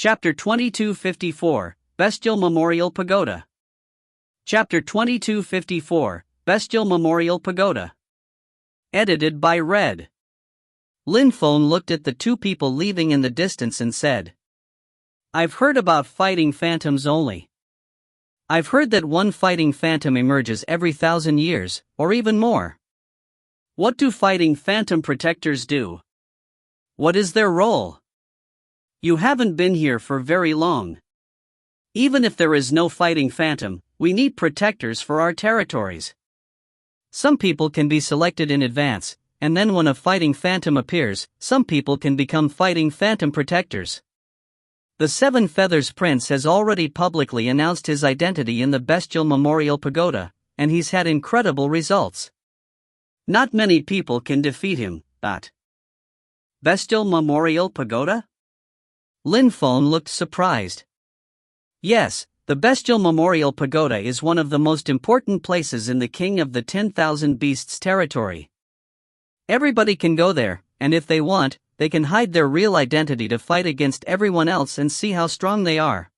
Chapter 2254, Bestial Memorial Pagoda. Chapter 2254, Bestial Memorial Pagoda. Edited by Red. Feng looked at the two people leaving in the distance and said, "I've heard about fighting phantoms only. I've heard that one fighting phantom emerges every 1,000 years, or even more. What do fighting phantom protectors do? What is their role? You haven't been here for very long. Even if there is no fighting phantom, we need protectors for our territories. Some people can be selected in advance, and then when a fighting phantom appears, some people can become fighting phantom protectors. The Seven Feathers Prince has already publicly announced his identity in the Bestial Memorial Pagoda, and he's had incredible results. Not many people can defeat him, but Bestial Memorial Pagoda?" Feng looked surprised. Yes, the Bestial Memorial Pagoda is one of the most important places in the King of the 10,000 Beasts territory. Everybody can go there, and if they want, they can hide their real identity to fight against everyone else and see how strong they are.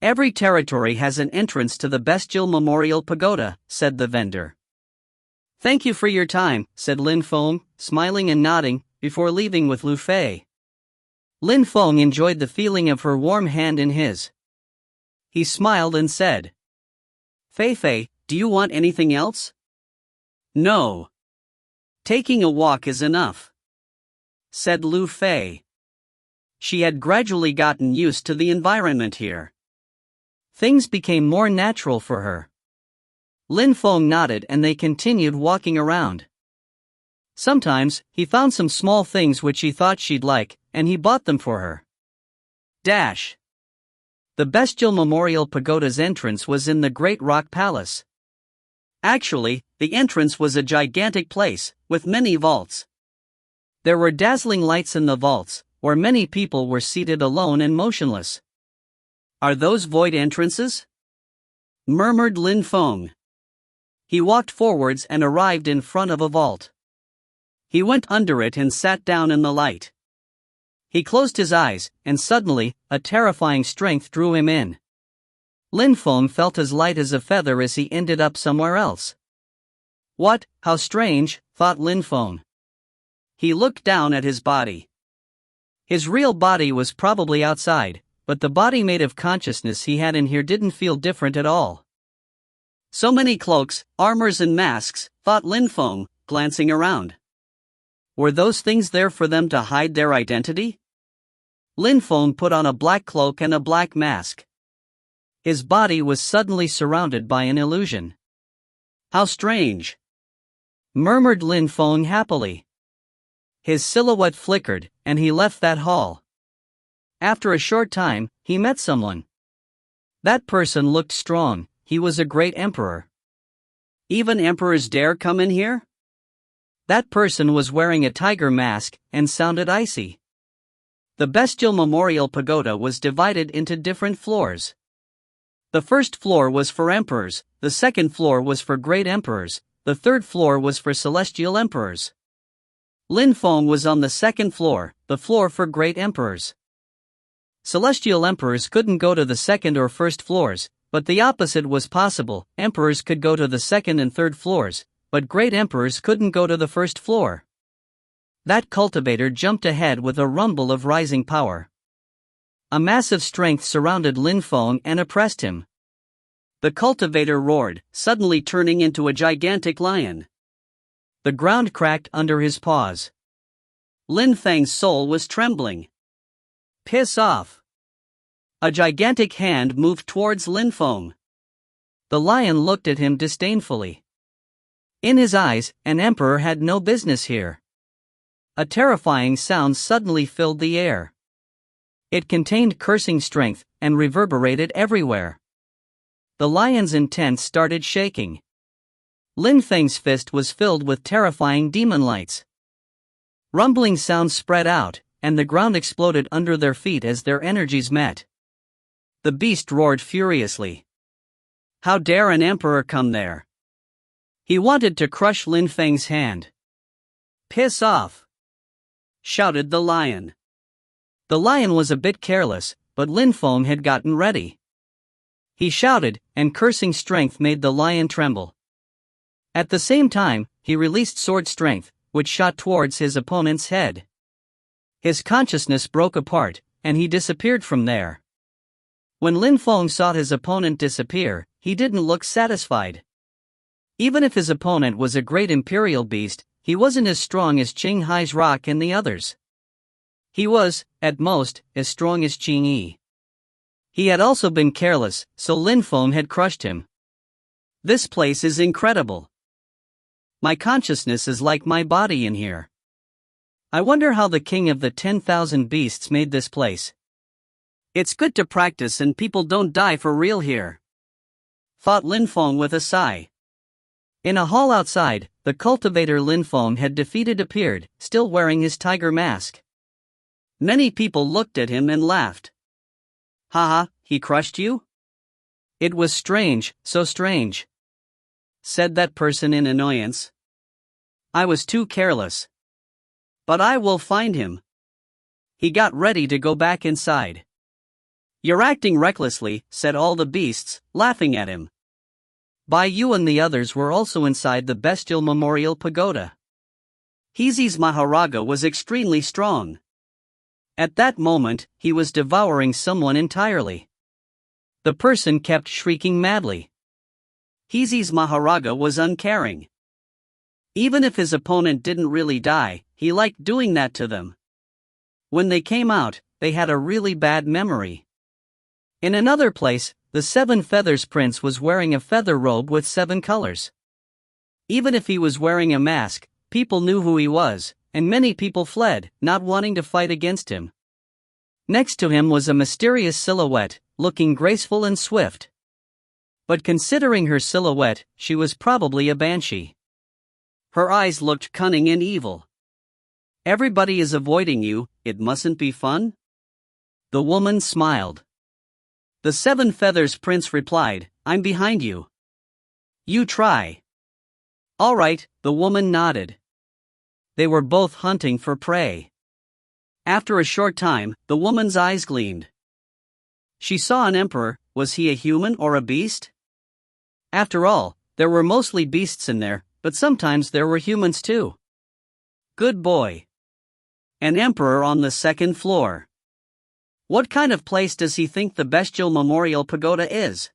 Every territory has an entrance to the Bestial Memorial Pagoda, said the vendor. Thank you for your time, said Feng, smiling and nodding, before leaving with Lu Fei. Feng enjoyed the feeling of her warm hand in his. He smiled and said, Fei, do you want anything else? No. Taking a walk is enough, said Lu Fei. She had gradually gotten used to the environment here. Things became more natural for her. Feng nodded and they continued walking around. Sometimes, he found some small things which he thought she'd like, and he bought them for her. The Bestial Memorial Pagoda's entrance was in the Great Rock Palace. Actually, the entrance was a gigantic place, with many vaults. There were dazzling lights in the vaults, where many people were seated alone and motionless. Are those void entrances? Murmured Feng. He walked forwards and arrived in front of a vault. He went under it and sat down in the light. He closed his eyes, and suddenly, a terrifying strength drew him in. Feng felt as light as a feather as he ended up somewhere else. What, how strange, thought Feng. He looked down at his body. His real body was probably outside, but the body made of consciousness he had in here didn't feel different at all. So many cloaks, armors and masks, thought Feng, glancing around. Were those things there for them to hide their identity? Feng put on a black cloak and a black mask. His body was suddenly surrounded by an illusion. How strange! Murmured Feng happily. His silhouette flickered, and he left that hall. After a short time, he met someone. That person looked strong, he was a great emperor. Even emperors dare come in here? That person was wearing a tiger mask, and sounded icy. The Bestial Memorial Pagoda was divided into different floors. The first floor was for emperors, the second floor was for great emperors, the third floor was for celestial emperors. Feng was on the second floor, the floor for great emperors. Celestial emperors couldn't go to the second or first floors, but the opposite was possible, emperors could go to the second and third floors, but great emperors couldn't go to the first floor. That cultivator jumped ahead with a rumble of rising power. A massive strength surrounded Feng and oppressed him. The cultivator roared, suddenly turning into a gigantic lion. The ground cracked under his paws. Feng's soul was trembling. Piss off! A gigantic hand moved towards Feng. The lion looked at him disdainfully. In his eyes, an emperor had no business here. A terrifying sound suddenly filled the air. It contained cursing strength, and reverberated everywhere. The lion's intent started shaking. Feng's fist was filled with terrifying demon lights. Rumbling sounds spread out, and the ground exploded under their feet as their energies met. The beast roared furiously. How dare an emperor come there? He wanted to crush Feng's hand. Piss off! Shouted the lion. The lion was a bit careless, but Lin Feng had gotten ready. He shouted, and cursing strength made the lion tremble. At the same time, he released sword strength, which shot towards his opponent's head. His consciousness broke apart, and he disappeared from there. When Lin Feng saw his opponent disappear, he didn't look satisfied. Even if his opponent was a great imperial beast, he wasn't as strong as Qing Hai's rock and the others. He was, at most, as strong as Qing Yi. He had also been careless, so Lin Feng had crushed him. This place is incredible. My consciousness is like my body in here. I wonder how the king of the 10,000 beasts made this place. It's good to practice and people don't die for real here, thought Lin Feng with a sigh. In a hall outside, the cultivator Lin Feng had defeated appeared, still wearing his tiger mask. Many people looked at him and laughed. Haha, he crushed you? It was strange, so strange, said that person in annoyance. I was too careless. But I will find him. He got ready to go back inside. You're acting recklessly, said all the beasts, laughing at him. Bai Yu and the others were also inside the bestial memorial pagoda. Heezy's Maharaga was extremely strong. At that moment, he was devouring someone entirely. The person kept shrieking madly. Heezy's Maharaga was uncaring. Even if his opponent didn't really die, he liked doing that to them. When they came out, they had a really bad memory. In another place, the 7 Feathers Prince was wearing a feather robe with 7 colors. Even if he was wearing a mask, people knew who he was, and many people fled, not wanting to fight against him. Next to him was a mysterious silhouette, looking graceful and swift. But considering her silhouette, she was probably a banshee. Her eyes looked cunning and evil. Everybody is avoiding you, it mustn't be fun? The woman smiled. The 7 Feathers Prince replied, I'm behind you. You try. All right, the woman nodded. They were both hunting for prey. After a short time, the woman's eyes gleamed. She saw an emperor. Was he a human or a beast? After all, there were mostly beasts in there, but sometimes there were humans too. Good boy. An emperor on the 2nd floor. What kind of place does he think the bestial memorial pagoda is?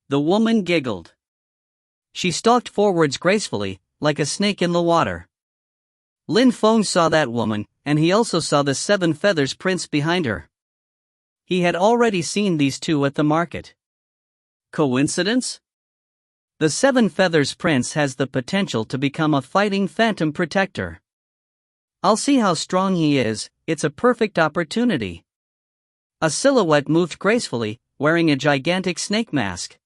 The woman giggled. She stalked forwards gracefully, like a snake in the water. Lin Feng saw that woman, and he also saw the 7 Feathers Prince behind her. He had already seen these two at the market. Coincidence? The 7 Feathers Prince has the potential to become a fighting phantom protector. I'll see how strong he is, it's a perfect opportunity. A silhouette moved gracefully, wearing a gigantic snake mask.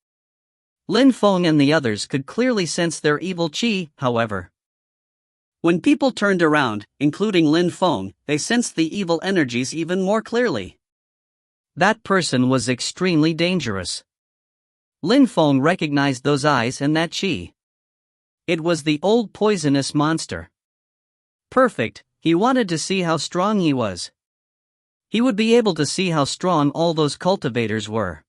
Lin Feng and the others could clearly sense their evil qi, however. When people turned around, including Lin Feng, they sensed the evil energies even more clearly. That person was extremely dangerous. Lin Feng recognized those eyes and that qi. It was the old poisonous monster. Perfect, he wanted to see how strong he was. He would be able to see how strong all those cultivators were.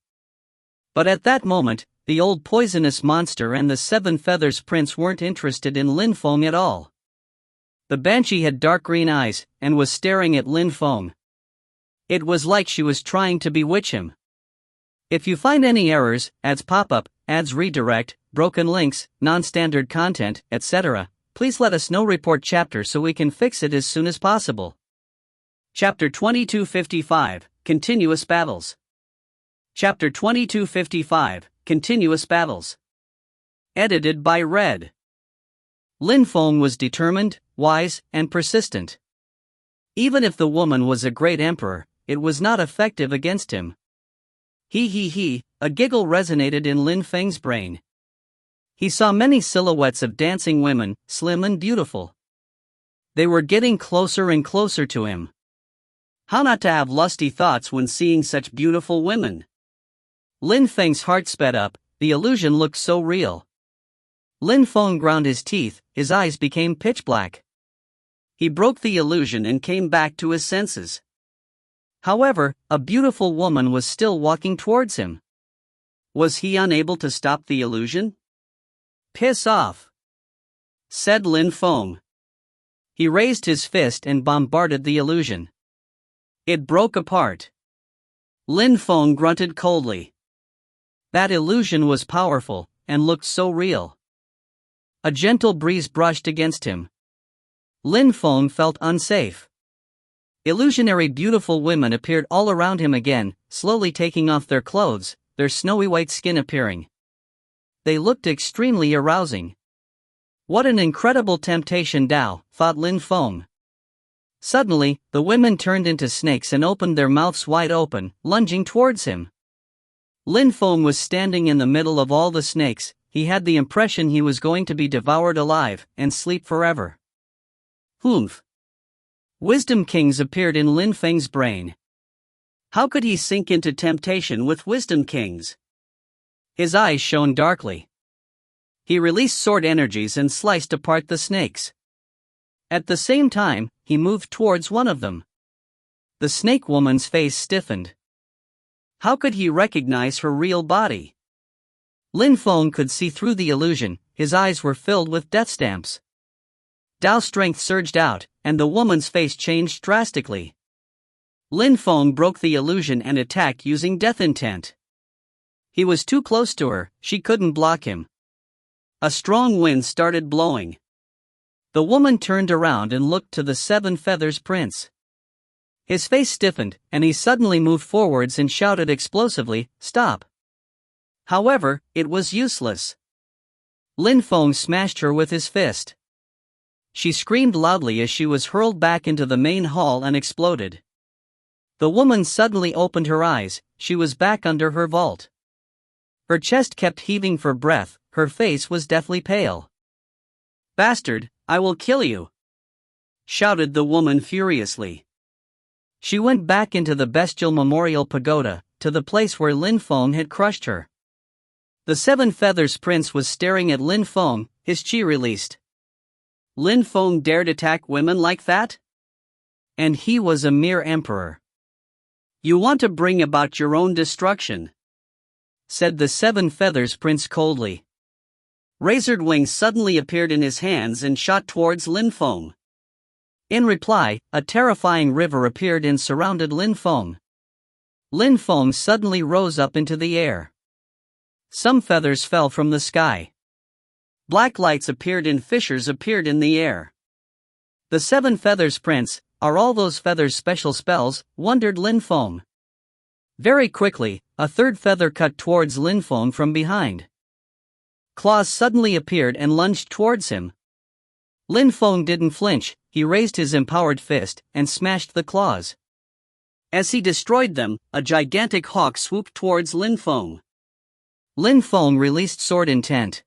But at that moment, the old poisonous monster and the 7 Feathers Prince weren't interested in Lin Feng at all. The banshee had dark green eyes, and was staring at Lin Feng. It was like she was trying to bewitch him. If you find any errors, ads pop up, ads redirect, broken links, non-standard content, etc., please let us know. Report chapter so we can fix it as soon as possible. Chapter 2255, Continuous Battles. Chapter 2255, Continuous Battles. Edited by Red. Lin Feng was determined, wise, and persistent. Even if the woman was a great emperor, it was not effective against him. A giggle resonated in Lin Feng's brain. He saw many silhouettes of dancing women, slim and beautiful. They were getting closer and closer to him. How not to have lusty thoughts when seeing such beautiful women? Lin Feng's heart sped up, the illusion looked so real. Lin Feng ground his teeth, his eyes became pitch black. He broke the illusion and came back to his senses. However, a beautiful woman was still walking towards him. Was he unable to stop the illusion? "Piss off," said Lin Feng. He raised his fist and bombarded the illusion. It broke apart. Lin Feng grunted coldly. That illusion was powerful, and looked so real. A gentle breeze brushed against him. Lin Feng felt unsafe. Illusionary beautiful women appeared all around him again, slowly taking off their clothes, their snowy white skin appearing. They looked extremely arousing. What an incredible temptation, Dao, thought Lin Feng. Suddenly, the women turned into snakes and opened their mouths wide open, lunging towards him. Lin Feng was standing in the middle of all the snakes. He had the impression he was going to be devoured alive and sleep forever. Humph! Wisdom Kings appeared in Lin Feng's brain. How could he sink into temptation with Wisdom Kings? His eyes shone darkly. He released sword energies and sliced apart the snakes. At the same time, he moved towards one of them. The snake woman's face stiffened. How could he recognize her real body? Lin Feng could see through the illusion. His eyes were filled with death stamps. Dao's strength surged out, and the woman's face changed drastically. Lin Feng broke the illusion and attacked using death intent. He was too close to her, she couldn't block him. A strong wind started blowing. The woman turned around and looked to the Seven Feathers Prince. His face stiffened, and he suddenly moved forwards and shouted explosively, "Stop!" However, it was useless. Lin Feng smashed her with his fist. She screamed loudly as she was hurled back into the main hall and exploded. The woman suddenly opened her eyes. She was back under her vault. Her chest kept heaving for breath, her face was deathly pale. "Bastard, I will kill you!" shouted the woman furiously. She went back into the bestial memorial pagoda, to the place where Lin Feng had crushed her. The Seven Feathers Prince was staring at Lin Feng, his chi released. Lin Feng dared attack women like that? And he was a mere emperor. "You want to bring about your own destruction," said the Seven Feathers Prince coldly. Razored wings suddenly appeared in his hands and shot towards Lin Feng. In reply, a terrifying river appeared and surrounded Lin Feng. Lin Feng suddenly rose up into the air. Some feathers fell from the sky. Black lights appeared and fissures appeared in the air. The Seven Feathers Prince, are all those feathers special spells? Wondered Lin Feng. Very quickly, a third feather cut towards Lin Feng from behind. Claws suddenly appeared and lunged towards him. Lin Feng didn't flinch, he raised his empowered fist and smashed the claws. As he destroyed them, a gigantic hawk swooped towards Lin Feng. Lin Feng released sword intent.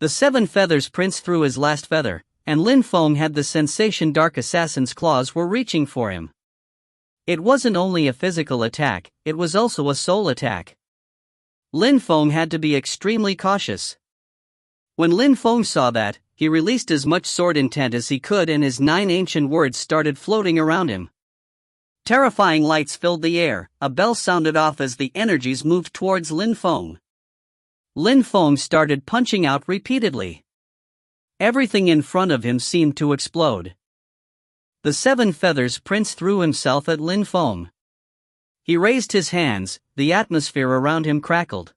The Seven Feathers Prince threw his last feather, and Lin Feng had the sensation Dark Assassin's claws were reaching for him. It wasn't only a physical attack, it was also a soul attack. Lin Feng had to be extremely cautious. When Lin Feng saw that, he released as much sword intent as he could and his 9 ancient words started floating around him. Terrifying lights filled the air, a bell sounded off as the energies moved towards Lin Feng. Lin Feng started punching out repeatedly. Everything in front of him seemed to explode. The Seven Feathers Prince threw himself at Lin Feng. He raised his hands, the atmosphere around him crackled.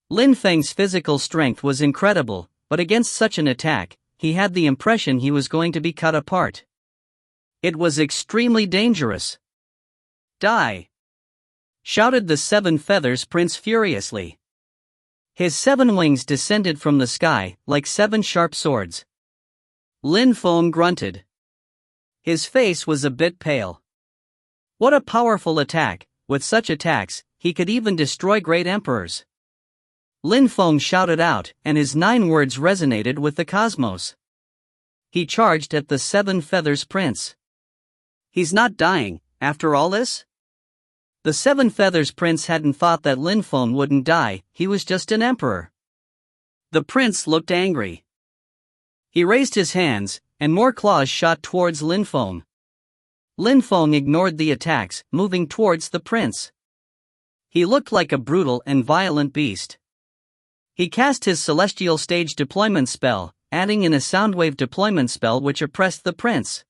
Lin Feng's physical strength was incredible, but against such an attack, he had the impression he was going to be cut apart. It was extremely dangerous. "Die!" shouted the Seven Feathers Prince furiously. His 7 wings descended from the sky, like 7 sharp swords. Lin Feng grunted. His face was a bit pale. What a powerful attack! With such attacks, he could even destroy great emperors. Lin Feng shouted out, and his 9 words resonated with the cosmos. He charged at the Seven Feathers Prince. He's not dying, after all this? The Seven Feathers Prince hadn't thought that Lin Feng wouldn't die, he was just an emperor. The prince looked angry. He raised his hands, and more claws shot towards Lin Feng. Lin Feng ignored the attacks, moving towards the prince. He looked like a brutal and violent beast. He cast his celestial stage deployment spell, adding in a soundwave deployment spell which oppressed the prince.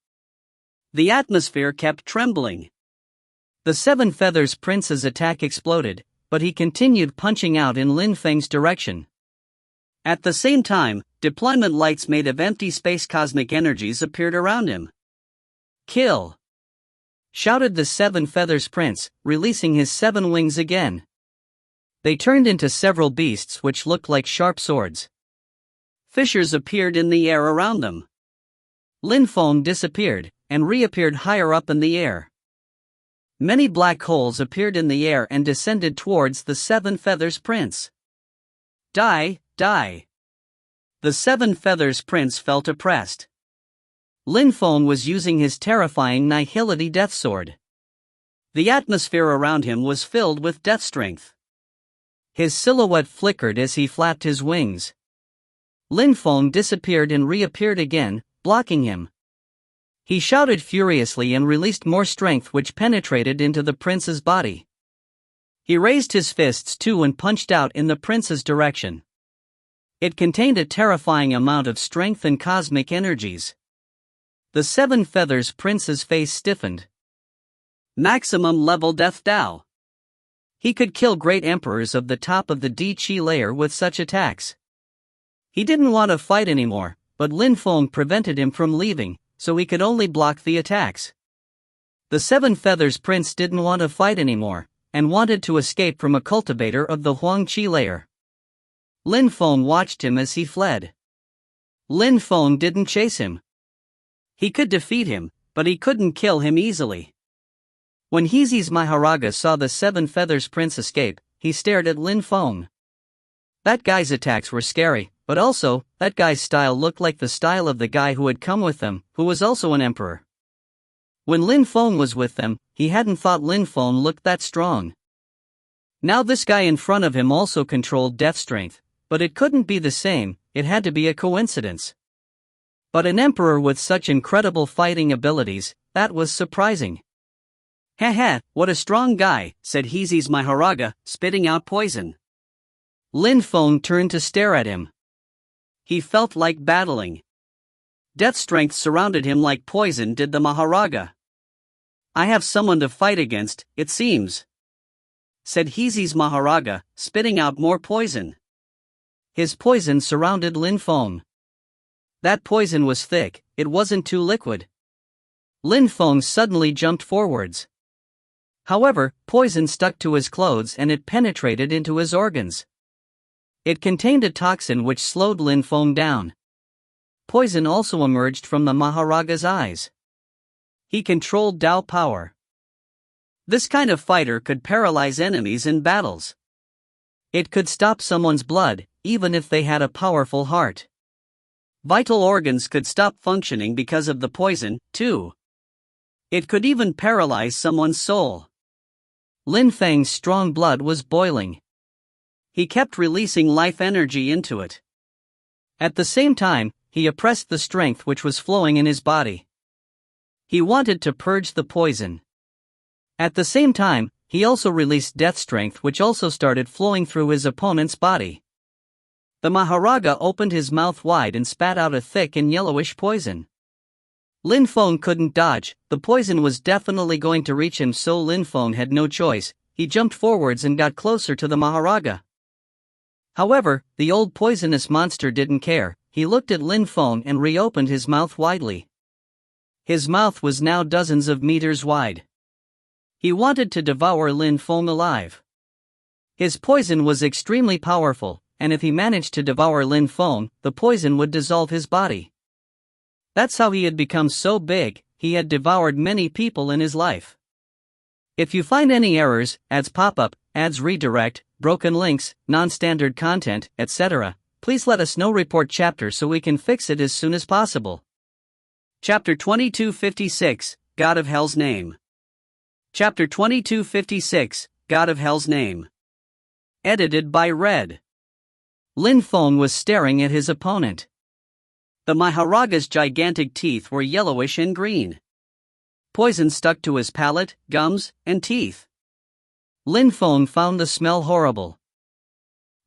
The atmosphere kept trembling. The Seven Feathers Prince's attack exploded, but he continued punching out in Lin Feng's direction. At the same time, deployment lights made of empty space cosmic energies appeared around him. "Kill!" shouted the Seven Feathers Prince, releasing his 7 wings again. They turned into several beasts which looked like sharp swords. Fissures appeared in the air around them. Lin Feng disappeared, and reappeared higher up in the air. Many black holes appeared in the air and descended towards the Seven Feathers Prince. "Die, die!" The Seven Feathers Prince felt oppressed. Lin Feng was using his terrifying Nihility Death Sword. The atmosphere around him was filled with death strength. His silhouette flickered as he flapped his wings. Lin Feng disappeared and reappeared again, blocking him. He shouted furiously and released more strength which penetrated into the prince's body. He raised his fists too and punched out in the prince's direction. It contained a terrifying amount of strength and cosmic energies. The Seven Feathers Prince's face stiffened. Maximum level Death Dao. He could kill great emperors of the top of the Di-Chi layer with such attacks. He didn't want to fight anymore, but Lin Feng prevented him from leaving, so he could only block the attacks. The Seven Feathers Prince didn't want to fight anymore, and wanted to escape from a cultivator of the Huang-Chi layer. Lin Feng watched him as he fled. Lin Feng didn't chase him. He could defeat him, but he couldn't kill him easily. When Heezy's Maharaja saw the Seven Feathers Prince escape, he stared at Lin Feng. That guy's attacks were scary, but also, that guy's style looked like the style of the guy who had come with them, who was also an emperor. When Lin Feng was with them, he hadn't thought Lin Feng looked that strong. Now this guy in front of him also controlled death strength, but it couldn't be the same, it had to be a coincidence. But an emperor with such incredible fighting abilities, that was surprising. "Heh, what a strong guy," said Heezy's Maharaja, spitting out poison. Lin Feng turned to stare at him. He felt like battling. Death strength surrounded him like poison did the Maharaja. "I have someone to fight against, it seems," said Heezy's Maharaja, spitting out more poison. His poison surrounded Lin Feng. That poison was thick, it wasn't too liquid. Lin Feng suddenly jumped forwards. However, poison stuck to his clothes and it penetrated into his organs. It contained a toxin which slowed Lin Feng down. Poison also emerged from the Maharaja's eyes. He controlled Dao power. This kind of fighter could paralyze enemies in battles. It could stop someone's blood, even if they had a powerful heart. Vital organs could stop functioning because of the poison, too. It could even paralyze someone's soul. Lin Feng's strong blood was boiling. He kept releasing life energy into it. At the same time, he oppressed the strength which was flowing in his body. He wanted to purge the poison. At the same time, he also released death strength which also started flowing through his opponent's body. The Maharaja opened his mouth wide and spat out a thick and yellowish poison. Lin Feng couldn't dodge, the poison was definitely going to reach him, so Lin Feng had no choice. He jumped forwards and got closer to the Maharaja. However, the old poisonous monster didn't care. He looked at Lin Feng and reopened his mouth widely. His mouth was now dozens of meters wide. He wanted to devour Lin Feng alive. His poison was extremely powerful, and if he managed to devour Lin Feng, the poison would dissolve his body. That's how he had become so big. He had devoured many people in his life. If you find any errors, ads pop up, ads redirect, broken links, non-standard content, etc., please let us know. Report chapter so we can fix it as soon as possible. Chapter 2256, God of Hell's Name. Chapter 2256, God of Hell's Name. Edited by Red. Lin Feng was staring at his opponent. The Maharaja's gigantic teeth were yellowish and green. Poison stuck to his palate, gums, and teeth. Lin Feng found the smell horrible.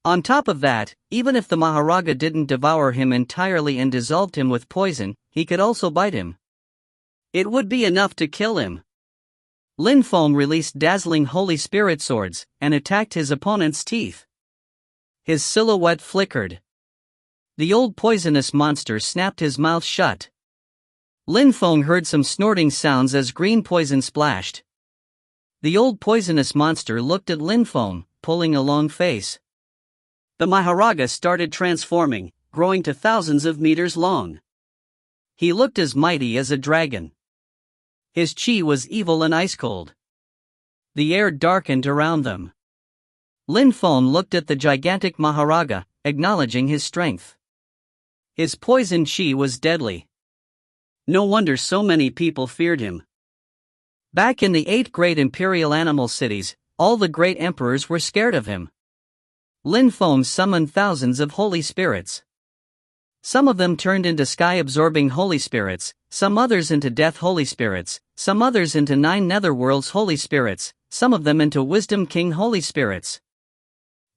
On top of that, even if the Maharaga didn't devour him entirely and dissolved him with poison, he could also bite him. It would be enough to kill him. Lin Feng released dazzling Holy Spirit swords and attacked his opponent's teeth. His silhouette flickered. The old poisonous monster snapped his mouth shut. Lin Feng heard some snorting sounds as green poison splashed. The old poisonous monster looked at Lin Feng, pulling a long face. The Maharaga started transforming, growing to thousands of meters long. He looked as mighty as a dragon. His chi was evil and ice-cold. The air darkened around them. Lin Feng looked at the gigantic Maharaga, acknowledging his strength. His poison chi was deadly. No wonder so many people feared him. Back in the 8 great imperial animal cities, all the great emperors were scared of him. Lin Feng summoned thousands of holy spirits. Some of them turned into sky-absorbing holy spirits, some others into death holy spirits, some others into 9 netherworlds holy spirits, some of them into wisdom king holy spirits.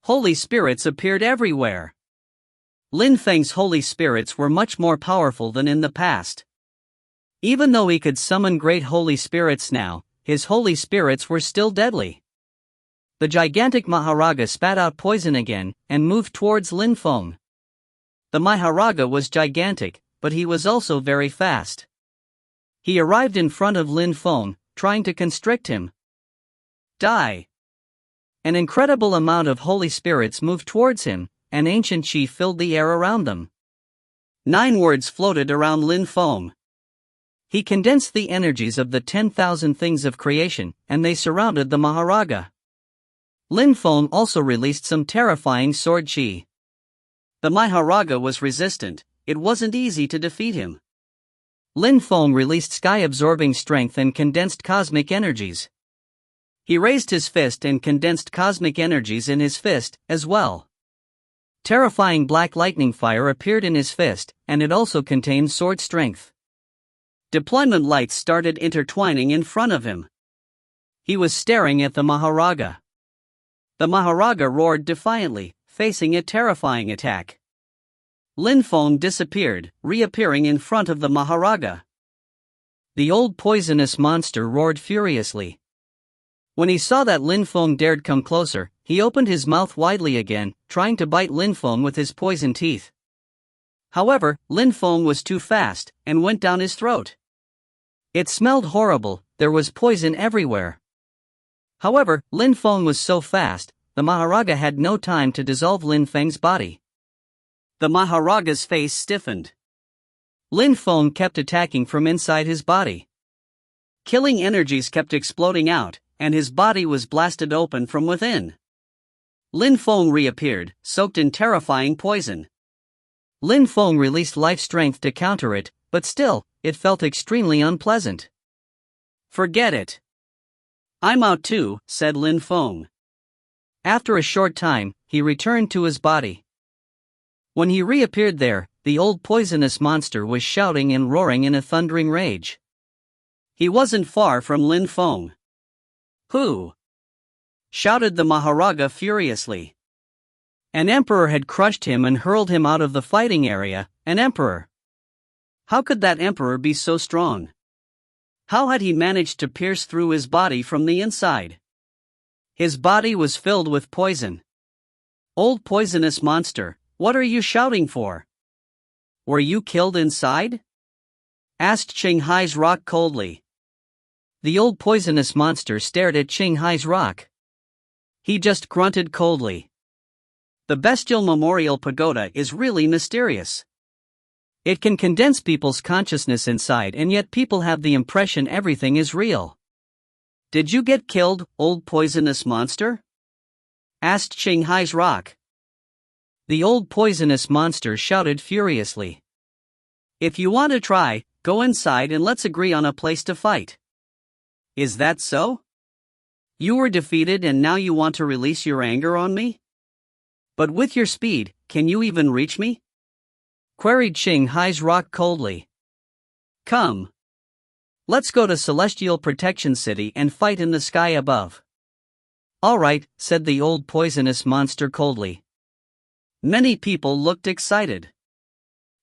Holy spirits appeared everywhere. Lin Feng's holy spirits were much more powerful than in the past. Even though he could summon great holy spirits now, his holy spirits were still deadly. The gigantic Maharaga spat out poison again and moved towards Lin Feng. The Maharaga was gigantic, but he was also very fast. He arrived in front of Lin Feng, trying to constrict him. Die! An incredible amount of holy spirits moved towards him, and ancient chi filled the air around them. 9 words floated around Lin Feng. He condensed the energies of the 10,000 things of creation, and they surrounded the Maharaga. Lin Feng also released some terrifying sword chi. The Maharaga was resistant, it wasn't easy to defeat him. Lin Feng released sky-absorbing strength and condensed cosmic energies. He raised his fist and condensed cosmic energies in his fist, as well. Terrifying black lightning fire appeared in his fist, and it also contained sword strength. Deployment lights started intertwining in front of him. He was staring at the Maharaga. The Maharaga roared defiantly, facing a terrifying attack. Lin Feng disappeared, reappearing in front of the Maharaga. The old poisonous monster roared furiously. When he saw that Lin Feng dared come closer, he opened his mouth widely again, trying to bite Lin Feng with his poison teeth. However, Lin Feng was too fast, and went down his throat. It smelled horrible, there was poison everywhere. However, Lin Feng was so fast, the Maharaga had no time to dissolve Lin Feng's body. The Maharaga's face stiffened. Lin Feng kept attacking from inside his body. Killing energies kept exploding out, and his body was blasted open from within. Lin Feng reappeared, soaked in terrifying poison. Lin Feng released life strength to counter it, but still, it felt extremely unpleasant. Forget it. I'm out too, said Lin Feng. After a short time, he returned to his body. When he reappeared there, the old poisonous monster was shouting and roaring in a thundering rage. He wasn't far from Lin Feng. Who? Shouted the Maharaga furiously. An emperor had crushed him and hurled him out of the fighting area, an emperor. How could that emperor be so strong? How had he managed to pierce through his body from the inside? His body was filled with poison. Old poisonous monster, what are you shouting for? Were you killed inside? Asked Qinghai's rock coldly. The old poisonous monster stared at Qinghai's rock. He just grunted coldly. The bestial memorial pagoda is really mysterious. It can condense people's consciousness inside, and yet people have the impression everything is real. Did you get killed, old poisonous monster? Asked Qinghai's rock. The old poisonous monster shouted furiously. If you want to try, go inside and let's agree on a place to fight. Is that so? You were defeated and now you want to release your anger on me? But with your speed, can you even reach me? Queried Qinghai's rock coldly. Come. Let's go to Celestial Protection City and fight in the sky above. All right, said the old poisonous monster coldly. Many people looked excited.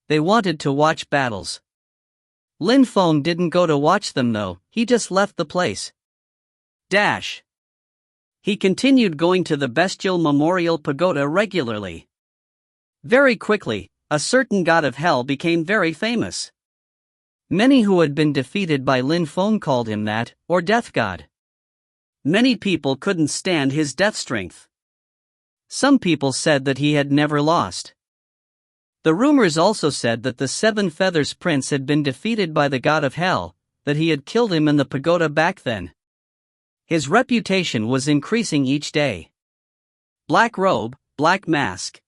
They wanted to watch battles. Lin Feng didn't go to watch them though, he just left the place. He continued going to the Bestial Memorial Pagoda regularly. Very quickly, a certain god of hell became very famous. Many who had been defeated by Lin Feng called him that, or Death God. Many people couldn't stand his death strength. Some people said that he had never lost. The rumors also said that the Seven Feathers Prince had been defeated by the god of hell, that he had killed him in the pagoda back then. His reputation was increasing each day. Black robe, black mask.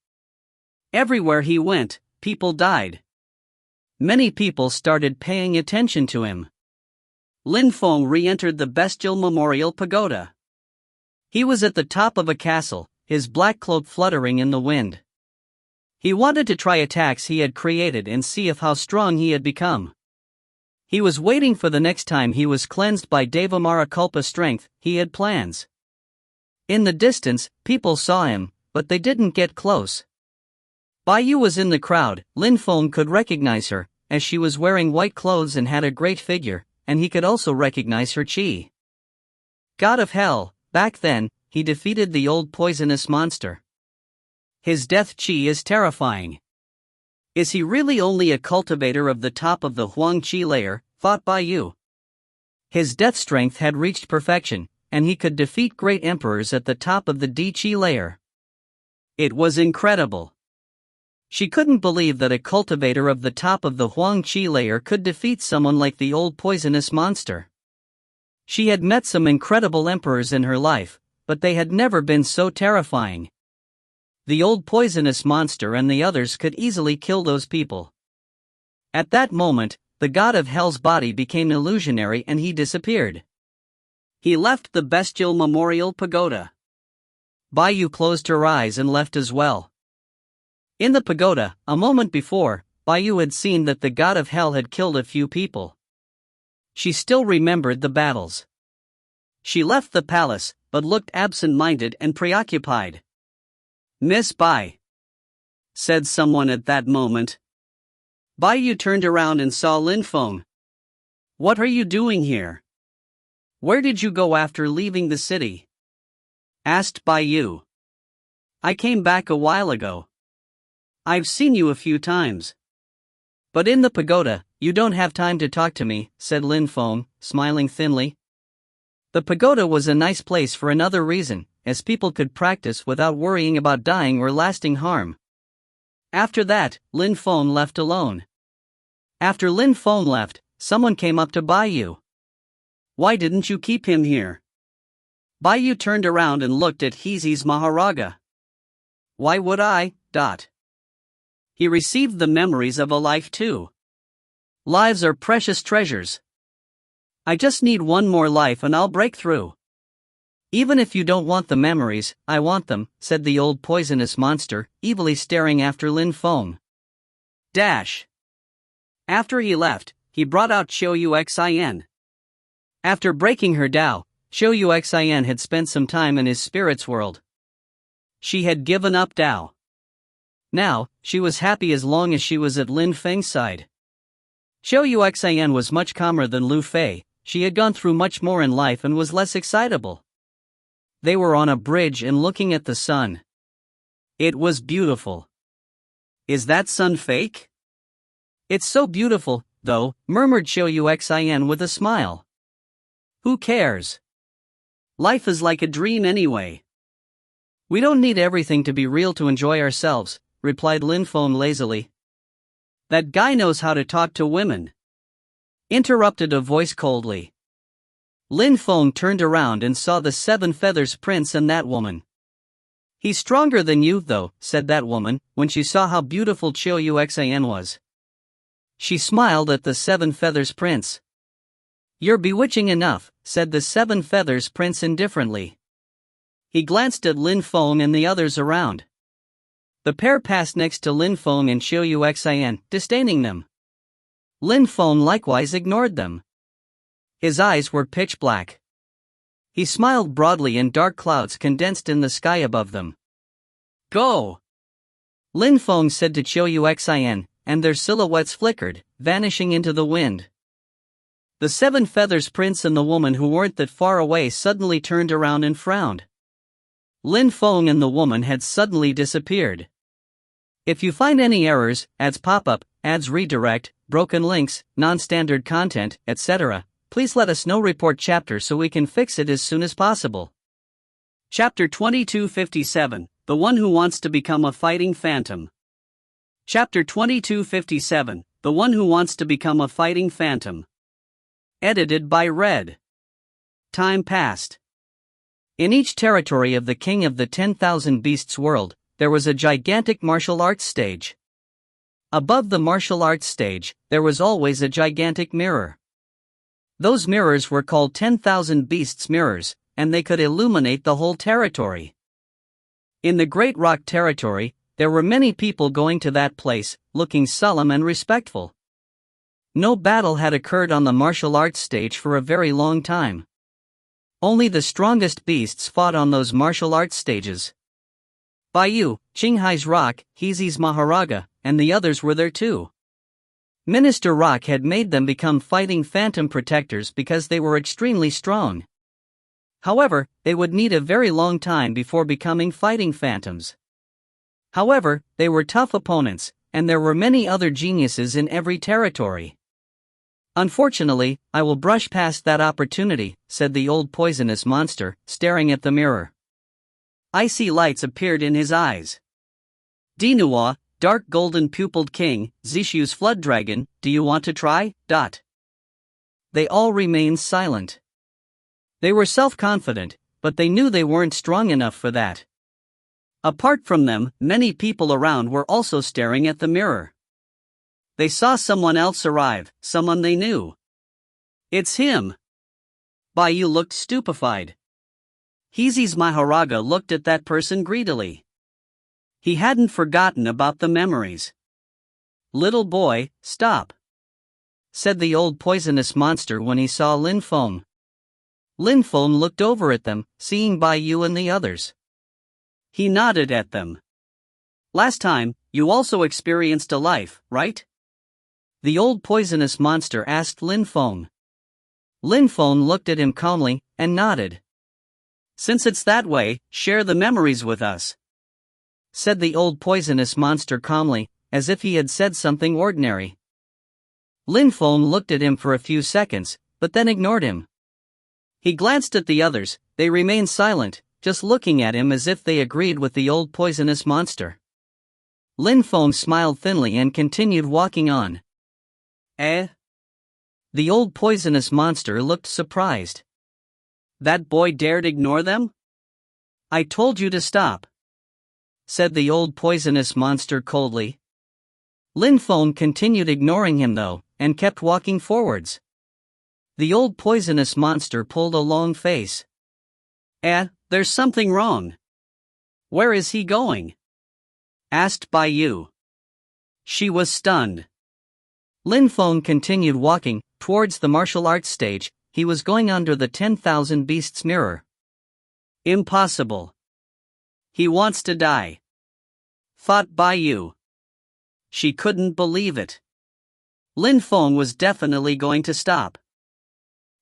Everywhere he went, people died. Many people started paying attention to him. Lin Feng re-entered the Bestial Memorial Pagoda. He was at the top of a castle, his black cloak fluttering in the wind. He wanted to try attacks he had created and see how strong he had become. He was waiting for the next time he was cleansed by Devamara Kulpa strength. He had plans. In the distance, people saw him, but they didn't get close. Bai Yu was in the crowd. Lin Feng could recognize her, as she was wearing white clothes and had a great figure, and he could also recognize her chi. God of Hell, back then, he defeated the old poisonous monster. His death chi is terrifying. Is he really only a cultivator of the top of the Huang Chi layer, thought Bai Yu. His death strength had reached perfection, and he could defeat great emperors at the top of the Di Chi layer. It was incredible. She couldn't believe that a cultivator of the top of the Huang Chi layer could defeat someone like the old poisonous monster. She had met some incredible emperors in her life, but they had never been so terrifying. The old poisonous monster and the others could easily kill those people. At that moment, the god of hell's body became illusionary and he disappeared. He left the Bestial Memorial Pagoda. Bai Yu closed her eyes and left as well. In the pagoda, a moment before, Bai Yu had seen that the god of hell had killed a few people. She still remembered the battles. She left the palace, but looked absent-minded and preoccupied. "Miss Bai," said someone at that moment. Bai Yu turned around and saw Lin Feng. "What are you doing here? Where did you go after leaving the city?" asked Bai Yu. "I came back a while ago. I've seen you a few times. But in the pagoda, you don't have time to talk to me," said Lin Feng, smiling thinly. The pagoda was a nice place for another reason, as people could practice without worrying about dying or lasting harm. After that, Lin Feng left alone. After Lin Feng left, someone came up to Bai Yu. "Why didn't you keep him here?" Bai Yu turned around and looked at Heezy's Maharaga. "Why would I? He received the memories of a life too. Lives are precious treasures. I just need one more life and I'll break through." "Even if you don't want the memories, I want them," said the old poisonous monster, evilly staring after Lin Feng. After he left, he brought out Xiu Xin. After breaking her Tao, Xiu Xin had spent some time in his spirit's world. She had given up Tao. Now, she was happy as long as she was at Lin Feng's side. Xiu Xin was much calmer than Lu Fei. She had gone through much more in life and was less excitable. They were on a bridge and looking at the sun. It was beautiful. "Is that sun fake?" "It's so beautiful, though," murmured Xiu Xin with a smile. "Who cares? Life is like a dream anyway. We don't need everything to be real to enjoy ourselves," replied Lin Feng lazily. "That guy knows how to talk to women," interrupted a voice coldly. Lin Feng turned around and saw the Seven Feathers Prince and that woman. "He's stronger than you, though," said that woman, when she saw how beautiful Xiu Xin was. She smiled at the Seven Feathers Prince. "You're bewitching enough," said the Seven Feathers Prince indifferently. He glanced at Lin Feng and the others around. The pair passed next to Lin Feng and Xiu Xin, disdaining them. Lin Feng likewise ignored them. His eyes were pitch black. He smiled broadly and dark clouds condensed in the sky above them. Go! Lin Feng said to Chiu Xin, and their silhouettes flickered, vanishing into the wind. The Seven Feathers Prince and the woman who weren't that far away suddenly turned around and frowned. Lin Feng and the woman had suddenly disappeared. If you find any errors, ads pop-up, ads redirect, broken links, non-standard content, etc., please let us know. Report chapter so we can fix it as soon as possible. Chapter 2257, The One Who Wants to Become a Fighting Phantom. Chapter 2257, The One Who Wants to Become a Fighting Phantom. Edited by Red. Time passed. In each territory of the King of the 10,000 Beasts world, there was a gigantic martial arts stage. Above the martial arts stage, there was always a gigantic mirror. Those mirrors were called 10,000 Beasts mirrors, and they could illuminate the whole territory. In the Great Rock territory, there were many people going to that place, looking solemn and respectful. No battle had occurred on the martial arts stage for a very long time. Only the strongest beasts fought on those martial arts stages. Baiyu, Qinghai's Rock, Heezy's Maharaga, and the others were there too. Minister Rock had made them become fighting phantom protectors because they were extremely strong. However, they would need a very long time before becoming fighting phantoms. However, they were tough opponents, and there were many other geniuses in every territory. Unfortunately, I will brush past that opportunity, said the old poisonous monster, staring at the mirror. Icy lights appeared in his eyes. Dinua, dark golden-pupiled king, Zishu's flood dragon, do you want to try? They all remained silent. They were self-confident, but they knew they weren't strong enough for that. Apart from them, many people around were also staring at the mirror. They saw someone else arrive, someone they knew. It's him! Baiyu looked stupefied. Heezy's Maharaga looked at that person greedily. He hadn't forgotten about the memories. Little boy, stop, said the old poisonous monster when he saw Lin Feng. Lin Feng looked over at them, seeing Baiyu and the others. He nodded at them. Last time, you also experienced a life, right? The old poisonous monster asked Lin Feng. Lin Feng looked at him calmly, and nodded. Since it's that way, share the memories with us, said the old poisonous monster calmly, as if he had said something ordinary. Lin Feng looked at him for a few seconds, but then ignored him. He glanced at the others, they remained silent, just looking at him as if they agreed with the old poisonous monster. Lin Feng smiled thinly and continued walking on. The old poisonous monster looked surprised. That boy dared ignore them? I told you to stop, said the old poisonous monster coldly. Lin Feng continued ignoring him though, and kept walking forwards. The old poisonous monster pulled a long face. There's something wrong. Where is he going? Asked Baiyu. She was stunned. Lin Feng continued walking, towards the martial arts stage. He was going under the 10,000 Beasts mirror. Impossible. He wants to die, thought Baiyu. She couldn't believe it. Lin Feng was definitely going to stop.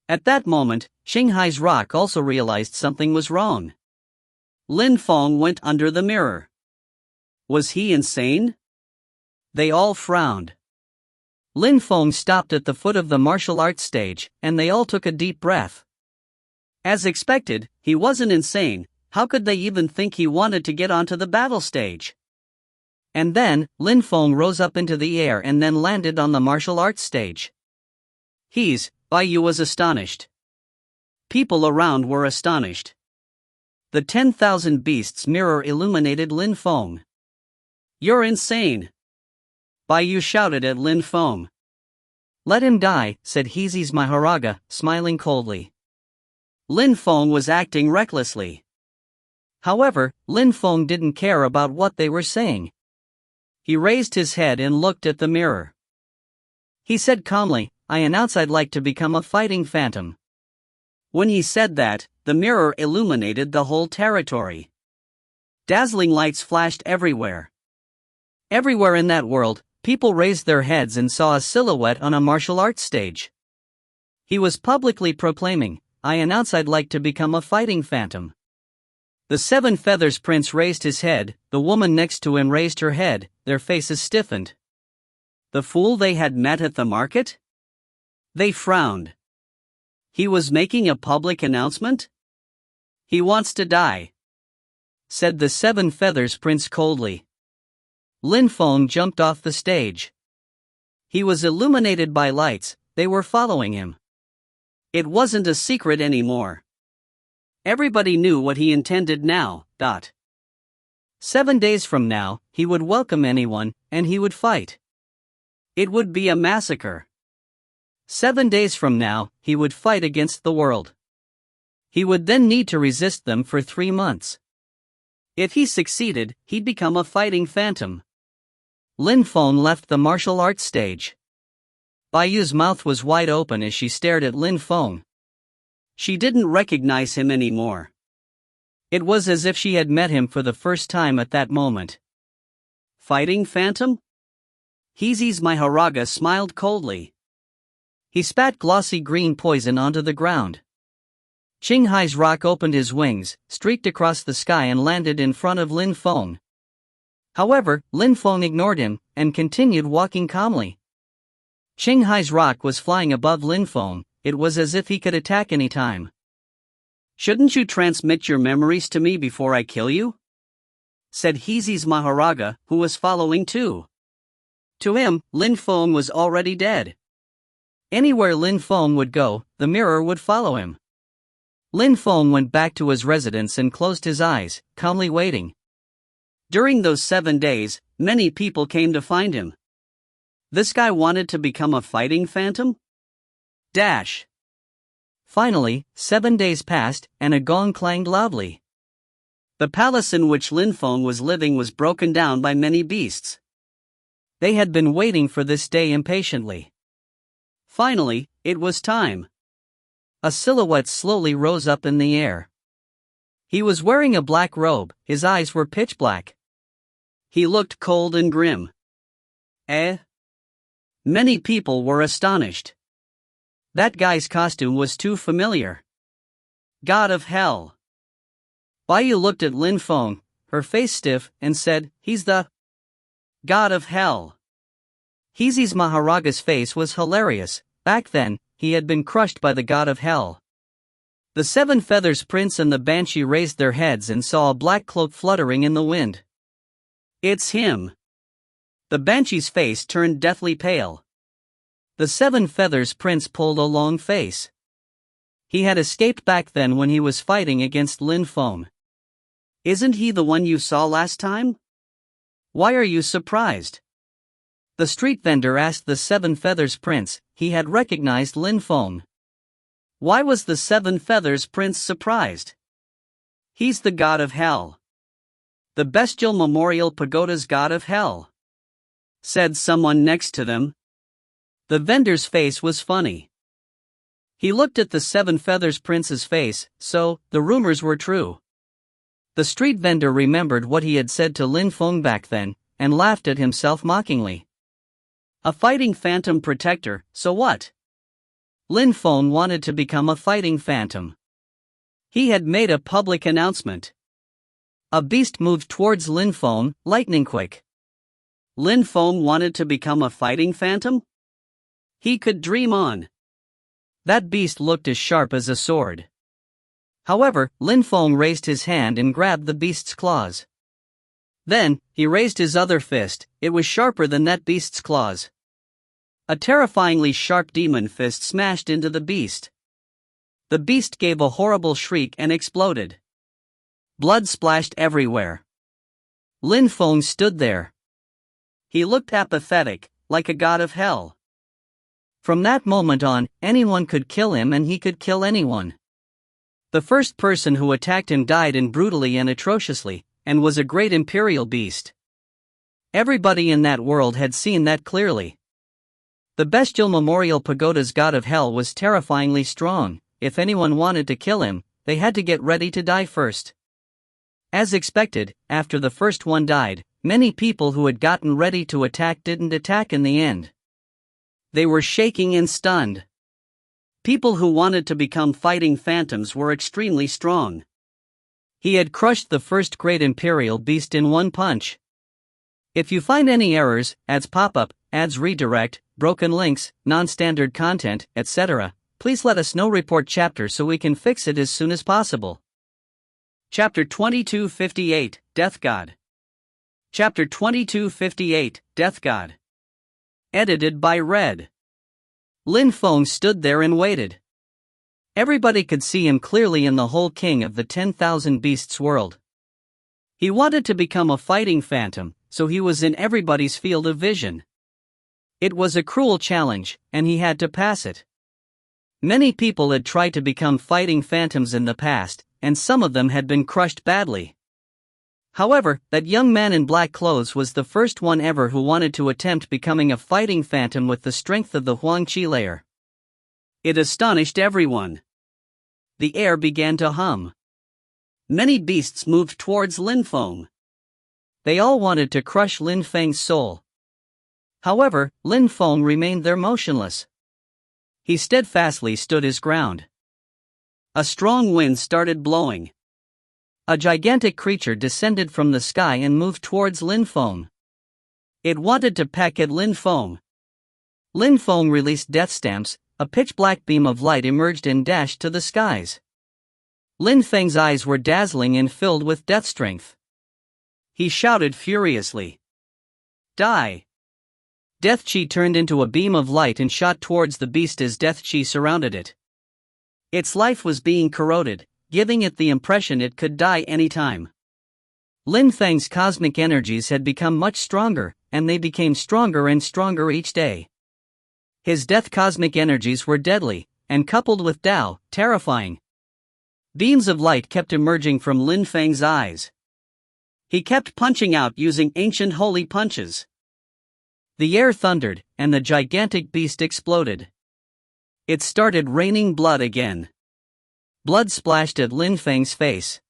At that moment, Qinghai's Rock also realized something was wrong. Lin Feng went under the mirror. Was he insane? They all frowned. Lin Feng stopped at the foot of the martial arts stage, and they all took a deep breath. As expected, he wasn't insane. How could they even think he wanted to get onto the battle stage? And then, Lin Feng rose up into the air and then landed on the martial arts stage. Baiyu was astonished. People around were astonished. The 10,000 Beasts mirror illuminated Lin Feng. You're insane, Baiyu shouted at Lin Feng. Let him die, said Heezy's Maharaga, smiling coldly. Lin Feng was acting recklessly. However, Lin Feng didn't care about what they were saying. He raised his head and looked at the mirror. He said calmly, I announce I'd like to become a fighting phantom." When he said that, the mirror illuminated the whole territory. Dazzling lights flashed everywhere. Everywhere in that world, people raised their heads and saw a silhouette on a martial arts stage. He was publicly proclaiming, "I announce I'd like to become a fighting phantom." The Seven Feathers Prince raised his head, the woman next to him raised her head, their faces stiffened. The fool they had met at the market? They frowned. He was making a public announcement? "He wants to die," said the Seven Feathers Prince coldly. Lin Feng jumped off the stage. He was illuminated by lights, they were following him. It wasn't a secret anymore. Everybody knew what he intended now. 7 days from now, he would welcome anyone, and he would fight. It would be a massacre. 7 days from now, he would fight against the world. He would then need to resist them for 3 months. If he succeeded, he'd become a fighting phantom. Lin Feng left the martial arts stage. Baiyu's mouth was wide open as she stared at Lin Feng. She didn't recognize him anymore. It was as if she had met him for the first time at that moment. Fighting phantom? Heezy's Maharaga smiled coldly. He spat glossy green poison onto the ground. Qinghai's rock opened his wings, streaked across the sky and landed in front of Lin Feng. However, Lin Feng ignored him, and continued walking calmly. Qinghai's rock was flying above Lin Feng, it was as if he could attack any time. "Shouldn't you transmit your memories to me before I kill you?" said Heezy's Maharaga, who was following too. To him, Lin Feng was already dead. Anywhere Lin Feng would go, the mirror would follow him. Lin Feng went back to his residence and closed his eyes, calmly waiting. During those 7 days, many people came to find him. This guy wanted to become a fighting phantom? Finally, 7 days passed, and a gong clanged loudly. The palace in which Lin Feng was living was broken down by many beasts. They had been waiting for this day impatiently. Finally, it was time. A silhouette slowly rose up in the air. He was wearing a black robe, his eyes were pitch black. He looked cold and grim. Many people were astonished. That guy's costume was too familiar. God of Hell. Baiyu looked at Lin Feng, her face stiff, and said, "He's the God of Hell." Heezy's Maharaga's face was hilarious. Back then, he had been crushed by the God of Hell. The Seven Feathers Prince and the Banshee raised their heads and saw a black cloak fluttering in the wind. "It's him." The Banshee's face turned deathly pale. The Seven Feathers Prince pulled a long face. He had escaped back then when he was fighting against Lin Feng. "Isn't he the one you saw last time? Why are you surprised?" The street vendor asked the Seven Feathers Prince. He had recognized Lin Feng. Why was the Seven Feathers Prince surprised? "He's the God of Hell. The Bestial Memorial Pagoda's God of Hell," said someone next to them. The vendor's face was funny. He looked at the Seven Feathers Prince's face, so, the rumors were true. The street vendor remembered what he had said to Lin Feng back then, and laughed at himself mockingly. A fighting phantom protector, so what? Lin Feng wanted to become a fighting phantom. He had made a public announcement. A beast moved towards Lin Feng, lightning quick. Lin Feng wanted to become a fighting phantom? He could dream on. That beast looked as sharp as a sword. However, Lin Feng raised his hand and grabbed the beast's claws. Then, he raised his other fist, it was sharper than that beast's claws. A terrifyingly sharp demon fist smashed into the beast. The beast gave a horrible shriek and exploded. Blood splashed everywhere. Lin Feng stood there. He looked apathetic, like a god of hell. From that moment on, anyone could kill him and he could kill anyone. The first person who attacked him died brutally and atrociously, and was a great imperial beast. Everybody in that world had seen that clearly. The bestial memorial pagoda's god of hell was terrifyingly strong. If anyone wanted to kill him, they had to get ready to die first. As expected, after the first one died, many people who had gotten ready to attack didn't attack in the end. They were shaking and stunned. People who wanted to become fighting phantoms were extremely strong. He had crushed the first great imperial beast in one punch. If you find any errors, ads pop up, ads redirect, broken links, non-standard content, etc., please let us know. Report chapter so we can fix it as soon as possible. Chapter 2258, Death God. Chapter 2258, Death God. Edited by Red. Lin Feng stood there and waited. Everybody could see him clearly in the whole king of the 10,000 beasts world. He wanted to become a fighting phantom, so he was in everybody's field of vision. It was a cruel challenge, and he had to pass it. Many people had tried to become fighting phantoms in the past, and some of them had been crushed badly. However, that young man in black clothes was the first one ever who wanted to attempt becoming a fighting phantom with the strength of the Huangqi layer. It astonished everyone. The air began to hum. Many beasts moved towards Lin Feng. They all wanted to crush Lin Feng's soul. However, Lin Feng remained there motionless. He steadfastly stood his ground. A strong wind started blowing. A gigantic creature descended from the sky and moved towards Lin Feng. It wanted to peck at Lin Feng. Lin Feng released death stamps, a pitch-black beam of light emerged and dashed to the skies. Lin Feng's eyes were dazzling and filled with death strength. He shouted furiously. Die! Death Chi turned into a beam of light and shot towards the beast as Death Chi surrounded it. Its life was being corroded, giving it the impression it could die any time. Lin Feng's cosmic energies had become much stronger, and they became stronger and stronger each day. His death cosmic energies were deadly, and coupled with Tao, terrifying. Beams of light kept emerging from Lin Feng's eyes. He kept punching out using ancient holy punches. The air thundered, and the gigantic beast exploded. It started raining blood again. Blood splashed at Lin Feng's face.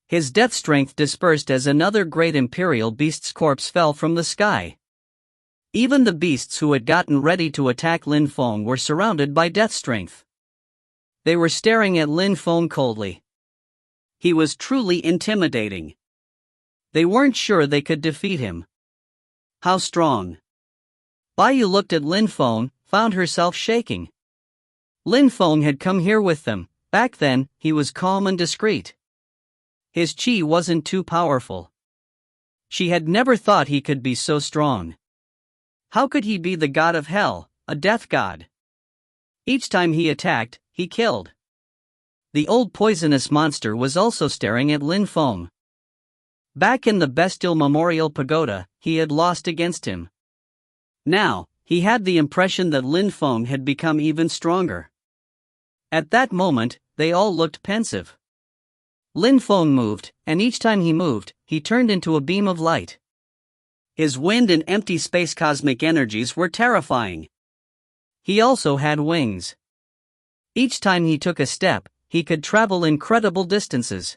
His death strength dispersed as another great imperial beast's corpse fell from the sky. Even the beasts who had gotten ready to attack Lin Feng were surrounded by death strength. They were staring at Lin Feng coldly. He was truly intimidating. They weren't sure they could defeat him. How strong? Baiyu looked at Lin Feng, found herself shaking. Lin Feng had come here with them. Back then, he was calm and discreet. His chi wasn't too powerful. She had never thought he could be so strong. How could he be the god of hell, a death god? Each time he attacked, he killed. The old poisonous monster was also staring at Lin Feng. Back in the bestial memorial pagoda, he had lost against him. Now, he had the impression that Lin Feng had become even stronger. At that moment, they all looked pensive. Lin Feng moved, and each time he moved, he turned into a beam of light. His wind and empty space cosmic energies were terrifying. He also had wings. Each time he took a step, he could travel incredible distances.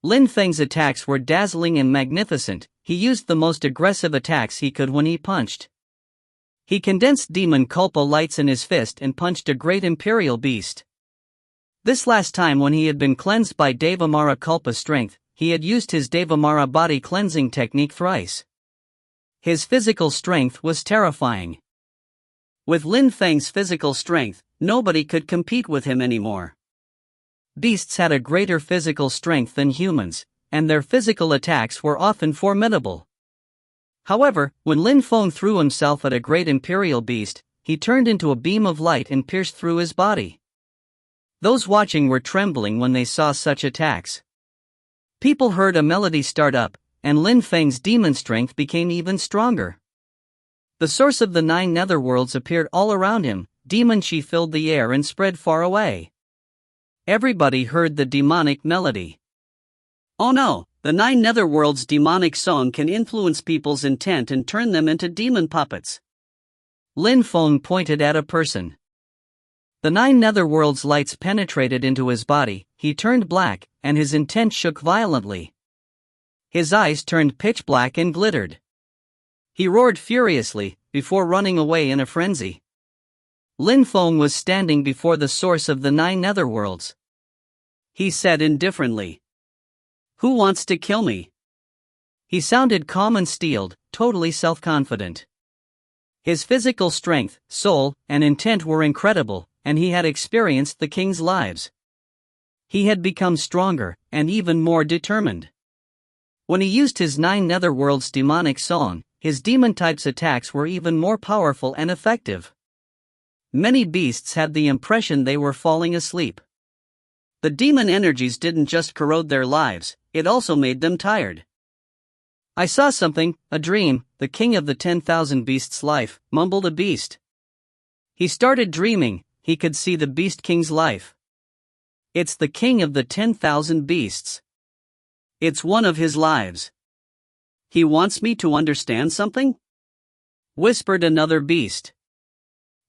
Lin Feng's attacks were dazzling and magnificent. He used the most aggressive attacks he could when he punched. He condensed demon Culpa lights in his fist and punched a great imperial beast. This last time when he had been cleansed by Devamara Culpa strength, he had used his Devamara body cleansing technique thrice. His physical strength was terrifying. With Lin Feng's physical strength, nobody could compete with him anymore. Beasts had a greater physical strength than humans, and their physical attacks were often formidable. However, when Lin Feng threw himself at a great imperial beast, he turned into a beam of light and pierced through his body. Those watching were trembling when they saw such attacks. People heard a melody start up, and Lin Feng's demon strength became even stronger. The source of the 9 netherworlds appeared all around him. Demon chi filled the air and spread far away. Everybody heard the demonic melody. Oh no, the 9 netherworlds' demonic song can influence people's intent and turn them into demon puppets. Lin Feng pointed at a person. The 9 netherworld's lights penetrated into his body, he turned black, and his intent shook violently. His eyes turned pitch black and glittered. He roared furiously, before running away in a frenzy. Lin Feng was standing before the source of the 9 netherworlds. He said indifferently, "Who wants to kill me?" He sounded calm and steeled, totally self-confident. His physical strength, soul, and intent were incredible, and he had experienced the king's lives. He had become stronger, and even more determined. When he used his 9 netherworlds demonic song, his demon type's attacks were even more powerful and effective. Many beasts had the impression they were falling asleep. The demon energies didn't just corrode their lives, it also made them tired. "I saw something, a dream," the king of the 10,000 beasts' life, mumbled a beast. He started dreaming, he could see the beast king's life. It's the king of the 10,000 beasts. It's one of his lives. He wants me to understand something? Whispered another beast.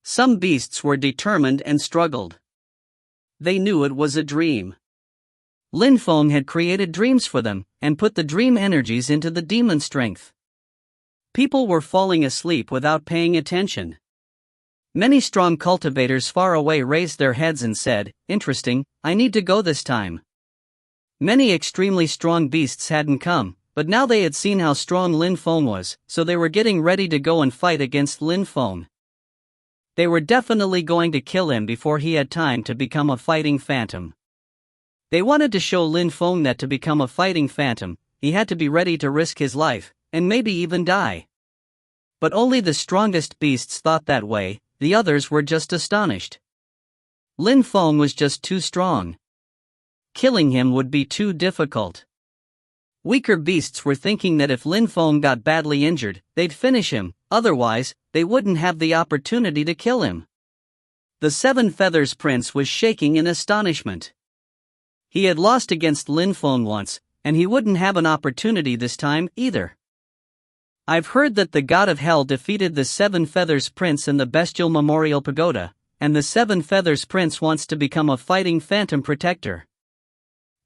Some beasts were determined and struggled. They knew it was a dream. Lin Feng had created dreams for them, and put the dream energies into the demon strength. People were falling asleep without paying attention. Many strong cultivators far away raised their heads and said, "Interesting, I need to go this time." Many extremely strong beasts hadn't come, but now they had seen how strong Lin Feng was, so they were getting ready to go and fight against Lin Feng. They were definitely going to kill him before he had time to become a fighting phantom. They wanted to show Lin Feng that to become a fighting phantom, he had to be ready to risk his life, and maybe even die. But only the strongest beasts thought that way, the others were just astonished. Lin Feng was just too strong. Killing him would be too difficult. Weaker beasts were thinking that if Lin Feng got badly injured, they'd finish him, otherwise, they wouldn't have the opportunity to kill him. The 7 Feathers Prince was shaking in astonishment. He had lost against Lin Feng once, and he wouldn't have an opportunity this time either. "I've heard that the god of hell defeated the 7 Feathers Prince in the Bestial Memorial Pagoda, and the 7 Feathers Prince wants to become a fighting phantom protector.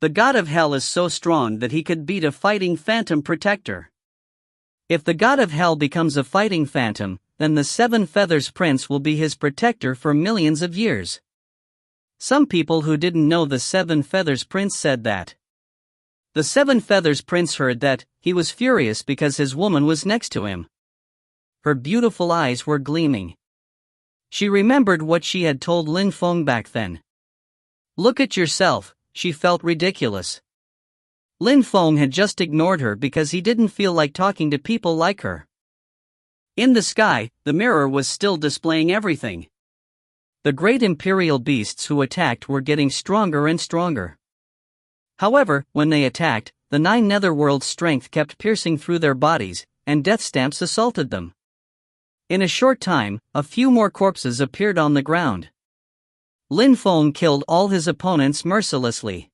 The god of hell is so strong that he could beat a fighting phantom protector. If the god of hell becomes a fighting phantom, then the 7 Feathers Prince will be his protector for millions of years." Some people who didn't know the 7 Feathers Prince said that. The 7 Feathers Prince heard that, he was furious because his woman was next to him. Her beautiful eyes were gleaming. She remembered what she had told Lin Feng back then. Look at yourself, she felt ridiculous. Lin Feng had just ignored her because he didn't feel like talking to people like her. In the sky, the mirror was still displaying everything. The great imperial beasts who attacked were getting stronger and stronger. However, when they attacked, the 9 netherworld's strength kept piercing through their bodies, and death stamps assaulted them. In a short time, a few more corpses appeared on the ground. Lin Feng killed all his opponents mercilessly.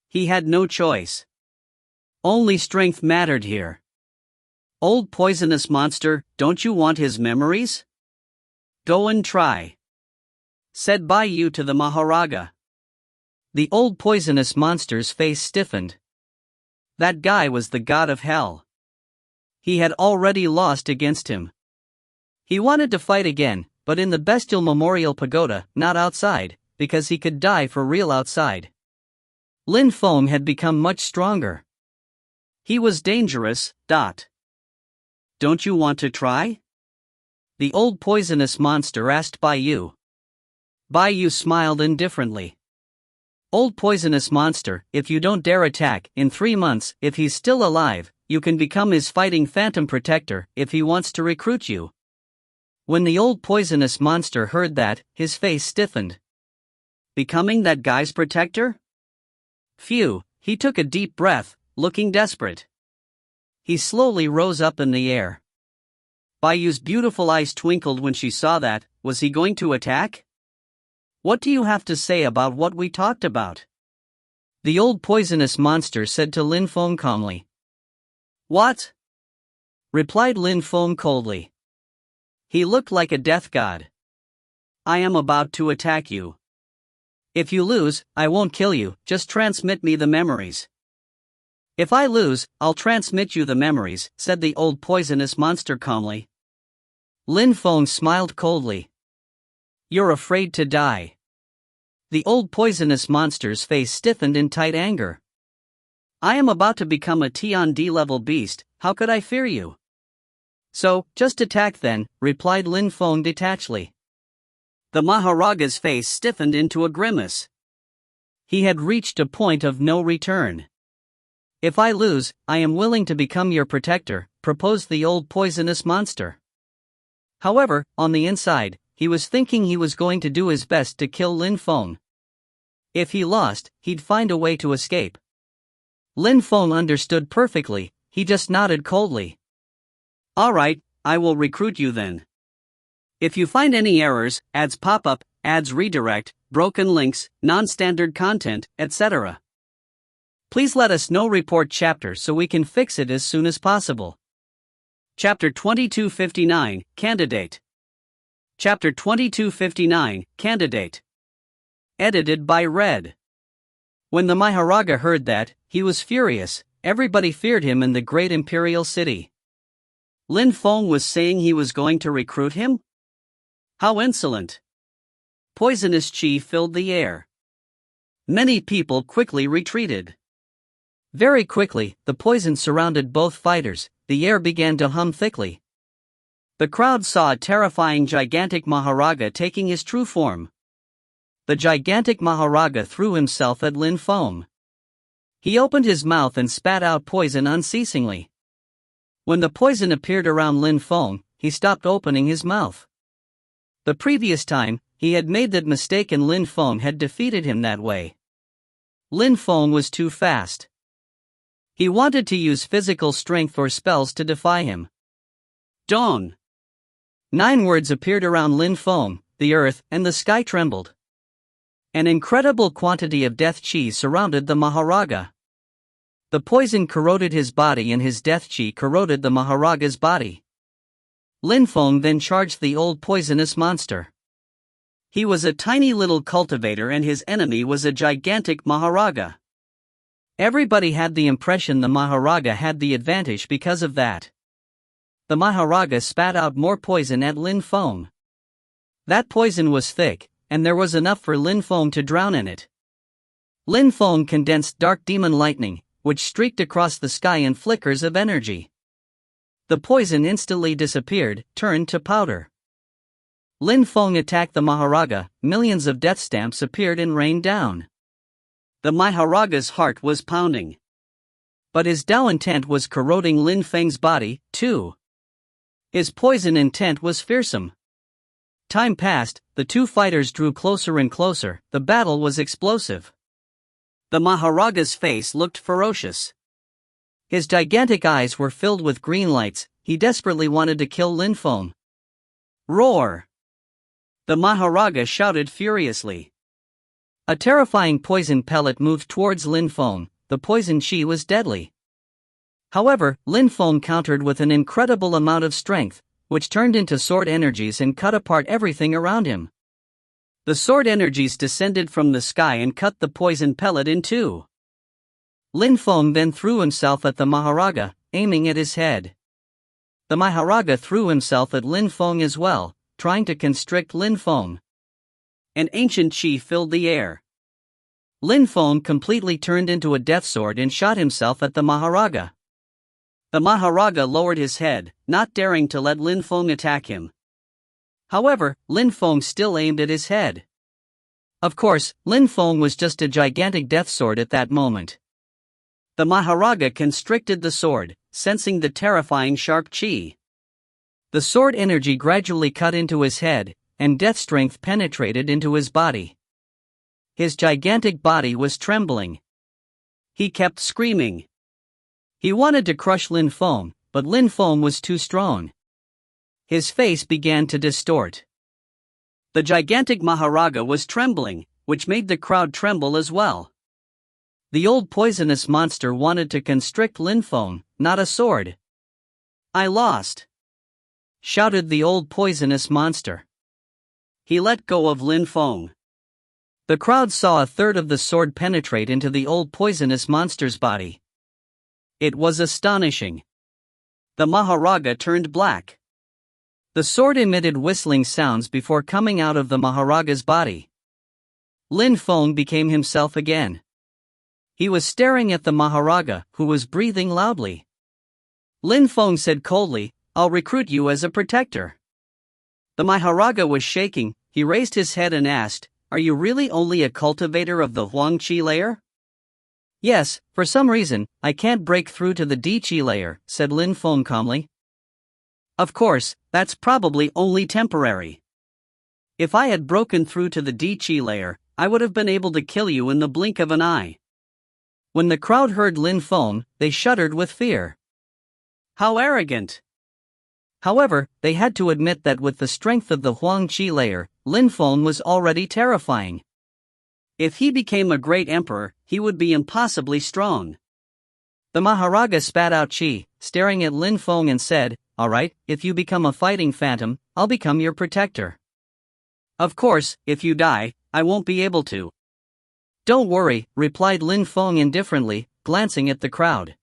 He had no choice. Only strength mattered here. "Old poisonous monster, don't you want his memories? Go and try," said Bai Yu to the Maharaja. The old poisonous monster's face stiffened. That guy was the god of hell. He had already lost against him. He wanted to fight again, but in the Bestial Memorial Pagoda, not outside, because he could die for real outside. Lin Feng had become much stronger. He was dangerous. Don't you want to try? The old poisonous monster asked Bai Yu. Bai Yu smiled indifferently. "Old poisonous monster, if you don't dare attack, in 3 months, if he's still alive, you can become his fighting phantom protector, if he wants to recruit you." When the old poisonous monster heard that, his face stiffened. Becoming that guy's protector? Phew, he took a deep breath, looking desperate. He slowly rose up in the air. Bai Yu's beautiful eyes twinkled when she saw that. Was he going to attack? "What do you have to say about what we talked about?" The old poisonous monster said to Lin Feng calmly. "What?" replied Lin Feng coldly. He looked like a death god. I am about to attack you. If you lose, I won't kill you, just transmit me the memories. If I lose, I'll transmit you the memories, said the old poisonous monster calmly. Lin Feng smiled coldly. You're afraid to die. The old poisonous monster's face stiffened in tight anger. I am about to become a Tian D-level beast, how could I fear you? So, just attack then, replied Lin Feng detachedly. The Maharaga's face stiffened into a grimace. He had reached a point of no return. If I lose, I am willing to become your protector, proposed the old poisonous monster. However, on the inside, he was thinking he was going to do his best to kill Lin Feng. If he lost, he'd find a way to escape. Lin Feng understood perfectly, he just nodded coldly. Alright, I will recruit you then. If you find any errors, ads pop up, ads redirect, broken links, non-standard content, etc. Please let us know. Report chapter so we can fix it as soon as possible. Chapter 2259, Candidate. Chapter 2259, Candidate. Edited by Red. When the Maharaja heard that, he was furious. Everybody feared him in the great imperial city. Lin Feng was saying he was going to recruit him? How insolent! Poisonous chi filled the air. Many people quickly retreated. Very quickly, the poison surrounded both fighters, the air began to hum thickly. The crowd saw a terrifying gigantic Maharaja taking his true form. The gigantic Maharaja threw himself at Lin Feng. He opened his mouth and spat out poison unceasingly. When the poison appeared around Lin Feng, he stopped opening his mouth. The previous time, he had made that mistake and Lin Feng had defeated him that way. Lin Feng was too fast. He wanted to use physical strength or spells to defy him. Dawn. 9 words appeared around Lin Feng, the earth and the sky trembled. An incredible quantity of death chi surrounded the Maharaja. The poison corroded his body and his death chi corroded the Maharaja's body. Lin Feng then charged the old poisonous monster. He was a tiny little cultivator and his enemy was a gigantic Maharaja. Everybody had the impression the Maharaja had the advantage because of that. The Maharaja spat out more poison at Lin Feng. That poison was thick, and there was enough for Lin Feng to drown in it. Lin Feng condensed dark demon lightning, which streaked across the sky in flickers of energy. The poison instantly disappeared, turned to powder. Lin Feng attacked the Maharaja, millions of death stamps appeared and rained down. The Maharaja's heart was pounding. But his Dao intent was corroding Lin Feng's body, too. His poison intent was fearsome. Time passed, the two fighters drew closer and closer, the battle was explosive. The Maharaja's face looked ferocious. His gigantic eyes were filled with green lights, he desperately wanted to kill Lin Feng. Roar! The Maharaja shouted furiously. A terrifying poison pellet moved towards Lin Feng, the poison chi was deadly. However, Lin Feng countered with an incredible amount of strength, which turned into sword energies and cut apart everything around him. The sword energies descended from the sky and cut the poison pellet in two. Lin Feng then threw himself at the Maharaja, aiming at his head. The Maharaja threw himself at Lin Feng as well, trying to constrict Lin Feng. An ancient chi filled the air. Lin Feng completely turned into a death sword and shot himself at the Maharaja. The Maharaja lowered his head, not daring to let Lin Feng attack him. However, Lin Feng still aimed at his head. Of course, Lin Feng was just a gigantic death sword at that moment. The Maharaja constricted the sword, sensing the terrifying sharp chi. The sword energy gradually cut into his head, and death strength penetrated into his body. His gigantic body was trembling. He kept screaming. He wanted to crush Lin Feng, but Lin Feng was too strong. His face began to distort. The gigantic Maharaja was trembling, which made the crowd tremble as well. The old poisonous monster wanted to constrict Lin Feng, not a sword. I lost. shouted the old poisonous monster. He let go of Lin Feng. The crowd saw a third of the sword penetrate into the old poisonous monster's body. It was astonishing. The Maharaja turned black. The sword emitted whistling sounds before coming out of the Maharaja's body. Lin Feng became himself again. He was staring at the Maharaja, who was breathing loudly. Lin Feng said coldly, "I'll recruit you as a protector." The Maharaja was shaking. He raised his head and asked, "Are you really only a cultivator of the Huang Qi layer?" "Yes, for some reason, I can't break through to the Di Qi layer," said Lin Feng calmly. "Of course, that's probably only temporary. If I had broken through to the Di Qi layer, I would have been able to kill you in the blink of an eye." When the crowd heard Lin Feng, they shuddered with fear. How arrogant! However, they had to admit that with the strength of the Huang Qi layer, Lin Feng was already terrifying. If he became a great emperor, he would be impossibly strong. The Maharaja spat out qi, staring at Lin Feng and said, "Alright, if you become a fighting phantom, I'll become your protector. Of course, if you die, I won't be able to." "Don't worry," replied Lin Feng indifferently, glancing at the crowd.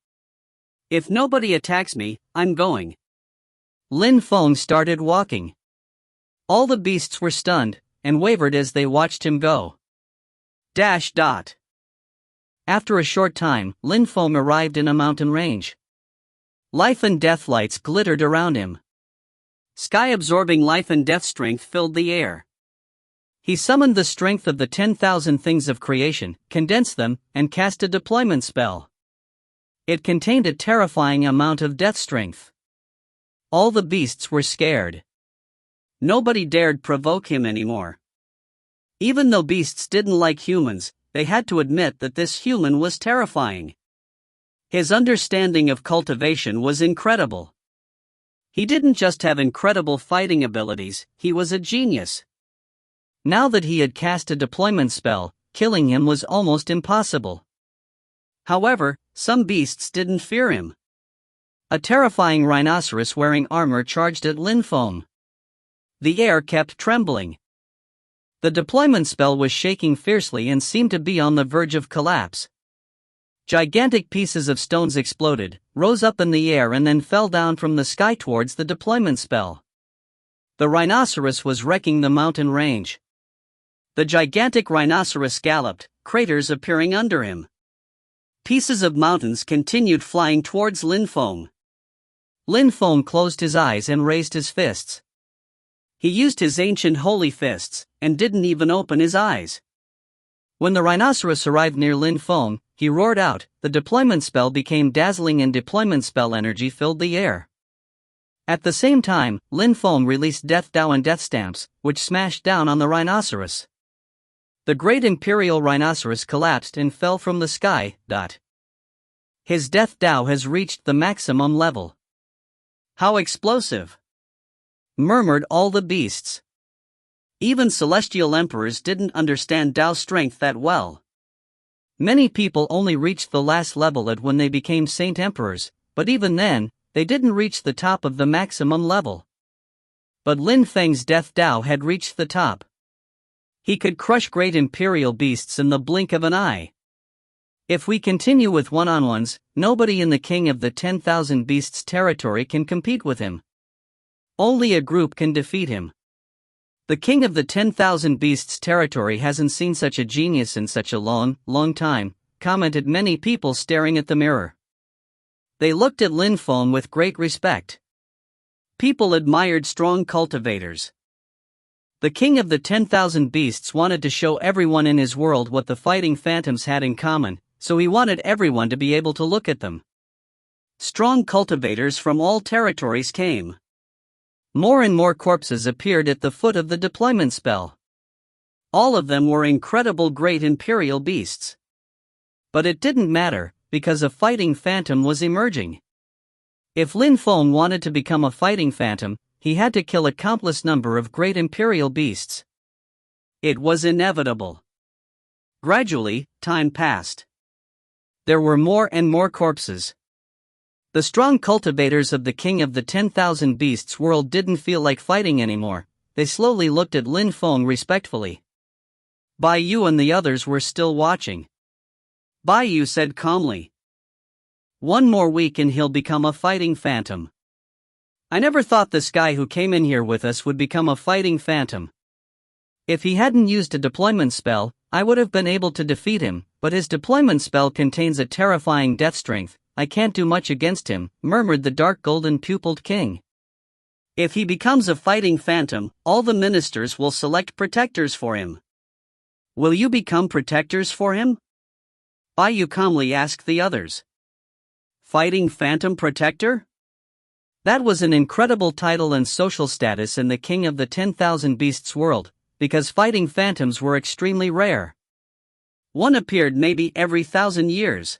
"If nobody attacks me, I'm going." Lin Feng started walking. All the beasts were stunned, and wavered as they watched him go. After a short time, Lin Feng arrived in a mountain range. Life and death lights glittered around him. Sky-absorbing life and death strength filled the air. He summoned the strength of the 10,000 things of creation, condensed them, and cast a deployment spell. It contained a terrifying amount of death strength. All the beasts were scared. Nobody dared provoke him anymore. Even though beasts didn't like humans, they had to admit that this human was terrifying. His understanding of cultivation was incredible. He didn't just have incredible fighting abilities, he was a genius. Now that he had cast a deployment spell, killing him was almost impossible. However, some beasts didn't fear him. A terrifying rhinoceros wearing armor charged at Lin Feng. The air kept trembling. The deployment spell was shaking fiercely and seemed to be on the verge of collapse. Gigantic pieces of stones exploded, rose up in the air and then fell down from the sky towards the deployment spell. The rhinoceros was wrecking the mountain range. The gigantic rhinoceros galloped, craters appearing under him. Pieces of mountains continued flying towards Lin Feng. Lin Feng closed his eyes and raised his fists. He used his ancient holy fists, and didn't even open his eyes. When the rhinoceros arrived near Lin Feng, he roared out, the deployment spell became dazzling and deployment spell energy filled the air. At the same time, Lin Feng released Death Dao and Death Stamps, which smashed down on the rhinoceros. The great imperial rhinoceros collapsed and fell from the sky. His Death Dao has reached the maximum level. How explosive! Murmured all the beasts. Even celestial emperors didn't understand Dao's strength that well. Many people only reached the last level when they became saint emperors, but even then, they didn't reach the top of the maximum level. But Lin Feng's Death Dao had reached the top. He could crush great imperial beasts in the blink of an eye. If we continue with one-on-ones, nobody in the King of the 10,000 Beasts territory can compete with him. Only a group can defeat him. The King of the 10,000 Beasts territory hasn't seen such a genius in such a long time, commented many people staring at the mirror. They looked at Lin Feng with great respect. People admired strong cultivators. The King of the 10,000 Beasts wanted to show everyone in his world what the fighting phantoms had in common, so he wanted everyone to be able to look at them. Strong cultivators from all territories came. More and more corpses appeared at the foot of the deployment spell. All of them were incredible great imperial beasts. But it didn't matter, because a fighting phantom was emerging. If Lin Feng wanted to become a fighting phantom, he had to kill a countless number of great imperial beasts. It was inevitable. Gradually, time passed. There were more and more corpses. The strong cultivators of the king of the 10,000 beasts world didn't feel like fighting anymore. They slowly looked at Lin Feng respectfully. Bai Yu and the others were still watching. Bai Yu said calmly, "One more week and he'll become a fighting phantom." I never thought this guy who came in here with us would become a fighting phantom. If he hadn't used a deployment spell, I would have been able to defeat him, but his deployment spell contains a terrifying death strength. I can't do much against him, murmured the dark golden-pupiled king. If he becomes a fighting phantom, all the ministers will select protectors for him. Will you become protectors for him? Bai Yu calmly asked the others. Fighting phantom protector? That was an incredible title and social status in the king of the 10,000 beasts world, because fighting phantoms were extremely rare. One appeared maybe every 1,000 years.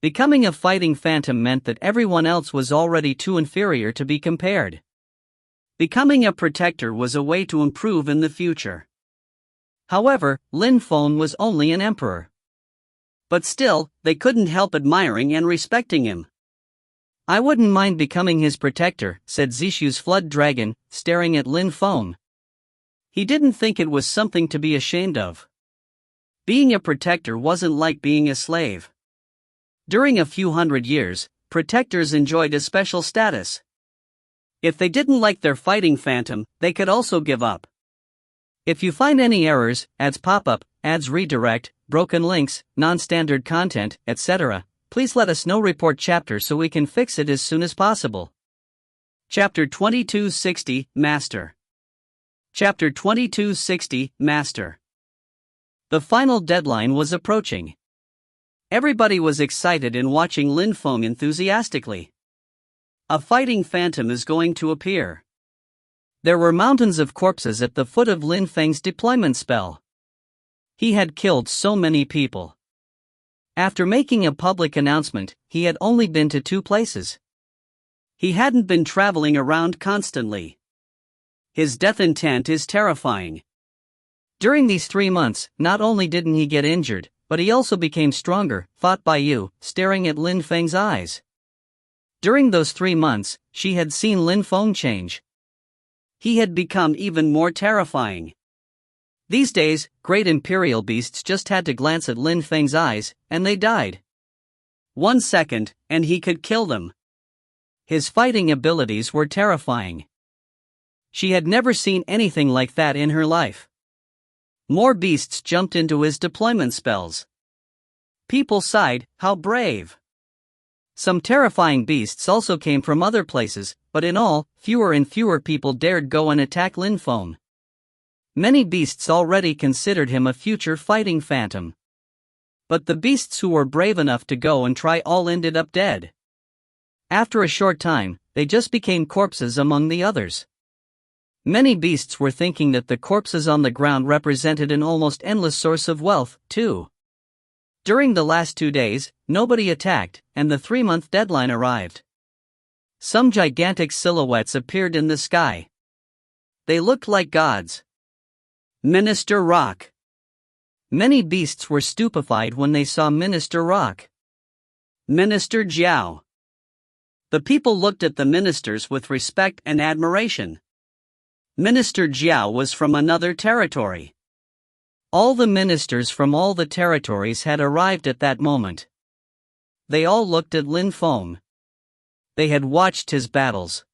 Becoming a fighting phantom meant that everyone else was already too inferior to be compared. Becoming a protector was a way to improve in the future. However, Lin Feng was only an emperor. But still, they couldn't help admiring and respecting him. I wouldn't mind becoming his protector, said Zishu's flood dragon, staring at Lin Feng. He didn't think it was something to be ashamed of. Being a protector wasn't like being a slave. During a few hundred years, protectors enjoyed a special status. If they didn't like their fighting phantom, they could also give up. If you find any errors, ads pop up, ads redirect, broken links, non-standard content, etc., please let us know. Report chapter so we can fix it as soon as possible. Chapter 2260, Master. Chapter 2260, Master. The final deadline was approaching. Everybody was excited in watching Lin Feng enthusiastically. A fighting phantom is going to appear. There were mountains of corpses at the foot of Lin Feng's deployment spell. He had killed so many people. After making a public announcement, he had only been to 2 places. He hadn't been traveling around constantly. His death intent is terrifying. During these 3 months, not only didn't he get injured, but he also became stronger, thought Bai Yu, staring at Lin Feng's eyes. During those 3 months, she had seen Lin Feng change. He had become even more terrifying. These days, great imperial beasts just had to glance at Lin Feng's eyes, and they died. 1 second, and he could kill them. His fighting abilities were terrifying. She had never seen anything like that in her life. More beasts jumped into his deployment spells. People sighed, how brave. Some terrifying beasts also came from other places, but in all, fewer and fewer people dared go and attack Lin Feng. Many beasts already considered him a future fighting phantom. But the beasts who were brave enough to go and try all ended up dead. After a short time, they just became corpses among the others. Many beasts were thinking that the corpses on the ground represented an almost endless source of wealth, too. During the last 2 days, nobody attacked, and the 3-month deadline arrived. Some gigantic silhouettes appeared in the sky. They looked like gods. Minister Rock. Many beasts were stupefied when they saw Minister Rock. Minister Jiao. The people looked at the ministers with respect and admiration. Minister Jiao was from another territory. All the ministers from all the territories had arrived at that moment. They all looked at Lin Feng. They had watched his battles.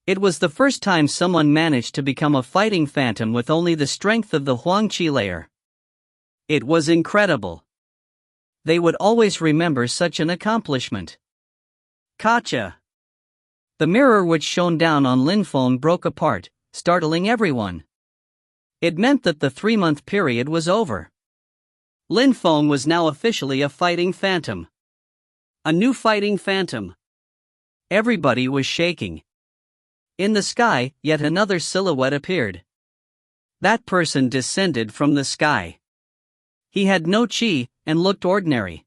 It was the first time someone managed to become a fighting phantom with only the strength of the Huangqi layer. It was incredible. They would always remember such an accomplishment. Gotcha. The mirror which shone down on Lin Feng broke apart, startling everyone. It meant that the 3-month period was over. Lin Feng was now officially a fighting phantom. A new fighting phantom. Everybody was shaking. In the sky, yet another silhouette appeared. That person descended from the sky. He had no chi, and looked ordinary.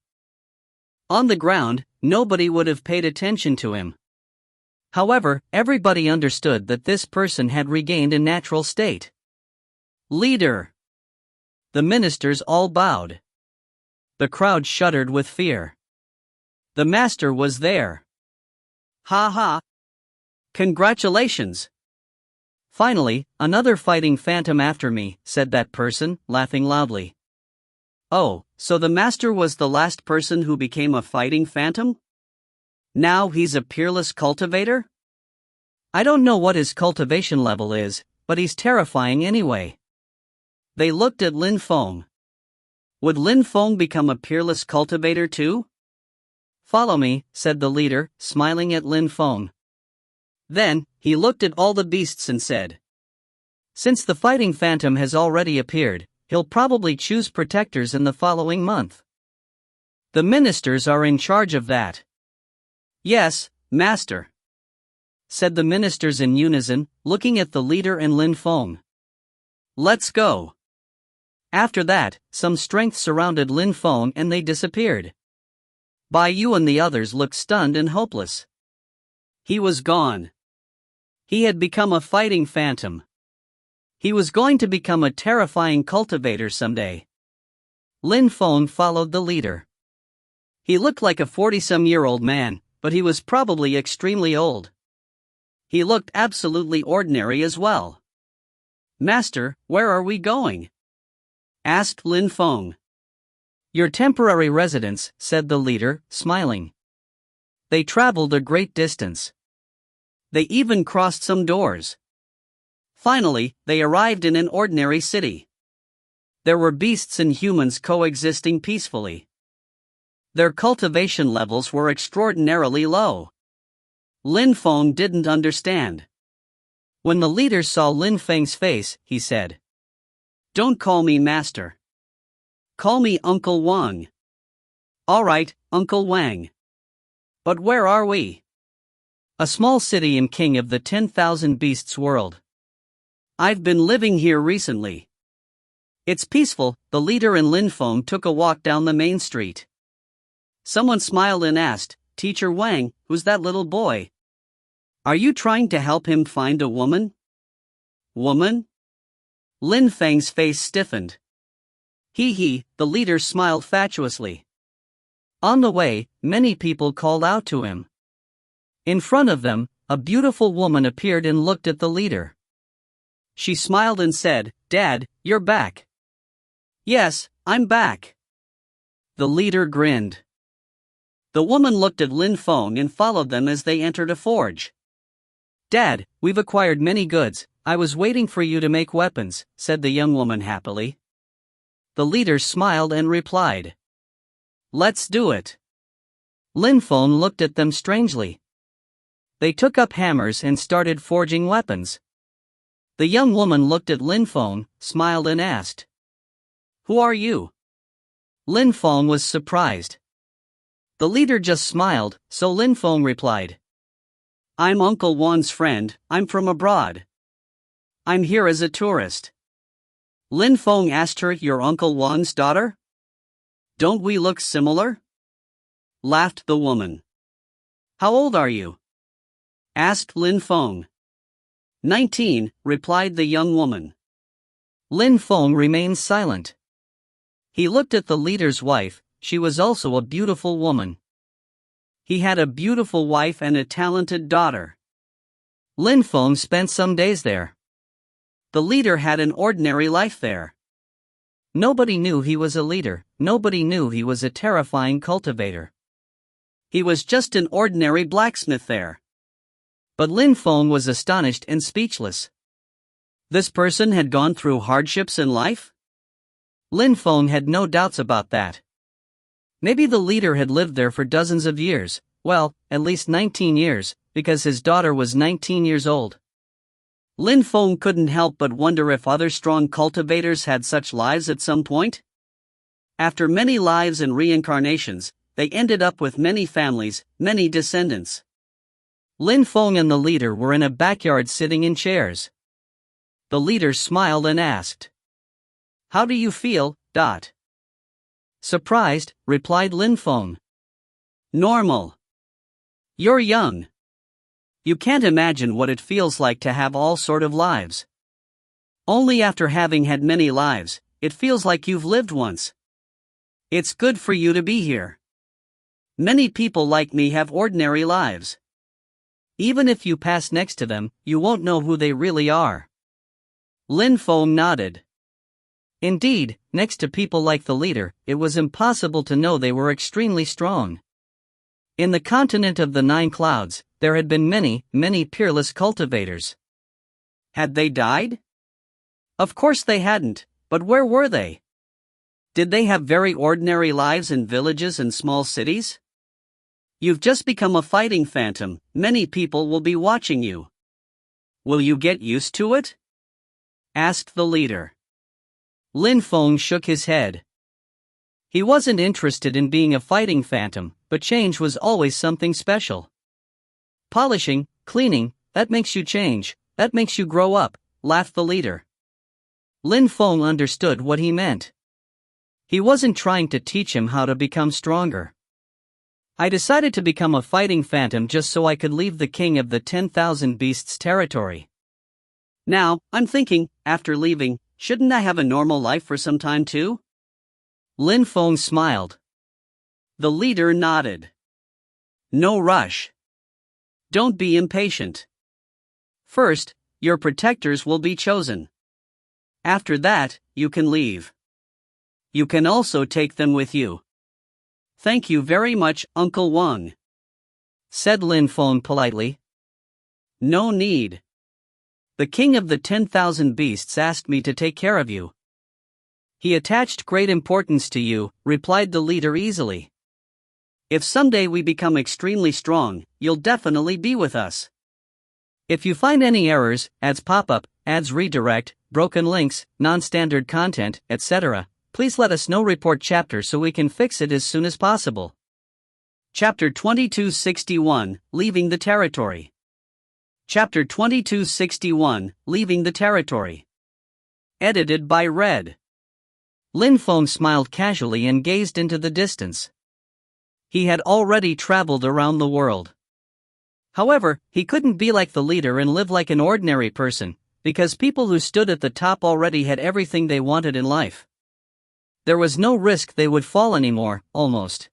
On the ground, nobody would have paid attention to him. However, everybody understood that this person had regained a natural state. Leader. The ministers all bowed. The crowd shuddered with fear. The master was there. Ha ha! Congratulations! Finally, another fighting phantom after me, said that person, laughing loudly. Oh, so the master was the last person who became a fighting phantom? Now he's a peerless cultivator? I don't know what his cultivation level is, but he's terrifying anyway. They looked at Lin Feng. Would Lin Feng become a peerless cultivator too? Follow me, said the leader, smiling at Lin Feng. Then, he looked at all the beasts and said, since the fighting phantom has already appeared, he'll probably choose protectors in the following month. The ministers are in charge of that. Yes, master, said the ministers in unison, looking at the leader and Lin Feng. Let's go. After that, some strength surrounded Lin Feng and they disappeared. Bai Yu and the others looked stunned and hopeless. He was gone. He had become a fighting phantom. He was going to become a terrifying cultivator someday. Lin Feng followed the leader. He looked like a 40-some-year-old man, but he was probably extremely old. He looked absolutely ordinary as well. Master, where are we going? Asked Lin Feng. Your temporary residence, said the leader, smiling. They traveled a great distance. They even crossed some doors. Finally, they arrived in an ordinary city. There were beasts and humans coexisting peacefully. Their cultivation levels were extraordinarily low. Lin Feng didn't understand. When the leader saw Lin Feng's face, he said, don't call me master. Call me Uncle Wang. All right, Uncle Wang. But where are we? A small city in King of the 10,000 Beasts world. I've been living here recently. It's peaceful. The leader and Lin Feng took a walk down the main street. Someone smiled and asked, Teacher Wang, who's that little boy? Are you trying to help him find a woman? Woman? Lin Feng's face stiffened. He, the leader smiled fatuously. On the way, many people called out to him. In front of them, a beautiful woman appeared and looked at the leader. She smiled and said, Dad, you're back. Yes, I'm back. The leader grinned. The woman looked at Lin Feng and followed them as they entered a forge. Dad, we've acquired many goods. I was waiting for you to make weapons, said the young woman happily. The leader smiled and replied, Let's do it. Lin Feng looked at them strangely. They took up hammers and started forging weapons. The young woman looked at Lin Feng, smiled and asked, Who are you? Lin Feng was surprised. The leader just smiled, so Lin Feng replied, I'm Uncle Wang's friend, I'm from abroad. I'm here as a tourist. Lin Feng asked her, You're Uncle Wang's daughter? Don't we look similar? Laughed the woman. How old are you? Asked Lin Feng. 19, replied the young woman. Lin Feng remained silent. He looked at the leader's wife. She was also a beautiful woman. He had a beautiful wife and a talented daughter. Lin Feng spent some days there. The leader had an ordinary life there. Nobody knew he was a leader, nobody knew he was a terrifying cultivator. He was just an ordinary blacksmith there. But Lin Feng was astonished and speechless. This person had gone through hardships in life? Lin Feng had no doubts about that. Maybe the leader had lived there for dozens of years, well, at least 19 years, because his daughter was 19 years old. Lin Feng couldn't help but wonder if other strong cultivators had such lives at some point. After many lives and reincarnations, they ended up with many families, many descendants. Lin Feng and the leader were in a backyard sitting in chairs. The leader smiled and asked, How do you feel, Dot? Surprised, replied Lin Feng. Normal. You're young. You can't imagine what it feels like to have all sort of lives. Only after having had many lives, it feels like you've lived once. It's good for you to be here. Many people like me have ordinary lives. Even if you pass next to them, you won't know who they really are. Lin Feng nodded. Indeed, next to people like the leader, it was impossible to know they were extremely strong. In the continent of the Nine Clouds, there had been many, many peerless cultivators. Had they died? Of course they hadn't, but where were they? Did they have very ordinary lives in villages and small cities? You've just become a fighting phantom, many people will be watching you. Will you get used to it? Asked the leader. Lin Feng shook his head. He wasn't interested in being a fighting phantom, but change was always something special. Polishing, cleaning, that makes you change, that makes you grow up, laughed the leader. Lin Feng understood what he meant. He wasn't trying to teach him how to become stronger. I decided to become a fighting phantom just so I could leave the king of the 10,000 beasts territory. Now, I'm thinking, after leaving, shouldn't I have a normal life for some time too? Lin Feng smiled. The leader nodded. No rush. Don't be impatient. First, your protectors will be chosen. After that, you can leave. You can also take them with you. Thank you very much, Uncle Wang, said Lin Feng politely. No need. The king of the 10,000 beasts asked me to take care of you. He attached great importance to you, replied the leader easily. If someday we become extremely strong, you'll definitely be with us. If you find any errors, ads pop up, ads redirect, broken links, non-standard content, etc., please let us know. Report chapter so we can fix it as soon as possible. Chapter 2261, Leaving the Territory. Chapter 2261, Leaving the Territory. Edited by Red. Lin Feng smiled casually and gazed into the distance. He had already traveled around the world. However, he couldn't be like the leader and live like an ordinary person, because people who stood at the top already had everything they wanted in life. There was no risk they would fall anymore, almost.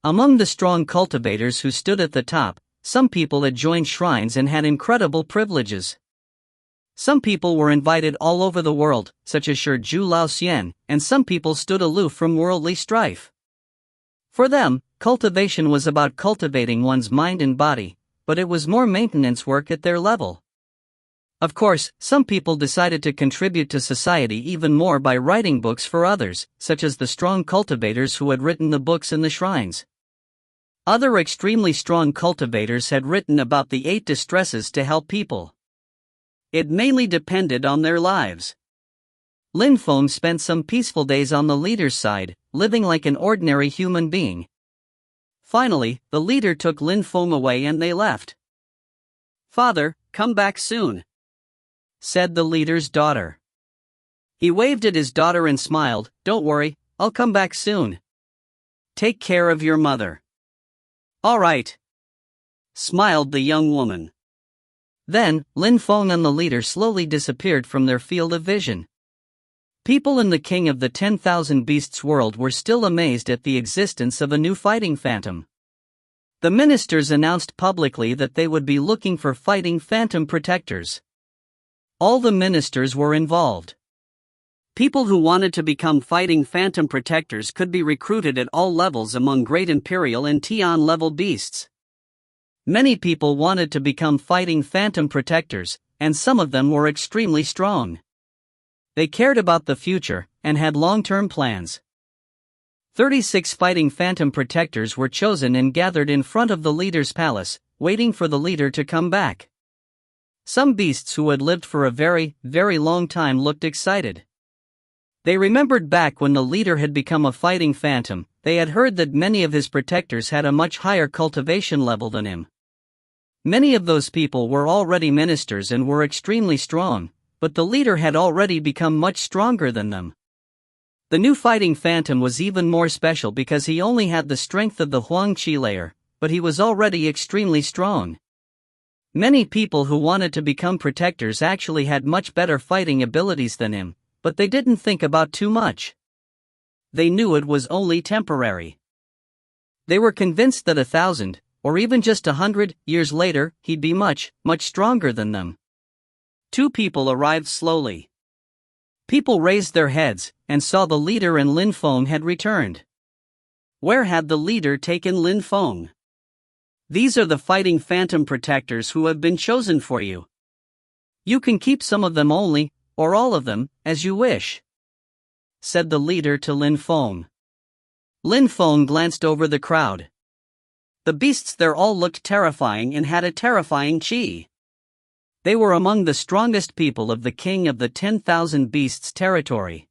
Among the strong cultivators who stood at the top, some people had joined shrines and had incredible privileges. Some people were invited all over the world, such as Shi Zhu Lao Xian, and some people stood aloof from worldly strife. For them, cultivation was about cultivating one's mind and body, but it was more maintenance work at their level. Of course, some people decided to contribute to society even more by writing books for others, such as the strong cultivators who had written the books in the shrines. Other extremely strong cultivators had written about the 8 distresses to help people. It mainly depended on their lives. Lin Feng spent some peaceful days on the leader's side, living like an ordinary human being. Finally, the leader took Lin Feng away and they left. Father, come back soon, said the leader's daughter. He waved at his daughter and smiled, don't worry, I'll come back soon. Take care of your mother. All right, smiled the young woman. Then, Lin Feng and the leader slowly disappeared from their field of vision. People in the king of the 10,000 beasts world were still amazed at the existence of a new fighting phantom. The ministers announced publicly that they would be looking for fighting phantom protectors. All the ministers were involved. People who wanted to become fighting phantom protectors could be recruited at all levels among great imperial and Tian level beasts. Many people wanted to become fighting phantom protectors, and some of them were extremely strong. They cared about the future, and had long-term plans. 36 fighting phantom protectors were chosen and gathered in front of the leader's palace, waiting for the leader to come back. Some beasts who had lived for a very, very long time looked excited. They remembered back when the leader had become a fighting phantom, they had heard that many of his protectors had a much higher cultivation level than him. Many of those people were already ministers and were extremely strong, but the leader had already become much stronger than them. The new fighting phantom was even more special because he only had the strength of the Huangqi layer, but he was already extremely strong. Many people who wanted to become protectors actually had much better fighting abilities than him, but they didn't think about too much. They knew it was only temporary. They were convinced that 1,000, or even just 100, years later, he'd be much, much stronger than them. Two people arrived slowly. People raised their heads, and saw the leader and Lin Feng had returned. Where had the leader taken Lin Feng? These are the fighting phantom protectors who have been chosen for you. You can keep some of them only, or all of them, as you wish, said the leader to Lin Feng. Lin Feng glanced over the crowd. The beasts there all looked terrifying and had a terrifying chi. They were among the strongest people of the king of the 10,000 beasts territory.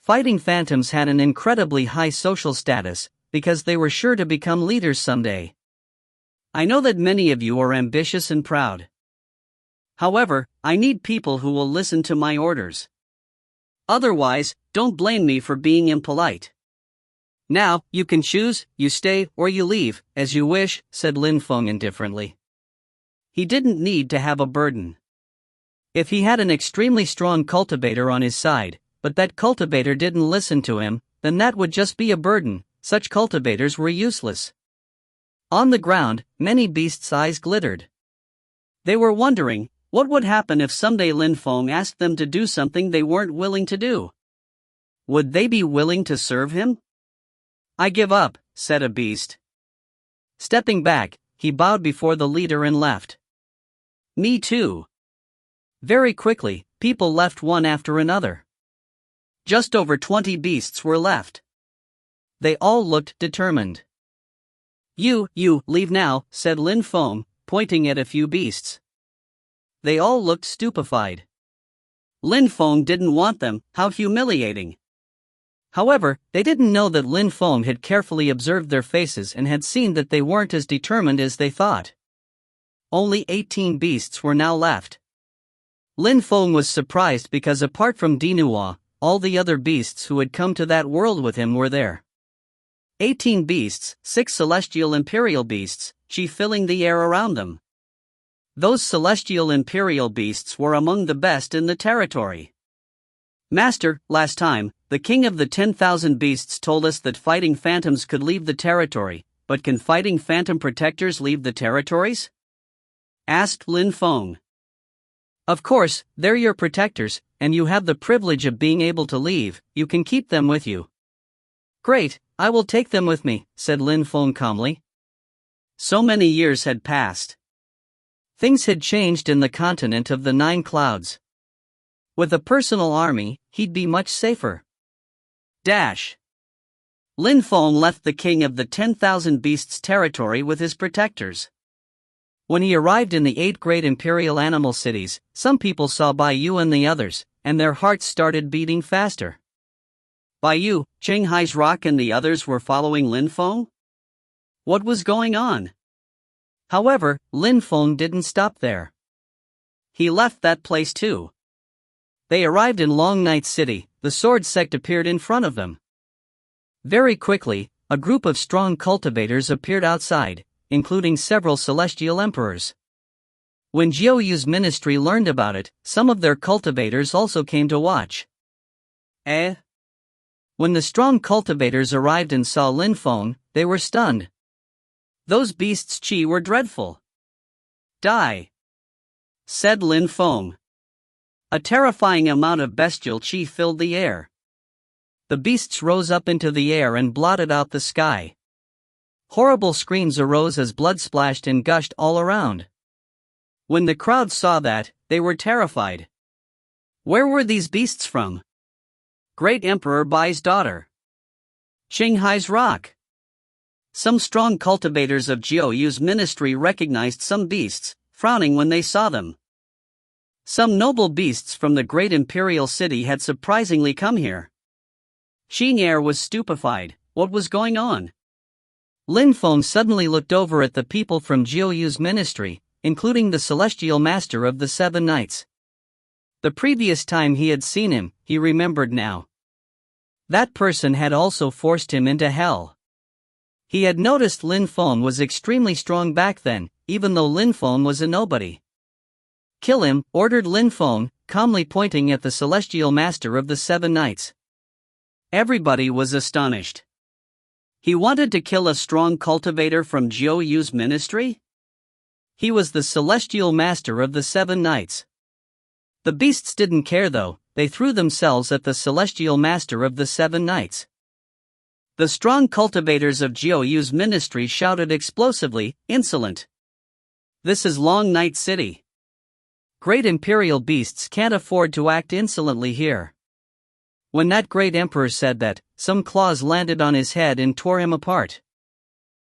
Fighting phantoms had an incredibly high social status, because they were sure to become leaders someday. I know that many of you are ambitious and proud. However, I need people who will listen to my orders. Otherwise, don't blame me for being impolite. Now, you can choose, you stay or you leave, as you wish, said Lin Feng indifferently. He didn't need to have a burden. If he had an extremely strong cultivator on his side, but that cultivator didn't listen to him, then that would just be a burden. Such cultivators were useless. On the ground, many beasts' eyes glittered. They were wondering, what would happen if someday Lin Feng asked them to do something they weren't willing to do? Would they be willing to serve him? I give up, said a beast. Stepping back, he bowed before the leader and left. Me too. Very quickly, people left one after another. Just over 20 beasts were left. They all looked determined. You, leave now, said Lin Feng, pointing at a few beasts. They all looked stupefied. Lin Feng didn't want them, how humiliating. However, they didn't know that Lin Feng had carefully observed their faces and had seen that they weren't as determined as they thought. Only 18 beasts were now left. Lin Feng was surprised because apart from Dinua, all the other beasts who had come to that world with him were there. 18 beasts, 6 celestial imperial beasts, chi filling the air around them. Those celestial imperial beasts were among the best in the territory. Master, last time, the king of the 10,000 beasts told us that fighting phantoms could leave the territory, but can fighting phantom protectors leave the territories? Asked Lin Feng. Of course, they're your protectors, and you have the privilege of being able to leave. You can keep them with you. Great, I will take them with me, said Lin Feng calmly. So many years had passed. Things had changed in the continent of the 9 clouds. With a personal army, he'd be much safer. Lin Feng left the king of the 10,000 beasts territory with his protectors. When he arrived in the 8 great imperial animal cities, some people saw Baiyu and the others, and their hearts started beating faster. Baiyu, Qinghai's rock and the others were following Lin Feng? What was going on? However, Lin Feng didn't stop there. He left that place too. They arrived in Long Night City. The sword sect appeared in front of them. Very quickly, a group of strong cultivators appeared outside, including several celestial emperors. When Jiuyu's ministry learned about it, some of their cultivators also came to watch. When the strong cultivators arrived and saw Lin Feng, they were stunned. Those beasts' chi were dreadful. Die, said Lin Feng. A terrifying amount of bestial chi filled the air. The beasts rose up into the air and blotted out the sky. Horrible screams arose as blood splashed and gushed all around. When the crowd saw that, they were terrified. Where were these beasts from? Great Emperor Bai's daughter. Qinghai's rock. Some strong cultivators of Jiuyu's ministry recognized some beasts, frowning when they saw them. Some noble beasts from the great imperial city had surprisingly come here. Xing'er was stupefied. What was going on? Lin Feng suddenly looked over at the people from Jiuyu's ministry, including the celestial master of the 7 knights. The previous time he had seen him, he remembered now. That person had also forced him into hell. He had noticed Lin Feng was extremely strong back then, even though Lin Feng was a nobody. Kill him, ordered Lin Feng, calmly pointing at the celestial master of the 7 knights. Everybody was astonished. He wanted to kill a strong cultivator from Jiu Yu's ministry? He was the celestial master of the 7 knights. The beasts didn't care though, they threw themselves at the celestial master of the 7 knights. The strong cultivators of Jiu Yu's ministry shouted explosively, "Insolent! This is Long Night City. Great imperial beasts can't afford to act insolently here." When that great emperor said that, some claws landed on his head and tore him apart.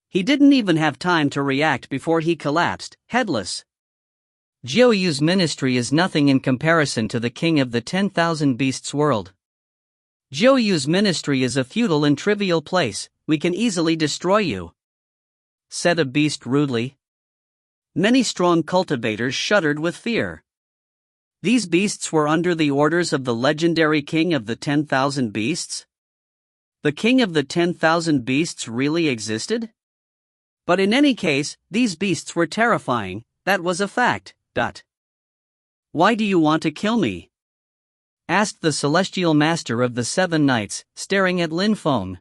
He didn't even have time to react before he collapsed, headless. Jiu Yu's ministry is nothing in comparison to the king of the 10,000 beasts world. Jiu Yu's ministry is a futile and trivial place, we can easily destroy you, said a beast rudely. Many strong cultivators shuddered with fear. These beasts were under the orders of the legendary king of the 10,000 beasts? The king of the 10,000 beasts really existed? But in any case, these beasts were terrifying, that was a fact. Why do you want to kill me? Asked the celestial master of the 7 knights, staring at Feng.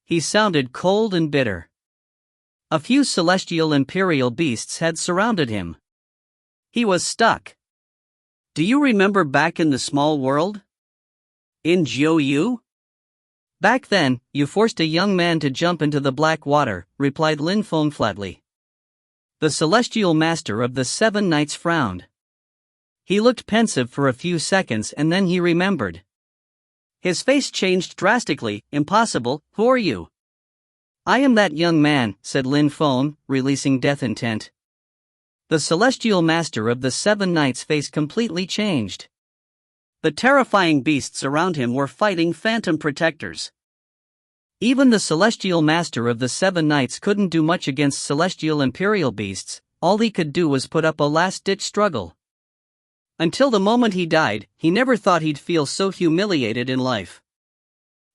He sounded cold and bitter. A few celestial imperial beasts had surrounded him. He was stuck. Do you remember back in the small world? In Jiu Yu? Back then, you forced a young man to jump into the black water, replied Feng flatly. The celestial master of the 7 knights frowned. He looked pensive for a few seconds and then he remembered. His face changed drastically. Impossible, who are you? I am that young man, said Feng, releasing death intent. The celestial master of the 7 knights' face completely changed. The terrifying beasts around him were fighting phantom protectors. Even the celestial master of the 7 knights couldn't do much against celestial imperial beasts, all he could do was put up a last-ditch struggle. Until the moment he died, he never thought he'd feel so humiliated in life.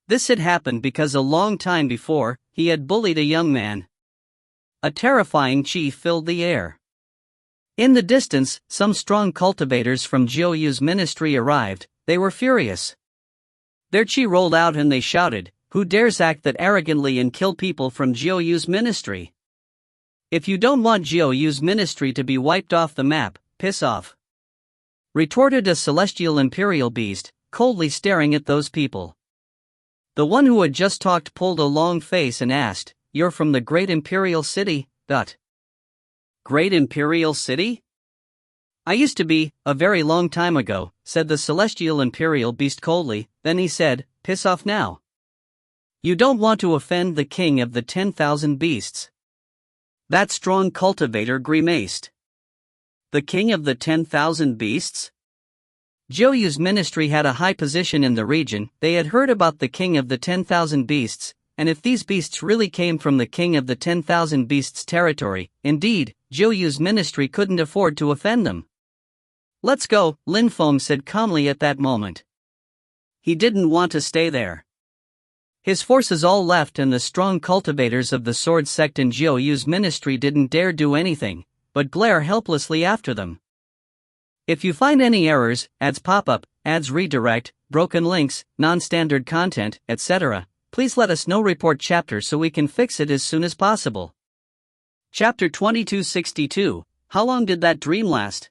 This had happened because a long time before, he had bullied a young man. A terrifying chi filled the air. In the distance, some strong cultivators from Jiu Yu's ministry arrived. They were furious. Their chi rolled out and they shouted, "Who dares act that arrogantly and kill people from Jiu Yu's ministry? If you don't want Jiu Yu's ministry to be wiped off the map, piss off," retorted a celestial imperial beast, coldly staring at those people. The one who had just talked pulled a long face and asked, "You're from the great imperial city, dot. Great imperial city? I used to be, a very long time ago," said the celestial imperial beast coldly, then he said, "Piss off now. You don't want to offend the king of the 10,000 beasts." That strong cultivator grimaced. The king of the 10,000 beasts? Jiu Yu's ministry had a high position in the region. They had heard about the king of the 10,000 beasts, and if these beasts really came from the king of the 10,000 beasts territory, indeed, Jiu Yu's ministry couldn't afford to offend them. "Let's go," Feng said calmly at that moment. He didn't want to stay there. His forces all left and the strong cultivators of the sword sect in Jiu Yu's ministry didn't dare do anything, but glare helplessly after them. If you find any errors, ads pop up, ads redirect, broken links, non-standard content, etc., please let us know. Report chapter so we can fix it as soon as possible. Chapter 2262, How long did that dream last?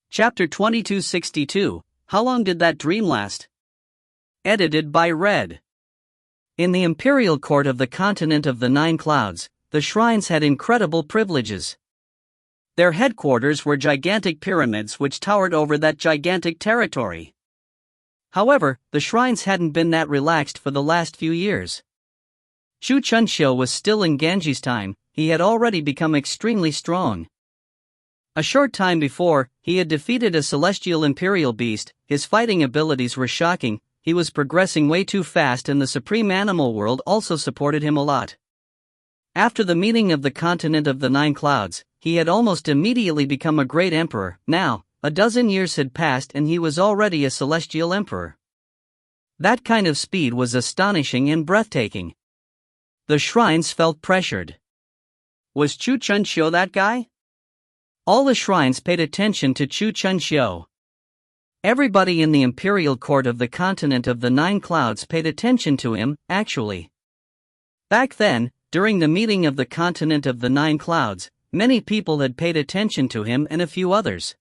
Chapter 2262, How long did that dream last? Edited by Red. In the imperial court of the continent of the 9 clouds, the shrines had incredible privileges. Their headquarters were gigantic pyramids which towered over that gigantic territory. However, the shrines hadn't been that relaxed for the last few years. Chu Chunxiu was still in Ganji's time. He had already become extremely strong. A short time before, he had defeated a celestial imperial beast. His fighting abilities were shocking. He was progressing way too fast and the supreme animal world also supported him a lot. After the meeting of the continent of the 9 clouds, he had almost immediately become a great emperor. Now, a dozen years had passed and he was already a celestial emperor. That kind of speed was astonishing and breathtaking. The shrines felt pressured. Was Chu Chunxiu that guy? All the shrines paid attention to Chu Chunxiu. Everybody in the imperial court of the continent of the 9 clouds paid attention to him, actually. Back then, during the meeting of the continent of the 9 clouds, many people had paid attention to him and a few others.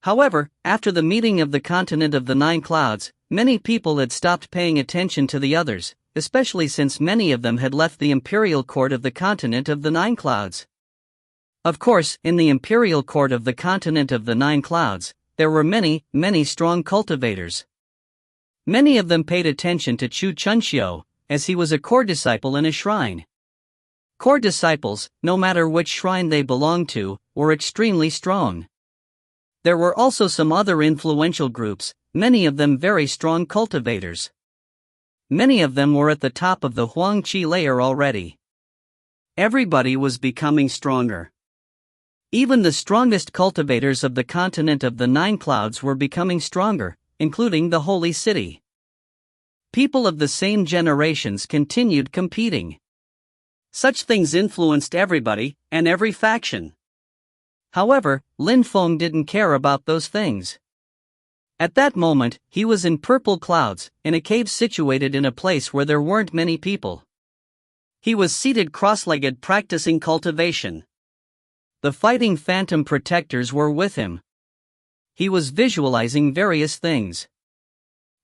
However, after the meeting of the continent of the 9 clouds, many people had stopped paying attention to the others, especially since many of them had left the imperial court of the continent of the 9 clouds. Of course, in the imperial court of the continent of the 9 clouds, there were many, many strong cultivators. Many of them paid attention to Chu Chunxiu, as he was a core disciple in a shrine. Core disciples, no matter which shrine they belonged to, were extremely strong. There were also some other influential groups, many of them very strong cultivators. Many of them were at the top of the Huangqi layer already. Everybody was becoming stronger. Even the strongest cultivators of the continent of the 9 clouds were becoming stronger, including the holy city. People of the same generations continued competing. Such things influenced everybody, and every faction. However, Lin Feng didn't care about those things. At that moment, he was in purple clouds, in a cave situated in a place where there weren't many people. He was seated cross-legged practicing cultivation. The fighting phantom protectors were with him. He was visualizing various things.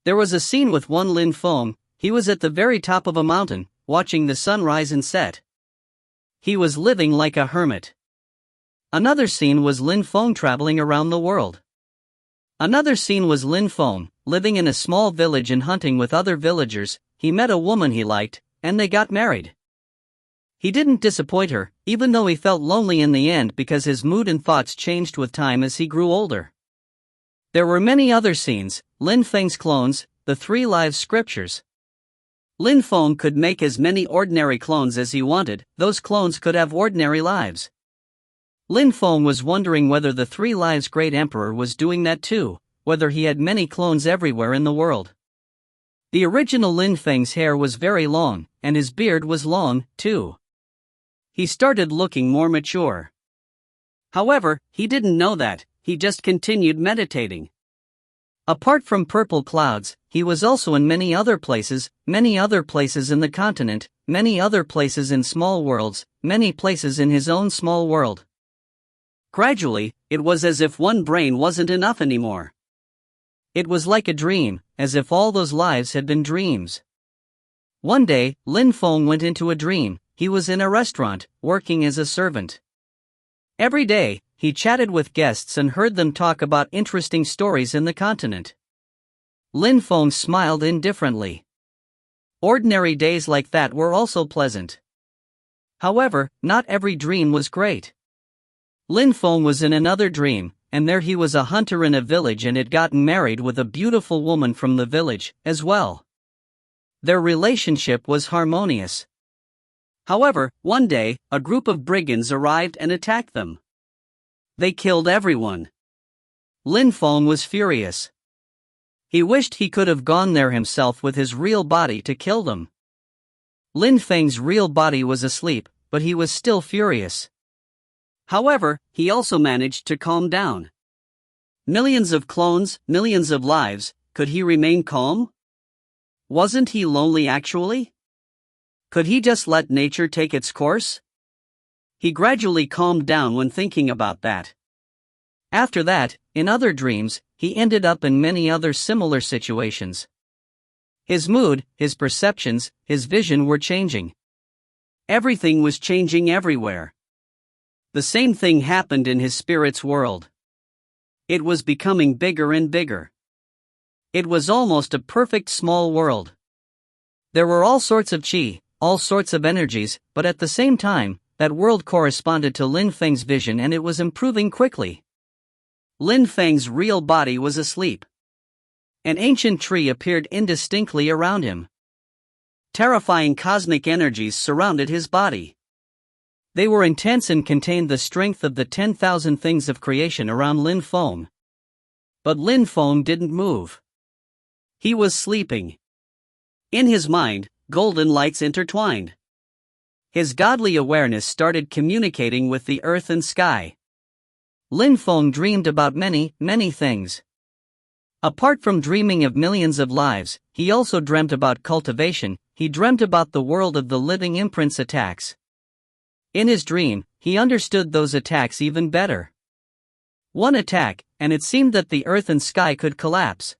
There was a scene with one Lin Feng. He was at the very top of a mountain, watching the sun rise and set. He was living like a hermit. Another scene was Lin Feng traveling around the world. Another scene was Lin Feng, living in a small village and hunting with other villagers. He met a woman he liked, and they got married. He didn't disappoint her, even though he felt lonely in the end because his mood and thoughts changed with time as he grew older. There were many other scenes, Lin Feng's clones, the 3 lives scriptures. Lin Feng could make as many ordinary clones as he wanted. Those clones could have ordinary lives. Lin Feng was wondering whether the 3 lives great emperor was doing that too, whether he had many clones everywhere in the world. The original Lin Feng's hair was very long, and his beard was long, too. He started looking more mature. However, he didn't know that, he just continued meditating. Apart from purple clouds, he was also in many other places in the continent, many other places in small worlds, many places in his own small world. Gradually, it was as if one brain wasn't enough anymore. It was like a dream, as if all those lives had been dreams. One day, Lin Feng went into a dream. He was in a restaurant, working as a servant. Every day, he chatted with guests and heard them talk about interesting stories in the continent. Lin Feng smiled indifferently. Ordinary days like that were also pleasant. However, not every dream was great. Lin Feng was in another dream, and there he was a hunter in a village and had gotten married with a beautiful woman from the village, as well. Their relationship was harmonious. However, one day, a group of brigands arrived and attacked them. They killed everyone. Lin Feng was furious. He wished he could have gone there himself with his real body to kill them. Lin Feng's real body was asleep, but he was still furious. However, he also managed to calm down. Millions of clones, millions of lives, could he remain calm? Wasn't he lonely actually? Could he just let nature take its course? He gradually calmed down when thinking about that. After that, in other dreams, he ended up in many other similar situations. His mood, his perceptions, his vision were changing. Everything was changing everywhere. The same thing happened in his spirit's world. It was becoming bigger and bigger. It was almost a perfect small world. There were all sorts of qi, all sorts of energies, but at the same time, that world corresponded to Lin Feng's vision and it was improving quickly. Lin Feng's real body was asleep. An ancient tree appeared indistinctly around him. Terrifying cosmic energies surrounded his body. They were intense and contained the strength of the 10,000 things of creation around Lin Feng. But Lin Feng didn't move. He was sleeping. In his mind, golden lights intertwined. His godly awareness started communicating with the earth and sky. Lin Feng dreamed about many, many things. Apart from dreaming of millions of lives, he also dreamt about cultivation. he dreamt about the world of the living imprints attacks. In his dream, he understood those attacks even better. One attack, and it seemed that the earth and sky could collapse.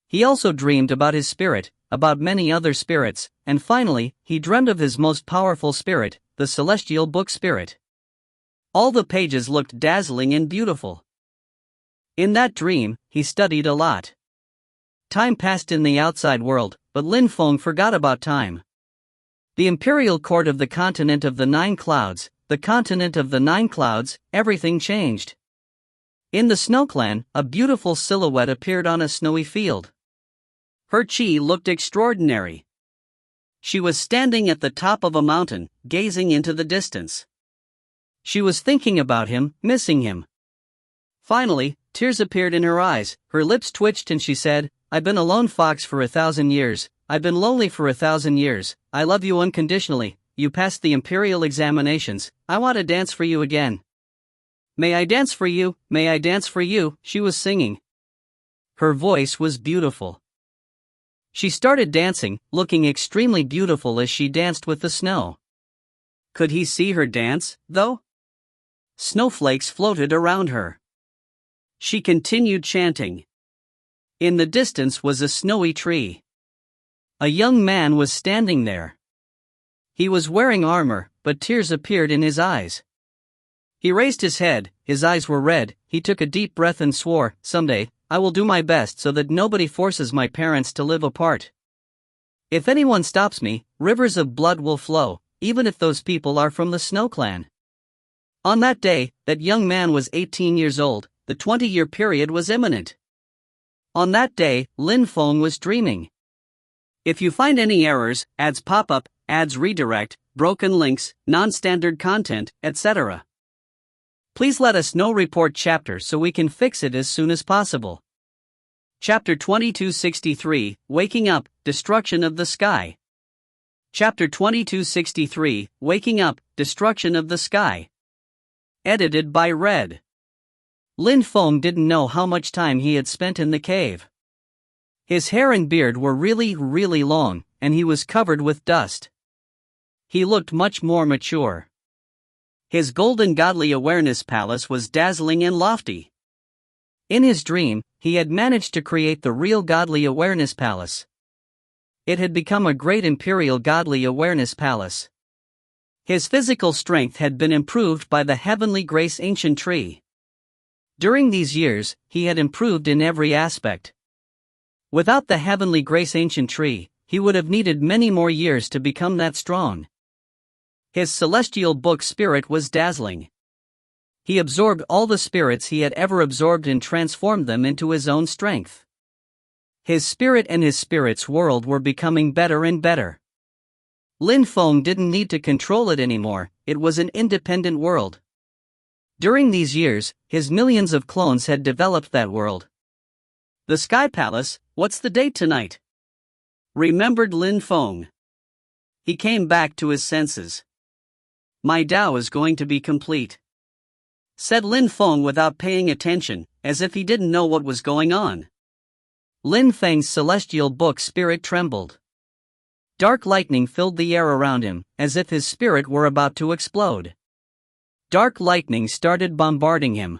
He also dreamed about his spirit, about many other spirits, and finally, he dreamed of his most powerful spirit, the celestial book spirit. All the pages looked dazzling and beautiful. In that dream, he studied a lot. Time passed in the outside world, but Lin Feng forgot about time. The imperial court of the continent of the Nine Clouds, everything changed. In the Snow Clan, a beautiful silhouette appeared on a snowy field. Her chi looked extraordinary. She was standing at the top of a mountain, gazing into the distance. She was thinking about him, missing him. Finally, tears appeared in her eyes, her lips twitched and she said, "I've been a lone fox for 1,000 years, I've been lonely for 1,000 years, I love you unconditionally, you passed the imperial examinations, I want to dance for you again. May I dance for you, may I dance for you," she was singing. Her voice was beautiful. She started dancing, looking extremely beautiful as she danced with the snow. Could he see her dance, though? Snowflakes floated around her. She continued chanting. In the distance was a snowy tree. A young man was standing there. He was wearing armor, but tears appeared in his eyes. He raised his head, his eyes were red, he took a deep breath and swore, "Someday, I will do my best so that nobody forces my parents to live apart. If anyone stops me, rivers of blood will flow, even if those people are from the Snow Clan." On that day, that young man was 18 years old, the 20-year period was imminent. On that day, Lin Feng was dreaming. If you find any errors, ads pop up, ads redirect, broken links, non-standard content, etc., please let us know. Report chapter so we can fix it as soon as possible. Chapter 2263, Waking Up, Destruction of the Sky. Chapter 2263, Waking Up, Destruction of the Sky. Edited by Red. Lin Feng didn't know how much time he had spent in the cave. His hair and beard were really long, and he was covered with dust. He looked much more mature. His golden godly awareness palace was dazzling and lofty. In his dream, he had managed to create the real godly awareness palace. It had become a great imperial godly awareness palace. His physical strength had been improved by the heavenly grace ancient tree. During these years, he had improved in every aspect. Without the heavenly grace ancient tree, he would have needed many more years to become that strong. His celestial book spirit was dazzling. He absorbed all the spirits he had ever absorbed and transformed them into his own strength. His spirit and his spirit's world were becoming better and better. Lin Feng didn't need to control it anymore, it was an independent world. During these years, his millions of clones had developed that world. The Sky Palace, what's the date tonight? Remembered Lin Feng. He came back to his senses. My Tao is going to be complete, said Lin Feng without paying attention, as if he didn't know what was going on. Lin Feng's celestial book spirit trembled. Dark lightning filled the air around him, as if his spirit were about to explode. Dark lightning started bombarding him.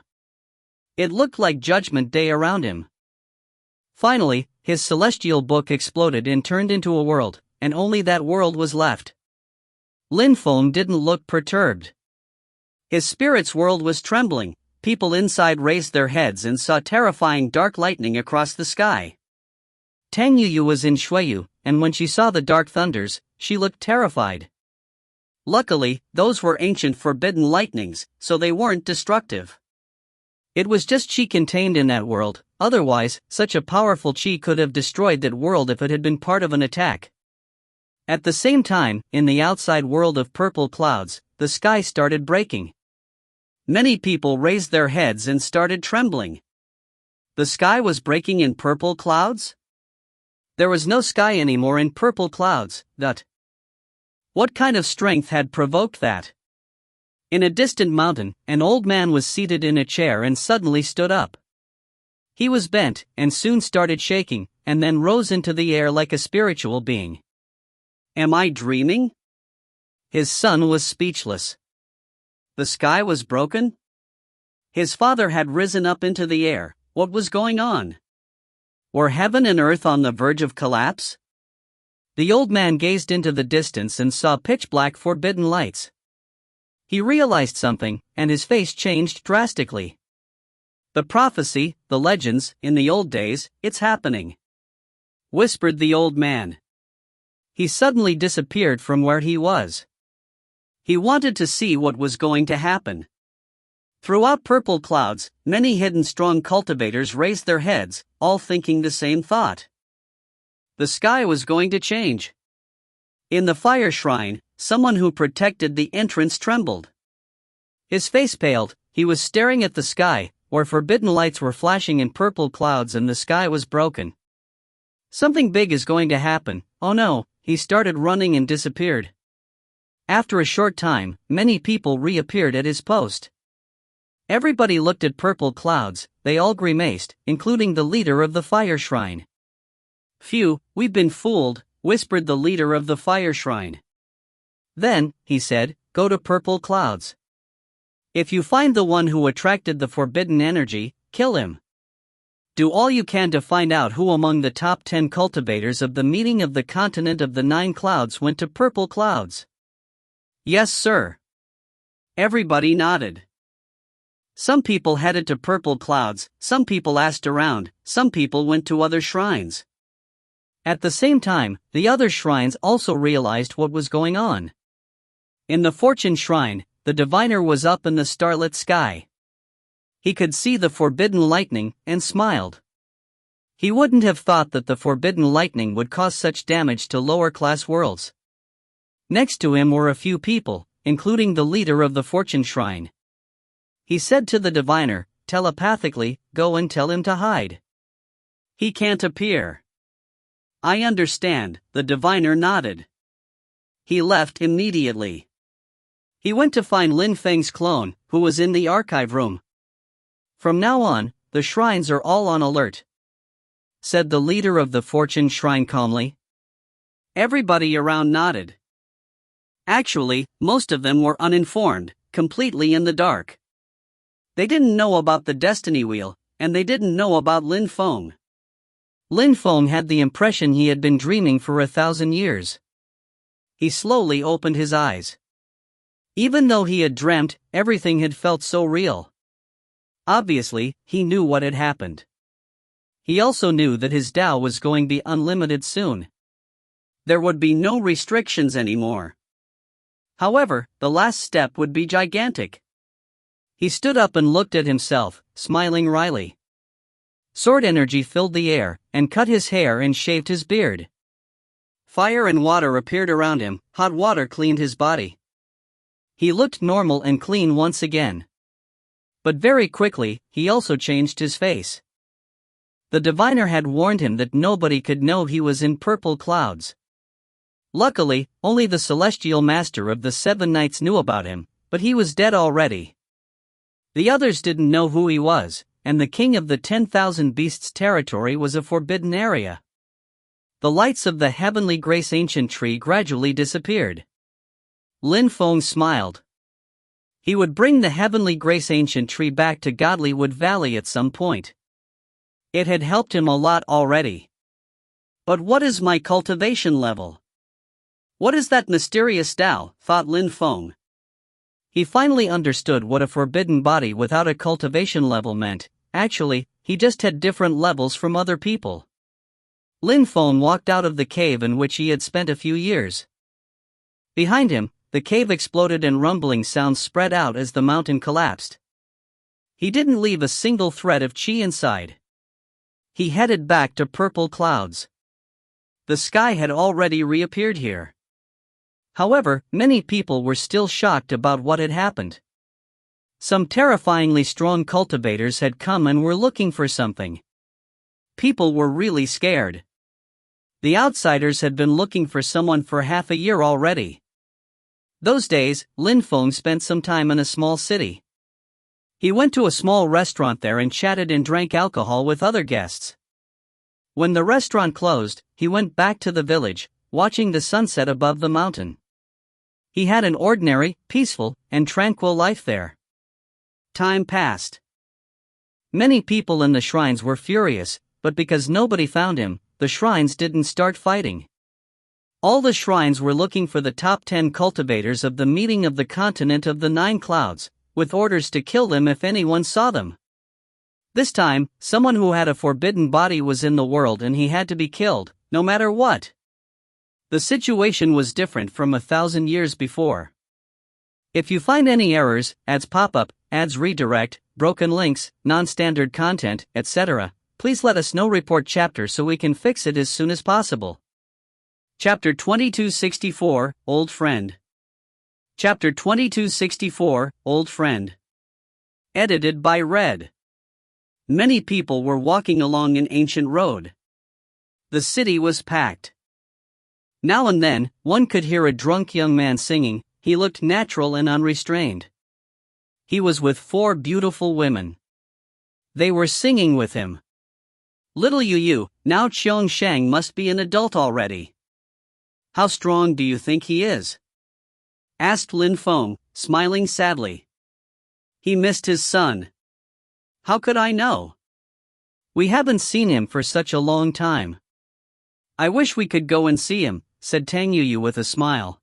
It looked like Judgment Day around him. Finally, his celestial book exploded and turned into a world, and only that world was left. Lin Feng didn't look perturbed. His spirit's world was trembling, people inside raised their heads and saw terrifying dark lightning across the sky. Tang Yuyu was in Shuiyu, and when she saw the dark thunders, she looked terrified. Luckily, those were ancient forbidden lightnings, so they weren't destructive. It was just chi contained in that world, otherwise, such a powerful chi could have destroyed that world if it had been part of an attack. At the same time, in the outside world of purple clouds, the sky started breaking. Many people raised their heads and started trembling. The sky was breaking in purple clouds? There was no sky anymore in purple clouds. What kind of strength had provoked that? In a distant mountain, an old man was seated in a chair and suddenly stood up. He was bent, and soon started shaking, and then rose into the air like a spiritual being. Am I dreaming? His son was speechless. The sky was broken? His father had risen up into the air. What was going on? Were heaven and earth on the verge of collapse? The old man gazed into the distance and saw pitch-black forbidden lights. He realized something, and his face changed drastically. The prophecy, the legends, in the old days, it's happening, whispered the old man. He suddenly disappeared from where he was. He wanted to see what was going to happen. Throughout purple clouds, many hidden strong cultivators raised their heads, all thinking the same thought. The sky was going to change. In the fire shrine, someone who protected the entrance trembled. His face paled. He was staring at the sky, where forbidden lights were flashing in purple clouds and the sky was broken. Something big is going to happen. Oh no, he started running and disappeared. After a short time, many people reappeared at his post. Everybody looked at purple clouds, they all grimaced, including the leader of the fire shrine. Phew, we've been fooled, whispered the leader of the fire shrine. Then, he said, go to purple clouds. If you find the one who attracted the forbidden energy, kill him. Do all you can to find out who among the top 10 cultivators of the meeting of the continent of the 9 clouds went to purple clouds. Yes, sir. Everybody nodded. Some people headed to purple clouds, some people asked around, some people went to other shrines. At the same time, the other shrines also realized what was going on. In the fortune shrine, the diviner was up in the starlit sky. He could see the forbidden lightning and smiled. He wouldn't have thought that the forbidden lightning would cause such damage to lower-class worlds. Next to him were a few people, including the leader of the fortune shrine. He said to the diviner, telepathically, go and tell him to hide. He can't appear. I understand, the diviner nodded. He left immediately. He went to find Lin Feng's clone, who was in the archive room. From now on, the shrines are all on alert, said the leader of the fortune shrine calmly. Everybody around nodded. Actually, most of them were uninformed, completely in the dark. They didn't know about the destiny wheel, and they didn't know about Lin Feng. Lin Feng had the impression he had been dreaming for 1,000 years. He slowly opened his eyes. Even though he had dreamt, everything had felt so real. Obviously, he knew what had happened. He also knew that his Tao was going to be unlimited soon. There would be no restrictions anymore. However, the last step would be gigantic. He stood up and looked at himself, smiling wryly. Sword energy filled the air, and cut his hair and shaved his beard. Fire and water appeared around him, hot water cleaned his body. He looked normal and clean once again. But very quickly, he also changed his face. The diviner had warned him that nobody could know he was in purple clouds. Luckily, only the celestial master of the 7 knights knew about him, but he was dead already. The others didn't know who he was, and the king of the 10,000 beasts territory was a forbidden area. The lights of the heavenly grace ancient tree gradually disappeared. Lin Feng smiled. He would bring the heavenly grace ancient tree back to Godlywood Valley at some point. It had helped him a lot already. But what is my cultivation level? What is that mysterious Tao, thought Lin Feng. He finally understood what a forbidden body without a cultivation level meant. Actually, he just had different levels from other people. Lin Feng walked out of the cave in which he had spent a few years. Behind him, the cave exploded and rumbling sounds spread out as the mountain collapsed. He didn't leave a single thread of chi inside. He headed back to purple clouds. The sky had already reappeared here. However, many people were still shocked about what had happened. Some terrifyingly strong cultivators had come and were looking for something. People were really scared. The outsiders had been looking for someone for half a year already. Those days, Lin Feng spent some time in a small city. He went to a small restaurant there and chatted and drank alcohol with other guests. When the restaurant closed, he went back to the village, watching the sunset above the mountain. He had an ordinary, peaceful, and tranquil life there. Time passed. Many people in the shrines were furious, but because nobody found him, the shrines didn't start fighting. All the shrines were looking for the top 10 cultivators of the meeting of the continent of the 9 clouds, with orders to kill them if anyone saw them. This time, someone who had a forbidden body was in the world and he had to be killed, no matter what. The situation was different from 1,000 years before. If you find any errors, ads pop up, ads redirect, broken links, non-standard content, etc., please let us know. Report chapter so we can fix it as soon as possible. Chapter 2264, Old Friend. Chapter 2264, Old Friend. Edited by Red. Many people were walking along an ancient road. The city was packed. Now and then, one could hear a drunk young man singing. He looked natural and unrestrained. He was with 4 beautiful women. They were singing with him. Little Yu, now Qiong Shang must be an adult already. How strong do you think he is? Asked Lin Feng, smiling sadly. He missed his son. How could I know? We haven't seen him for such a long time. I wish we could go and see him, said Tang Yu with a smile.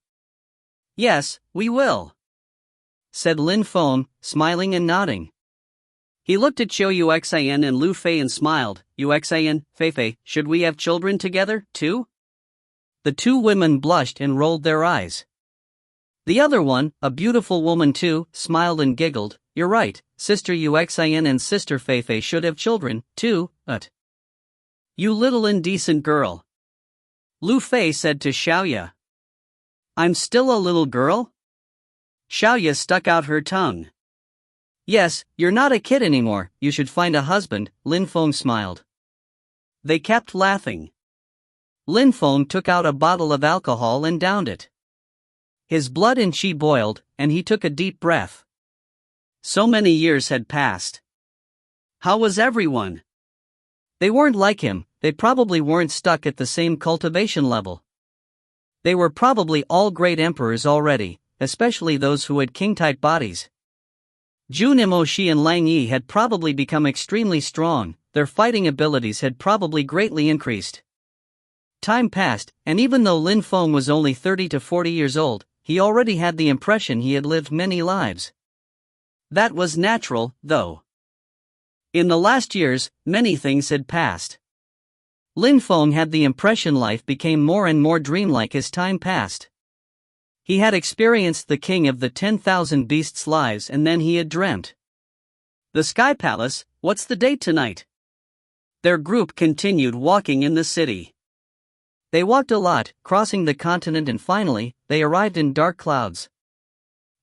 Yes, we will, said Lin Feng, smiling and nodding. He looked at Qiu Yuxian and Lu Fei and smiled. Yuxian, Fei, should we have children together, too? The 2 women blushed and rolled their eyes. The other one, a beautiful woman too, smiled and giggled. You're right, Sister Yuxian and Sister Fei should have children, too, You little indecent girl. Lu Fei said to Xiaoya. I'm still a little girl? Xiaoya stuck out her tongue. Yes, you're not a kid anymore, you should find a husband, Lin Feng smiled. They kept laughing. Lin Feng took out a bottle of alcohol and downed it. His blood and qi boiled, and he took a deep breath. So many years had passed. How was everyone? They weren't like him, they probably weren't stuck at the same cultivation level. They were probably all great emperors already, especially those who had king-type bodies. Jun Imoshi and Lang Yi had probably become extremely strong, their fighting abilities had probably greatly increased. Time passed, and even though Lin Feng was only 30 to 40 years old, he already had the impression he had lived many lives. That was natural, though. In the last years, many things had passed. Lin Feng had the impression life became more and more dreamlike as time passed. He had experienced the king of the 10,000 beasts' lives and then he had dreamt. The Sky Palace, what's the date tonight? Their group continued walking in the city. They walked a lot, crossing the continent and finally, they arrived in dark clouds.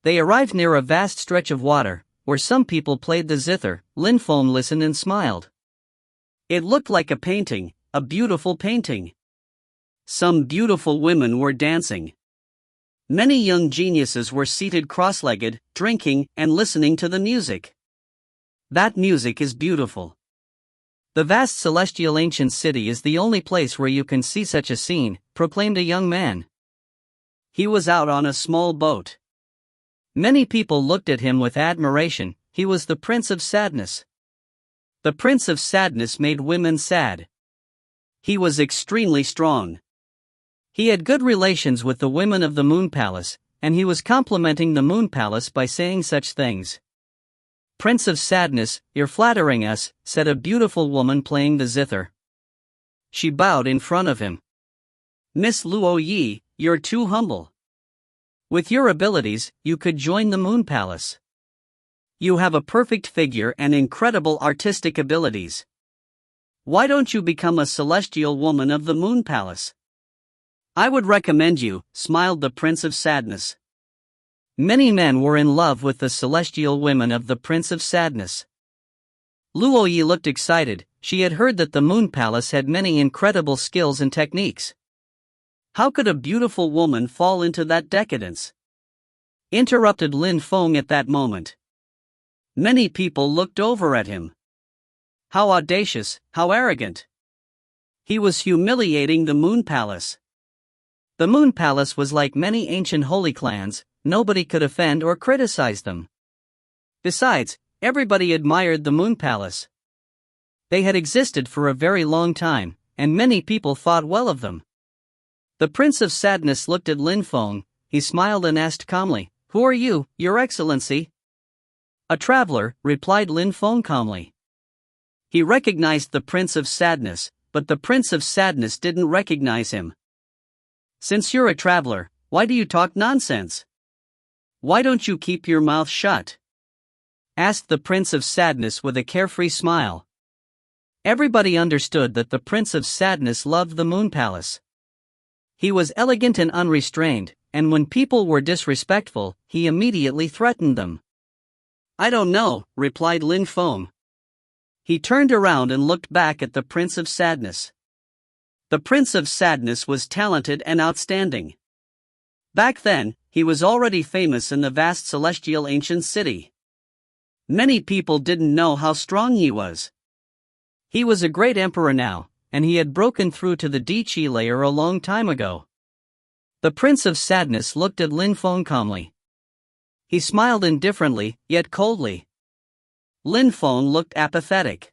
They arrived near a vast stretch of water, where some people played the zither. Lin Feng listened and smiled. It looked like a painting, a beautiful painting. Some beautiful women were dancing. Many young geniuses were seated cross-legged, drinking and listening to the music. That music is beautiful. The vast celestial ancient city is the only place where you can see such a scene, proclaimed a young man. He was out on a small boat. Many people looked at him with admiration. He was the Prince of Sadness. The Prince of Sadness made women sad. He was extremely strong. He had good relations with the women of the Moon Palace, and he was complimenting the Moon Palace by saying such things. Prince of Sadness, you're flattering us, said a beautiful woman playing the zither. She bowed in front of him. Miss Luo Yi, you're too humble. With your abilities, you could join the Moon Palace. You have a perfect figure and incredible artistic abilities. Why don't you become a celestial woman of the Moon Palace? I would recommend you, smiled the Prince of Sadness. Many men were in love with the celestial women of the Prince of Sadness. Luo Yi looked excited. She had heard that the Moon Palace had many incredible skills and techniques. How could a beautiful woman fall into that decadence? Interrupted Lin Feng at that moment. Many people looked over at him. How audacious, how arrogant. He was humiliating the Moon Palace. The Moon Palace was like many ancient holy clans, nobody could offend or criticize them. Besides, everybody admired the Moon Palace. They had existed for a very long time, and many people thought well of them. The Prince of Sadness looked at Lin Feng. He smiled and asked calmly, "Who are you, Your Excellency?" "A traveler," replied Lin Feng calmly. He recognized the Prince of Sadness, but the Prince of Sadness didn't recognize him. "Since you're a traveler, why do you talk nonsense? Why don't you keep your mouth shut?" asked the Prince of Sadness with a carefree smile. Everybody understood that the Prince of Sadness loved the Moon Palace. He was elegant and unrestrained, and when people were disrespectful, he immediately threatened them. "I don't know," replied Lin Feng. He turned around and looked back at the Prince of Sadness. The Prince of Sadness was talented and outstanding. Back then, he was already famous in the vast celestial ancient city. Many people didn't know how strong he was. He was a great emperor now, and he had broken through to the Di-Chi layer a long time ago. The Prince of Sadness looked at Lin Feng calmly. He smiled indifferently, yet coldly. Lin Feng looked apathetic.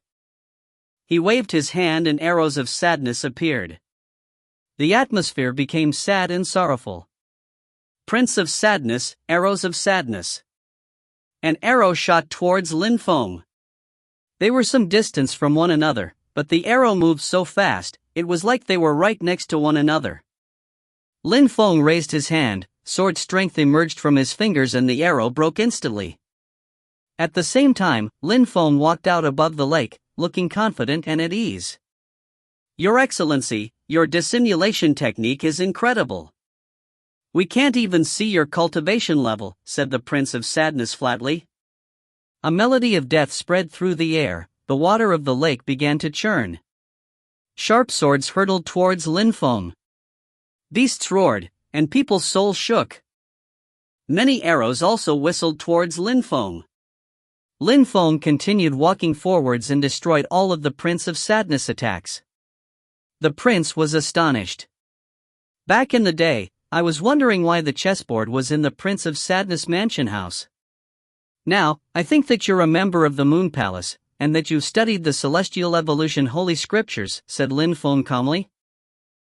He waved his hand and arrows of sadness appeared. The atmosphere became sad and sorrowful. Prince of Sadness, arrows of sadness. An arrow shot towards Lin Feng. They were some distance from one another, but the arrow moved so fast, it was like they were right next to one another. Lin Feng raised his hand, sword strength emerged from his fingers and the arrow broke instantly. At the same time, Lin Feng walked out above the lake, looking confident and at ease. "Your Excellency, your dissimulation technique is incredible. We can't even see your cultivation level," said the Prince of Sadness flatly. A melody of death spread through the air, the water of the lake began to churn. Sharp swords hurtled towards Lin Feng. Beasts roared, and people's souls shook. Many arrows also whistled towards Lin Feng. Lin Feng continued walking forwards and destroyed all of the Prince of Sadness attacks. The prince was astonished. "Back in the day, I was wondering why the chessboard was in the Prince of Sadness mansion house. Now, I think that you're a member of the Moon Palace, and that you've studied the Celestial Evolution Holy Scriptures," said Lin Feng calmly.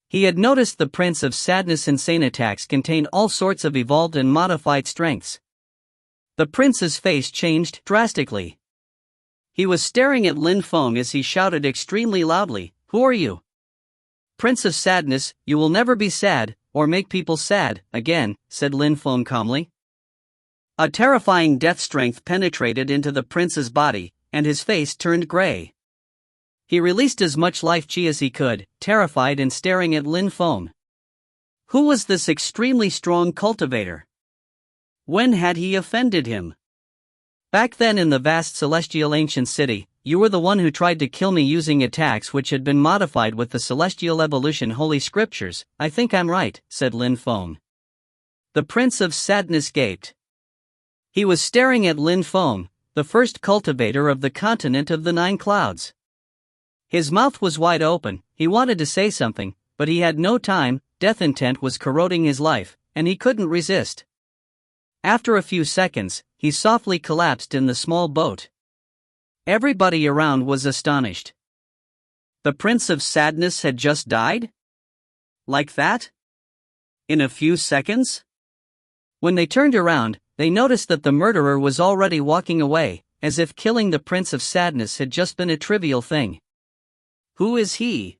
He had noticed the Prince of Sadness' insane attacks contained all sorts of evolved and modified strengths. The prince's face changed drastically. He was staring at Lin Feng as he shouted extremely loudly, "Who are you?" "Prince of Sadness, you will never be sad, or make people sad, again," said Lin Feng calmly. A terrifying death strength penetrated into the prince's body, and his face turned gray. He released as much life chi as he could, terrified and staring at Lin Feng. Who was this extremely strong cultivator? When had he offended him? "Back then in the vast celestial ancient city, you were the one who tried to kill me using attacks which had been modified with the Celestial Evolution Holy Scriptures. I think I'm right," said Lin Feng. The Prince of Sadness gaped. He was staring at Lin Feng, the first cultivator of the continent of the Nine Clouds. His mouth was wide open, he wanted to say something, but he had no time. Death intent was corroding his life, and he couldn't resist. After a few seconds, he softly collapsed in the small boat. Everybody around was astonished. The Prince of Sadness had just died? Like that? In a few seconds? When they turned around, they noticed that the murderer was already walking away, as if killing the Prince of Sadness had just been a trivial thing. Who is he?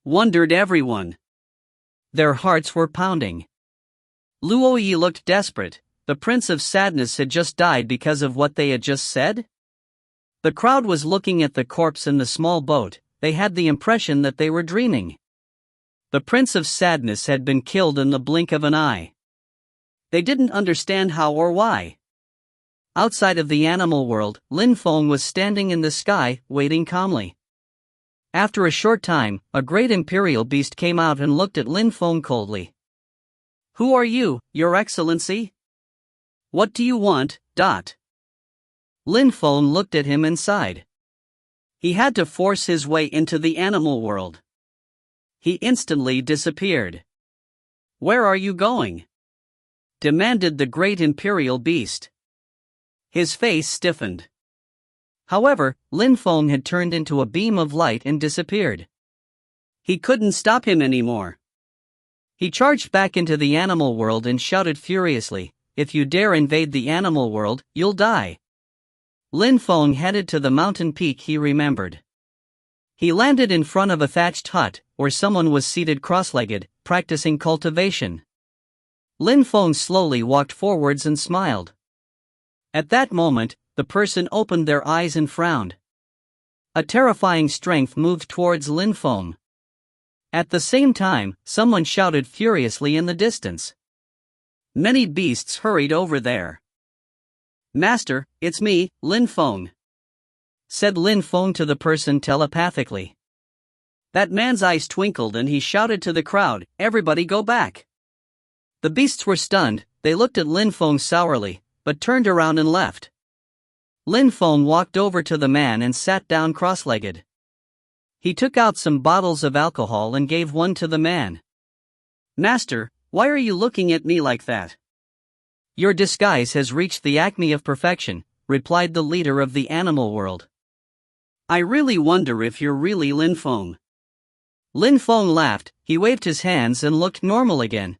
Wondered everyone. Their hearts were pounding. Luoyi looked desperate. The Prince of Sadness had just died because of what they had just said? The crowd was looking at the corpse in the small boat. They had the impression that they were dreaming. The Prince of Sadness had been killed in the blink of an eye. They didn't understand how or why. Outside of the animal world, Lin Feng was standing in the sky, waiting calmly. After a short time, a great imperial beast came out and looked at Lin Feng coldly. "Who are you, Your Excellency? What do you want?" Lin Feng looked at him and sighed. He had to force his way into the animal world. He instantly disappeared. Where are you going? Demanded the great imperial beast. His face stiffened. However, Lin Feng had turned into a beam of light and disappeared. He couldn't stop him anymore. He charged back into the animal world and shouted furiously, "If you dare invade the animal world, you'll die." Lin Feng headed to the mountain peak he remembered. He landed in front of a thatched hut, where someone was seated cross-legged, practicing cultivation. Lin Feng slowly walked forwards and smiled. At that moment, the person opened their eyes and frowned. A terrifying strength moved towards Lin Feng. At the same time, someone shouted furiously in the distance. Many beasts hurried over there. "Master, it's me, Lin Feng," said Lin Feng to the person telepathically. That man's eyes twinkled and he shouted to the crowd, "Everybody go back." The beasts were stunned. They looked at Lin Feng sourly, but turned around and left. Lin Feng walked over to the man and sat down cross-legged. He took out some bottles of alcohol and gave one to the man. "Master, why are you looking at me like that?" "Your disguise has reached the acme of perfection," replied the leader of the animal world. "I really wonder if you're really Lin Feng." Lin Feng laughed. He waved his hands and looked normal again.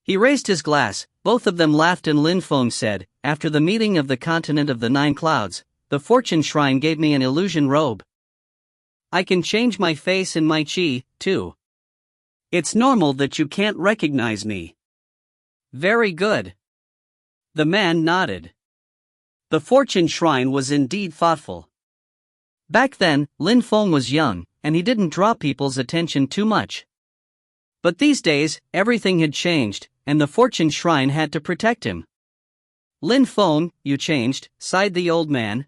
He raised his glass, both of them laughed, and Lin Feng said, "After the meeting of the continent of the 9 clouds, the fortune shrine gave me an illusion robe. I can change my face and my chi, too. It's normal that you can't recognize me." "Very good." The man nodded. The fortune shrine was indeed thoughtful. Back then, Lin Feng was young, and he didn't draw people's attention too much. But these days, everything had changed, and the fortune shrine had to protect him. "Lin Feng, you changed," sighed the old man.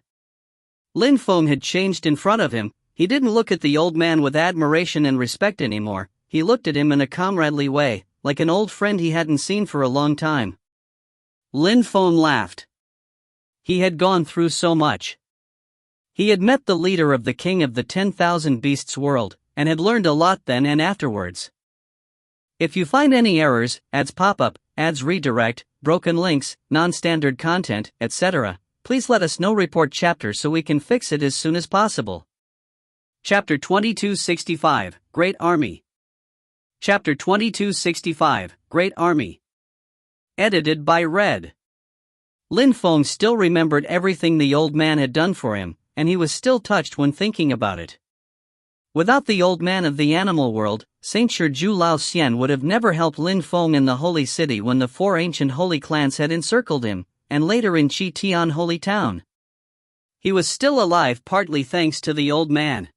Lin Feng had changed in front of him. He didn't look at the old man with admiration and respect anymore. He looked at him in a comradely way, like an old friend he hadn't seen for a long time. Lin Feng laughed. He had gone through so much. He had met the leader of the king of the 10,000 beasts world, and had learned a lot then and afterwards. If you find any errors, ads pop up, ads redirect, broken links, non-standard content, etc., please let us know. Report chapter so we can fix it as soon as possible. Chapter 2265, Great Army. Chapter 2265, Great Army. Edited by Red. Lin Feng still remembered everything the old man had done for him, and he was still touched when thinking about it. Without the old man of the animal world, Saint Shiju Lao Xian would have never helped Lin Feng in the holy city when the 4 ancient holy clans had encircled him, and later in Chi Tian Holy Town. He was still alive partly thanks to the old man.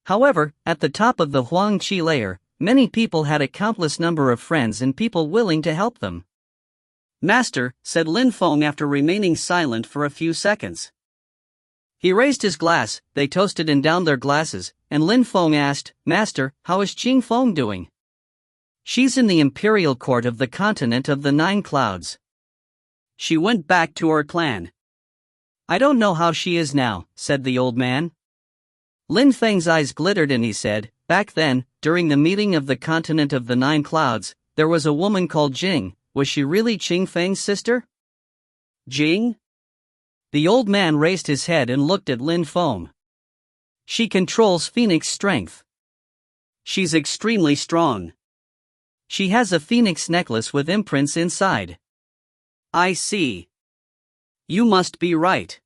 However, at the top of the Huang Qi layer, many people had a countless number of friends and people willing to help them. "Master," said Lin Feng after remaining silent for a few seconds. He raised his glass, they toasted and downed their glasses, and Lin Feng asked, "Master, how is Qing Feng doing?" "She's in the imperial court of the continent of the 9 clouds. She went back to her clan." "I don't know how she is now," said the old man. Lin Feng's eyes glittered and he said, "Back then, during the meeting of the continent of the 9 clouds, there was a woman called Jing. Was she really Qing Feng's sister?" "Jing?" The old man raised his head and looked at Lin Feng. "She controls Phoenix strength. She's extremely strong. She has a phoenix necklace with imprints inside." "I see. You must be right.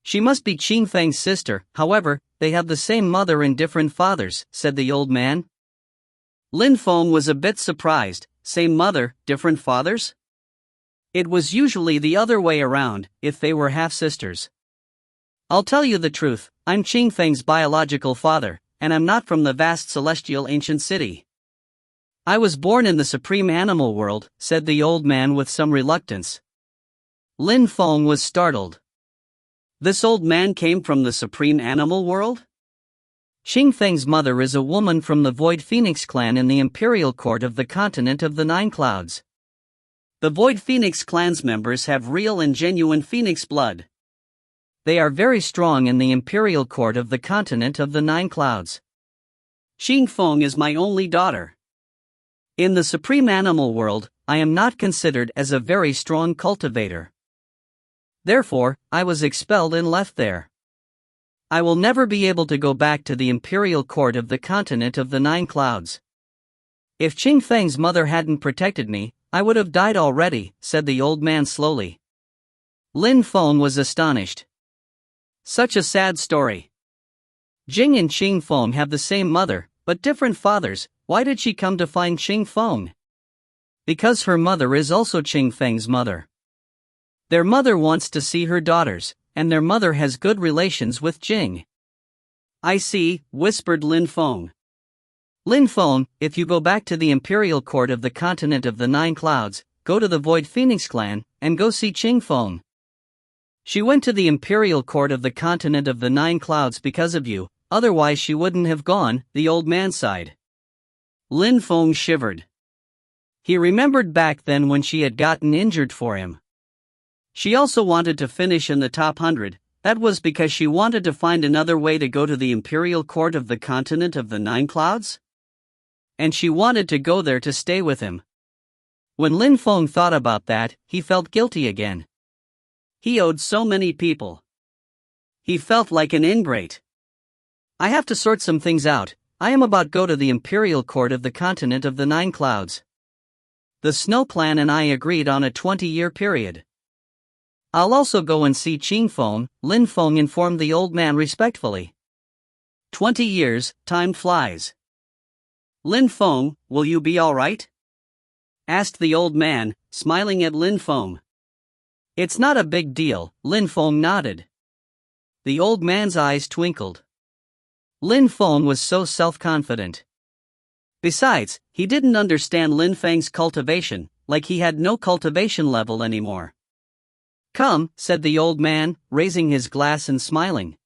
She must be Qing Feng's sister, however, they have the same mother and different fathers," said the old man. Lin Feng was a bit surprised. Same mother, different fathers? It was usually the other way around, if they were half-sisters. "I'll tell you the truth, I'm Qing Feng's biological father, and I'm not from the vast celestial ancient city. I was born in the supreme animal world," said the old man with some reluctance. Lin Feng was startled. This old man came from the supreme animal world? Qing Feng's mother is a woman from the Void Phoenix clan in the imperial court of the continent of the 9 clouds. The Void Phoenix clan's members have real and genuine phoenix blood. They are very strong in the imperial court of the continent of the 9 clouds. Qing Feng is my only daughter. In the supreme animal world, I am not considered as a very strong cultivator. Therefore, I was expelled and left there. I will never be able to go back to the imperial court of the continent of the Nine Clouds. If Qing Feng's mother hadn't protected me, I would have died already, said the old man slowly. Lin Feng was astonished. Such a sad story. Jing and Qing Feng have the same mother, but different fathers. Why did she come to find Qing Feng? Because her mother is also Qing Feng's mother. Their mother wants to see her daughters, and their mother has good relations with Jing. I see, whispered Lin Feng. Lin Feng, if you go back to the imperial court of the continent of the Nine Clouds, go to the Void Phoenix clan, and go see Qing Feng. She went to the imperial court of the continent of the Nine Clouds because of you, otherwise she wouldn't have gone, the old man sighed. Lin Feng shivered. He remembered back then when she had gotten injured for him. She also wanted to finish in the top 100, that was because she wanted to find another way to go to the imperial court of the continent of the Nine Clouds? And she wanted to go there to stay with him. When Lin Feng thought about that, he felt guilty again. He owed so many people. He felt like an ingrate. I have to sort some things out. I am about to go to the imperial court of the continent of the Nine Clouds. The Snow Clan and I agreed on a 20-year period. I'll also go and see Qing Feng, Lin Feng informed the old man respectfully. 20 years, time flies. Lin Feng, will you be all right? Asked the old man, smiling at Lin Feng. It's not a big deal, Lin Feng nodded. The old man's eyes twinkled. Lin Feng was so self-confident. Besides, he didn't understand Lin Feng's cultivation, like he had no cultivation level anymore. Come, said the old man, raising his glass and smiling.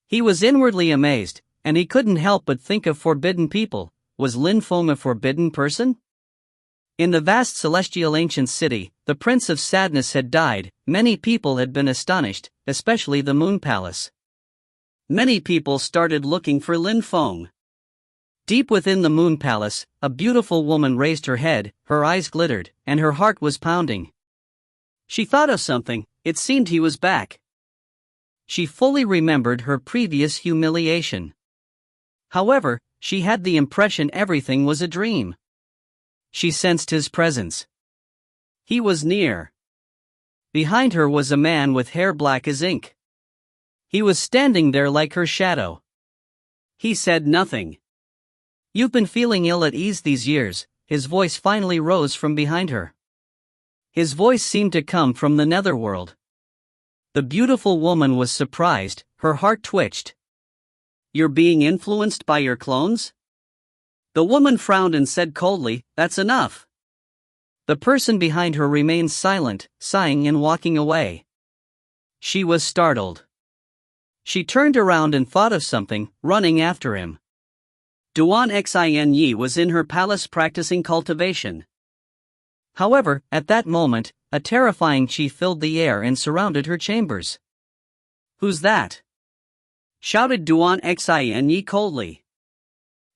He was inwardly amazed, and he couldn't help but think of forbidden people. Was Lin Feng a forbidden person? In the vast celestial ancient city, the Prince of Sadness had died. Many people had been astonished, especially the Moon Palace. Many people started looking for Lin Feng. Deep within the Moon Palace, a beautiful woman raised her head, her eyes glittered, and her heart was pounding. She thought of something, it seemed he was back. She fully remembered her previous humiliation. However, she had the impression everything was a dream. She sensed his presence. He was near. Behind her was a man with hair black as ink. He was standing there like her shadow. He said nothing. You've been feeling ill at ease these years, his voice finally rose from behind her. His voice seemed to come from the netherworld. The beautiful woman was surprised, her heart twitched. You're being influenced by your clones? The woman frowned and said coldly, that's enough. The person behind her remained silent, sighing and walking away. She was startled. She turned around and thought of something, running after him. Duan Xin Yi was in her palace practicing cultivation. However, at that moment, a terrifying chi filled the air and surrounded her chambers. Who's that? Shouted Duan Xin Yi coldly.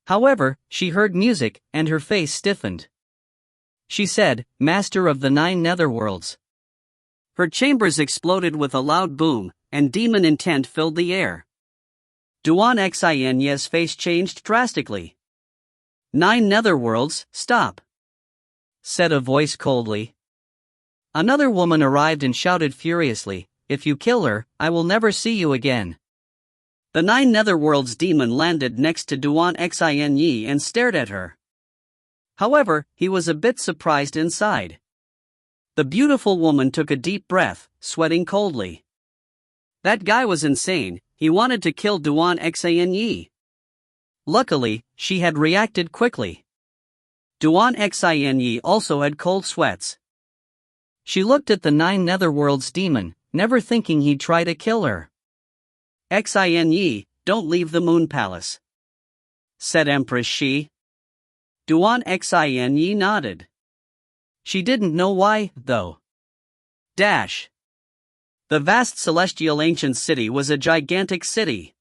However, she heard music, and her face stiffened. She said, Master of the Nine Netherworlds. Her chambers exploded with a loud boom, and demon intent filled the air. Duan Xin Yi's face changed drastically. Nine Netherworlds, stop! Said a voice coldly. Another woman arrived and shouted furiously, if you kill her, I will never see you again. The Nine Netherworlds demon landed next to Duan Xin Yi and stared at her. However, he was a bit surprised inside. The beautiful woman took a deep breath, sweating coldly. That guy was insane, he wanted to kill Duan Xin Yi. Luckily, she had reacted quickly. Duan Xin Yi also had cold sweats. She looked at the Nine Netherworlds demon, never thinking he'd try to kill her. Xin Yi, don't leave the Moon Palace, said Empress Shi. Duan Xin Yi nodded. She didn't know why, though. Dash. The vast celestial ancient city was a gigantic city.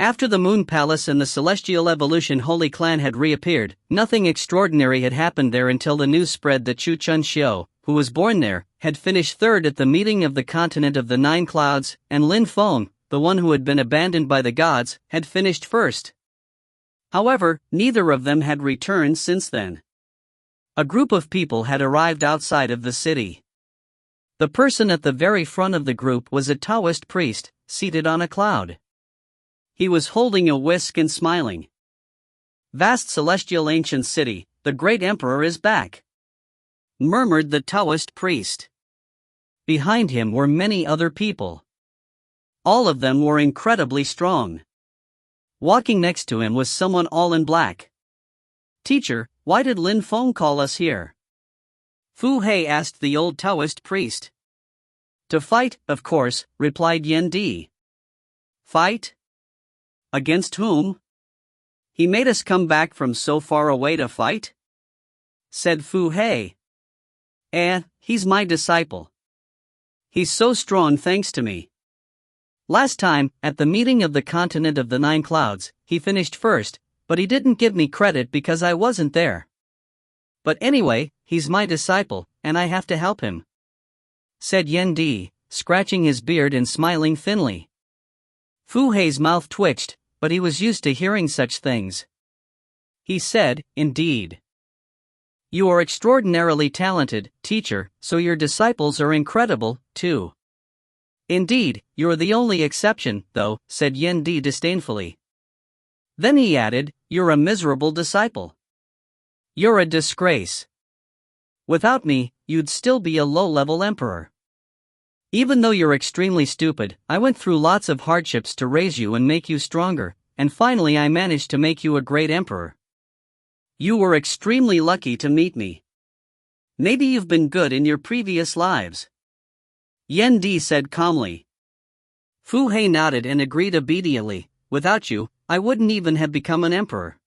After the Moon Palace and the Celestial Evolution Holy Clan had reappeared, nothing extraordinary had happened there until the news spread that Chu Chun Xiu, who was born there, had finished third at the meeting of the Continent of the Nine Clouds, and Lin Feng, the one who had been abandoned by the gods, had finished first. However, neither of them had returned since then. A group of people had arrived outside of the city. The person at the very front of the group was a Taoist priest, seated on a cloud. He was holding a whisk and smiling. "Vast celestial ancient city, the great emperor is back," murmured the Taoist priest. Behind him were many other people. All of them were incredibly strong. Walking next to him was someone all in black. "Teacher, why did Lin Feng call us here?" Fu Hei asked the old Taoist priest. "To fight, of course," replied Yen Di. "Fight? Against whom? He made us come back from so far away to fight?" said Fu Hei. He's my disciple. He's so strong thanks to me. Last time, at the meeting of the Continent of the Nine Clouds, he finished first, but he didn't give me credit because I wasn't there. But anyway, he's my disciple, and I have to help him," said Yen Di, scratching his beard and smiling thinly. Fu Hei's mouth twitched, but he was used to hearing such things. He said, "Indeed. You are extraordinarily talented, teacher, so your disciples are incredible, too." "Indeed, you're the only exception, though," said Yen Di disdainfully. Then he added, "You're a miserable disciple. You're a disgrace. Without me, you'd still be a low-level emperor. Even though you're extremely stupid, I went through lots of hardships to raise you and make you stronger, and finally I managed to make you a great emperor. You were extremely lucky to meet me. Maybe you've been good in your previous lives," Yen Di said calmly. Fu Hei nodded and agreed obediently. "Without you, I wouldn't even have become an emperor."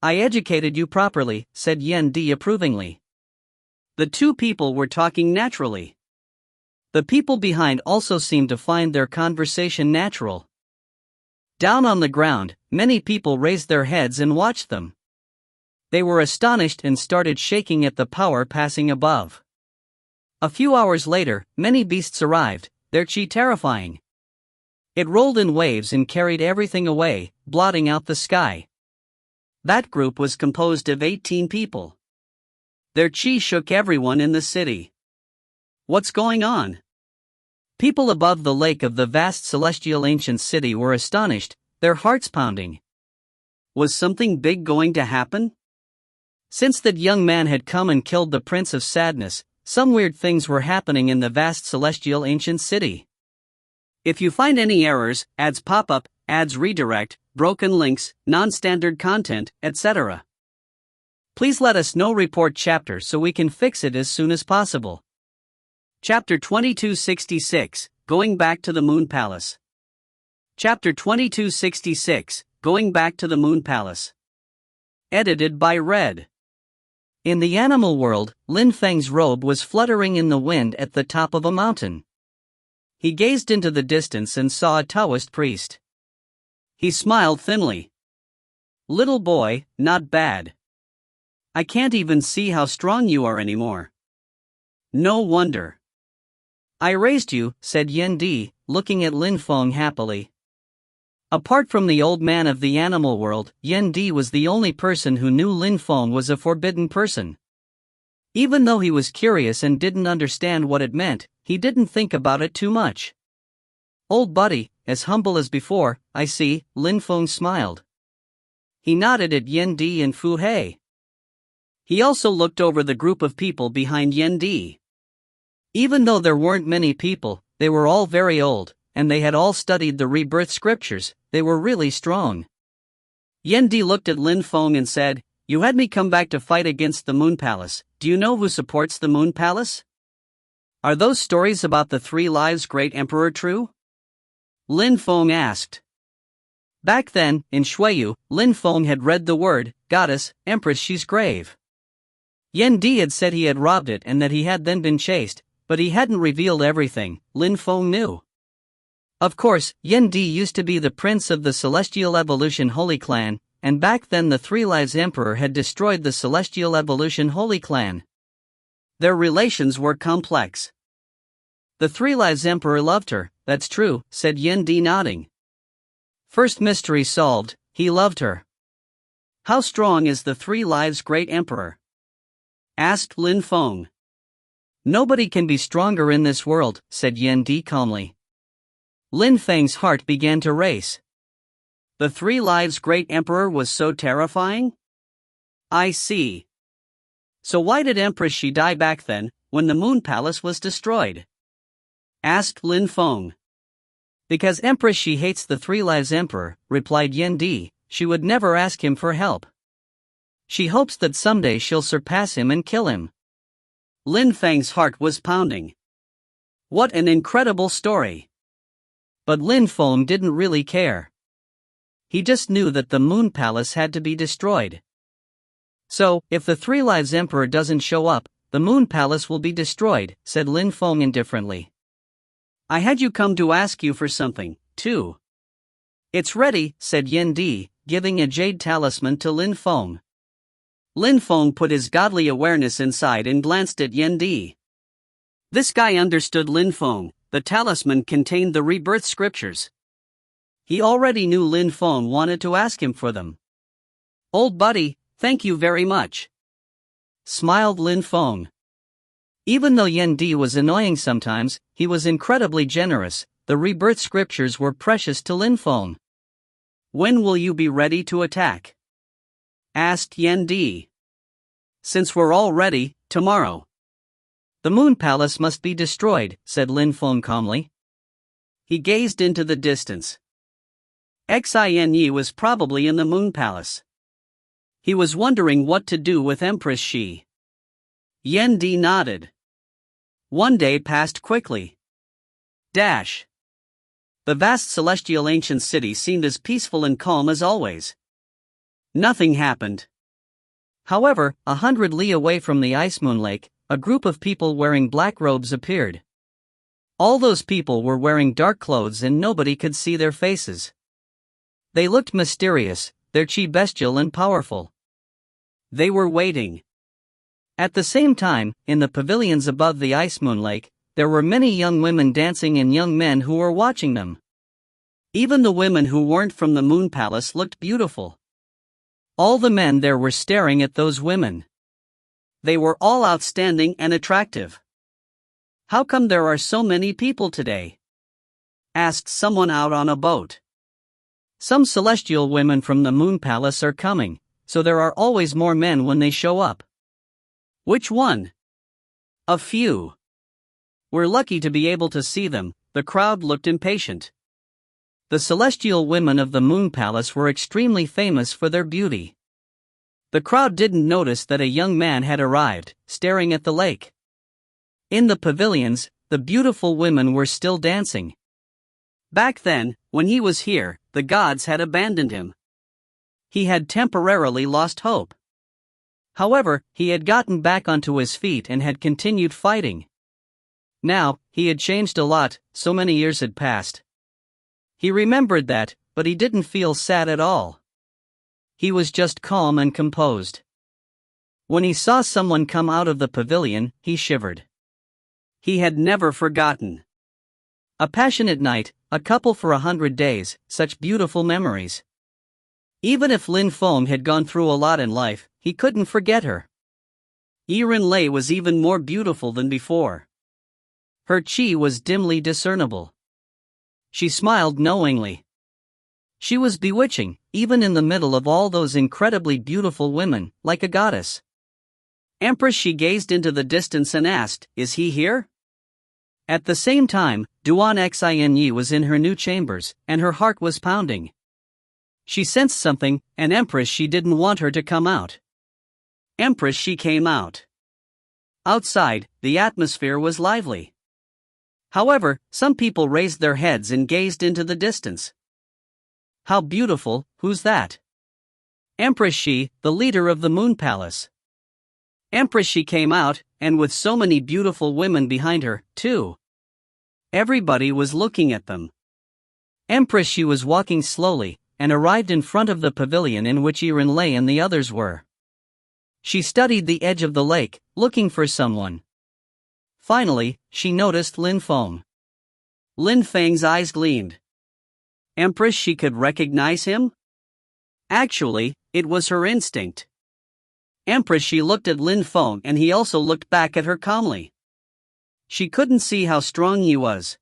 "I educated you properly," said Yen Di approvingly. The two people were talking naturally. The people behind also seemed to find their conversation natural. Down on the ground, many people raised their heads and watched them. They were astonished and started shaking at the power passing above. A few hours later, many beasts arrived, their chi terrifying. It rolled in waves and carried everything away, blotting out the sky. That group was composed of 18 people. Their chi shook everyone in the city. "What's going on?" People above the lake of the vast celestial ancient city were astonished, their hearts pounding. Was something big going to happen? Since that young man had come and killed the Prince of Sadness, some weird things were happening in the vast celestial ancient city. If you find any errors, ads pop up, ads redirect, broken links, non-standard content, etc., please let us know. Report chapter so we can fix it as soon as possible. Chapter 2266, Going Back to the Moon Palace. Chapter 2266, Going Back to the Moon Palace. Edited by Red. In the animal world, Lin Feng's robe was fluttering in the wind at the top of a mountain. He gazed into the distance and saw a Taoist priest. He smiled thinly. "Little boy, not bad. I can't even see how strong you are anymore." "No wonder. I raised you," said Yen Di, looking at Lin Feng happily. Apart from the old man of the animal world, Yen Di was the only person who knew Lin Feng was a forbidden person. Even though he was curious and didn't understand what it meant, he didn't think about it too much. "Old buddy, as humble as before, I see," Lin Feng smiled. He nodded at Yen Di and Fu Hei. He also looked over the group of people behind Yen Di. Even though there weren't many people, they were all very old, and they had all studied the rebirth scriptures. They were really strong. Yen Di looked at Lin Feng and said, "You had me come back to fight against the Moon Palace. Do you know who supports the Moon Palace? Are those stories about the 3 lives great emperor true?" Lin Feng asked. Back then, in Shuiyu, Lin Feng had read the word, "Goddess, Empress she's grave." Yen Di had said he had robbed it and that he had then been chased, but he hadn't revealed everything. Lin Feng knew. Of course, Yendi used to be the prince of the Celestial Evolution Holy Clan, and back then the Three Lives Emperor had destroyed the Celestial Evolution Holy Clan. Their relations were complex. The Three Lives Emperor loved her, that's true, said Yendi nodding. First mystery solved, he loved her. How strong is the Three Lives Great Emperor? Asked Lin Feng. Nobody can be stronger in this world, said Yendi calmly. Lin Feng's heart began to race. The Three Lives Great Emperor was so terrifying? I see. So why did Empress Shi die back then, when the Moon Palace was destroyed? Asked Lin Feng. Because Empress Shi hates the Three Lives Emperor, replied Yendi. She would never ask him for help. She hopes that someday she'll surpass him and kill him. Lin Feng's heart was pounding. What an incredible story! But Lin Feng didn't really care. He just knew that the Moon Palace had to be destroyed. So, if the Three Lives Emperor doesn't show up, the Moon Palace will be destroyed, said Lin Feng indifferently. I had you come to ask you for something, too. It's ready, said Yendi, giving a jade talisman to Lin Feng. Lin Feng put his godly awareness inside and glanced at Yendi. This guy understood Lin Feng. The talisman contained the rebirth scriptures. He already knew Lin Feng wanted to ask him for them. Old buddy, thank you very much. Smiled Lin Feng. Even though Yendi was annoying sometimes, he was incredibly generous. The rebirth scriptures were precious to Lin Feng. When will you be ready to attack? Asked Yendi. Since we're all ready, tomorrow. The Moon Palace must be destroyed, said Lin Feng calmly. He gazed into the distance. Xinyi was probably in the Moon Palace. He was wondering what to do with Empress Shi. Yendi nodded. One day passed quickly. The vast celestial ancient city seemed as peaceful and calm as always. Nothing happened. However, 100 li away from the Ice Moon Lake, a group of people wearing black robes appeared. All those people were wearing dark clothes and nobody could see their faces. They looked mysterious, their chi bestial and powerful. They were waiting. At the same time, in the pavilions above the Ice Moon Lake, there were many young women dancing and young men who were watching them. Even the women who weren't from the Moon Palace looked beautiful. All the men there were staring at those women. They were all outstanding and attractive. How come there are so many people today? Asked someone out on a boat. Some celestial women from the Moon Palace are coming, so there are always more men when they show up. Which one? A few. We're lucky to be able to see them. The crowd looked impatient. The celestial women of the Moon Palace were extremely famous for their beauty. The crowd didn't notice that a young man had arrived, staring at the lake. In the pavilions, the beautiful women were still dancing. Back then, when he was here, the gods had abandoned him. He had temporarily lost hope. However, he had gotten back onto his feet and had continued fighting. Now, he had changed a lot, so many years had passed. He remembered that, but he didn't feel sad at all. He was just calm and composed. When he saw someone come out of the pavilion, he shivered. He had never forgotten. A passionate night, a couple for 100 days, such beautiful memories. Even if Lin Feng had gone through a lot in life, he couldn't forget her. Yiren Lei was even more beautiful than before. Her chi was dimly discernible. She smiled knowingly. She was bewitching, even in the middle of all those incredibly beautiful women, like a goddess. Empress Shi gazed into the distance and asked, "Is he here?" At the same time, Duan Xinyi was in her new chambers, and her heart was pounding. She sensed something, and Empress Shi didn't want her to come out. Empress Shi came out. Outside, the atmosphere was lively. However, some people raised their heads and gazed into the distance. How beautiful, who's that? Empress Shi, the leader of the Moon Palace. Empress Shi came out, and with so many beautiful women behind her, too. Everybody was looking at them. Empress Shi was walking slowly, and arrived in front of the pavilion in which Yiren lay and the others were. She studied the edge of the lake, looking for someone. Finally, she noticed Lin Feng. Lin Feng's eyes gleamed. Empress Shi could recognize him? Actually, it was her instinct. Empress Shi looked at Lin Feng and he also looked back at her calmly. She couldn't see how strong he was.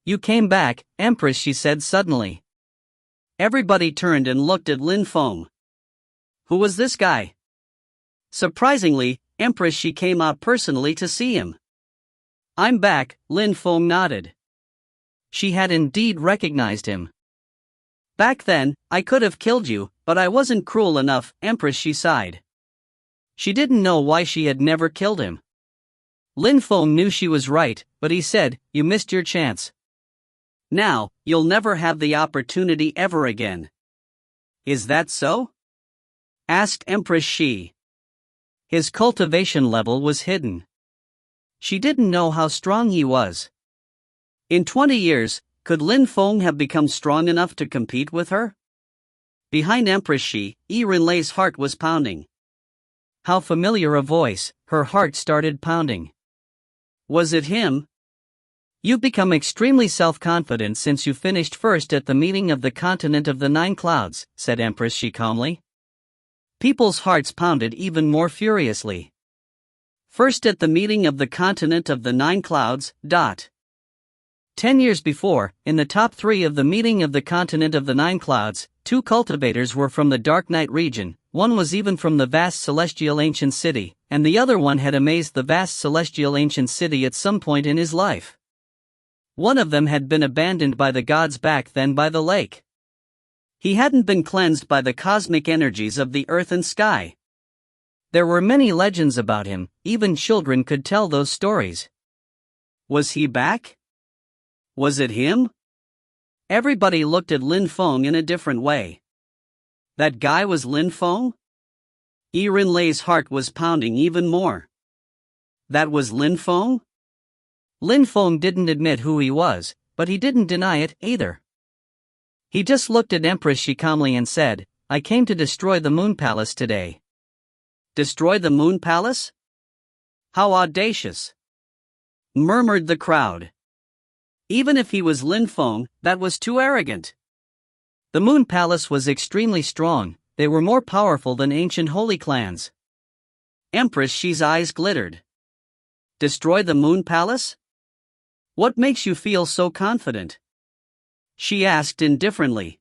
You came back, Empress Shi said suddenly. Everybody turned and looked at Lin Feng. Who was this guy? Surprisingly, Empress Shi came out personally to see him. I'm back, Lin Feng nodded. She had indeed recognized him. Back then, I could have killed you, but I wasn't cruel enough, Empress Shi sighed. She didn't know why she had never killed him. Lin Feng knew she was right, but he said, you missed your chance. Now, you'll never have the opportunity ever again. Is that so? Asked Empress Shi. His cultivation level was hidden. She didn't know how strong he was. In 20 years, could Lin Feng have become strong enough to compete with her? Behind Empress Shi, Yiren Lei's heart was pounding. How familiar a voice, her heart started pounding. Was it him? You've become extremely self-confident since you finished first at the meeting of the continent of the 9 clouds, said Empress Shi calmly. People's hearts pounded even more furiously. First at the meeting of the continent of the 9 clouds, 10 years before, in the top 3 of the meeting of the continent of the 9 clouds, 2 cultivators were from the Dark Night region, one was even from the vast celestial ancient city, and the other one had amazed the vast celestial ancient city at some point in his life. One of them had been abandoned by the gods back then by the lake. He hadn't been cleansed by the cosmic energies of the earth and sky. There were many legends about him, even children could tell those stories. Was he back? Was it him? Everybody looked at Lin Feng in a different way. That guy was Lin Feng? Yiren Lei's heart was pounding even more. That was Lin Feng? Lin Feng didn't admit who he was, but he didn't deny it either. He just looked at Empress Shi calmly and said, I came to destroy the Moon Palace today. Destroy the Moon Palace? How audacious! Murmured the crowd. Even if he was Lin Feng, that was too arrogant. The Moon Palace was extremely strong, they were more powerful than ancient holy clans. Empress Shi's eyes glittered. Destroy the Moon Palace? What makes you feel so confident? She asked indifferently.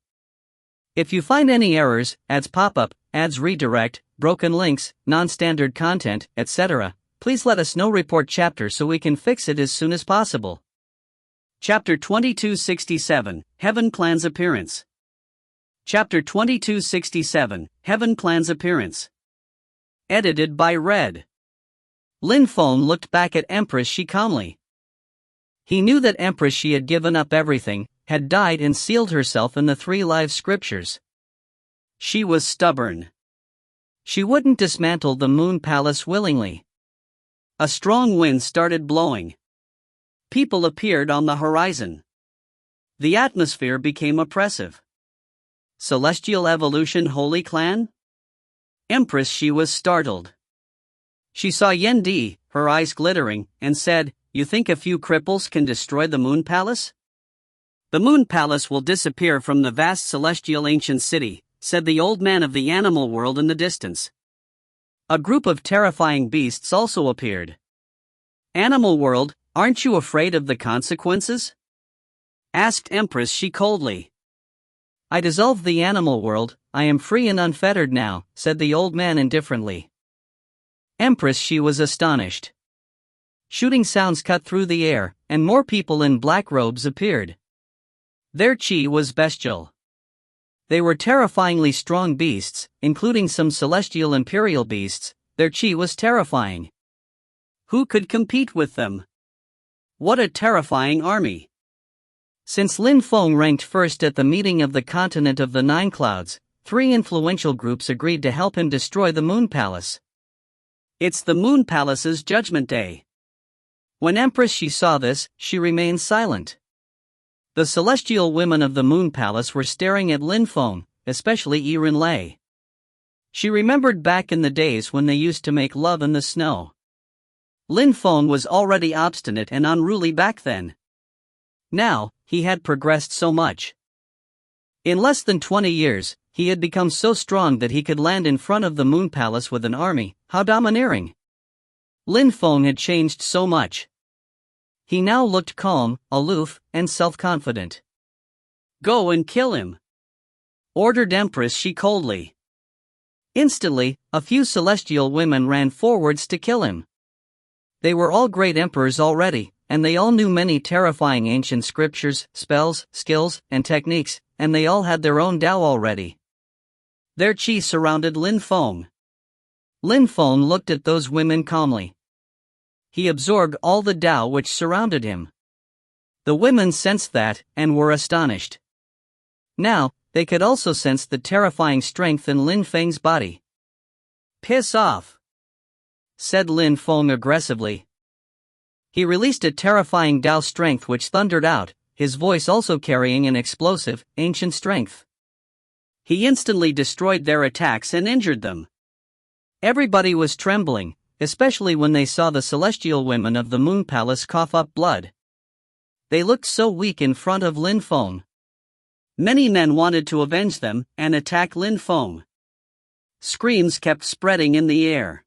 If you find any errors, ads pop up, ads redirect, broken links, non-standard content, etc., please let us know. Report chapter so we can fix it as soon as possible. Chapter 2267, Heaven Clan's Appearance. Chapter 2267, Heaven Clan's Appearance. Edited by Red. Lin Feng looked back at Empress Shi calmly. He knew that Empress Shi had given up everything, had died and sealed herself in the 3 live scriptures. She was stubborn. She wouldn't dismantle the Moon Palace willingly. A strong wind started blowing. People appeared on the horizon. The atmosphere became oppressive. Celestial Evolution Holy Clan? Empress Shi was startled. She saw Yen Di, her eyes glittering, and said, You think a few cripples can destroy the Moon Palace? The Moon Palace will disappear from the vast celestial ancient city, said the old man of the animal world in the distance. A group of terrifying beasts also appeared. Animal world, aren't you afraid of the consequences? Asked Empress Shi coldly. I dissolved the animal world, I am free and unfettered now, said the old man indifferently. Empress Shi was astonished. Shooting sounds cut through the air, and more people in black robes appeared. Their chi was bestial. They were terrifyingly strong beasts, including some celestial imperial beasts. Their chi was terrifying. Who could compete with them? What a terrifying army! Since Lin Feng ranked first at the meeting of the continent of the 9 clouds, 3 influential groups agreed to help him destroy the Moon Palace. It's the Moon Palace's Judgment Day. When Empress Shi saw this, she remained silent. The celestial women of the Moon Palace were staring at Lin Feng, especially Yiren Lei. She remembered back in the days when they used to make love in the snow. Lin Feng was already obstinate and unruly back then. Now, he had progressed so much. In less than 20 years, he had become so strong that he could land in front of the Moon Palace with an army. How domineering! Lin Feng had changed so much. He now looked calm, aloof, and self-confident. "Go and kill him," ordered Empress Shi coldly. Instantly, a few celestial women ran forwards to kill him. They were all great emperors already, and they all knew many terrifying ancient scriptures, spells, skills, and techniques, and they all had their own Tao already. Their chi surrounded Lin Feng. Lin Feng looked at those women calmly. He absorbed all the Tao which surrounded him. The women sensed that, and were astonished. Now, they could also sense the terrifying strength in Lin Feng's body. "Piss off," said Lin Feng aggressively. He released a terrifying Tao strength which thundered out, his voice also carrying an explosive, ancient strength. He instantly destroyed their attacks and injured them. Everybody was trembling, especially when they saw the celestial women of the Moon Palace cough up blood. They looked so weak in front of Lin Feng. Many men wanted to avenge them and attack Lin Feng. Screams kept spreading in the air.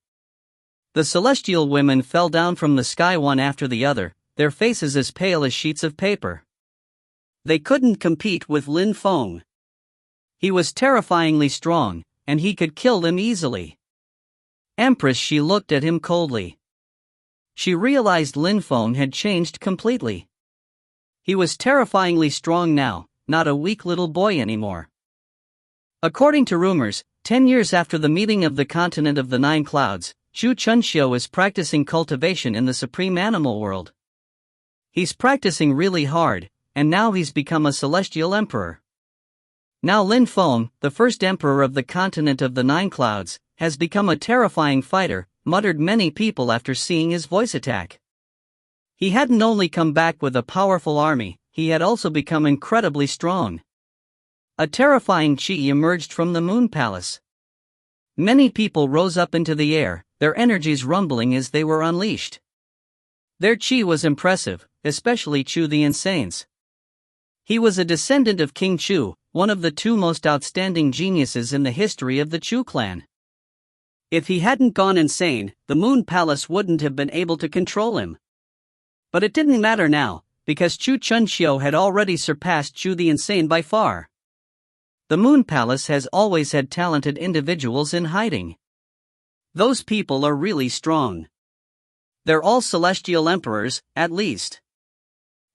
The celestial women fell down from the sky one after the other, their faces as pale as sheets of paper. They couldn't compete with Lin Feng. He was terrifyingly strong, and he could kill them easily. Empress Shi looked at him coldly. She realized Lin Feng had changed completely. He was terrifyingly strong now, not a weak little boy anymore. According to rumors, 10 years after the meeting of the continent of the Nine Clouds, Zhu Chunxiu is practicing cultivation in the supreme animal world. He's practicing really hard, and now he's become a celestial emperor. Now Lin Feng, the first emperor of the continent of the Nine Clouds, has become a terrifying fighter, muttered many people after seeing his voice attack. He hadn't only come back with a powerful army, he had also become incredibly strong. A terrifying chi emerged from the Moon Palace. Many people rose up into the air, their energies rumbling as they were unleashed. Their chi was impressive, especially Chu the Insane's. He was a descendant of King Chu, one of the two most outstanding geniuses in the history of the Chu clan. If he hadn't gone insane, the Moon Palace wouldn't have been able to control him. But it didn't matter now, because Zhu Chunxiu had already surpassed Chu the Insane by far. The Moon Palace has always had talented individuals in hiding. Those people are really strong. They're all celestial emperors, at least.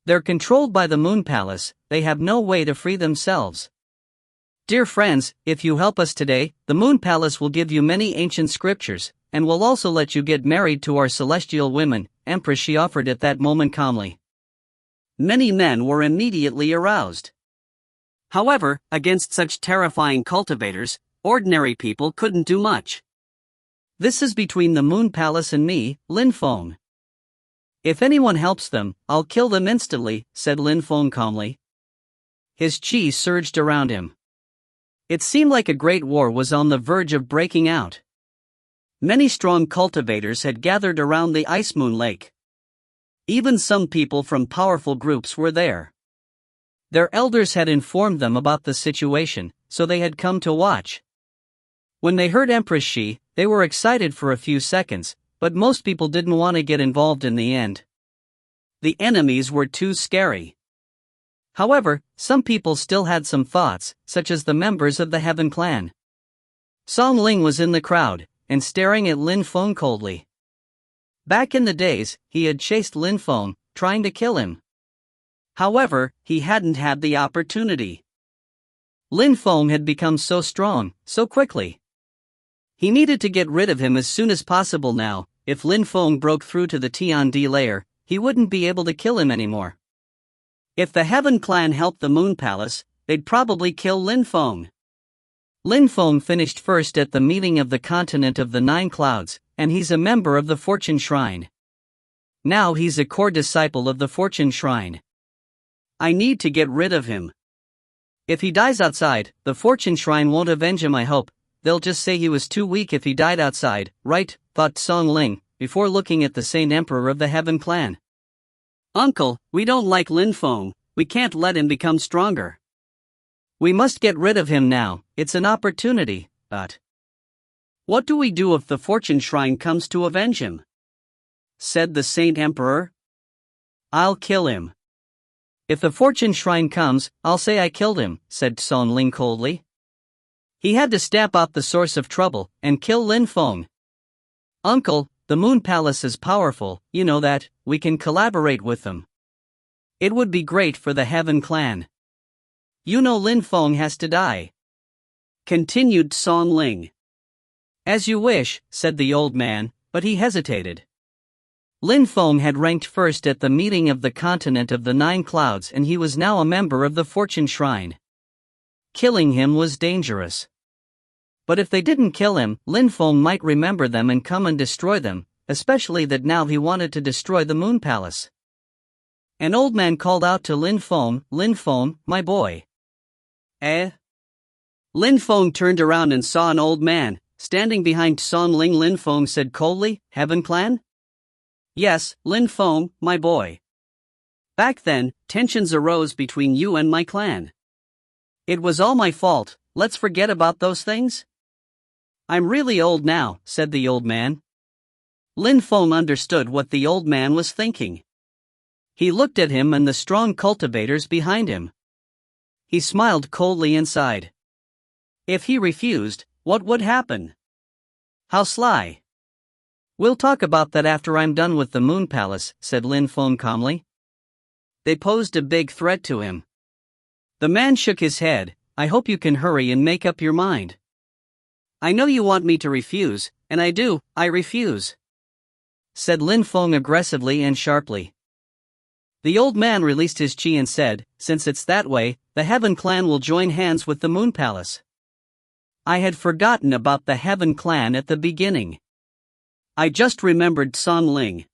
They're controlled by the Moon Palace, they have no way to free themselves. Dear friends, if you help us today, the Moon Palace will give you many ancient scriptures, and will also let you get married to our celestial women, Empress Shi offered at that moment calmly. Many men were immediately aroused. However, against such terrifying cultivators, ordinary people couldn't do much. This is between the Moon Palace and me, Lin Feng. If anyone helps them, I'll kill them instantly, said Lin Feng calmly. His chi surged around him. It seemed like a great war was on the verge of breaking out. Many strong cultivators had gathered around the Ice Moon Lake. Even some people from powerful groups were there. Their elders had informed them about the situation, so they had come to watch. When they heard Empress Shi, they were excited for a few seconds, but most people didn't want to get involved in the end. The enemies were too scary. However, some people still had some thoughts, such as the members of the Heaven clan. Song Ling was in the crowd, and staring at Lin Feng coldly. Back in the days, he had chased Lin Feng, trying to kill him. However, he hadn't had the opportunity. Lin Feng had become so strong, so quickly. He needed to get rid of him as soon as possible now. If Lin Feng broke through to the Tiandi layer, he wouldn't be able to kill him anymore. If the Heaven clan helped the Moon Palace, they'd probably kill Lin Feng. Lin Feng finished first at the meeting of the continent of the Nine Clouds, and he's a member of the Fortune Shrine. Now he's a core disciple of the Fortune Shrine. I need to get rid of him. If he dies outside, the fortune shrine won't avenge him, I hope. They'll just say he was too weak if he died outside, right? Thought Song Ling, before looking at the Saint Emperor of the Heaven Clan. Uncle, we don't like Lin Feng, we can't let him become stronger. We must get rid of him now, it's an opportunity, but what do we do if the fortune shrine comes to avenge him? Said the Saint Emperor. I'll kill him. If the fortune shrine comes, I'll say I killed him, said Song Ling coldly. He had to stamp out the source of trouble and kill Lin Feng. Uncle, the Moon Palace is powerful, you know that, we can collaborate with them. It would be great for the Heaven Clan. You know Lin Feng has to die. Continued Song Ling. As you wish, said the old man, but he hesitated. Lin Feng had ranked first at the meeting of the Continent of the Nine Clouds, and he was now a member of the Fortune Shrine. Killing him was dangerous. But if they didn't kill him, Lin Feng might remember them and come and destroy them, especially that now he wanted to destroy the Moon Palace. An old man called out to Lin Feng, my boy. Eh? Lin Feng turned around and saw an old man, standing behind Song Ling. Lin Feng said coldly, Heaven Clan? Yes, Lin Feng, my boy. Back then, tensions arose between you and my clan. It was all my fault, let's forget about those things? I'm really old now, said the old man. Lin Feng understood what the old man was thinking. He looked at him and the strong cultivators behind him. He smiled coldly and sighed. If he refused, what would happen? How sly. We'll talk about that after I'm done with the Moon Palace, said Lin Feng calmly. They posed a big threat to him. The man shook his head. I hope you can hurry and make up your mind. I know you want me to refuse, and I do, I refuse, said Lin Feng aggressively and sharply. The old man released his chi and said, since it's that way, the Heaven Clan will join hands with the Moon Palace. I had forgotten about the Heaven Clan at the beginning. I just remembered Song Ling.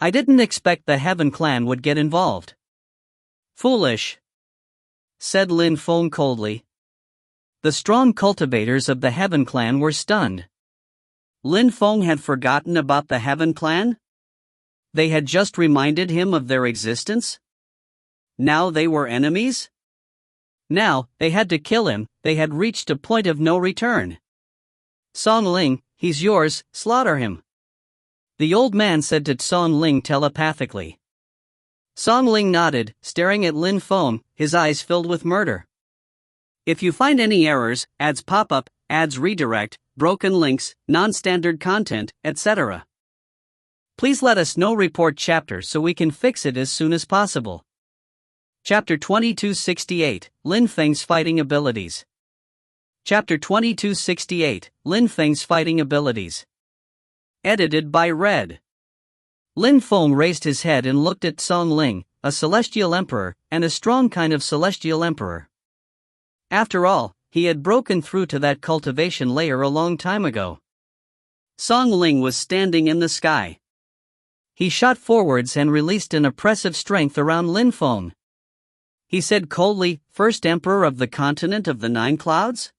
I didn't expect the Heaven Clan would get involved. Foolish, said Lin Feng coldly. The strong cultivators of the Heaven Clan were stunned. Lin Feng had forgotten about the Heaven Clan? They had just reminded him of their existence? Now they were enemies? Now, they had to kill him, they had reached a point of no return. Song Ling, he's yours, slaughter him. The old man said to Song Ling telepathically. Song Ling nodded, staring at Lin Feng, his eyes filled with murder. If you find any errors, ads pop up, ads redirect, broken links, non-standard content, etc. Please let us know. Report chapter so we can fix it as soon as possible. Chapter 2268, Lin Feng's Fighting Abilities. Chapter 2268, Lin Feng's Fighting Abilities. Edited by Red. Lin Feng raised his head and looked at Song Ling, a celestial emperor, and a strong kind of celestial emperor. After all, he had broken through to that cultivation layer a long time ago. Song Ling was standing in the sky. He shot forwards and released an oppressive strength around Lin Feng. He said coldly, First Emperor of the Continent of the Nine Clouds?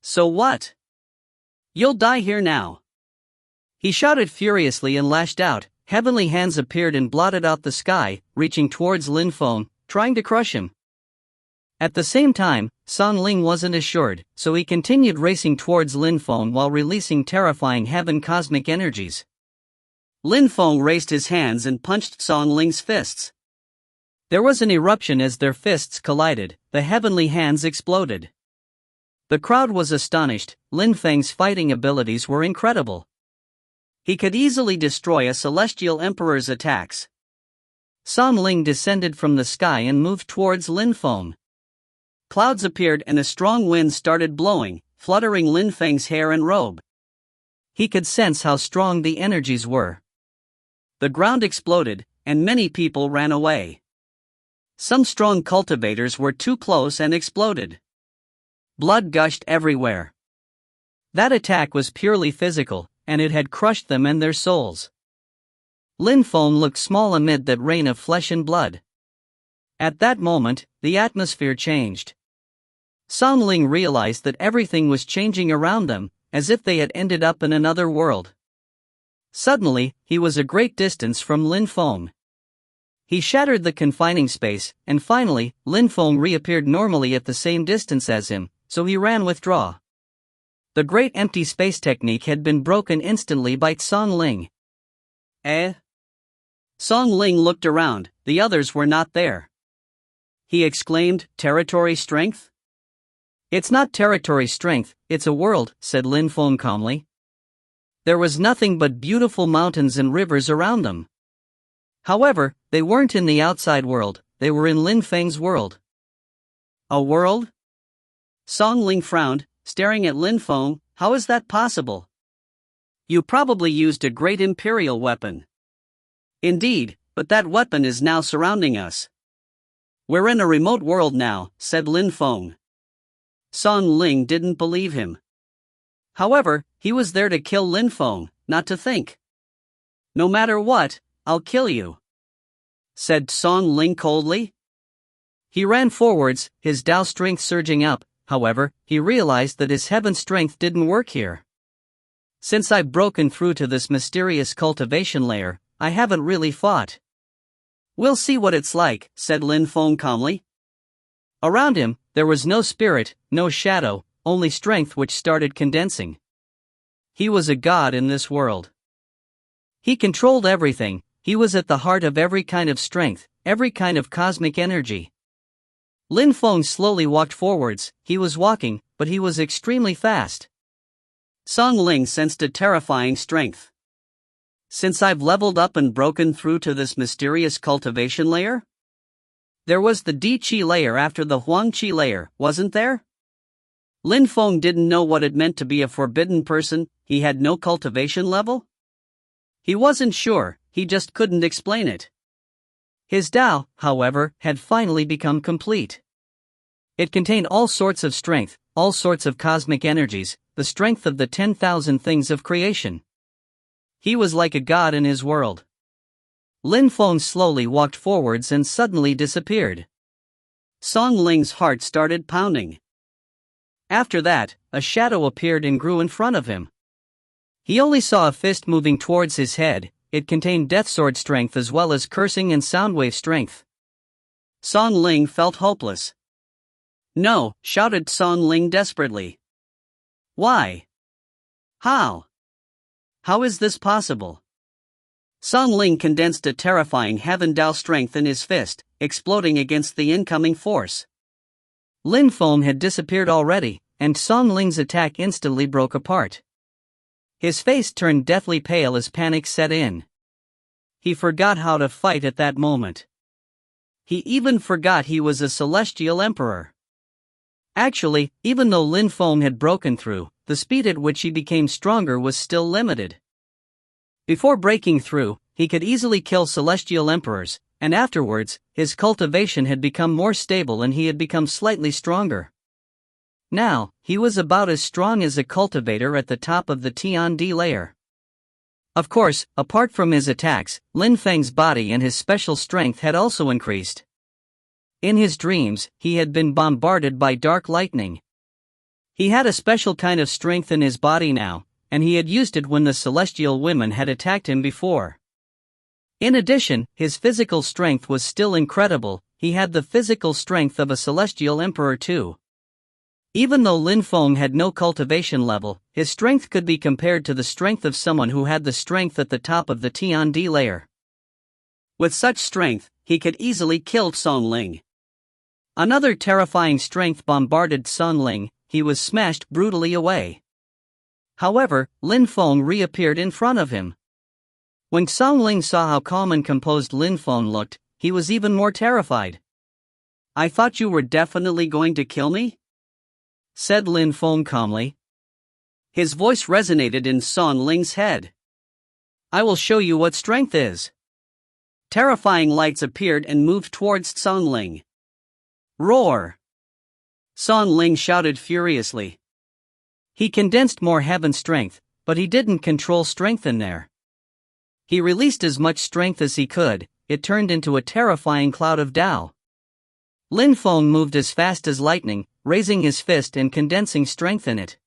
So what? You'll die here now. He shouted furiously and lashed out. Heavenly hands appeared and blotted out the sky, reaching towards Lin Feng, trying to crush him. At the same time, Song Ling wasn't assured, so he continued racing towards Lin Feng while releasing terrifying heaven cosmic energies. Lin Feng raised his hands and punched Song Ling's fists. There was an eruption as their fists collided, the heavenly hands exploded. The crowd was astonished. Lin Feng's fighting abilities were incredible. He could easily destroy a celestial emperor's attacks. Song Ling descended from the sky and moved towards Lin Feng. Clouds appeared and a strong wind started blowing, fluttering Lin Feng's hair and robe. He could sense how strong the energies were. The ground exploded, and many people ran away. Some strong cultivators were too close and exploded. Blood gushed everywhere. That attack was purely physical, and it had crushed them and their souls. Lin Feng looked small amid that rain of flesh and blood. At that moment, the atmosphere changed. Song Ling realized that everything was changing around them, as if they had ended up in another world. Suddenly, he was a great distance from Lin Feng. He shattered the confining space, and finally, Lin Feng reappeared normally at the same distance as him, so he ran withdraw. The great empty space technique had been broken instantly by Song Ling. Eh? Song Ling looked around, the others were not there. He exclaimed, "Territory strength?" "It's not territory strength, it's a world," said Lin Feng calmly. There was nothing but beautiful mountains and rivers around them. However, they weren't in the outside world, they were in Lin Feng's world. A world? Song Ling frowned, staring at Lin Feng. "How is that possible? You probably used a great imperial weapon." "Indeed, but that weapon is now surrounding us." "We're in a remote world now," said Lin Feng. Song Ling didn't believe him. However, he was there to kill Lin Feng, not to think. "No matter what, I'll kill you," said Song Ling coldly. He ran forwards, his Dao strength surging up. However, he realized that his heaven strength didn't work here. "Since I've broken through to this mysterious cultivation layer, I haven't really fought." "We'll see what it's like," said Lin Feng calmly. Around him, there was no spirit, no shadow, only strength which started condensing. He was a god in this world. He controlled everything, he was at the heart of every kind of strength, every kind of cosmic energy. Lin Feng slowly walked forwards. He was walking, but he was extremely fast. Song Ling sensed a terrifying strength. "Since I've leveled up and broken through to this mysterious cultivation layer?" There was the Di Qi layer after the Huang Qi layer, wasn't there? Lin Feng didn't know what it meant to be a forbidden person. He had no cultivation level? He wasn't sure, he just couldn't explain it. His Tao, however, had finally become complete. It contained all sorts of strength, all sorts of cosmic energies, the strength of the 10,000 things of creation. He was like a god in his world. Lin Feng slowly walked forwards and suddenly disappeared. Song Ling's heart started pounding. After that, a shadow appeared and grew in front of him. He only saw a fist moving towards his head. It contained death sword strength as well as cursing and soundwave strength. Song Ling felt hopeless. "No!" shouted Song Ling desperately. "Why? How? How is this possible?" Song Ling condensed a terrifying Heaven Dao strength in his fist, exploding against the incoming force. Lin Feng had disappeared already, and Song Ling's attack instantly broke apart. His face turned deathly pale as panic set in. He forgot how to fight at that moment. He even forgot he was a celestial emperor. Actually, even though Lin Feng had broken through, the speed at which he became stronger was still limited. Before breaking through, he could easily kill celestial emperors, and afterwards, his cultivation had become more stable and he had become slightly stronger. Now, he was about as strong as a cultivator at the top of the Tiandi layer. Of course, apart from his attacks, Lin Feng's body and his special strength had also increased. In his dreams, he had been bombarded by dark lightning. He had a special kind of strength in his body now, and he had used it when the celestial women had attacked him before. In addition, his physical strength was still incredible. He had the physical strength of a celestial emperor too. Even though Lin Feng had no cultivation level, his strength could be compared to the strength of someone who had the strength at the top of the Tiandi layer. With such strength, he could easily kill Song Ling. Another terrifying strength bombarded Song Ling. He was smashed brutally away. However, Lin Feng reappeared in front of him. When Song Ling saw how calm and composed Lin Feng looked, he was even more terrified. "I thought you were definitely going to kill me?" said Lin Feng calmly. His voice resonated in Song Ling's head. "I will show you what strength is." Terrifying lights appeared and moved towards Song Ling. "Roar!" Song Ling shouted furiously. He condensed more heaven strength, but he didn't control strength in there. He released as much strength as he could. It turned into a terrifying cloud of Tao. Lin Feng moved as fast as lightning, raising his fist and condensing strength in it.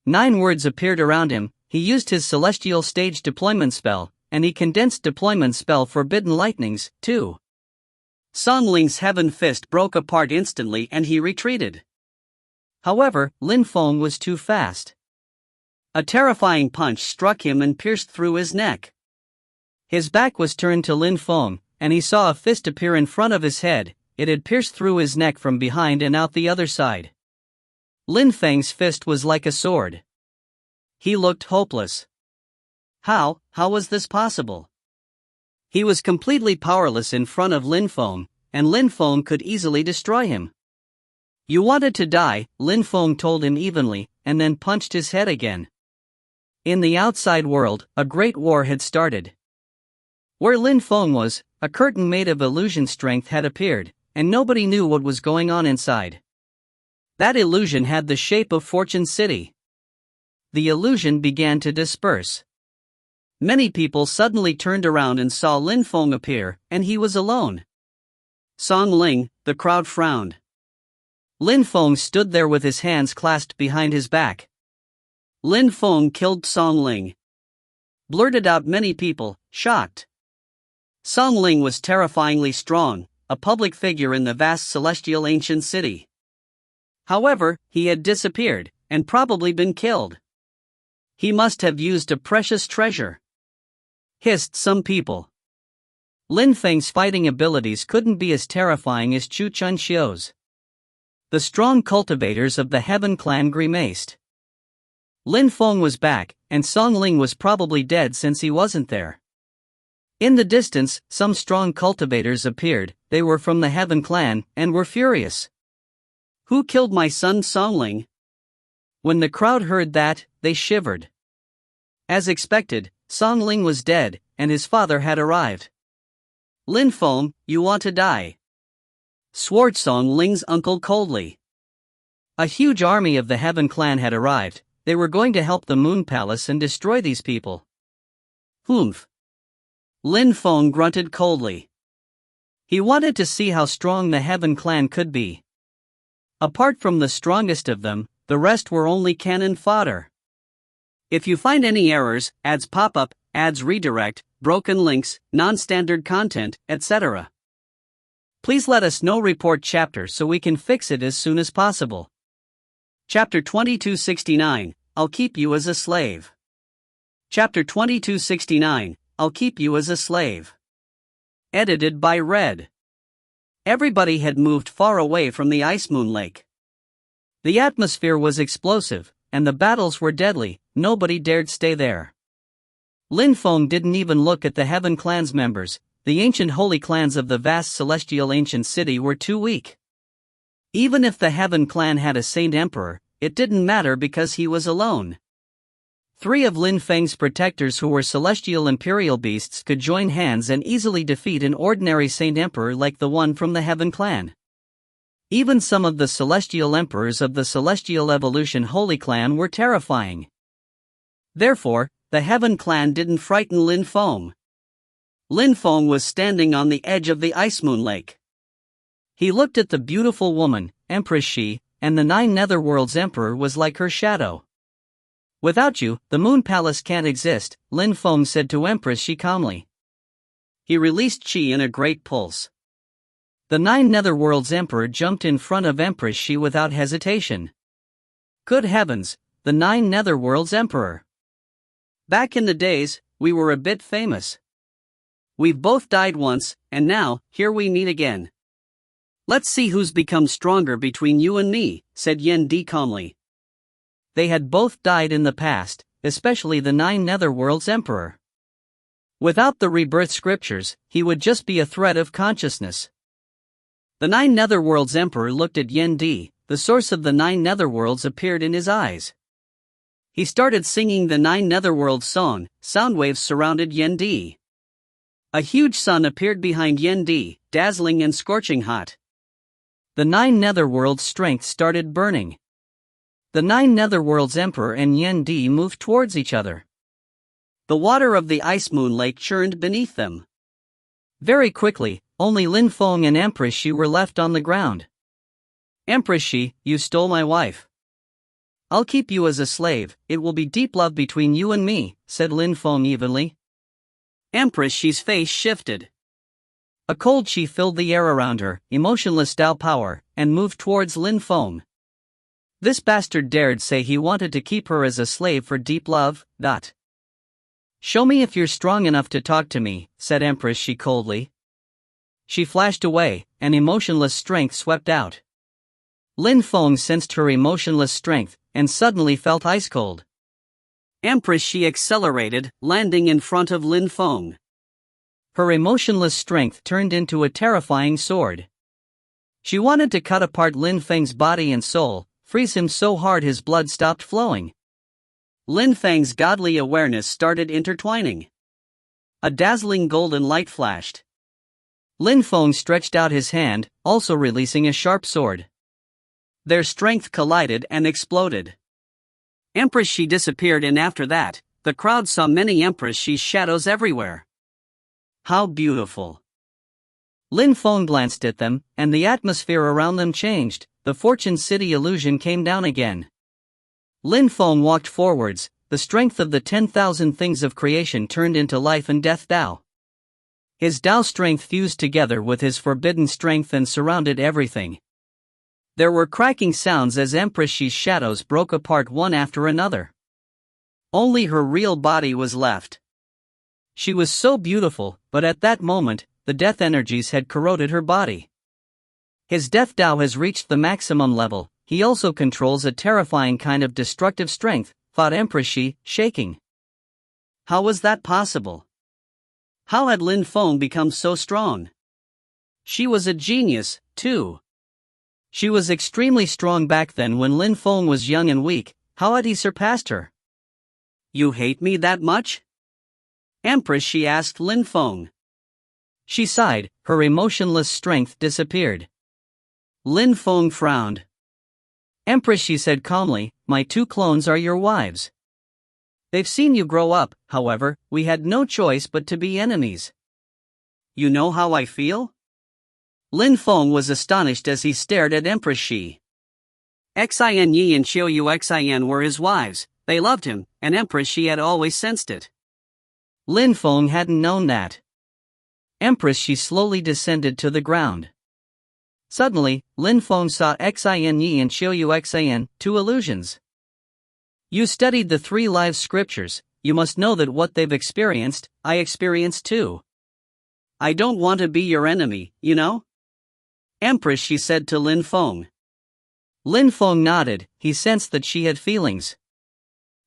9 words appeared around him. He used his celestial stage deployment spell, and he condensed deployment spell Forbidden Lightnings, too. Song Ling's heaven fist broke apart instantly and he retreated. However, Lin Feng was too fast. A terrifying punch struck him and pierced through his neck. His back was turned to Lin Feng, and he saw a fist appear in front of his head. It had pierced through his neck from behind and out the other side. Lin Feng's fist was like a sword. He looked hopeless. How was this possible? He was completely powerless in front of Lin Feng, and Lin Feng could easily destroy him. You wanted to die, Lin Feng told him evenly, and then punched his head again. In the outside world, a great war had started. Where Lin Feng was, a curtain made of illusion strength had appeared, and nobody knew what was going on inside. That illusion had the shape of Fortune City. The illusion began to disperse. Many people suddenly turned around and saw Lin Feng appear, and he was alone. Song Ling, the crowd frowned. Lin Feng stood there with his hands clasped behind his back. Lin Feng killed Song Ling, blurted out many people, shocked. Song Ling was terrifyingly strong, a public figure in the vast celestial ancient city. However, he had disappeared, and probably been killed. He must have used a precious treasure, hissed some people. Lin Feng's fighting abilities couldn't be as terrifying as Chu Chun Xiu's. The strong cultivators of the Heaven clan grimaced. Lin Feng was back, and Song Ling was probably dead since he wasn't there. In the distance, some strong cultivators appeared. They were from the Heaven clan, and were furious. Who killed my son Song Ling? When the crowd heard that, they shivered. As expected, Song Ling was dead, and his father had arrived. Lin Feng, you want to die? Swore Song Ling's uncle coldly. A huge army of the Heaven clan had arrived. They were going to help the Moon Palace and destroy these people. Humph. Lin Feng grunted coldly. He wanted to see how strong the Heaven clan could be. Apart from the strongest of them, the rest were only cannon fodder. If you find any errors, ads pop up, ads redirect, broken links, non-standard content, etc., please let us know. Report chapter so we can fix it as soon as possible. Chapter 2269, I'll keep you as a slave. Chapter 2269, I'll keep you as a slave. Edited by Red. Everybody had moved far away from the Ice Moon Lake. The atmosphere was explosive, and the battles were deadly. Nobody dared stay there. Lin Feng didn't even look at the Heaven clan's members. The ancient holy clans of the vast celestial ancient city were too weak. Even if the Heaven clan had a saint emperor, it didn't matter because he was alone. 3 of Lin Feng's protectors who were celestial imperial beasts could join hands and easily defeat an ordinary saint emperor like the one from the Heaven clan. Even some of the celestial emperors of the celestial evolution holy clan were terrifying. Therefore, the Heaven clan didn't frighten Lin Feng. Lin Feng was standing on the edge of the Ice Moon Lake. He looked at the beautiful woman, Empress Shi, and the 9 Netherworlds Emperor was like her shadow. Without you, the Moon Palace can't exist, Lin Feng said to Empress Shi calmly. He released Shi in a great pulse. The 9 Netherworlds Emperor jumped in front of Empress Shi without hesitation. Good heavens, the 9 Netherworlds Emperor. Back in the days, we were a bit famous. We've both died once, and now, here we meet again. Let's see who's become stronger between you and me, said Yen Di calmly. They had both died in the past, especially the 9 Netherworlds Emperor. Without the rebirth scriptures, he would just be a thread of consciousness. The 9 Netherworlds Emperor looked at Yen Di. The source of the 9 Netherworlds appeared in his eyes. He started singing the 9 Netherworlds song. Sound waves surrounded Yen Di. A huge sun appeared behind Yen Di, dazzling and scorching hot. The 9 Netherworlds' strength started burning. The 9 Netherworlds Emperor and Yen Di moved towards each other. The water of the Ice Moon Lake churned beneath them. Very quickly, only Lin Feng and Empress Shi were left on the ground. Empress Shi, you stole my wife. I'll keep you as a slave, it will be deep love between you and me, said Lin Feng evenly. Empress Shi's face shifted. A cold chi filled the air around her, emotionless Tao power, and moved towards Lin Feng. This bastard dared say he wanted to keep her as a slave for deep love. Show me if you're strong enough to talk to me, said Empress Shi coldly. She flashed away, and emotionless strength swept out. Lin Feng sensed her emotionless strength, and suddenly felt ice cold. Empress Shi accelerated, landing in front of Lin Feng. Her emotionless strength turned into a terrifying sword. She wanted to cut apart Lin Feng's body and soul, freeze him so hard his blood stopped flowing. Lin Feng's godly awareness started intertwining. A dazzling golden light flashed. Lin Feng stretched out his hand, also releasing a sharp sword. Their strength collided and exploded. Empress Shi disappeared, and after that, the crowd saw many Empress Shi's shadows everywhere. How beautiful! Lin Feng glanced at them, and the atmosphere around them changed. The Fortune City illusion came down again. Lin Feng walked forwards, the strength of the 10,000 things of creation turned into life and death Tao. His Tao strength fused together with his forbidden strength and surrounded everything. There were cracking sounds as Empress Shi's shadows broke apart one after another. Only her real body was left. She was so beautiful, but at that moment, the death energies had corroded her body. His death Tao has reached the maximum level. He also controls a terrifying kind of destructive strength, thought Empress Shi, shaking. How was that possible? How had Lin Feng become so strong? She was a genius, too. She was extremely strong back then when Lin Feng was young and weak. How had he surpassed her? You hate me that much? Empress Shi asked Lin Feng. She sighed, her emotionless strength disappeared. Lin Feng frowned. Empress Shi said calmly, my two clones are your wives. They've seen you grow up, however, we had no choice but to be enemies. You know how I feel? Lin Feng was astonished as he stared at Empress Shi. Xin Yi and Qiu Xin were his wives, they loved him, and Empress Shi had always sensed it. Lin Feng hadn't known that. Empress Shi slowly descended to the ground. Suddenly, Lin Feng saw Xin Yi and Qiu Xin, two illusions. You studied the 3 live scriptures, you must know that what they've experienced, I experienced too. I don't want to be your enemy, you know? Empress Shi said to Lin Feng. Lin Feng nodded, he sensed that she had feelings.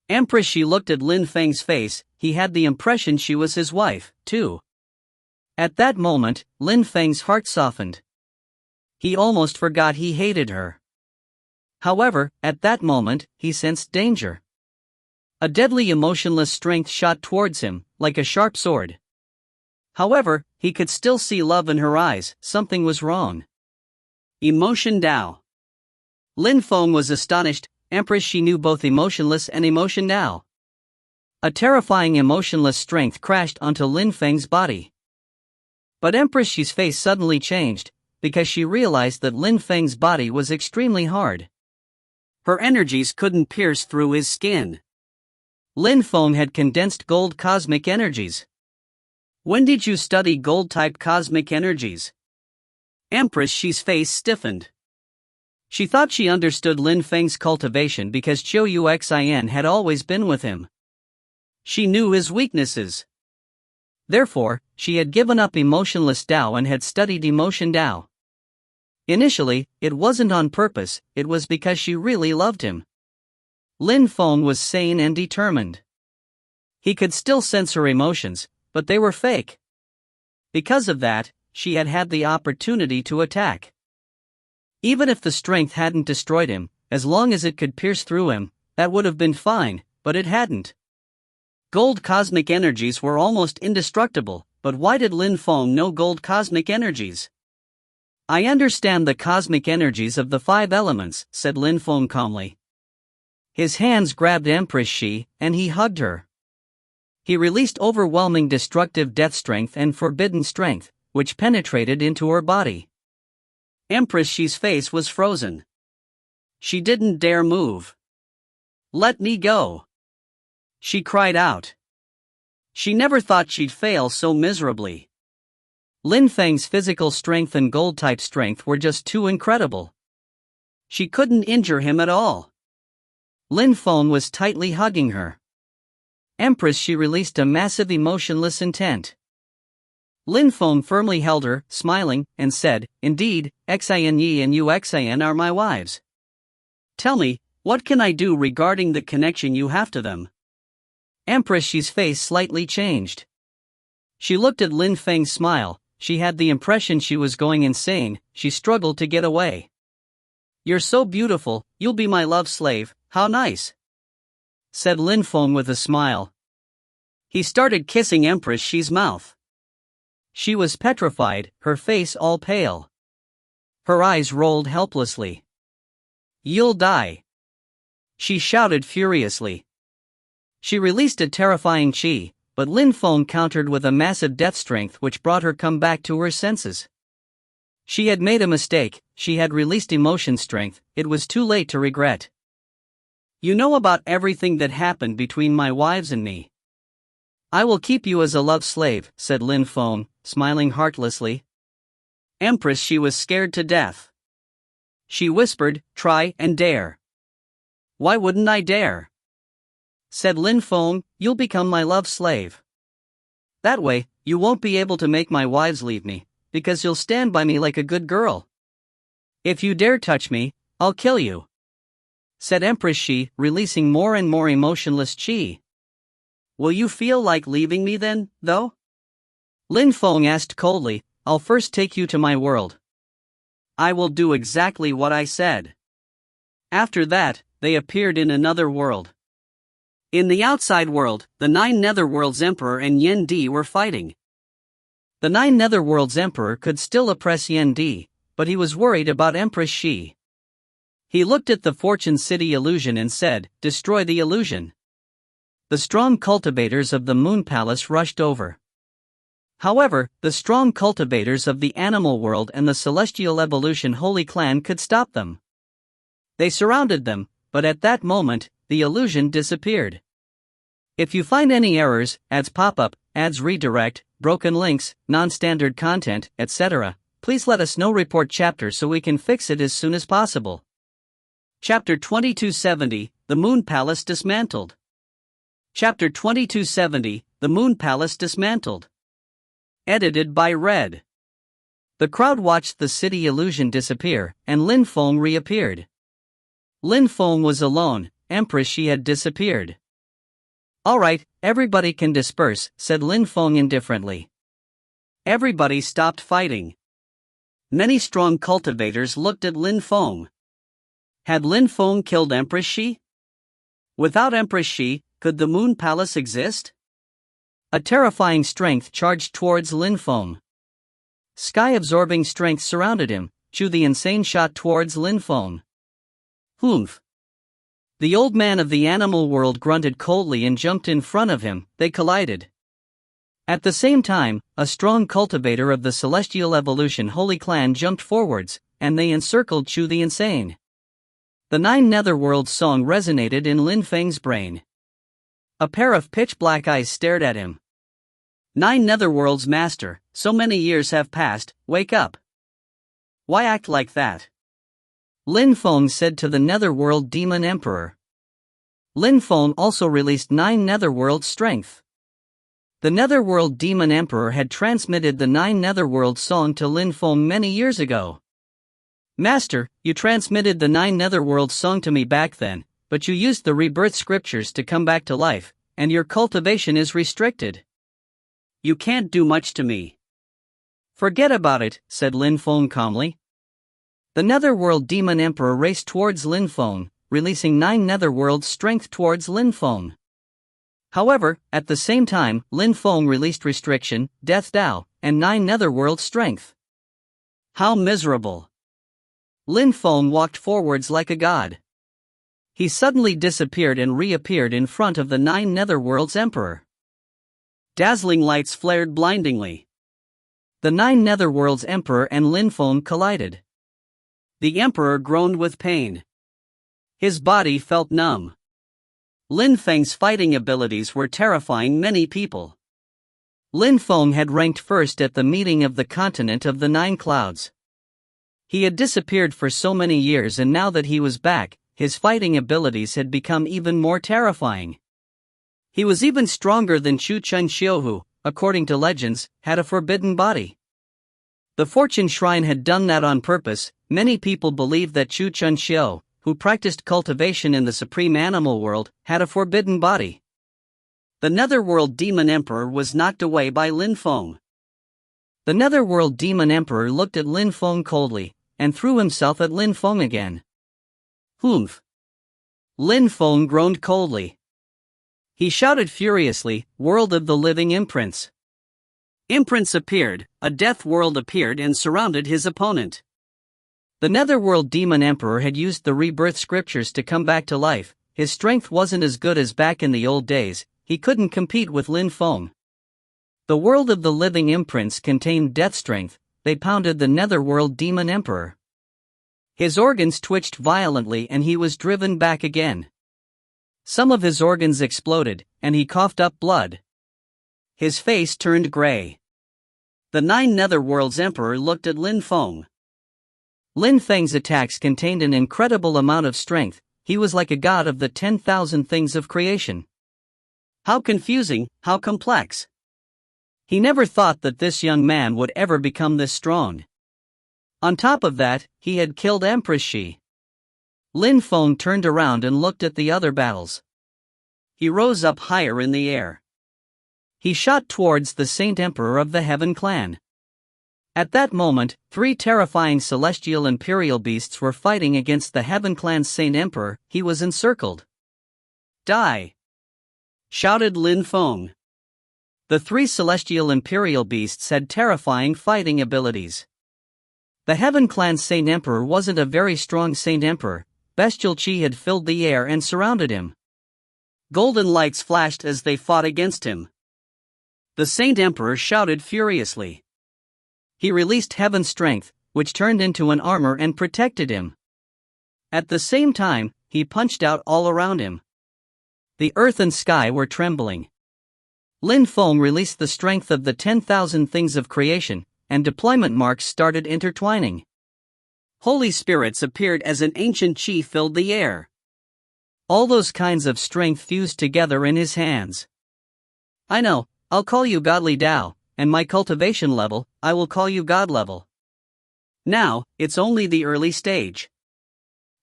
Empress Shi looked at Lin Feng's face, he had the impression she was his wife, too. At that moment, Lin Feng's heart softened. He almost forgot he hated her. However, at that moment, he sensed danger. A deadly emotionless strength shot towards him, like a sharp sword. However, he could still see love in her eyes, something was wrong. Emotion Dao. Lin Feng was astonished, Empress Shi knew both emotionless and emotion Dao. A terrifying emotionless strength crashed onto Lin Feng's body. But Empress Shi's face suddenly changed, because she realized that Lin Feng's body was extremely hard. Her energies couldn't pierce through his skin. Lin Feng had condensed gold cosmic energies. When did you study gold-type cosmic energies? Empress Shi's face stiffened. She thought she understood Lin Feng's cultivation because Qiu Xin had always been with him. She knew his weaknesses. Therefore, she had given up emotionless Dao and had studied emotion Dao. Initially, it wasn't on purpose, it was because she really loved him. Lin Feng was sane and determined. He could still sense her emotions, but they were fake. Because of that, she had had the opportunity to attack. Even if the strength hadn't destroyed him, as long as it could pierce through him, that would have been fine, but it hadn't. Gold cosmic energies were almost indestructible, but why did Lin Feng know gold cosmic energies? I understand the cosmic energies of the 5 elements, said Lin Feng calmly. His hands grabbed Empress Shi, and he hugged her. He released overwhelming destructive death strength and forbidden strength, which penetrated into her body. Empress Shi's face was frozen. She didn't dare move. "Let me go!" she cried out. She never thought she'd fail so miserably. Lin Feng's physical strength and gold-type strength were just too incredible. She couldn't injure him at all. Lin Feng was tightly hugging her. Empress Shi released a massive emotionless intent. Lin Feng firmly held her, smiling, and said, "Indeed, Xin Yi and Uxin are my wives. Tell me, what can I do regarding the connection you have to them?" Empress Shi's face slightly changed. She looked at Lin Feng's smile. She had the impression she was going insane. She struggled to get away. "You're so beautiful, you'll be my love slave, how nice," said Lin Feng with a smile. He started kissing Empress Shi's mouth. She was petrified, her face all pale. Her eyes rolled helplessly. "You'll die," she shouted furiously. She released a terrifying chi, but Lin Feng countered with a massive death strength which brought her come back to her senses. She had made a mistake, she had released emotion strength, it was too late to regret. "You know about everything that happened between my wives and me. I will keep you as a love slave," said Lin Feng, smiling heartlessly. Empress Shi was scared to death. She whispered, "Try and dare." "Why wouldn't I dare?" said Lin Feng. "You'll become my love slave. That way, you won't be able to make my wives leave me, because you'll stand by me like a good girl. If you dare touch me, I'll kill you," said Empress Shi, releasing more and more emotionless chi. "Will you feel like leaving me then, though?" Lin Feng asked coldly. "I'll first take you to my world. I will do exactly what I said." After that, they appeared in another world. In the outside world, the 9 Netherworlds Emperor and Yen Di were fighting. The 9 Netherworlds Emperor could still oppress Yen Di, but he was worried about Empress Shi. He looked at the Fortune City illusion and said, "Destroy the illusion." The strong cultivators of the Moon Palace rushed over. However, the strong cultivators of the Animal World and the Celestial Evolution Holy Clan could stop them. They surrounded them, but at that moment, the illusion disappeared. If you find any errors, ads pop up, ads redirect, broken links, non-standard content, etc., please let us know. Report chapter so we can fix it as soon as possible. Chapter 2270, The Moon Palace Dismantled. Chapter 2270, The Moon Palace Dismantled. Edited by Red. The crowd watched the city illusion disappear, and Lin Feng reappeared. Lin Feng was alone, Empress Shi had disappeared. "Alright, everybody can disperse," said Lin Feng indifferently. Everybody stopped fighting. Many strong cultivators looked at Lin Feng. Had Lin Feng killed Empress Shi? Without Empress Shi, could the Moon Palace exist? A terrifying strength charged towards Lin Feng. Sky-absorbing strength surrounded him. Chu the insane shot towards Lin Feng. "Humph." The old man of the animal world grunted coldly and jumped in front of him. They collided. At the same time, a strong cultivator of the Celestial Evolution Holy Clan jumped forwards, and they encircled Chu the Insane. The 9 Netherworlds song resonated in Lin Feng's brain. A pair of pitch-black eyes stared at him. 9 Netherworlds Master, so many years have passed, wake up. Why act like that? Lin Feng said to the Netherworld Demon Emperor. Lin Feng also released 9 Netherworld strength. The Netherworld Demon Emperor had transmitted the 9 Netherworld song to Lin Feng many years ago. "Master, you transmitted the 9 Netherworld song to me back then, but you used the rebirth scriptures to come back to life, and your cultivation is restricted. You can't do much to me." "Forget about it," said Lin Feng calmly. The Netherworld Demon Emperor raced towards Lin Feng, releasing 9 Netherworld strength towards Lin Feng. However, at the same time, Lin Feng released Restriction, Death Dao, and 9 Netherworld strength. How miserable! Lin Feng walked forwards like a god. He suddenly disappeared and reappeared in front of the 9 Netherworlds Emperor. Dazzling lights flared blindingly. The 9 Netherworld's Emperor and Lin Feng collided. The Emperor groaned with pain. His body felt numb. Lin Feng's fighting abilities were terrifying many people. Lin Feng had ranked first at the meeting of the continent of the 9 clouds. He had disappeared for so many years, and now that he was back, his fighting abilities had become even more terrifying. He was even stronger than Chu Chun Xiu, who, according to legends, had a forbidden body. The Fortune Shrine had done that on purpose. Many people believed that Chu Chun Xiu, who practiced cultivation in the supreme animal world, had a forbidden body. The Netherworld Demon Emperor was knocked away by Lin Feng. The Netherworld Demon Emperor looked at Lin Feng coldly, and threw himself at Lin Feng again. Humph! Lin Feng groaned coldly. He shouted furiously, "World of the living imprints!" Imprints appeared, a death world appeared and surrounded his opponent. The Netherworld Demon Emperor had used the rebirth scriptures to come back to life. His strength wasn't as good as back in the old days. He couldn't compete with Lin Feng. The world of the living imprints contained death strength. They pounded the Netherworld Demon Emperor. His organs twitched violently and he was driven back again. Some of his organs exploded, and he coughed up blood. His face turned gray. The 9 Netherworld's Emperor looked at Lin Feng. Lin Feng's attacks contained an incredible amount of strength. He was like a god of the 10,000 things of creation. How confusing, how complex. He never thought that this young man would ever become this strong. On top of that, he had killed Empress Shi. Lin Feng turned around and looked at the other battles. He rose up higher in the air. He shot towards the Saint Emperor of the Heaven Clan. At that moment, 3 terrifying celestial imperial beasts were fighting against the Heaven Clan's Saint Emperor. He was encircled. "Die!" shouted Lin Feng. The 3 celestial imperial beasts had terrifying fighting abilities. The Heaven Clan's Saint Emperor wasn't a very strong Saint Emperor. Bestial chi had filled the air and surrounded him. Golden lights flashed as they fought against him. The Saint Emperor shouted furiously. He released Heaven's strength, which turned into an armor and protected him. At the same time, he punched out all around him. The earth and sky were trembling. Lin Feng released the strength of the 10,000 things of creation, and deployment marks started intertwining. Holy spirits appeared as an ancient chi filled the air. All those kinds of strength fused together in his hands. "I know, I'll call you Godly Tao, and my cultivation level, I will call you God level. Now, it's only the early stage.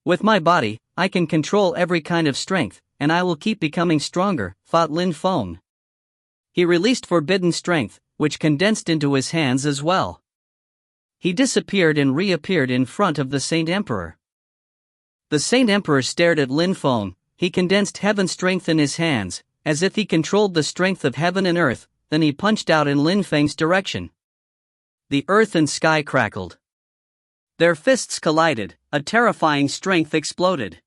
With my body, I can control every kind of strength, and I will keep becoming stronger," thought Lin Feng. He released forbidden strength, which condensed into his hands as well. He disappeared and reappeared in front of the Saint Emperor. The Saint Emperor stared at Lin Feng. He condensed heaven strength in his hands, as if he controlled the strength of heaven and earth, then he punched out in Lin Feng's direction. The earth and sky crackled. Their fists collided, a terrifying strength exploded.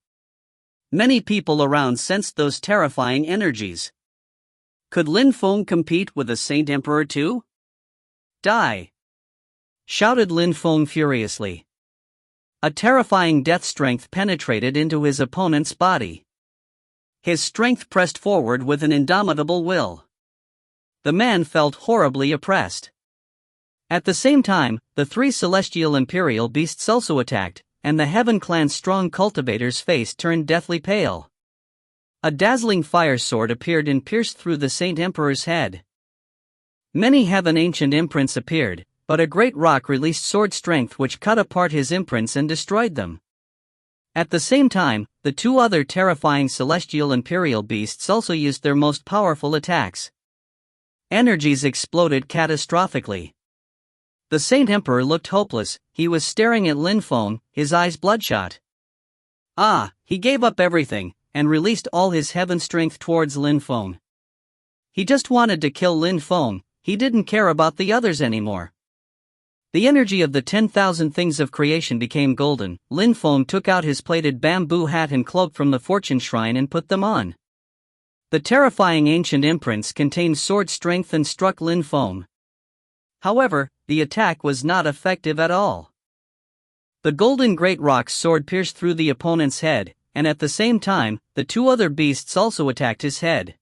Many people around sensed those terrifying energies. Could Lin Feng compete with the Saint Emperor too? "Die!" shouted Lin Feng furiously. A terrifying death strength penetrated into his opponent's body. His strength pressed forward with an indomitable will. The man felt horribly oppressed. At the same time, the 3 celestial imperial beasts also attacked, and the Heaven Clan's strong cultivator's face turned deathly pale. A dazzling fire sword appeared and pierced through the Saint Emperor's head. Many Heaven ancient imprints appeared, but a great rock released sword strength which cut apart his imprints and destroyed them. At the same time, the 2 other terrifying celestial imperial beasts also used their most powerful attacks. Energies exploded catastrophically. The Saint Emperor looked hopeless. He was staring at Lin Feng, his eyes bloodshot. He gave up everything, and released all his heaven strength towards Lin Feng. He just wanted to kill Lin Feng. He didn't care about the others anymore. The energy of the 10,000 things of creation became golden. Lin Feng took out his plated bamboo hat and cloak from the fortune shrine and put them on. The terrifying ancient imprints contained sword strength and struck Lin Feng. However, the attack was not effective at all. The golden great rock's sword pierced through the opponent's head, and at the same time, the two other beasts also attacked his head.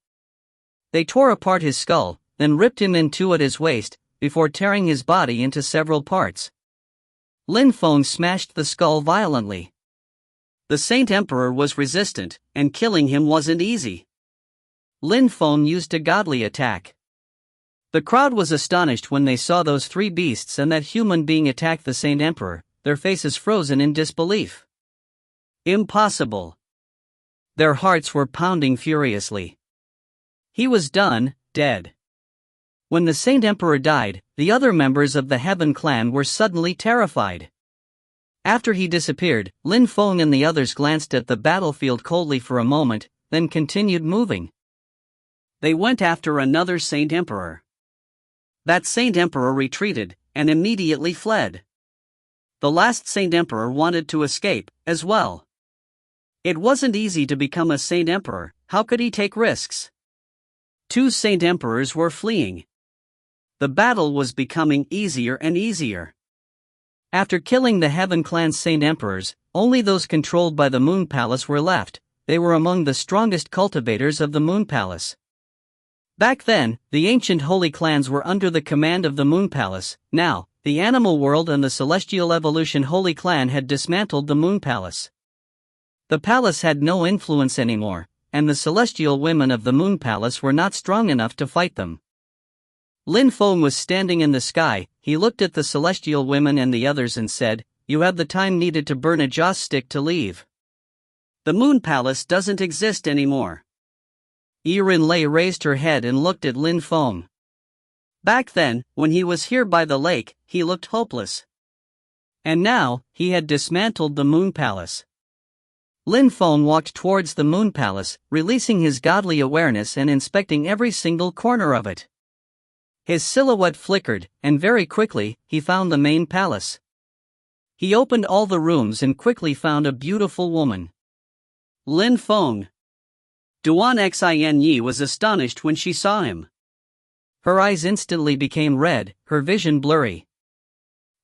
They tore apart his skull, then ripped him in two at his waist, before tearing his body into several parts. Lin Feng smashed the skull violently. The Saint Emperor was resistant, and killing him wasn't easy. Lin Feng used a godly attack. The crowd was astonished when they saw those three beasts and that human being attack the Saint Emperor, their faces frozen in disbelief. Impossible. Their hearts were pounding furiously. He was done, dead. When the Saint Emperor died, the other members of the Heaven clan were suddenly terrified. After he disappeared, Lin Feng and the others glanced at the battlefield coldly for a moment, then continued moving. They went after another Saint Emperor. That Saint Emperor retreated, and immediately fled. The last Saint Emperor wanted to escape, as well. It wasn't easy to become a Saint Emperor, how could he take risks? Two Saint Emperors were fleeing. The battle was becoming easier and easier. After killing the Heaven clan's Saint Emperors, only those controlled by the Moon Palace were left. They were among the strongest cultivators of the Moon Palace. Back then, the ancient holy clans were under the command of the Moon Palace. Now, the Animal World and the Celestial Evolution Holy Clan had dismantled the Moon Palace. The palace had no influence anymore, and the celestial women of the Moon Palace were not strong enough to fight them. Lin Feng was standing in the sky. He looked at the celestial women and the others and said, "You have the time needed to burn a joss stick to leave. The Moon Palace doesn't exist anymore." Yiren Lei raised her head and looked at Lin Feng. Back then, when he was here by the lake, he looked hopeless. And now, he had dismantled the Moon Palace. Lin Feng walked towards the Moon Palace, releasing his godly awareness and inspecting every single corner of it. His silhouette flickered, and very quickly, he found the main palace. He opened all the rooms and quickly found a beautiful woman. Lin Feng. Duan Xin was astonished when she saw him. Her eyes instantly became red, her vision blurry.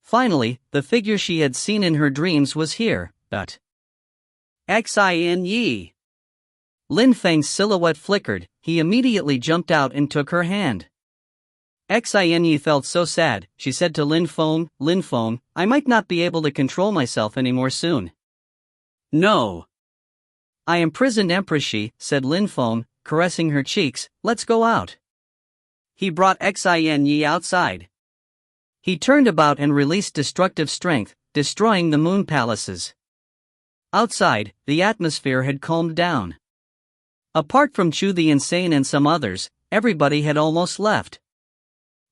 Finally, the figure she had seen in her dreams was here, but Xin. Lin Feng's silhouette flickered, he immediately jumped out and took her hand. Xin felt so sad, she said to Lin Feng, "Lin Feng, I might not be able to control myself anymore soon." "No. I am imprisoned Empress," said Lin Feng, caressing her cheeks, "let's go out." He brought Xin outside. He turned about and released destructive strength, destroying the moon palaces. Outside, the atmosphere had calmed down. Apart from Chu the Insane and some others, everybody had almost left.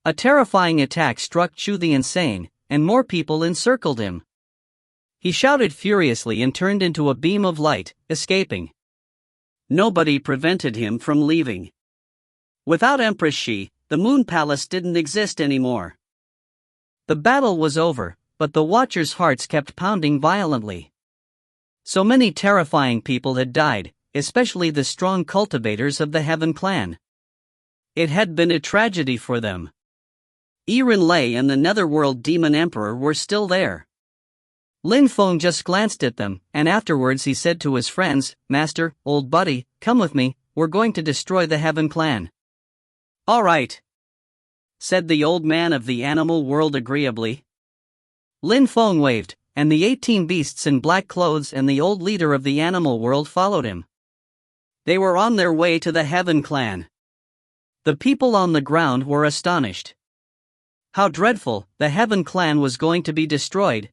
A terrifying attack struck Chu the Insane, and more people encircled him. He shouted furiously and turned into a beam of light, escaping. Nobody prevented him from leaving. Without Empress Shi, the Moon Palace didn't exist anymore. The battle was over, but the Watchers' hearts kept pounding violently. So many terrifying people had died, especially the strong cultivators of the Heaven clan. It had been a tragedy for them. Yiren Lei and the Netherworld Demon Emperor were still there. Lin Feng just glanced at them, and afterwards he said to his friends, "Master, old buddy, come with me, we're going to destroy the Heaven clan." "All right," said the old man of the animal world agreeably. Lin Feng waved, and the 18 beasts in black clothes and the old leader of the animal world followed him. They were on their way to the Heaven clan. The people on the ground were astonished. How dreadful, the Heaven clan was going to be destroyed.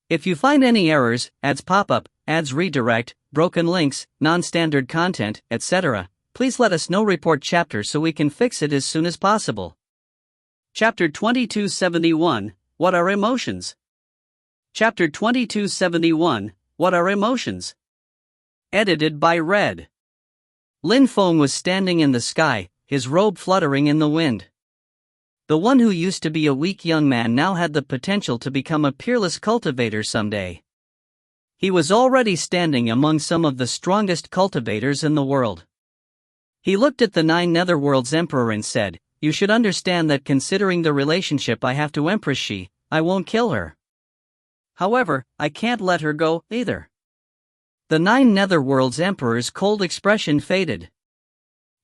If you find any errors, ads pop up, ads redirect, broken links, non-standard content, etc., please let us know. Report chapter so we can fix it as soon as possible. Chapter 2271, What are emotions? Chapter 2271, What are emotions? Edited by Red. Lin Feng was standing in the sky, his robe fluttering in the wind. The one who used to be a weak young man now had the potential to become a peerless cultivator someday. He was already standing among some of the strongest cultivators in the world. He looked at the 9 Netherworld's emperor and said, you should understand that considering the relationship I have to Empress Shi, I won't kill her. However, I can't let her go, either." The Nine Netherworld's Emperor's cold expression faded.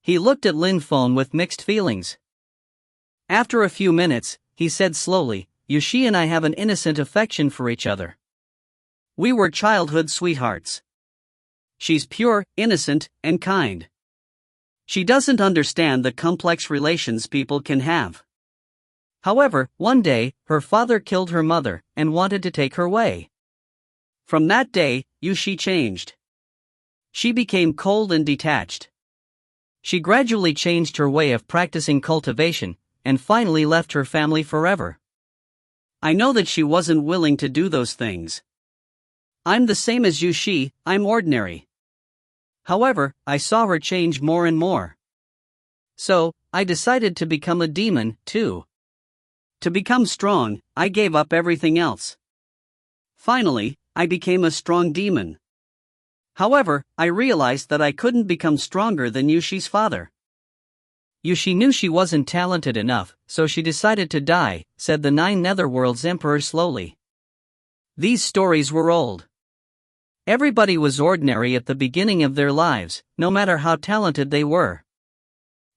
He looked at Lin Feng with mixed feelings. After a few minutes, he said slowly, "Yushi and I have an innocent affection for each other. We were childhood sweethearts. She's pure, innocent, and kind. She doesn't understand the complex relations people can have. However, one day, her father killed her mother and wanted to take her away. From that day, Yushi changed. She became cold and detached. She gradually changed her way of practicing cultivation and finally left her family forever. I know that she wasn't willing to do those things. I'm the same as Yushi, I'm ordinary. However, I saw her change more and more. So, I decided to become a demon, too. To become strong, I gave up everything else. Finally, I became a strong demon. However, I realized that I couldn't become stronger than Yushi's father. Yushi knew she wasn't talented enough, so she decided to die," said the Nine Netherworld's Emperor slowly. These stories were old. Everybody was ordinary at the beginning of their lives, no matter how talented they were.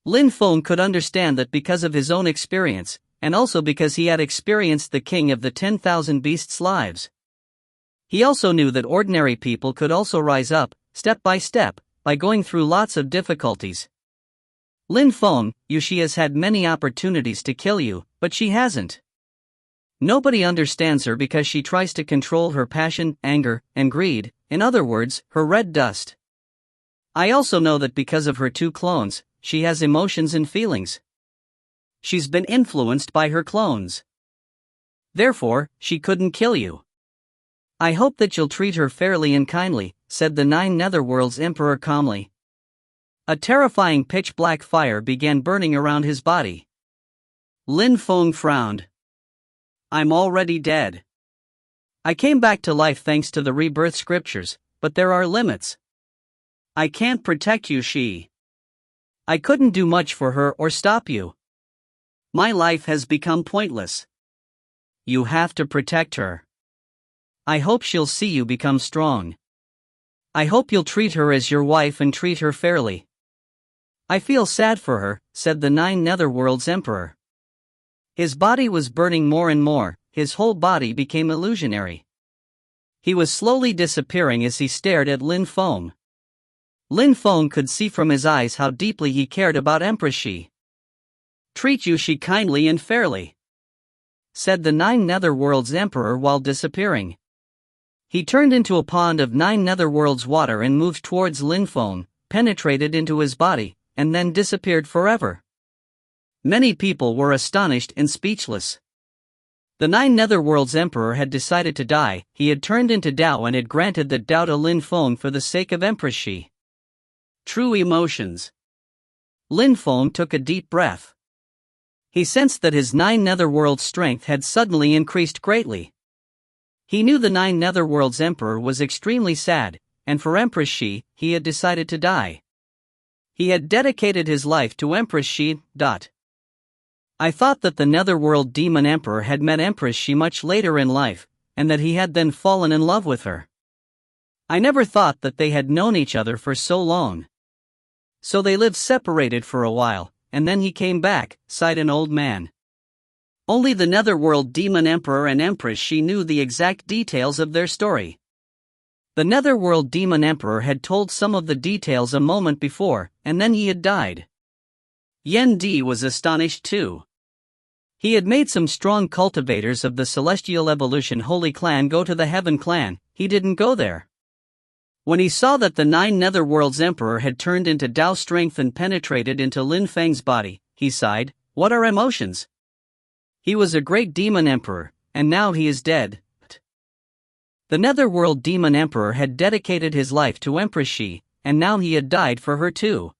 Lin Feng could understand that because of his own experience, and also because he had experienced the king of the 10,000 beasts' lives. He also knew that ordinary people could also rise up, step by step, by going through lots of difficulties. Lin Feng, Yushi has had many opportunities to kill you, but she hasn't. Nobody understands her because she tries to control her passion, anger, and greed, in other words, her red dust. I also know that because of her two clones, she has emotions and feelings. She's been influenced by her clones. Therefore, she couldn't kill you. I hope that you'll treat her fairly and kindly," said the Nine Netherworld's Emperor calmly. A terrifying pitch-black fire began burning around his body. Lin Feng frowned. "I'm already dead. I came back to life thanks to the rebirth scriptures, but there are limits. I can't protect you, Shi. I couldn't do much for her or stop you. My life has become pointless. You have to protect her. I hope she'll see you become strong. I hope you'll treat her as your wife and treat her fairly." "I feel sad for her," said the Nine Netherworld's Emperor. His body was burning more and more, his whole body became illusionary. He was slowly disappearing as he stared at Lin Feng. Lin Feng could see from his eyes how deeply he cared about Empress Shi. "Treat Yushi kindly and fairly," said the Nine Netherworld's Emperor while disappearing. He turned into a pond of Nine Netherworld's water and moved towards Lin Feng, penetrated into his body, and then disappeared forever. Many people were astonished and speechless. The Nine Netherworld's Emperor had decided to die. He had turned into Tao and had granted that Tao to Lin Feng for the sake of Empress Shi. True emotions. Lin Feng took a deep breath. He sensed that his Nine Netherworld's strength had suddenly increased greatly. He knew the Nine Netherworld's Emperor was extremely sad, and for Empress Shi, he had decided to die. He had dedicated his life to Empress Shi. I thought that the Netherworld Demon Emperor had met Empress Shi much later in life, and that he had then fallen in love with her. I never thought that they had known each other for so long. So they lived separated for a while, and then he came back, sighed an old man. Only the Netherworld Demon Emperor and Empress Shi knew the exact details of their story. The Netherworld Demon Emperor had told some of the details a moment before, and then he had died. Yen Di was astonished too. He had made some strong cultivators of the Celestial Evolution Holy Clan go to the Heaven Clan. He didn't go there. When he saw that the Nine Netherworld's Emperor had turned into Tao strength and penetrated into Lin Feng's body, he sighed, "What are emotions? He was a great demon emperor, and now he is dead." The Netherworld Demon Emperor had dedicated his life to Empress Shi, and now he had died for her too.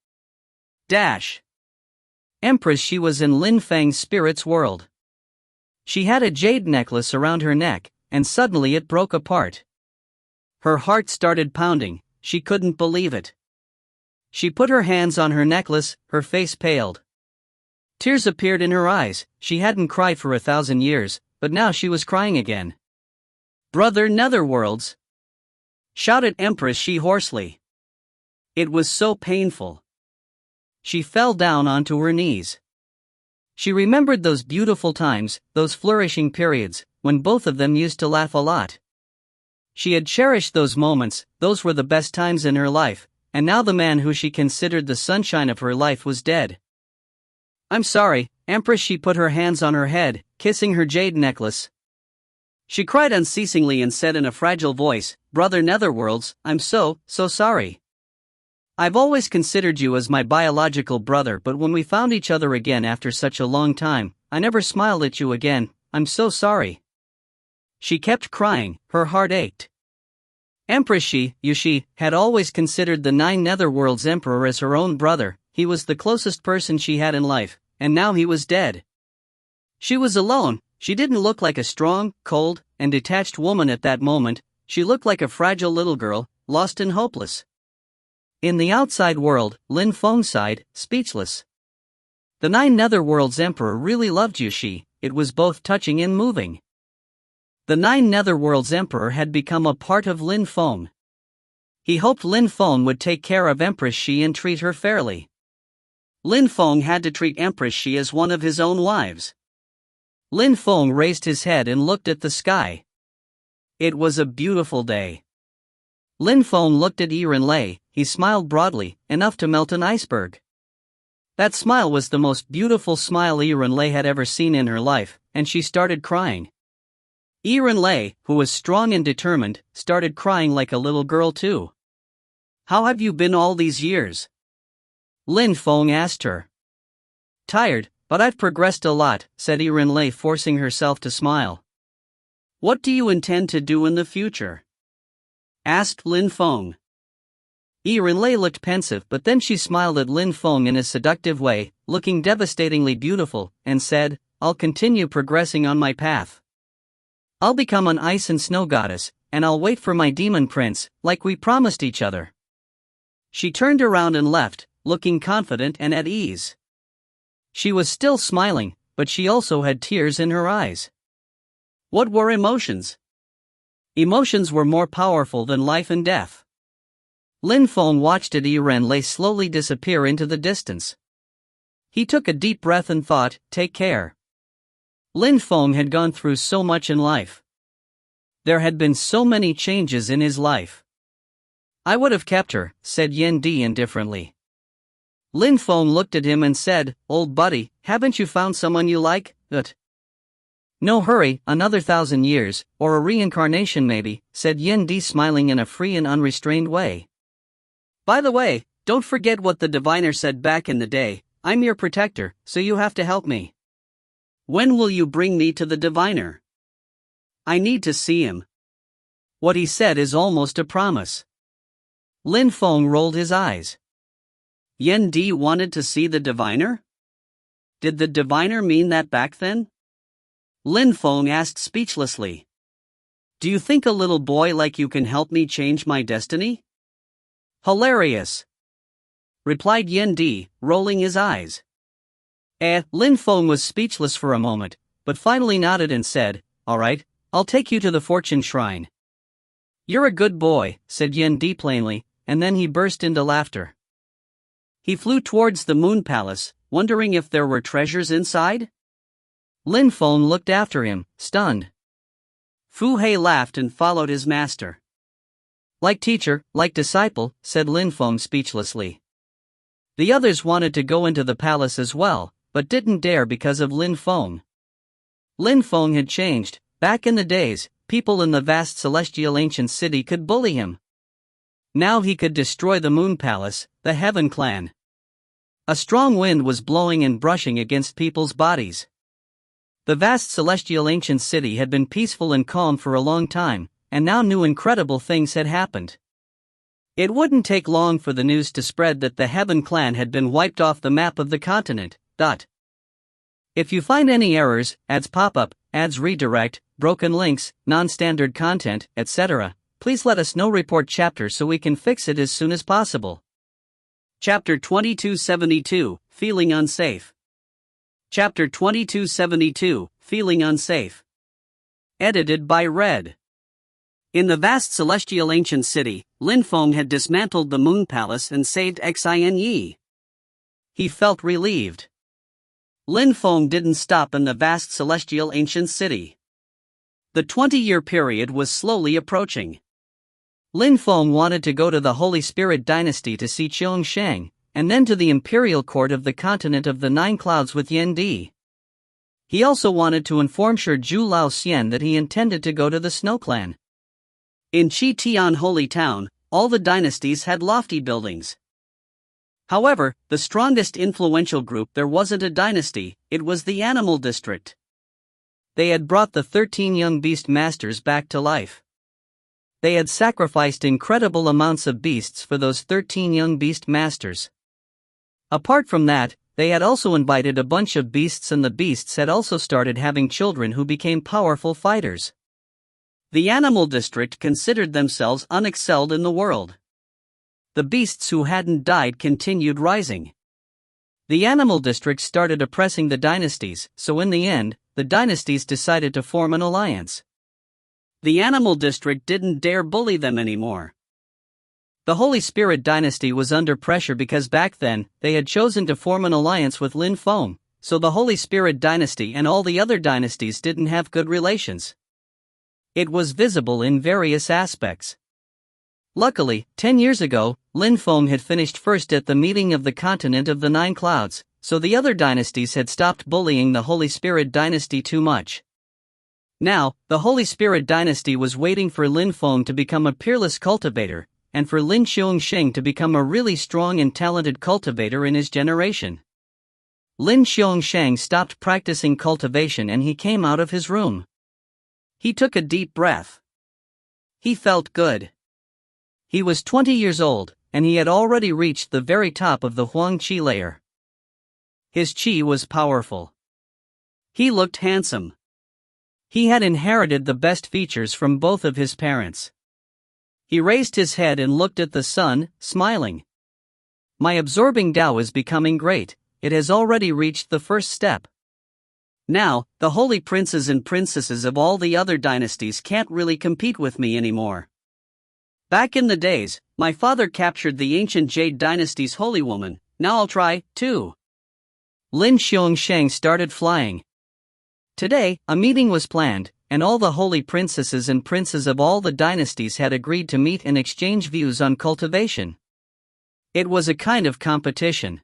Empress Shi was in Lin Feng's spirit's world. She had a jade necklace around her neck, and suddenly it broke apart. Her heart started pounding, she couldn't believe it. She put her hands on her necklace, her face paled. Tears appeared in her eyes. She hadn't cried for 1,000 years, but now she was crying again. "Brother Netherworlds!" shouted Empress She hoarsely. It was so painful. She fell down onto her knees. She remembered those beautiful times, those flourishing periods, when both of them used to laugh a lot. She had cherished those moments, those were the best times in her life, and now the man who she considered the sunshine of her life was dead. "I'm sorry, Empress." She put her hands on her head, kissing her jade necklace. She cried unceasingly and said in a fragile voice, "Brother Netherworlds, I'm so sorry. I've always considered you as my biological brother, but when we found each other again after such a long time, I never smiled at you again. I'm so sorry." She kept crying, her heart ached. Empress She had always considered the 9 Netherworlds Emperor as her own brother. He was the closest person she had in life, and now he was dead. She was alone. She didn't look like a strong, cold, and detached woman at that moment. She looked like a fragile little girl, lost and hopeless. In the outside world, Lin Feng sighed, speechless. The 9 Netherworlds Emperor really loved you. It was both touching and moving. The 9 Netherworlds Emperor had become a part of Lin Feng. He hoped Lin Feng would take care of Empress She and treat her fairly. Lin Feng had to treat Empress She as one of his own wives. Lin Feng raised his head and looked at the sky. It was a beautiful day. Lin Feng looked at Lei. He smiled broadly, enough to melt an iceberg. That smile was the most beautiful smile Lei had ever seen in her life, and she started crying. Lei, who was strong and determined, started crying like a little girl too. "How have you been all these years?" Lin Feng asked her. "Tired, but I've progressed a lot," said Lei, forcing herself to smile. "What do you intend to do in the future?" asked Lin Feng. Lei looked pensive, but then she smiled at Lin Feng in a seductive way, looking devastatingly beautiful, and said, "I'll continue progressing on my path. I'll become an ice and snow goddess, and I'll wait for my demon prince, like we promised each other." She turned around and left, looking confident and at ease. She was still smiling, but she also had tears in her eyes. What were emotions? Emotions were more powerful than life and death. Lin Feng watched Lei slowly disappear into the distance. He took a deep breath and thought, "Take care." Lin Feng had gone through so much in life. There had been so many changes in his life. "I would have kept her," said Yen Di indifferently. Lin Feng looked at him and said, "Old buddy, haven't you found someone you like?" "No hurry, another 1,000 years, or a reincarnation maybe," said Yen Di, smiling in a free and unrestrained way. "By the way, don't forget what the diviner said back in the day. I'm your protector, so you have to help me. When will you bring me to the diviner? I need to see him." What he said is almost a promise. Lin Feng rolled his eyes. Yen Di wanted to see the diviner? Did the diviner mean that back then? Lin Feng asked speechlessly. "Do you think a little boy like you can help me change my destiny?" "Hilarious," replied Yen Di, rolling his eyes. Lin Feng was speechless for a moment, but finally nodded and said, "All right, I'll take you to the fortune shrine." "You're a good boy," said Yen Di plainly, and then he burst into laughter. He flew towards the moon palace, wondering if there were treasures inside. Lin Feng looked after him, stunned. Fu Hei laughed and followed his master. "Like teacher, like disciple," said Lin Feng speechlessly. The others wanted to go into the palace as well, but didn't dare because of Lin Feng. Lin Feng had changed. Back in the days, people in the vast celestial ancient city could bully him. Now he could destroy the moon palace, the Heaven Clan. A strong wind was blowing and brushing against people's bodies. The vast celestial ancient city had been peaceful and calm for a long time, and now new incredible things had happened. It wouldn't take long for the news to spread that the Heaven Clan had been wiped off the map of the continent. If you find any errors, ads pop-up, ads redirect, broken links, non-standard content, etc., please let us know. Report chapter so we can fix it as soon as possible. Chapter 2272, Feeling Unsafe. Chapter 2272, Feeling Unsafe. Edited by Red. In the vast celestial ancient city, Lin Feng had dismantled the Moon Palace and saved Xin Yi. He felt relieved. Lin Feng didn't stop in the vast celestial ancient city. The 20-year period was slowly approaching. Lin Feng wanted to go to the Holy Spirit Dynasty to see Qiongsheng, and then to the imperial court of the continent of the Nine Clouds with Yan Di. He also wanted to inform Shi Zhu Lao Xian that he intended to go to the Snow Clan. In Qi Tian Holy Town, all the dynasties had lofty buildings. However, the strongest influential group there wasn't a dynasty, it was the Animal District. They had brought the 13 young beast masters back to life. They had sacrificed incredible amounts of beasts for those 13 young beast masters. Apart from that, they had also invited a bunch of beasts, and the beasts had also started having children who became powerful fighters. The Animal District considered themselves unexcelled in the world. The beasts who hadn't died continued rising. The Animal District started oppressing the dynasties, so in the end, the dynasties decided to form an alliance. The Animal District didn't dare bully them anymore. The Holy Spirit Dynasty was under pressure because back then, they had chosen to form an alliance with Lin Feng, so the Holy Spirit Dynasty and all the other dynasties didn't have good relations. It was visible in various aspects. Luckily, 10 years ago, Lin Feng had finished first at the meeting of the continent of the Nine Clouds, so the other dynasties had stopped bullying the Holy Spirit Dynasty too much. Now, the Holy Spirit Dynasty was waiting for Lin Feng to become a peerless cultivator, and for Lin Qiongsheng to become a really strong and talented cultivator in his generation. Lin Qiongsheng stopped practicing cultivation and he came out of his room. He took a deep breath. He felt good. He was 20 years old, and he had already reached the very top of the Huang Qi layer. His qi was powerful. He looked handsome. He had inherited the best features from both of his parents. He raised his head and looked at the sun, smiling. My absorbing Tao is becoming great, it has already reached the first step. Now, the holy princes and princesses of all the other dynasties can't really compete with me anymore. Back in the days, my father captured the ancient Jade Dynasty's holy woman, now I'll try, too. Lin Qiongsheng started flying. Today, a meeting was planned, and all the holy princesses and princes of all the dynasties had agreed to meet and exchange views on cultivation. It was a kind of competition.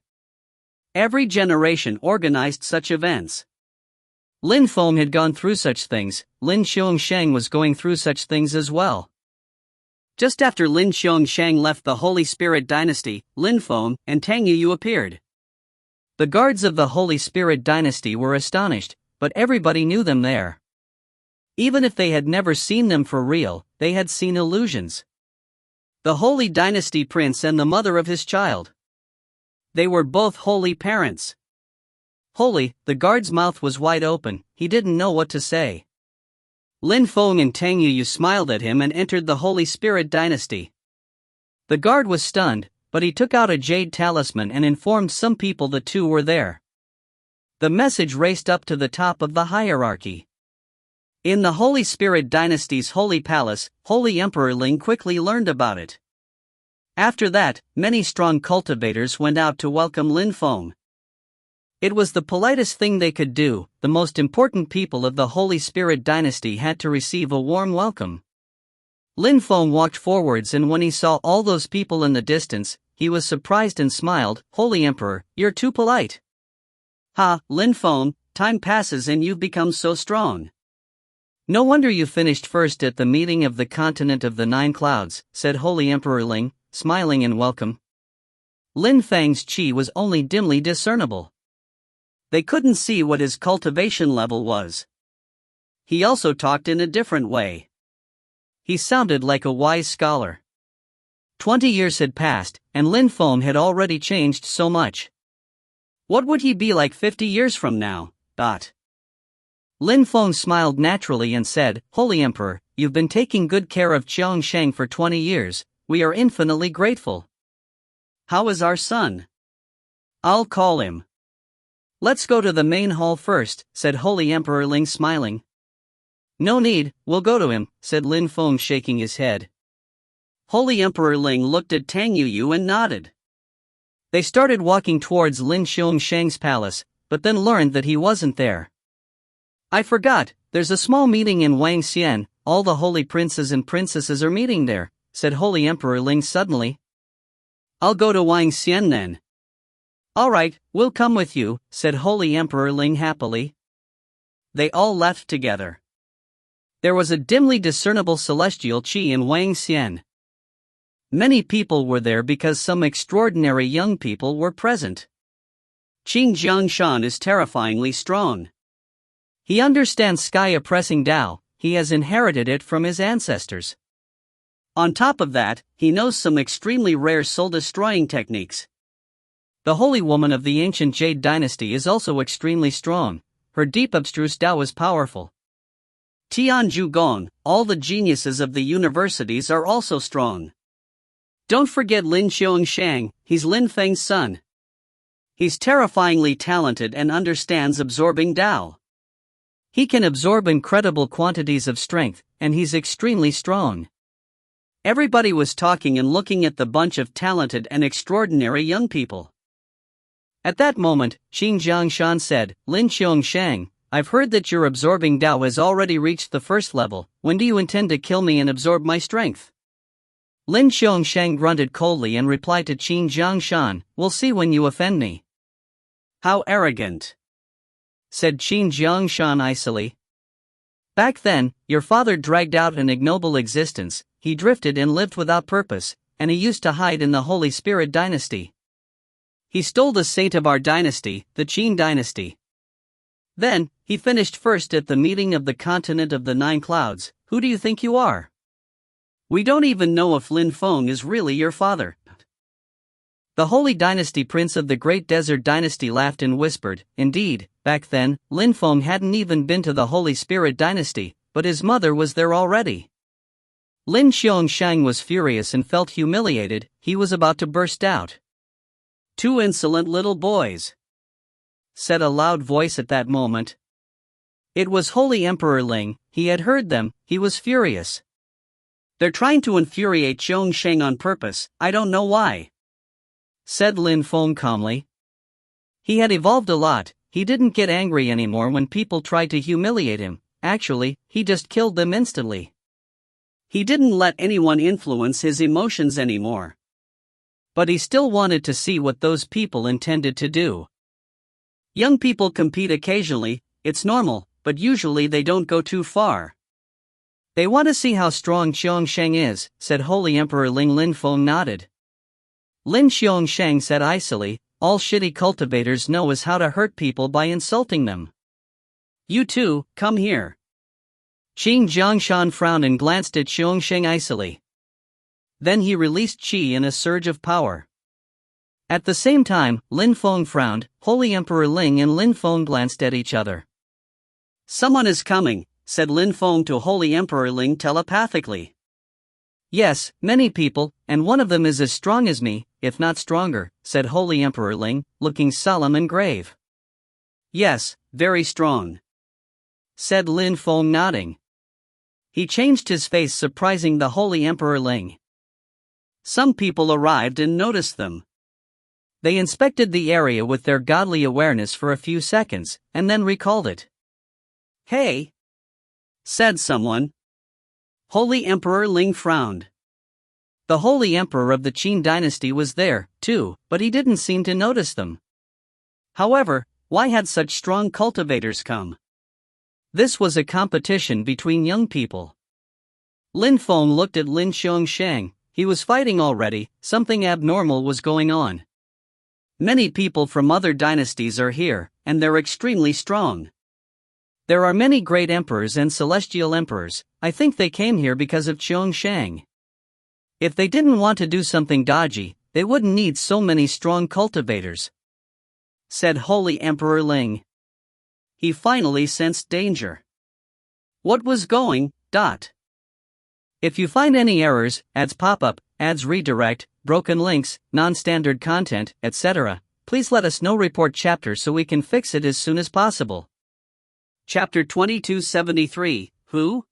Every generation organized such events. Lin Feng had gone through such things, Lin Qiongsheng was going through such things as well. Just after Lin Qiongsheng left the Holy Spirit Dynasty, Lin Feng and Tang Yu appeared. The guards of the Holy Spirit Dynasty were astonished, but everybody knew them there. Even if they had never seen them for real, they had seen illusions. The Holy Dynasty Prince and the mother of his child. They were both holy parents. Holy, the guard's mouth was wide open, he didn't know what to say. Lin Feng and Tang Yu smiled at him and entered the Holy Spirit Dynasty. The guard was stunned, but he took out a jade talisman and informed some people the two were there. The message raced up to the top of the hierarchy. In the Holy Spirit Dynasty's holy palace, Holy Emperor Ling quickly learned about it. After that, many strong cultivators went out to welcome Lin Feng. It was the politest thing they could do, the most important people of the Holy Spirit Dynasty had to receive a warm welcome. Lin Feng walked forwards, and when he saw all those people in the distance, he was surprised and smiled. Holy Emperor, you're too polite. Ha, Lin Feng, time passes and you've become so strong. No wonder you finished first at the meeting of the continent of the Nine Clouds, said Holy Emperor Ling, smiling in welcome. Lin Feng's qi was only dimly discernible. They couldn't see what his cultivation level was. He also talked in a different way. He sounded like a wise scholar. 20 years had passed, and Lin Feng had already changed so much. What would he be like 50 years from now? Lin Feng smiled naturally and said, Holy Emperor, you've been taking good care of Qiongsheng for 20 years, we are infinitely grateful. How is our son? I'll call him. Let's go to the main hall first, said Holy Emperor Ling, smiling. No need, we'll go to him, said Lin Feng, shaking his head. Holy Emperor Ling looked at Tang Yuyu and nodded. They started walking towards Lin Xiongshang's palace, but then learned that he wasn't there. I forgot, there's a small meeting in Wang Xian, all the holy princes and princesses are meeting there, said Holy Emperor Ling suddenly. I'll go to Wang Xian then. Alright, we'll come with you, said Holy Emperor Ling happily. They all left together. There was a dimly discernible celestial qi in Wang Xian. Many people were there because some extraordinary young people were present. Qing Jiangshan is terrifyingly strong. He understands sky oppressing Tao, he has inherited it from his ancestors. On top of that, he knows some extremely rare soul-destroying techniques. The holy woman of the ancient Jade dynasty is also extremely strong, her deep abstruse Tao is powerful. Tianju Gong, all the geniuses of the universities are also strong. Don't forget Lin Xiongshang, he's Lin Feng's son. He's terrifyingly talented and understands absorbing Tao. He can absorb incredible quantities of strength, and he's extremely strong. Everybody was talking and looking at the bunch of talented and extraordinary young people. At that moment, Qing Jiangshan said, Lin Xiongshang, I've heard that your absorbing Tao has already reached the first level. When do you intend to kill me and absorb my strength? Lin Xiongshang grunted coldly and replied to Qing Jiangshan, we'll see when you offend me. How arrogant, said Qing Jiangshan icily. Back then, your father dragged out an ignoble existence, he drifted and lived without purpose, and he used to hide in the Holy Spirit dynasty. He stole the saint of our dynasty, the Qin dynasty. Then, he finished first at the meeting of the continent of the 9 clouds. Who do you think you are? We don't even know if Lin Feng is really your father. The Holy Dynasty Prince of the Great Desert Dynasty laughed and whispered, indeed, back then, Lin Feng hadn't even been to the Holy Spirit Dynasty, but his mother was there already. Lin Xiongshang was furious and felt humiliated, he was about to burst out. 2 insolent little boys, said a loud voice at that moment. It was Holy Emperor Ling, he had heard them, he was furious. They're trying to infuriate Xiongshang on purpose, I don't know why, said Lin Feng calmly. He had evolved a lot, he didn't get angry anymore when people tried to humiliate him, actually, he just killed them instantly. He didn't let anyone influence his emotions anymore. But he still wanted to see what those people intended to do. Young people compete occasionally, it's normal, but usually they don't go too far. They want to see how strong Xiongshang is, said Holy Emperor Ling. Lin Feng nodded. Lin Xiongshang said icily, all shitty cultivators know is how to hurt people by insulting them. You two, come here. Qing Jiangshan frowned and glanced at Xiongshang icily. Then he released qi in a surge of power. At the same time, Lin Feng frowned, Holy Emperor Ling and Lin Feng glanced at each other. Someone is coming, said Lin Feng to Holy Emperor Ling telepathically. Yes, many people, and one of them is as strong as me, if not stronger, said Holy Emperor Ling, looking solemn and grave. Yes, very strong, said Lin Feng nodding. He changed his face, surprising the Holy Emperor Ling. Some people arrived and noticed them. They inspected the area with their godly awareness for a few seconds, and then recalled it. Hey, said someone. Holy Emperor Ling frowned. The Holy Emperor of the Qin dynasty was there, too, but he didn't seem to notice them. However, why had such strong cultivators come? This was a competition between young people. Lin Feng looked at Lin Xiongshang, he was fighting already, something abnormal was going on. Many people from other dynasties are here, and they're extremely strong. There are many great emperors and celestial emperors, I think they came here because of Xiongshang. If they didn't want to do something dodgy, they wouldn't need so many strong cultivators, said Holy Emperor Ling. He finally sensed danger. What was going, If you find any errors, ads pop up, ads redirect, broken links, non-standard content, etc., please let us know report chapter so we can fix it as soon as possible. Chapter 2273, Who?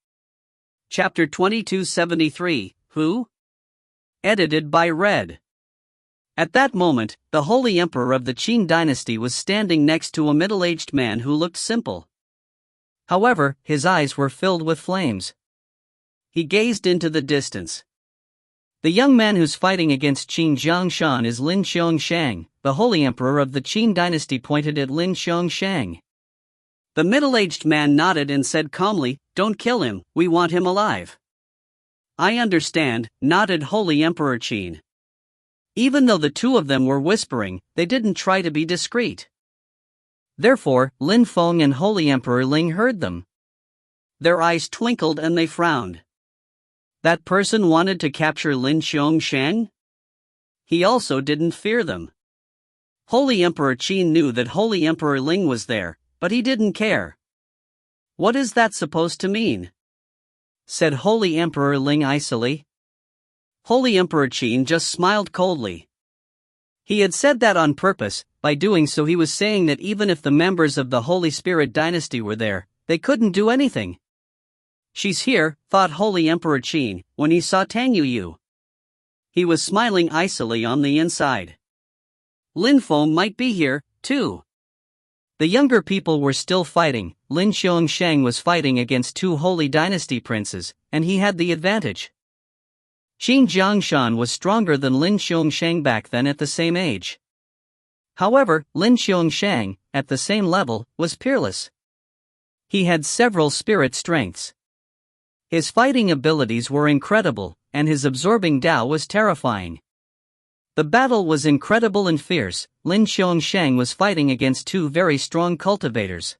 Chapter 2273, Who? Edited by Red. At that moment, the Holy Emperor of the Qin dynasty was standing next to a middle-aged man who looked simple. However, his eyes were filled with flames. He gazed into the distance. The young man who's fighting against Qin Jiangshan is Lin Xiongshang. The Holy Emperor of the Qin dynasty pointed at Lin Xiongshang. The middle-aged man nodded and said calmly, "Don't kill him, we want him alive." "I understand," nodded Holy Emperor Qin. Even though the two of them were whispering, they didn't try to be discreet. Therefore, Lin Feng and Holy Emperor Ling heard them. Their eyes twinkled and they frowned. That person wanted to capture Lin Xiongshang? He also didn't fear them. Holy Emperor Qin knew that Holy Emperor Ling was there, but he didn't care. "What is that supposed to mean?" said Holy Emperor Ling icily. Holy Emperor Qin just smiled coldly. He had said that on purpose. By doing so he was saying that even if the members of the Holy Spirit dynasty were there, they couldn't do anything. "She's here," thought Holy Emperor Qin, when he saw Tang Yuyu. He was smiling icily on the inside. Lin Feng might be here, too. The younger people were still fighting. Lin Xiongshang was fighting against two Holy Dynasty princes, and he had the advantage. Qin Jiangshan was stronger than Lin Xiongshang back then at the same age. However, Lin Xiongshang, at the same level, was peerless. He had several spirit strengths. His fighting abilities were incredible, and his absorbing Tao was terrifying. The battle was incredible and fierce. Lin Xiongshang was fighting against two very strong cultivators.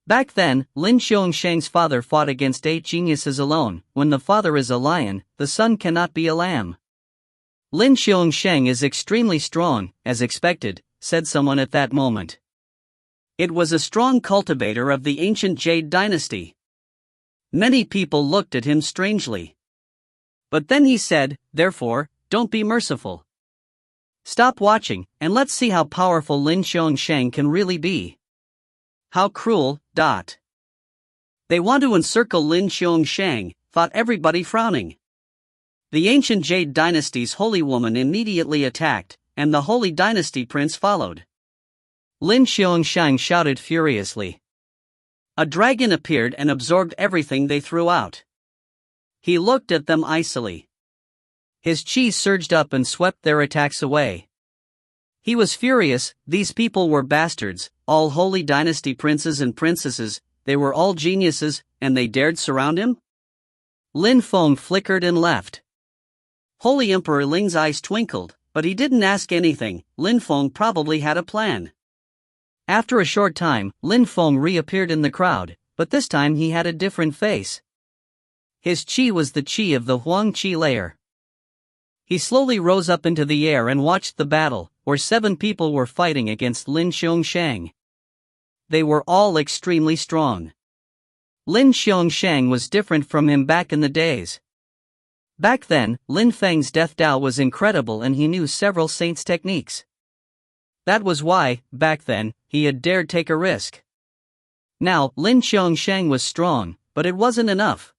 Back then, Lin Xiongshang's father fought against 8 geniuses alone. When the father is a lion, the son cannot be a lamb. "Lin Xiongshang is extremely strong, as expected," said someone at that moment. It was a strong cultivator of the ancient Jade dynasty. Many people looked at him strangely. But then he said, "Therefore, don't be merciful. Stop watching, and let's see how powerful Lin Xiongshang can really be." How cruel, They want to encircle Lin Xiongshang, thought everybody frowning. The ancient Jade dynasty's holy woman immediately attacked, and the holy dynasty prince followed. Lin Xiongshang shouted furiously. A dragon appeared and absorbed everything they threw out. He looked at them icily. His chi surged up and swept their attacks away. He was furious. These people were bastards, all holy dynasty princes and princesses. They were all geniuses, and they dared surround him? Lin Feng flickered and left. Holy Emperor Ling's eyes twinkled, but he didn't ask anything. Lin Feng probably had a plan. After a short time, Lin Feng reappeared in the crowd, but this time he had a different face. His chi was the chi of the Huang Chi layer. He slowly rose up into the air and watched the battle, where 7 people were fighting against Lin Xiongshang. They were all extremely strong. Lin Xiongshang was different from him back in the days. Back then, Lin Feng's death Tao was incredible and he knew several saints' techniques. That was why, back then, he had dared take a risk. Now, Lin Xiongshang was strong, but it wasn't enough.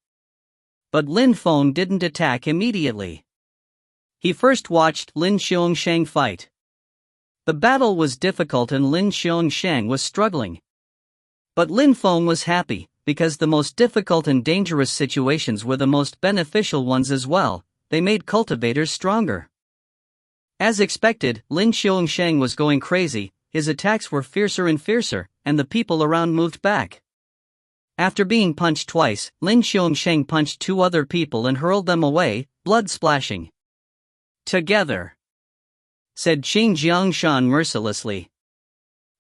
But Lin Feng didn't attack immediately. He first watched Lin Xiongshang fight. The battle was difficult and Lin Xiongshang was struggling. But Lin Feng was happy, because the most difficult and dangerous situations were the most beneficial ones as well. They made cultivators stronger. As expected, Lin Xiongshang was going crazy. His attacks were fiercer and fiercer, and the people around moved back. After being punched twice, Lin Xiongshang punched 2 other people and hurled them away, blood splashing. "Together," said Qin Jiangshan mercilessly.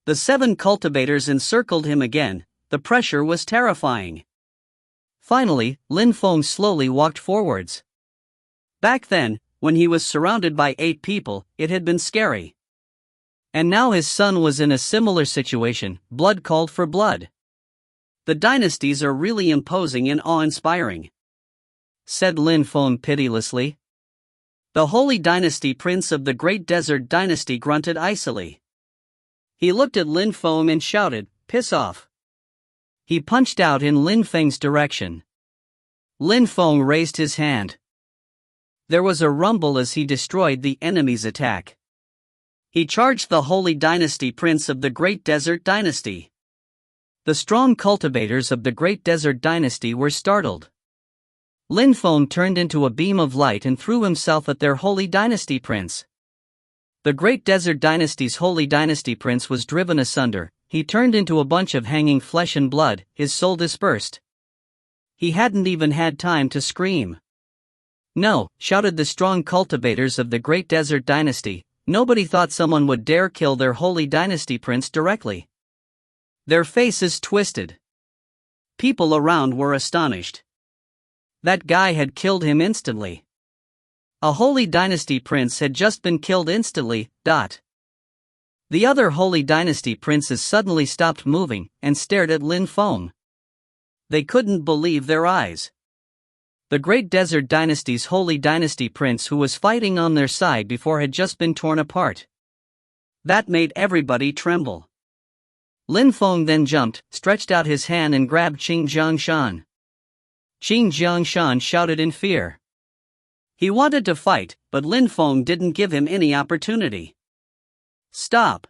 The 7 cultivators encircled him again. The pressure was terrifying. Finally, Lin Feng slowly walked forwards. Back then, when he was surrounded by 8 people, it had been scary. And now his son was in a similar situation. Blood called for blood. The dynasties are really imposing and awe-inspiring, said Lin Feng pitilessly. The Holy Dynasty Prince of the Great Desert Dynasty grunted icily. He looked at Lin Feng and shouted, "Piss off." He punched out in Lin Feng's direction. Lin Feng raised his hand. There was a rumble as he destroyed the enemy's attack. He charged the Holy Dynasty Prince of the Great Desert Dynasty. The strong cultivators of the Great Desert Dynasty were startled. Lin Feng turned into a beam of light and threw himself at their Holy Dynasty Prince. The Great Desert Dynasty's Holy Dynasty Prince was driven asunder. He turned into a bunch of hanging flesh and blood, his soul dispersed. He hadn't even had time to scream. "No," shouted the strong cultivators of the Great Desert Dynasty. Nobody thought someone would dare kill their Holy Dynasty Prince directly. Their faces twisted. People around were astonished. That guy had killed him instantly. A Holy Dynasty Prince had just been killed instantly. The other Holy Dynasty Princes suddenly stopped moving and stared at Lin Feng. They couldn't believe their eyes. The Great Desert Dynasty's Holy Dynasty Prince who was fighting on their side before had just been torn apart. That made everybody tremble. Lin Feng then jumped, stretched out his hand and grabbed Qing Jiangshan. Qing Jiangshan shouted in fear. He wanted to fight, but Lin Feng didn't give him any opportunity. "Stop!"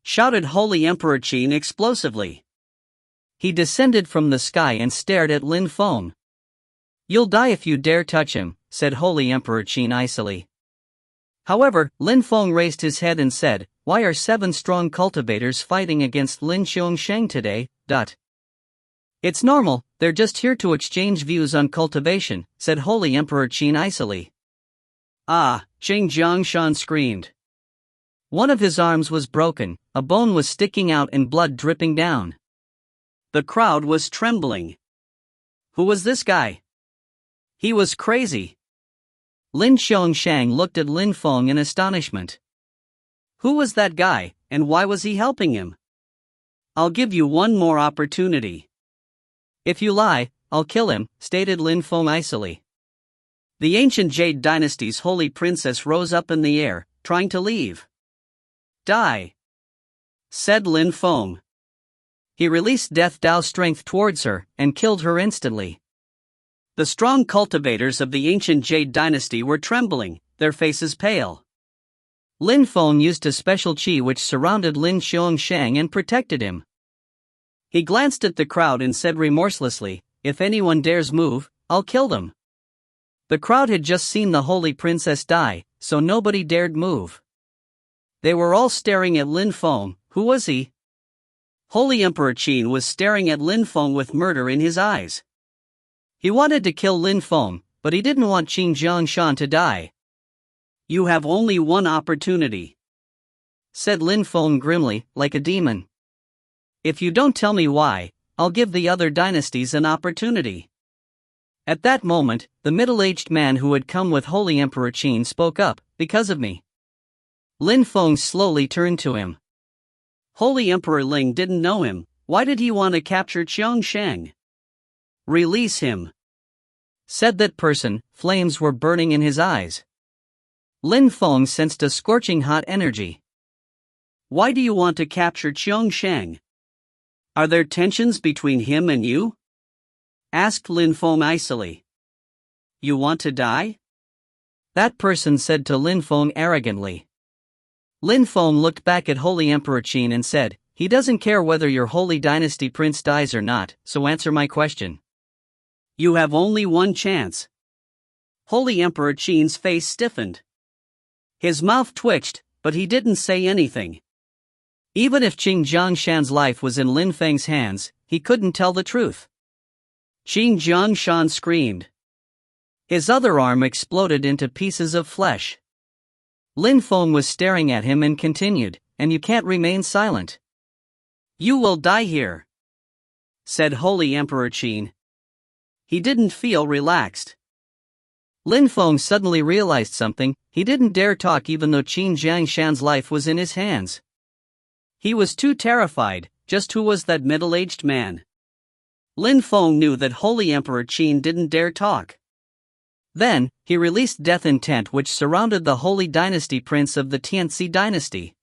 shouted Holy Emperor Qin explosively. He descended from the sky and stared at Lin Feng. "You'll die if you dare touch him," said Holy Emperor Qin icily. However, Lin Feng raised his head and said, "Why are 7 strong cultivators fighting against Lin Xiongsheng today? It's normal, they're just here to exchange views on cultivation," said Holy Emperor Qin icily. "Ah!" Qing Jiangshan screamed. One of his arms was broken, a bone was sticking out and blood dripping down. The crowd was trembling. Who was this guy? He was crazy. Lin Xiongsheng looked at Lin Feng in astonishment. Who was that guy, and why was he helping him? "I'll give you one more opportunity." "If you lie, I'll kill him," stated Lin Feng icily. The ancient Jade Dynasty's holy princess rose up in the air, trying to leave. "Die," said Lin Feng. He released Death Dao strength towards her, and killed her instantly. The strong cultivators of the ancient Jade Dynasty were trembling, their faces pale. Lin Feng used a special qi which surrounded Lin Xiongsheng and protected him. He glanced at the crowd and said remorselessly, "If anyone dares move, I'll kill them." The crowd had just seen the holy princess die, so nobody dared move. They were all staring at Lin Feng. Who was he? Holy Emperor Qin was staring at Lin Feng with murder in his eyes. He wanted to kill Lin Feng, but he didn't want Qing Jiangshan to die. "You have only one opportunity," said Lin Feng grimly, like a demon. "If you don't tell me why, I'll give the other dynasties an opportunity." At that moment, the middle-aged man who had come with Holy Emperor Qin spoke up, "Because of me." Lin Feng slowly turned to him. Holy Emperor Ling didn't know him. Why did he want to capture Xiongsheng? "Release him," said that person. Flames were burning in his eyes. Lin Feng sensed a scorching hot energy. "Why do you want to capture Xiongsheng? Are there tensions between him and you?" asked Lin Feng icily. "You want to die?" that person said to Lin Feng arrogantly. Lin Feng looked back at Holy Emperor Qin and said, "He doesn't care whether your Holy Dynasty Prince dies or not, so answer my question." "You have only one chance." Holy Emperor Qin's face stiffened. His mouth twitched, but he didn't say anything. Even if Qing Jiangshan's life was in Lin Feng's hands, he couldn't tell the truth. Qing Jiangshan screamed. His other arm exploded into pieces of flesh. Lin Feng was staring at him and continued, "And you can't remain silent. You will die here," said Holy Emperor Qin. He didn't feel relaxed. Lin Feng suddenly realized something. He didn't dare talk even though Qin Jiangshan's life was in his hands. He was too terrified. Just who was that middle-aged man? Lin Feng knew that Holy Emperor Qin didn't dare talk. Then, he released death intent which surrounded the holy dynasty prince of the Tianzi dynasty.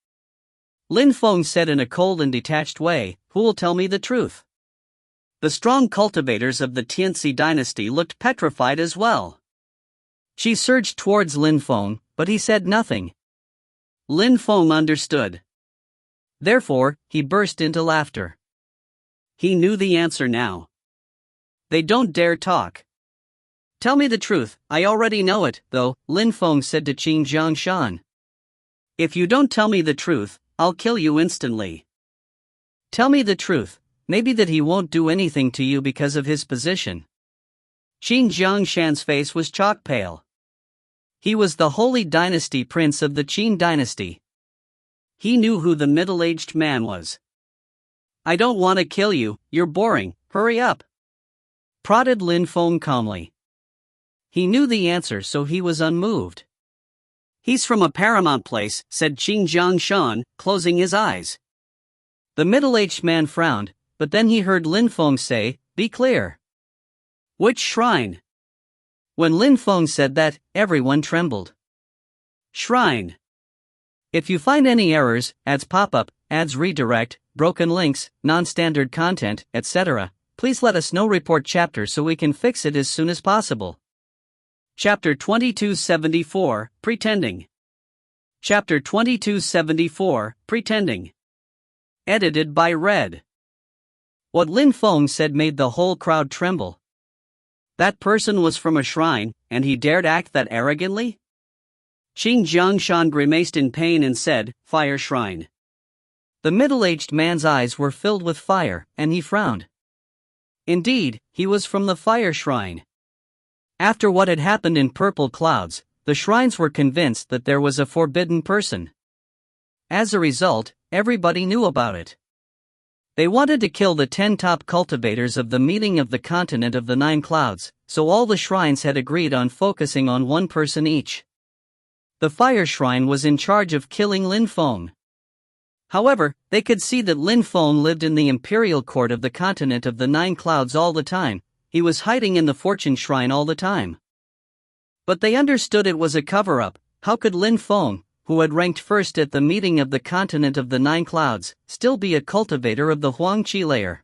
Lin Feng said in a cold and detached way, "Who will tell me the truth?" The strong cultivators of the Tianzi dynasty looked petrified as well. She surged towards Lin Feng, but he said nothing. Lin Feng understood. Therefore, he burst into laughter. He knew the answer now. They don't dare talk. Tell me the truth, I already know it, though, Lin Feng said to Qin Jiangshan. If you don't tell me the truth, I'll kill you instantly. Tell me the truth, maybe that he won't do anything to you because of his position. Qin Jiangshan's face was chalk pale. He was the holy dynasty prince of the Qin dynasty. He knew who the middle-aged man was. I don't want to kill you, you're boring, hurry up. Prodded Lin Feng calmly. He knew the answer, so he was unmoved. He's from a paramount place, said Qin Jiangshan, closing his eyes. The middle-aged man frowned, but then he heard Lin Feng say, "Be clear." Which shrine? When Lin Feng said that, everyone trembled. Shrine. If you find any errors, ads pop up, ads redirect, broken links, non-standard content, etc., please let us know. Report chapter so we can fix it as soon as possible. Chapter 2274, Pretending. Chapter 2274, Pretending. Edited by Red. What Lin Feng said made the whole crowd tremble. That person was from a shrine, and he dared act that arrogantly? Qin Jiangshan grimaced in pain and said, "Fire shrine." The middle-aged man's eyes were filled with fire, and he frowned. Indeed, he was from the fire shrine. After what had happened in Purple Clouds, the shrines were convinced that there was a forbidden person. As a result, everybody knew about it. They wanted to kill the 10 top cultivators of the meeting of the continent of the 9 clouds, so all the shrines had agreed on focusing on one person each. The fire shrine was in charge of killing Lin Feng. However, they could see that Lin Feng lived in the imperial court of the continent of the 9 clouds all the time. He was hiding in the fortune shrine all the time. But they understood it was a cover-up. How could Lin Feng, who had ranked first at the meeting of the continent of the 9 clouds, still be a cultivator of the Huangqi layer?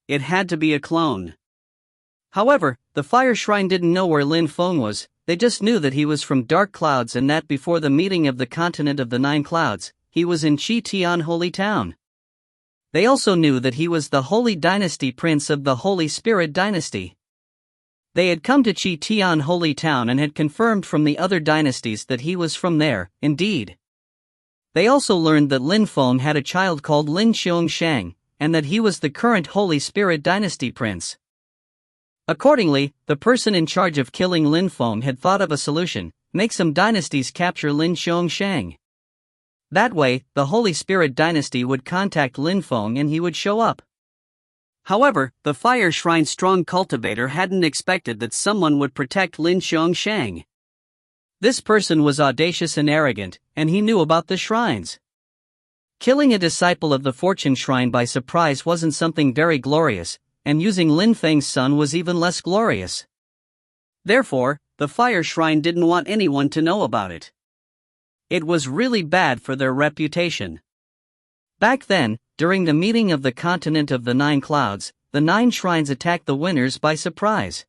It had to be a clone. However, the fire shrine didn't know where Lin Feng was. They just knew that he was from dark clouds and that before the meeting of the continent of the 9 clouds, he was in Qi Tian Holy Town. They also knew that he was the Holy Dynasty Prince of the Holy Spirit Dynasty. They had come to Qi Tian Holy Town and had confirmed from the other dynasties that he was from there, indeed. They also learned that Lin Feng had a child called Lin Xiongshang, and that he was the current Holy Spirit Dynasty Prince. Accordingly, the person in charge of killing Lin Feng had thought of a solution: make some dynasties capture Lin Xiongshang. That way, the Holy Spirit Dynasty would contact Lin Feng and he would show up. However, the Fire Shrine's strong cultivator hadn't expected that someone would protect Lin Xiongshang. This person was audacious and arrogant, and he knew about the shrines. Killing a disciple of the Fortune Shrine by surprise wasn't something very glorious, and using Lin Feng's son was even less glorious. Therefore, the Fire Shrine didn't want anyone to know about it. It was really bad for their reputation. Back then, during the meeting of the continent of the 9 clouds, the 9 shrines attacked the winners by surprise.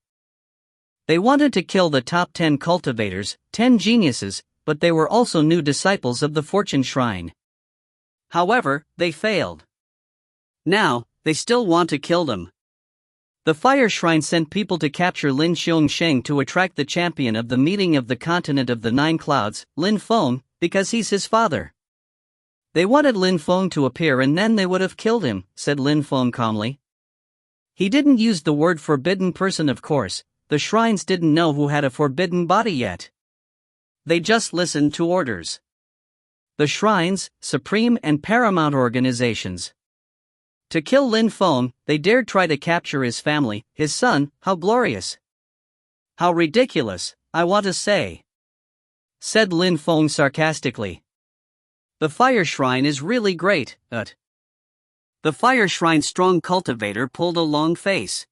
They wanted to kill the top 10 cultivators, 10 geniuses, but they were also new disciples of the Fortune Shrine. However, they failed. Now, they still want to kill them. The Fire Shrine sent people to capture Lin Xiongsheng to attract the champion of the meeting of the continent of the 9 clouds, Lin Feng, because he's his father. They wanted Lin Feng to appear and then they would have killed him, said Lin Feng calmly. He didn't use the word forbidden person, of course. The shrines didn't know who had a forbidden body yet. They just listened to orders. The shrines, supreme and paramount organizations. To kill Lin Feng, they dared try to capture his family, his son. How glorious! How ridiculous, I want to say, said Lin Feng sarcastically. The Fire Shrine is really great, but... The Fire Shrine's strong cultivator pulled a long face.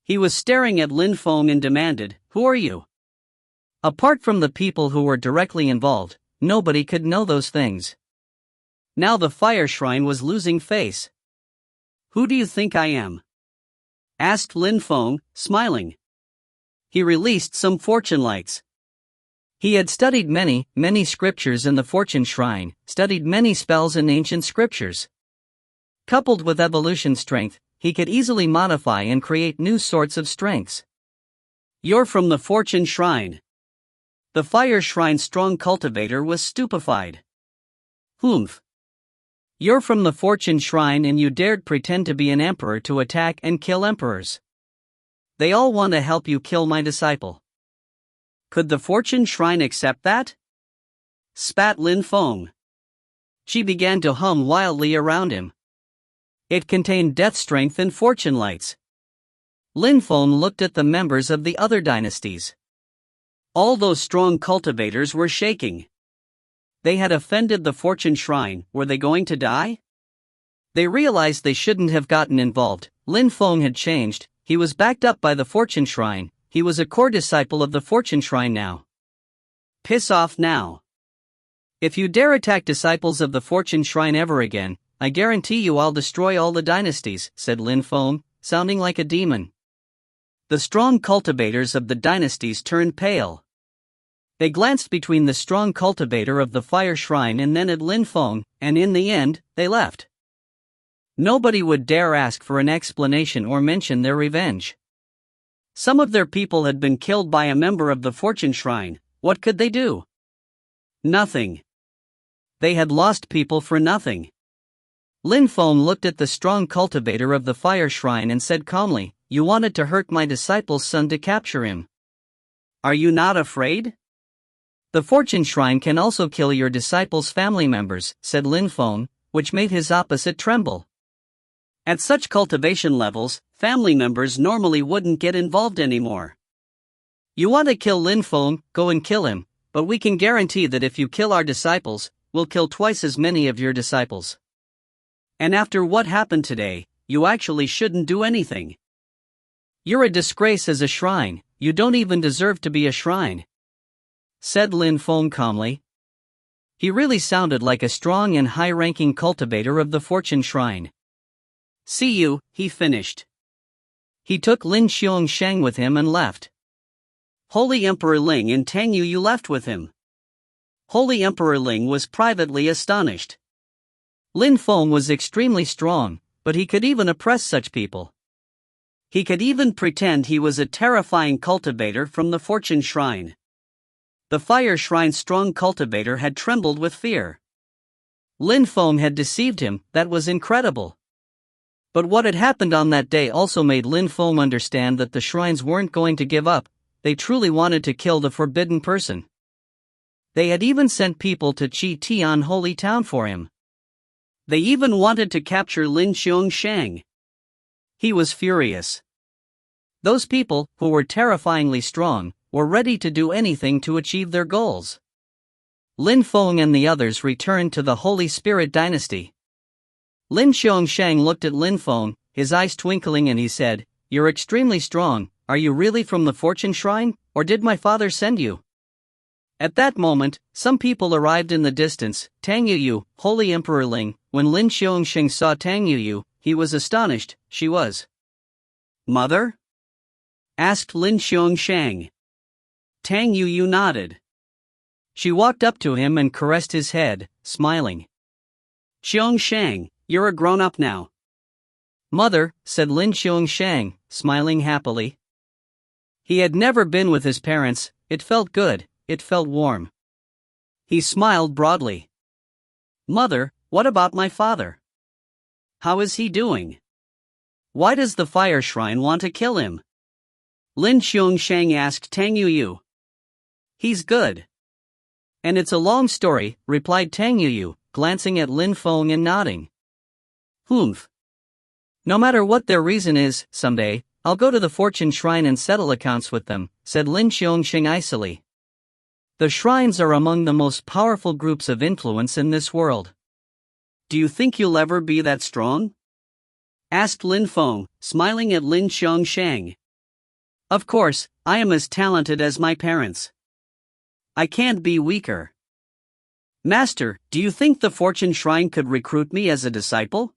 He was staring at Lin Feng and demanded, Who are you? Apart from the people who were directly involved, nobody could know those things. Now the fire shrine was losing face. Who do you think I am? Asked Lin Feng, smiling. He released some fortune lights. He had studied many scriptures in the fortune shrine, studied many spells in ancient scriptures. Coupled with evolution strength, he could easily modify and create new sorts of strengths. You're from the fortune shrine. The fire shrine's strong cultivator was stupefied. Humph. You're from the fortune shrine and you dared pretend to be an emperor to attack and kill emperors. They all want to help you kill my disciple. Could the fortune shrine accept that? Spat Lin Feng. She began to hum wildly around him. It contained death strength and fortune lights. Lin Feng looked at the members of the other dynasties. All those strong cultivators were shaking. They had offended the fortune shrine. Were they going to die? They realized they shouldn't have gotten involved. Lin Feng had changed. He was backed up by the fortune shrine. He was a core disciple of the fortune shrine now. Piss off now. If you dare attack disciples of the fortune shrine ever again, I guarantee you I'll destroy all the dynasties, said Lin Feng, sounding like a demon. The strong cultivators of the dynasties turned pale. They glanced between the strong cultivator of the fire shrine and then at Lin Feng, and in the end, they left. Nobody would dare ask for an explanation or mention their revenge. Some of their people had been killed by a member of the fortune shrine. What could they do? Nothing. They had lost people for nothing. Lin Feng looked at the strong cultivator of the fire shrine and said calmly, "You wanted to hurt my disciple's son to capture him. Are you not afraid?" "The fortune shrine can also kill your disciple's family members," said Lin Feng, which made his opposite tremble. At such cultivation levels, family members normally wouldn't get involved anymore. "You want to kill Lin Feng, go and kill him, but we can guarantee that if you kill our disciples, we'll kill twice as many of your disciples. And after what happened today, you actually shouldn't do anything. You're a disgrace as a shrine, you don't even deserve to be a shrine," said Lin Feng calmly. He really sounded like a strong and high-ranking cultivator of the fortune shrine. "See you," he finished. He took Lin Xiongsheng with him and left. Holy Emperor Ling and Tang Yu left with him. Holy Emperor Ling was privately astonished. Lin Feng was extremely strong, but he could even oppress such people. He could even pretend he was a terrifying cultivator from the fortune shrine. The fire shrine's strong cultivator had trembled with fear. Lin Feng had deceived him, that was incredible. But what had happened on that day also made Lin Feng understand that the shrines weren't going to give up. They truly wanted to kill the forbidden person. They had even sent people to Chi Tian Holy Town for him. They even wanted to capture Lin Xiongsheng. He was furious. Those people, who were terrifyingly strong, were ready to do anything to achieve their goals. Lin Feng and the others returned to the Holy Spirit dynasty. Lin Xiongsheng looked at Lin Feng, his eyes twinkling, and he said, "You're extremely strong. Are you really from the fortune shrine, or did my father send you?" At that moment, some people arrived in the distance. Tang Yu, Holy Emperor Ling. When Lin Xiongsheng saw Tang Yu, he was astonished. "She was mother?" asked Lin Xiongsheng. Tang Yu nodded. She walked up to him and caressed his head, smiling. "Xiongsheng, you're a grown-up now." "Mother," said Lin Xiongsheng, smiling happily. He had never been with his parents. It felt good, it felt warm. He smiled broadly. "Mother, what about my father? How is he doing? Why does the fire shrine want to kill him?" Lin Xiongsheng asked Tang Yu. "He's good." "And it's a long story," replied Tang Yu, glancing at Lin Feng and nodding. "Humph. No matter what their reason is, someday, I'll go to the fortune shrine and settle accounts with them," said Lin Xiongsheng icily. "The shrines are among the most powerful groups of influence in this world." "Do you think you'll ever be that strong?" asked Lin Feng, smiling at Lin Xiongsheng. Of course, I am as talented as my parents. I can't be weaker. Master, do you think the Fortune Shrine could recruit me as a disciple?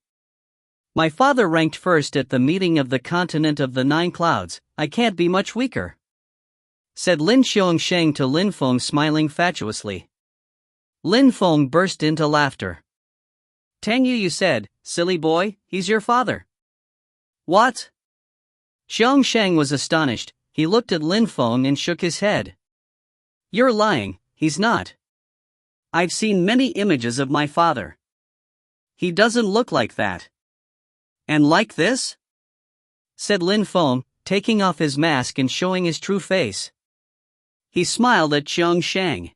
My father ranked first at the meeting of the continent of the 9 clouds, I can't be much weaker, said Lin Xiongsheng to Lin Feng, smiling fatuously. Lin Feng burst into laughter. Tang Yu said, silly boy, he's your father. What? Xiongsheng was astonished. He looked at Lin Feng and shook his head. You're lying, he's not. I've seen many images of my father. He doesn't look like that. And like this? Said Lin Feng, taking off his mask and showing his true face. He smiled at Xiongsheng.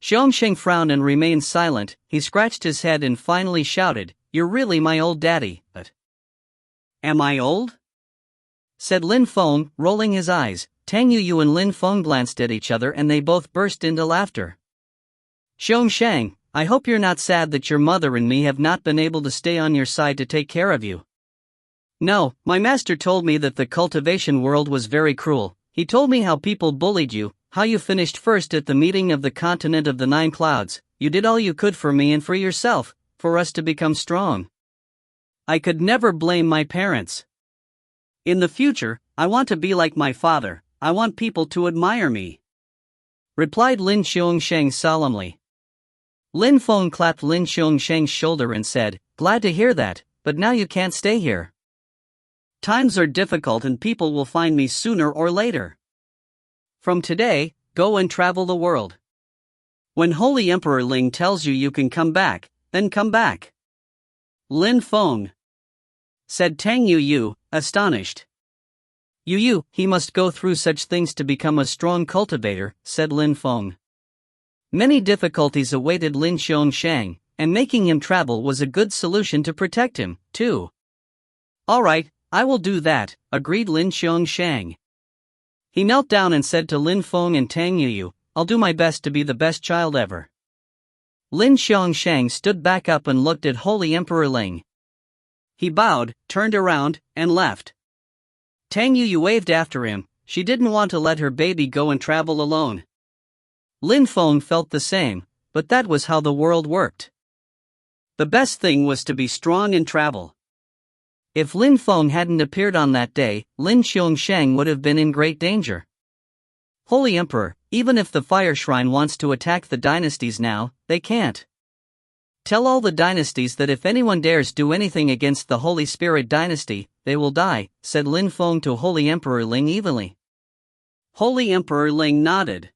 Xiongsheng frowned and remained silent. He scratched his head and finally shouted, You're really my old daddy, but... Am I old? Said Lin Feng, rolling his eyes. Tang Yu and Lin Feng glanced at each other and they both burst into laughter. Xiongsheng, I hope you're not sad that your mother and me have not been able to stay on your side to take care of you. No, my master told me that the cultivation world was very cruel. He told me how people bullied you, how you finished first at the meeting of the continent of the 9 clouds. You did all you could for me and for yourself, for us to become strong. I could never blame my parents. In the future, I want to be like my father. I want people to admire me, replied Lin Xiongsheng solemnly. Lin Feng clapped Lin Xiongsheng's shoulder and said, Glad to hear that, but now you can't stay here. Times are difficult and people will find me sooner or later. From today, go and travel the world. When Holy Emperor Ling tells you you can come back, then come back. Lin Feng, said Tang Yu, astonished. Yu, he must go through such things to become a strong cultivator, said Lin Feng. Many difficulties awaited Lin Xiongsheng, and making him travel was a good solution to protect him, too. All right, I will do that, agreed Lin Xiongsheng. He knelt down and said to Lin Feng and Tang Yu, I'll do my best to be the best child ever. Lin Xiongsheng stood back up and looked at Holy Emperor Ling. He bowed, turned around, and left. Tang Yu waved after him. She didn't want to let her baby go and travel alone. Lin Feng felt the same, but that was how the world worked. The best thing was to be strong and travel. If Lin Feng hadn't appeared on that day, Lin Xiongsheng would have been in great danger. Holy Emperor, even if the Fire Shrine wants to attack the dynasties now, they can't. Tell all the dynasties that if anyone dares do anything against the Holy Spirit dynasty, they will die, said Lin Feng to Holy Emperor Ling evenly. Holy Emperor Ling nodded.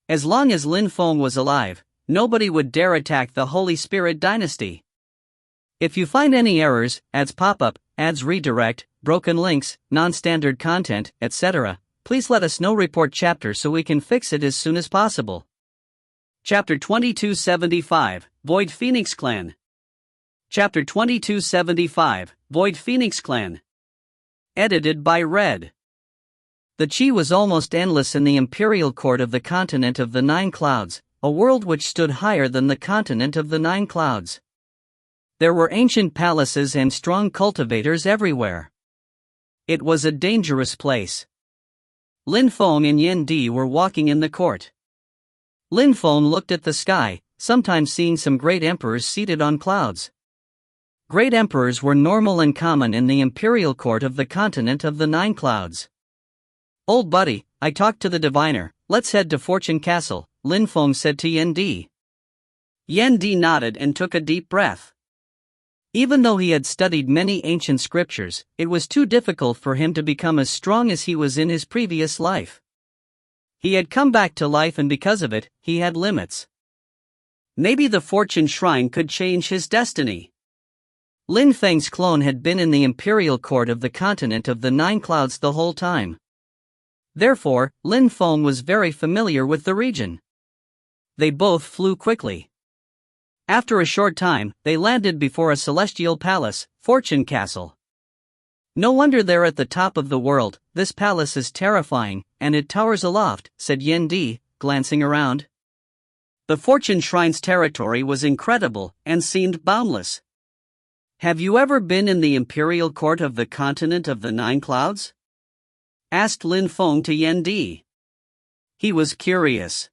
As long as Lin Feng was alive, nobody would dare attack the Holy Spirit dynasty. If you find any errors, ads pop-up, ads redirect, broken links, non-standard content, etc., please let us know. Report chapter so we can fix it as soon as possible. Chapter 2275, Void Phoenix Clan. Chapter 2275, Void Phoenix Clan. Edited by Red. The qi was almost endless in the imperial court of the continent of the 9 clouds, a world which stood higher than the continent of the 9 clouds. There were ancient palaces and strong cultivators everywhere. It was a dangerous place. Lin Feng and Yan Di were walking in the court. Lin Feng looked at the sky, sometimes seeing some great emperors seated on clouds. Great emperors were normal and common in the imperial court of the continent of the 9 clouds. Old buddy, I talked to the diviner, let's head to Fortune Castle, Lin Feng said to Yan Di. Yan Di nodded and took a deep breath. Even though he had studied many ancient scriptures, it was too difficult for him to become as strong as he was in his previous life. He had come back to life and because of it, he had limits. Maybe the Fortune Shrine could change his destiny. Lin Feng's clone had been in the imperial court of the continent of the 9 clouds the whole time. Therefore, Lin Feng was very familiar with the region. They both flew quickly. After a short time, they landed before a celestial palace, Fortune Castle. No wonder they're at the top of the world, this palace is terrifying, and it towers aloft, said Yan Di, glancing around. The Fortune Shrine's territory was incredible, and seemed boundless. Have you ever been in the imperial court of the continent of the 9 clouds? asked Lin Feng to Yen Di. He was curious.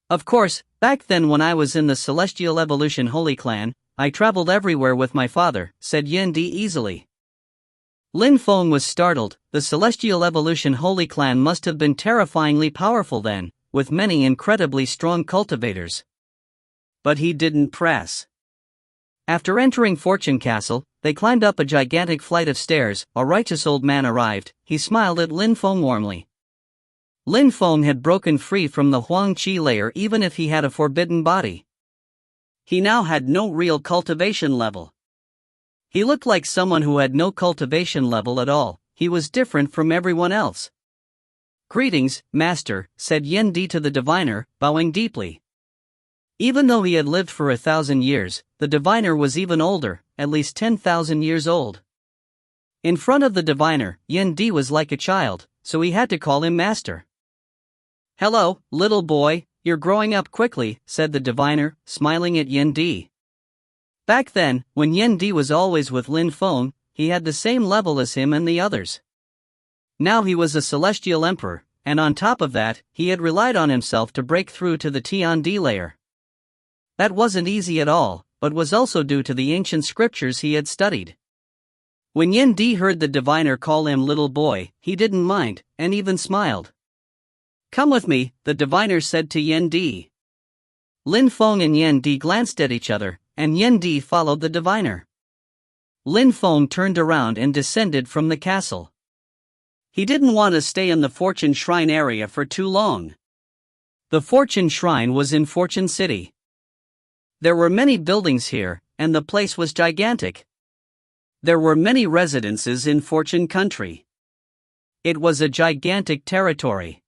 Of course, back then when I was in the Celestial Evolution Holy Clan, I traveled everywhere with my father, said Yen Di easily. Lin Feng was startled. The Celestial Evolution Holy Clan must have been terrifyingly powerful then, with many incredibly strong cultivators. But he didn't press. After entering Fortune Castle, they climbed up a gigantic flight of stairs. A righteous old man arrived. He smiled at Lin Feng warmly. Lin Feng had broken free from the Huang Qi layer even if he had a forbidden body. He now had no real cultivation level. He looked like someone who had no cultivation level at all. He was different from everyone else. Greetings, Master, said Yen Di to the diviner, bowing deeply. Even though he had lived for 1,000 years, the diviner was even older, at least 10,000 years old. In front of the diviner, Yen Di was like a child, so he had to call him Master. Hello, little boy, you're growing up quickly, said the diviner, smiling at Yen Di. Back then, when Yen Di was always with Lin Feng, he had the same level as him and the others. Now he was a celestial emperor, and on top of that, he had relied on himself to break through to the Tian Di layer. That wasn't easy at all, but was also due to the ancient scriptures he had studied. When Yen Di heard the diviner call him little boy, he didn't mind, and even smiled. Come with me, the diviner said to Yen Di. Lin Feng and Yen Di glanced at each other, and Yen Di followed the diviner. Lin Feng turned around and descended from the castle. He didn't want to stay in the Fortune Shrine area for too long. The Fortune Shrine was in Fortune City. There were many buildings here, and the place was gigantic. There were many residences in Fortune Country. It was a gigantic territory.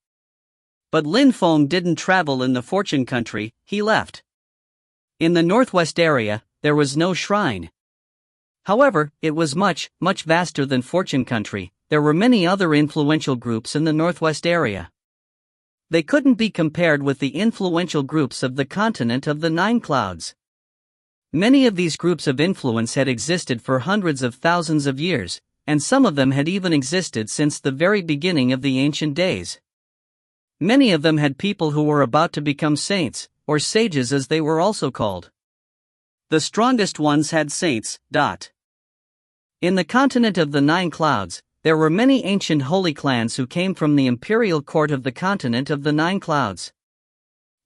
But Lin Feng didn't travel in the Fortune Country, he left. In the northwest area, there was no shrine. However, it was much, much vaster than Fortune Country. There were many other influential groups in the northwest area. They couldn't be compared with the influential groups of the continent of the Nine Clouds. Many of these groups of influence had existed for hundreds of thousands of years, and some of them had even existed since the very beginning of the ancient days. Many of them had people who were about to become saints, or sages as they were also called. The strongest ones had saints. In the continent of the Nine Clouds, there were many ancient holy clans who came from the imperial court of the continent of the Nine Clouds.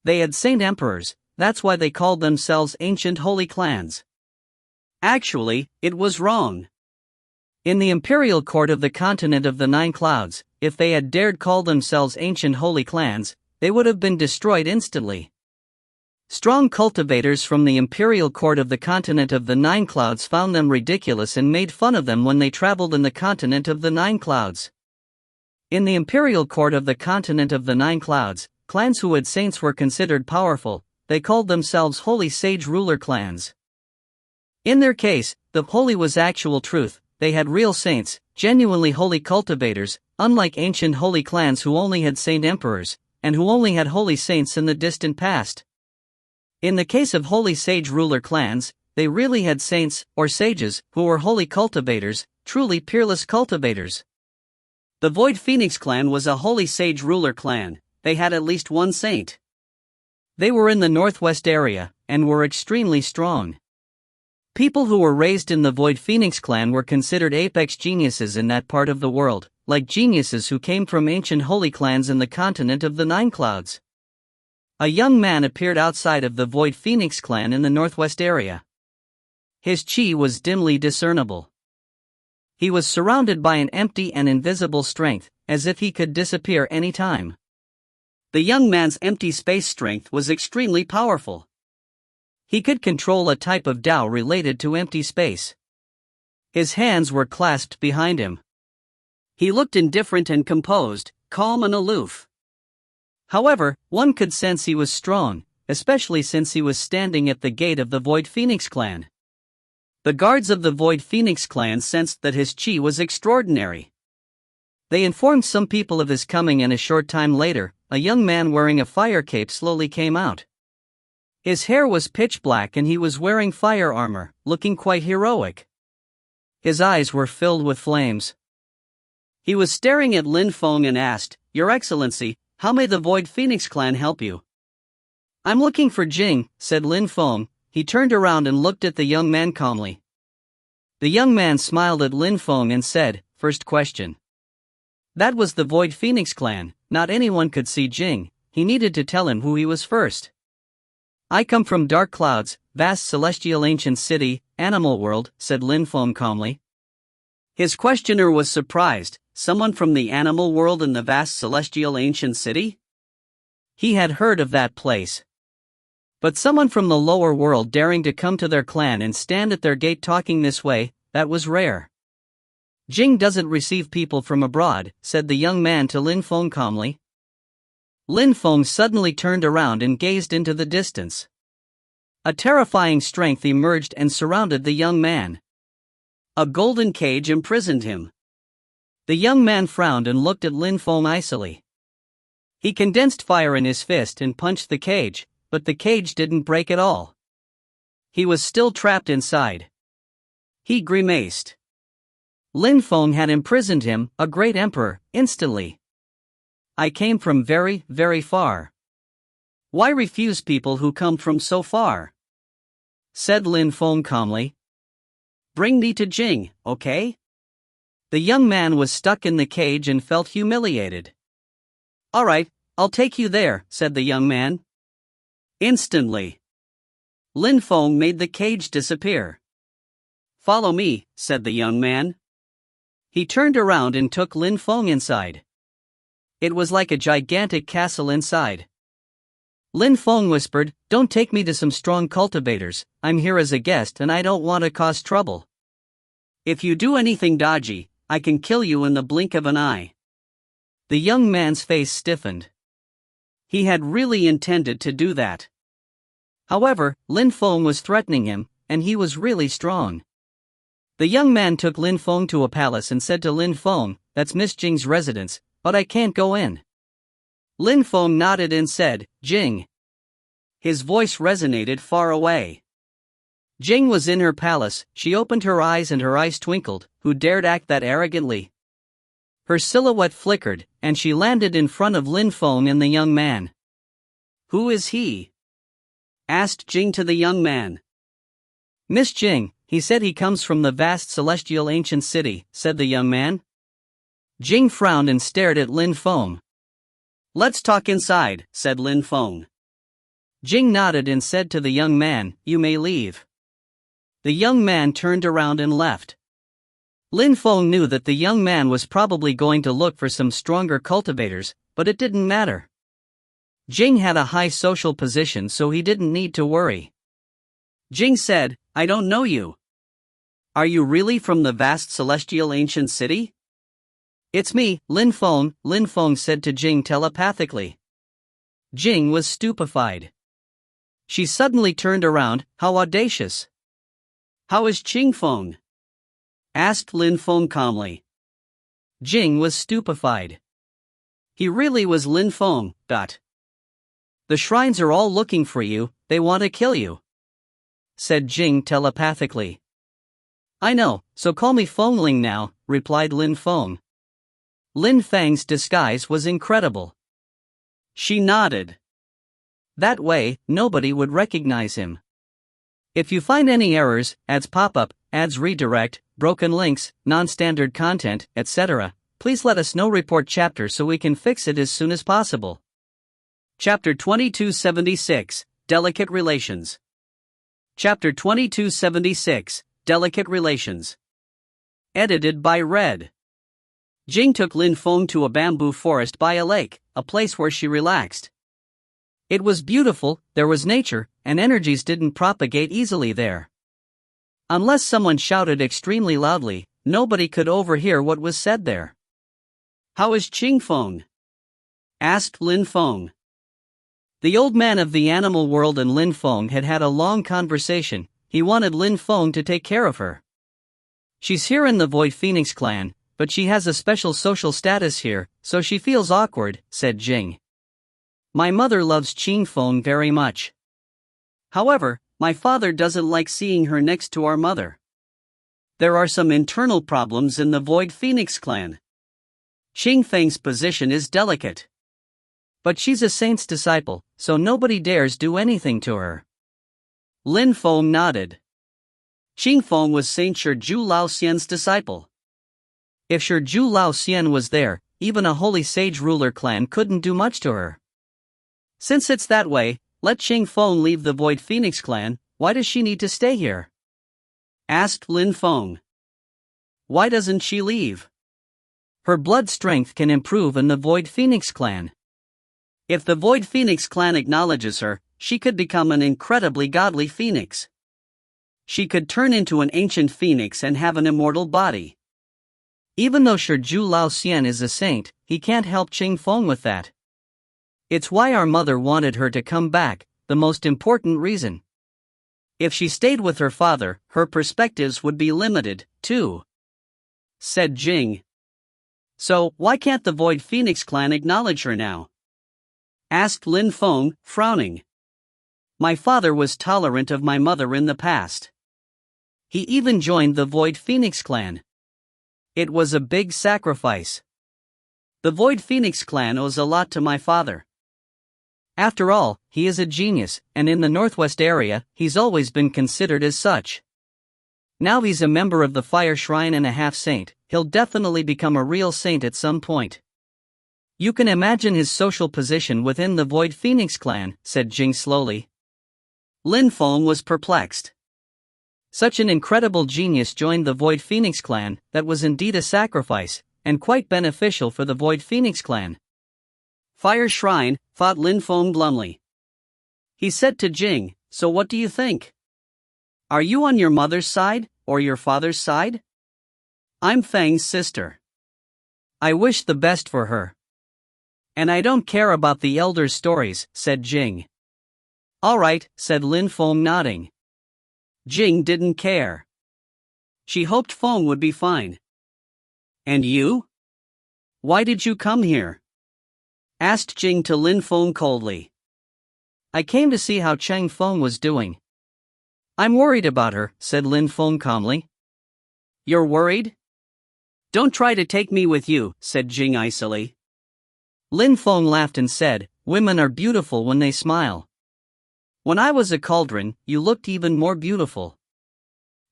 They had saint emperors, that's why they called themselves ancient holy clans. Actually, it was wrong. In the imperial court of the continent of the Nine Clouds, if they had dared call themselves ancient holy clans, they would have been destroyed instantly. Strong cultivators from the imperial court of the continent of the Nine Clouds found them ridiculous and made fun of them when they traveled in the continent of the Nine Clouds. In the imperial court of the continent of the Nine Clouds, clans who had saints were considered powerful. They called themselves holy sage ruler clans. In their case, the holy was actual truth. They had real saints, genuinely holy cultivators, unlike ancient holy clans who only had saint emperors, and who only had holy saints in the distant past. In the case of holy sage ruler clans, they really had saints, or sages, who were holy cultivators, truly peerless cultivators. The Void Phoenix clan was a holy sage ruler clan. They had at least one saint. They were in the northwest area, and were extremely strong. People who were raised in the Void Phoenix clan were considered apex geniuses in that part of the world, like geniuses who came from ancient holy clans in the continent of the Nine Clouds. A young man appeared outside of the Void Phoenix clan in the northwest area. His chi was dimly discernible. He was surrounded by an empty and invisible strength, as if he could disappear any time. The young man's empty space strength was extremely powerful. He could control a type of Tao related to empty space. His hands were clasped behind him. He looked indifferent and composed, calm and aloof. However, one could sense he was strong, especially since he was standing at the gate of the Void Phoenix clan. The guards of the Void Phoenix clan sensed that his chi was extraordinary. They informed some people of his coming, and a short time later, a young man wearing a fire cape slowly came out. His hair was pitch black and he was wearing fire armor, looking quite heroic. His eyes were filled with flames. He was staring at Lin Feng and asked, "Your Excellency, how may the Void Phoenix clan help you?" "I'm looking for Jing," said Lin Feng. He turned around and looked at the young man calmly. The young man smiled at Lin Feng and said, "First question." That was the Void Phoenix clan. Not anyone could see Jing. He needed to tell him who he was first. "I come from Dark Clouds, vast celestial ancient city, animal world," said Lin Feng calmly. His questioner was surprised. Someone from the animal world in the vast celestial ancient city? He had heard of that place. But someone from the lower world daring to come to their clan and stand at their gate talking this way, that was rare. "Jing doesn't receive people from abroad," said the young man to Lin Feng calmly. Lin Feng suddenly turned around and gazed into the distance. A terrifying strength emerged and surrounded the young man. A golden cage imprisoned him. The young man frowned and looked at Lin Feng icily. He condensed fire in his fist and punched the cage, but the cage didn't break at all. He was still trapped inside. He grimaced. Lin Feng had imprisoned him, a great emperor, instantly. "I came from very, very far. Why refuse people who come from so far?" said Lin Feng calmly. "Bring me to Jing, okay?" The young man was stuck in the cage and felt humiliated. "All right, I'll take you there," said the young man. Instantly, Lin Feng made the cage disappear. "Follow me," said the young man. He turned around and took Lin Feng inside. It was like a gigantic castle inside. Lin Feng whispered, "Don't take me to some strong cultivators. I'm here as a guest and I don't want to cause trouble. If you do anything dodgy, I can kill you in the blink of an eye." The young man's face stiffened. He had really intended to do that. However, Lin Feng was threatening him, and he was really strong. The young man took Lin Feng to a palace and said to Lin Feng, "That's Miss Jing's residence, but I can't go in." Lin Feng nodded and said, "Jing." His voice resonated far away. Jing was in her palace. She opened her eyes and her eyes twinkled. Who dared act that arrogantly? Her silhouette flickered, and she landed in front of Lin Feng and the young man. "Who is he?" asked Jing to the young man. "Miss Jing, he said he comes from the vast celestial ancient city," said the young man. Jing frowned and stared at Lin Feng. "Let's talk inside," said Lin Feng. Jing nodded and said to the young man, "You may leave." The young man turned around and left. Lin Feng knew that the young man was probably going to look for some stronger cultivators, but it didn't matter. Jing had a high social position, so he didn't need to worry. Jing said, "I don't know you. Are you really from the vast celestial ancient city?" "It's me, Lin Feng," Lin Feng said to Jing telepathically. Jing was stupefied. She suddenly turned around. How audacious! "How is Qing Feng?" asked Lin Feng calmly. Jing was stupefied. He really was Lin Feng. "The shrines are all looking for you, they want to kill you," said Jing telepathically. "I know, so call me Fengling now," replied Lin Feng. Lin Feng's disguise was incredible. She nodded. That way, nobody would recognize him. If you find any errors, ads pop up, ads redirect, broken links, non-standard content, etc., please let us know. Report chapter so we can fix it as soon as possible. Chapter 2276, Delicate Relations. Chapter 2276, Delicate Relations. Edited by Red. Jing took Lin Feng to a bamboo forest by a lake, a place where she relaxed. It was beautiful, there was nature, and energies didn't propagate easily there. Unless someone shouted extremely loudly, nobody could overhear what was said there. "How is Qing Feng?" asked Lin Feng. The old man of the animal world and Lin Feng had had a long conversation. He wanted Lin Feng to take care of her. "She's here in the Void Phoenix clan, but she has a special social status here, so she feels awkward," said Jing. "My mother loves Qing Feng very much. However, my father doesn't like seeing her next to our mother. There are some internal problems in the Void Phoenix clan." Qing Feng's position is delicate. But she's a saint's disciple, so nobody dares do anything to her. Lin Feng nodded. Qing Feng was Saint Shizhu Lao Xian's disciple. If Shizhu Lao Xian was there, even a holy sage ruler clan couldn't do much to her. Since it's that way, let Qing Feng leave the Void Phoenix clan. Why does she need to stay here? Asked Lin Feng. Why doesn't she leave? Her blood strength can improve in the Void Phoenix clan. If the Void Phoenix clan acknowledges her, she could become an incredibly godly phoenix. She could turn into an ancient phoenix and have an immortal body. Even though Shizhu Lao Xian is a saint, he can't help Qing Feng with that. It's why our mother wanted her to come back, the most important reason. If she stayed with her father, her perspectives would be limited, too. Said Jing. So, why can't the Void Phoenix clan acknowledge her now? Asked Lin Feng, frowning. My father was tolerant of my mother in the past. He even joined the Void Phoenix clan. It was a big sacrifice. The Void Phoenix clan owes a lot to my father. After all, he is a genius, and in the Northwest area, he's always been considered as such. Now he's a member of the Fire Shrine and a half-saint, he'll definitely become a real saint at some point. You can imagine his social position within the Void Phoenix clan, said Jing slowly. Lin Feng was perplexed. Such an incredible genius joined the Void Phoenix clan, that was indeed a sacrifice, and quite beneficial for the Void Phoenix clan. Fire Shrine, thought Lin Feng glumly. He said to Jing, so what do you think? Are you on your mother's side, or your father's side? I'm Feng's sister. I wish the best for her. And I don't care about the elders' stories, said Jing. Alright, said Lin Feng nodding. Jing didn't care. She hoped Feng would be fine. And you? Why did you come here? Asked Jing to Lin Feng coldly. I came to see how Qing Feng was doing. I'm worried about her, said Lin Feng calmly. You're worried? Don't try to take me with you, said Jing icily. Lin Feng laughed and said, women are beautiful when they smile. When I was a cauldron, you looked even more beautiful.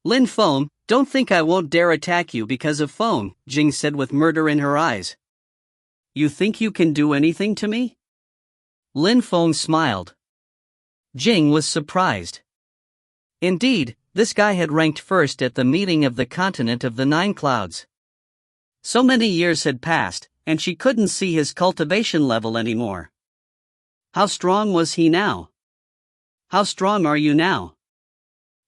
Lin Feng, don't think I won't dare attack you because of Feng, Jing said with murder in her eyes. You think you can do anything to me? Lin Feng smiled. Jing was surprised. Indeed, this guy had ranked first at the meeting of the continent of the Nine Clouds. So many years had passed, and she couldn't see his cultivation level anymore. How strong was he now? How strong are you now?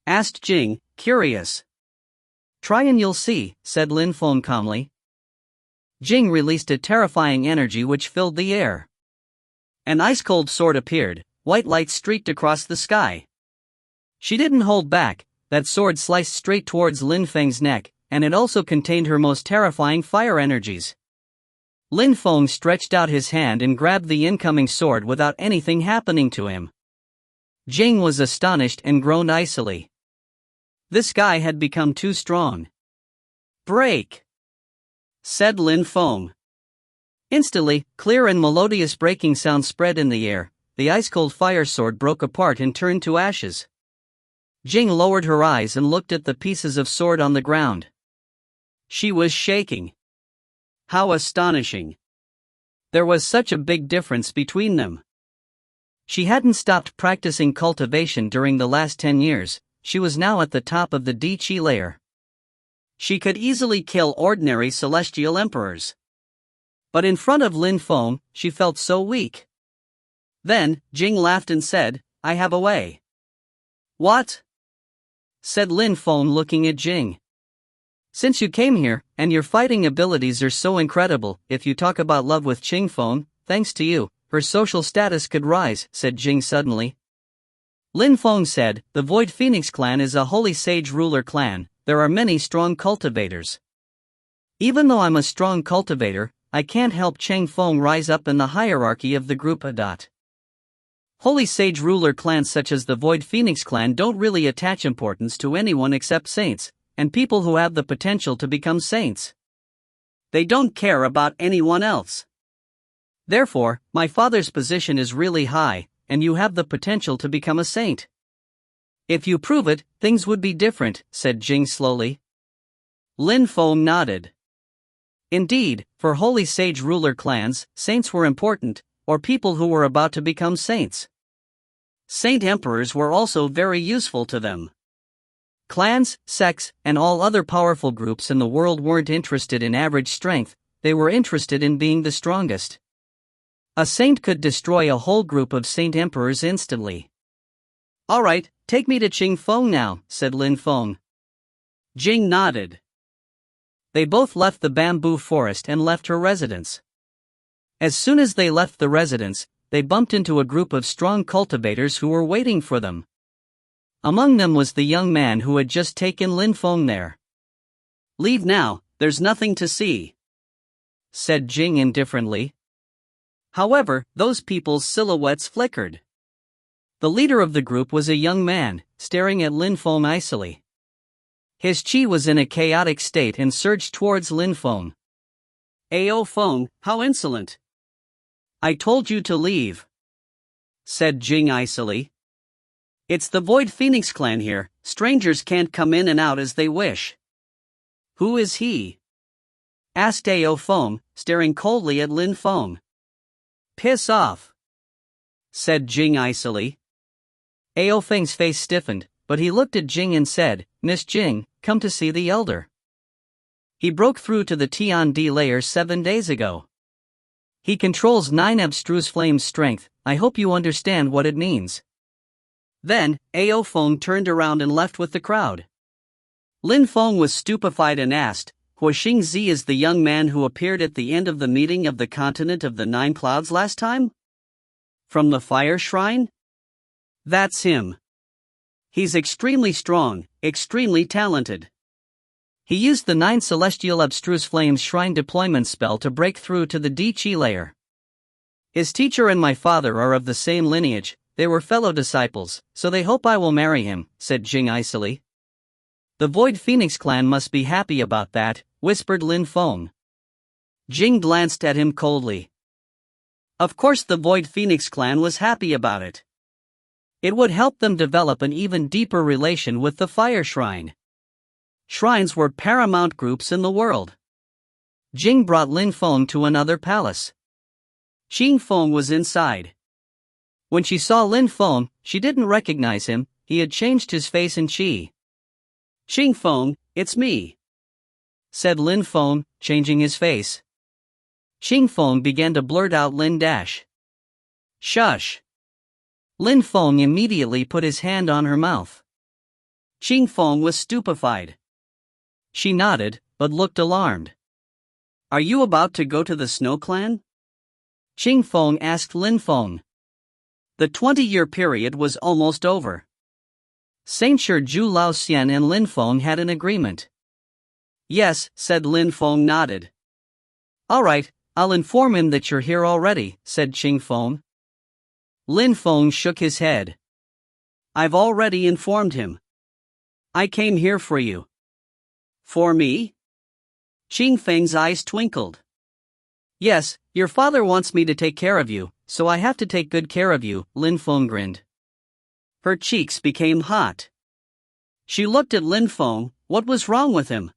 Asked Jing, curious. Try and you'll see, said Lin Feng calmly. Jing released a terrifying energy which filled the air. An ice-cold sword appeared, white light streaked across the sky. She didn't hold back, that sword sliced straight towards Lin Feng's neck, and it also contained her most terrifying fire energies. Lin Feng stretched out his hand and grabbed the incoming sword without anything happening to him. Jing was astonished and groaned icily. This guy had become too strong. Break! Said Lin Feng. Instantly, clear and melodious breaking sound spread in the air. The ice-cold fire sword broke apart and turned to ashes. Jing lowered her eyes and looked at the pieces of sword on the ground. She was shaking. How astonishing! There was such a big difference between them. She hadn't stopped practicing cultivation during the last 10 years, she was now at the top of the Di-Chi layer. She could easily kill ordinary celestial emperors. But in front of Lin Feng, she felt so weak. Then, Jing laughed and said, I have a way. What? Said Lin Feng looking at Jing. Since you came here, and your fighting abilities are so incredible, if you talk about love with Qing Feng, thanks to you, her social status could rise, said Jing suddenly. Lin Feng said, the Void Phoenix clan is a holy sage ruler clan, there are many strong cultivators. Even though I'm a strong cultivator, I can't help Qing Feng rise up in the hierarchy of the group. Holy sage ruler clans such as the Void Phoenix clan don't really attach importance to anyone except saints, and people who have the potential to become saints. They don't care about anyone else. Therefore, my father's position is really high, and you have the potential to become a saint. If you prove it, things would be different, said Jing slowly. Lin Feng nodded. Indeed, for holy sage ruler clans, saints were important, or people who were about to become saints. Saint emperors were also very useful to them. Clans, sects, and all other powerful groups in the world weren't interested in average strength, they were interested in being the strongest. A saint could destroy a whole group of saint emperors instantly. Alright, take me to Qing Feng now, said Lin Feng. Jing nodded. They both left the bamboo forest and left her residence. As soon as they left the residence, they bumped into a group of strong cultivators who were waiting for them. Among them was the young man who had just taken Lin Feng there. Leave now, there's nothing to see, said Jing indifferently. However, those people's silhouettes flickered. The leader of the group was a young man, staring at Lin Feng icily. His chi was in a chaotic state and surged towards Lin Feng. Ao Feng, how insolent! I told you to leave, said Jing icily. It's the Void Phoenix clan here, strangers can't come in and out as they wish. Who is he? Asked Ao Feng, staring coldly at Lin Feng. Piss off, said Jing icily. Ao Feng's face stiffened, but he looked at Jing and said, Miss Jing, come to see the elder. He broke through to the Tian-D layer 7 days ago. He controls 9 abstruse flames strength, I hope you understand what it means. Then, Ao Feng turned around and left with the crowd. Lin Feng was stupefied and asked, Huaxing Zi is the young man who appeared at the end of the meeting of the continent of the 9 clouds last time? From the fire shrine? That's him. He's extremely strong, extremely talented. He used the 9 celestial abstruse flames shrine deployment spell to break through to the D Chi layer. His teacher and my father are of the same lineage, they were fellow disciples, so they hope I will marry him, said Jing icily. The Void Phoenix clan must be happy about that, whispered Lin Feng. Jing glanced at him coldly. Of course the Void Phoenix clan was happy about it. It would help them develop an even deeper relation with the Fire Shrine. Shrines were paramount groups in the world. Jing brought Lin Feng to another palace. Qing Feng was inside. When she saw Lin Feng, she didn't recognize him, he had changed his face and chi. Qing Feng, it's me, said Lin Feng, changing his face. Qing Feng began to blurt out Lin Dash. Shush. Lin Feng immediately put his hand on her mouth. Qing Feng was stupefied. She nodded, but looked alarmed. Are you about to go to the Snow Clan? Qing Feng asked Lin Feng. The 20-year period was almost over. Saint Zhu Laoxian and Lin Feng had an agreement. Yes, said Lin Feng nodded. Alright, I'll inform him that you're here already, said Qing Feng. Lin Feng shook his head. I've already informed him. I came here for you. For me? Qing Feng's eyes twinkled. Yes, your father wants me to take care of you, so I have to take good care of you, Lin Feng grinned. Her cheeks became hot. She looked at Lin Feng, what was wrong with him?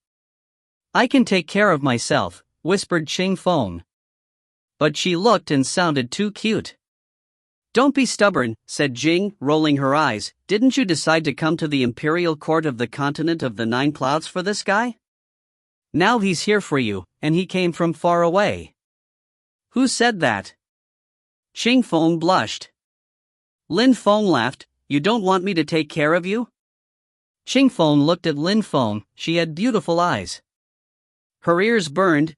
I can take care of myself, whispered Qing Feng. But she looked and sounded too cute. Don't be stubborn, said Jing, rolling her eyes. Didn't you decide to come to the imperial court of the continent of the 9 clouds for this guy? Now he's here for you, and he came from far away. Who said that? Qing Feng blushed. Lin Feng laughed. You don't want me to take care of you? Qing Feng looked at Lin Feng, she had beautiful eyes. Her ears burned,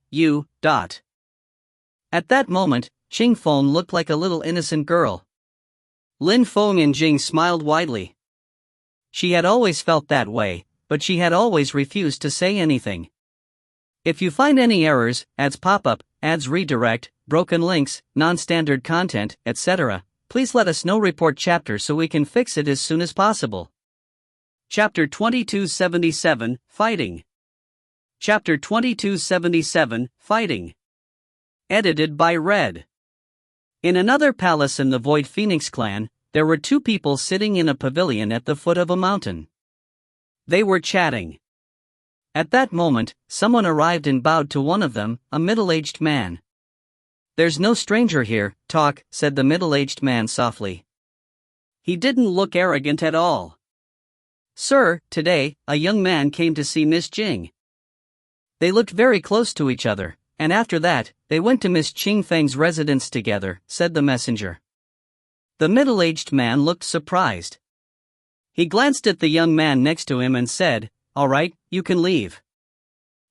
At that moment, Qing Feng looked like a little innocent girl. Lin Feng and Jing smiled widely. She had always felt that way, but she had always refused to say anything. If you find any errors, ads pop up, ads redirect, broken links, non-standard content, etc., please let us know. Report chapter so we can fix it as soon as possible. Chapter 2277, Fighting. Chapter 2277, Fighting. Edited by Red. In another palace in the Void Phoenix clan, there were two people sitting in a pavilion at the foot of a mountain. They were chatting. At that moment, someone arrived and bowed to one of them, a middle-aged man. "There's no stranger here, talk," said the middle-aged man softly. He didn't look arrogant at all. "Sir, today, a young man came to see Miss Jing." They looked very close to each other, and after that, they went to Miss Qing Feng's residence together, said the messenger. The middle-aged man looked surprised. He glanced at the young man next to him and said, "All right, you can leave."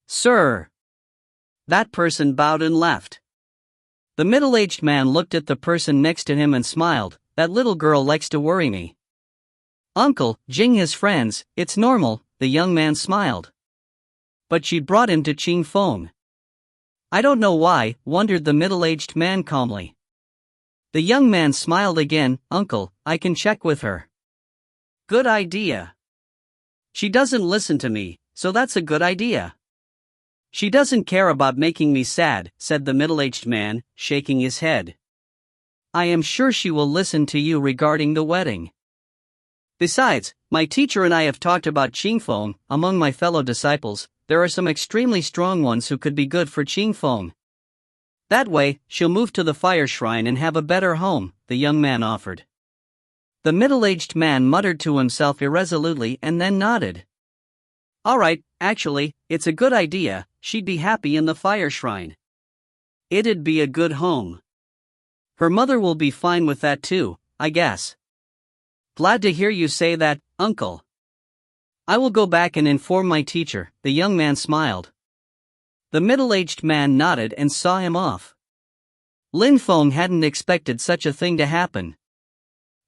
"Sir." That person bowed and left. The middle-aged man looked at the person next to him and smiled. "That little girl likes to worry me." "Uncle, Jing has friends, it's normal," the young man smiled. "But she brought him to Qing Feng." "I don't know why," wondered the middle-aged man calmly. The young man smiled again. "Uncle, I can check with her." "Good idea." "She doesn't listen to me, so that's a good idea." "She doesn't care about making me sad," said the middle-aged man, shaking his head. "I am sure she will listen to you regarding the wedding. Besides, my teacher and I have talked about Qing Feng. Among my fellow disciples, there are some extremely strong ones who could be good for Qing Feng. That way, she'll move to the fire shrine and have a better home," the young man offered. The middle-aged man muttered to himself irresolutely and then nodded. "All right, actually, it's a good idea. She'd be happy in the fire shrine. It'd be a good home. Her mother will be fine with that too, I guess." "Glad to hear you say that, uncle. I will go back and inform my teacher," the young man smiled. The middle-aged man nodded and saw him off. Lin Feng hadn't expected such a thing to happen.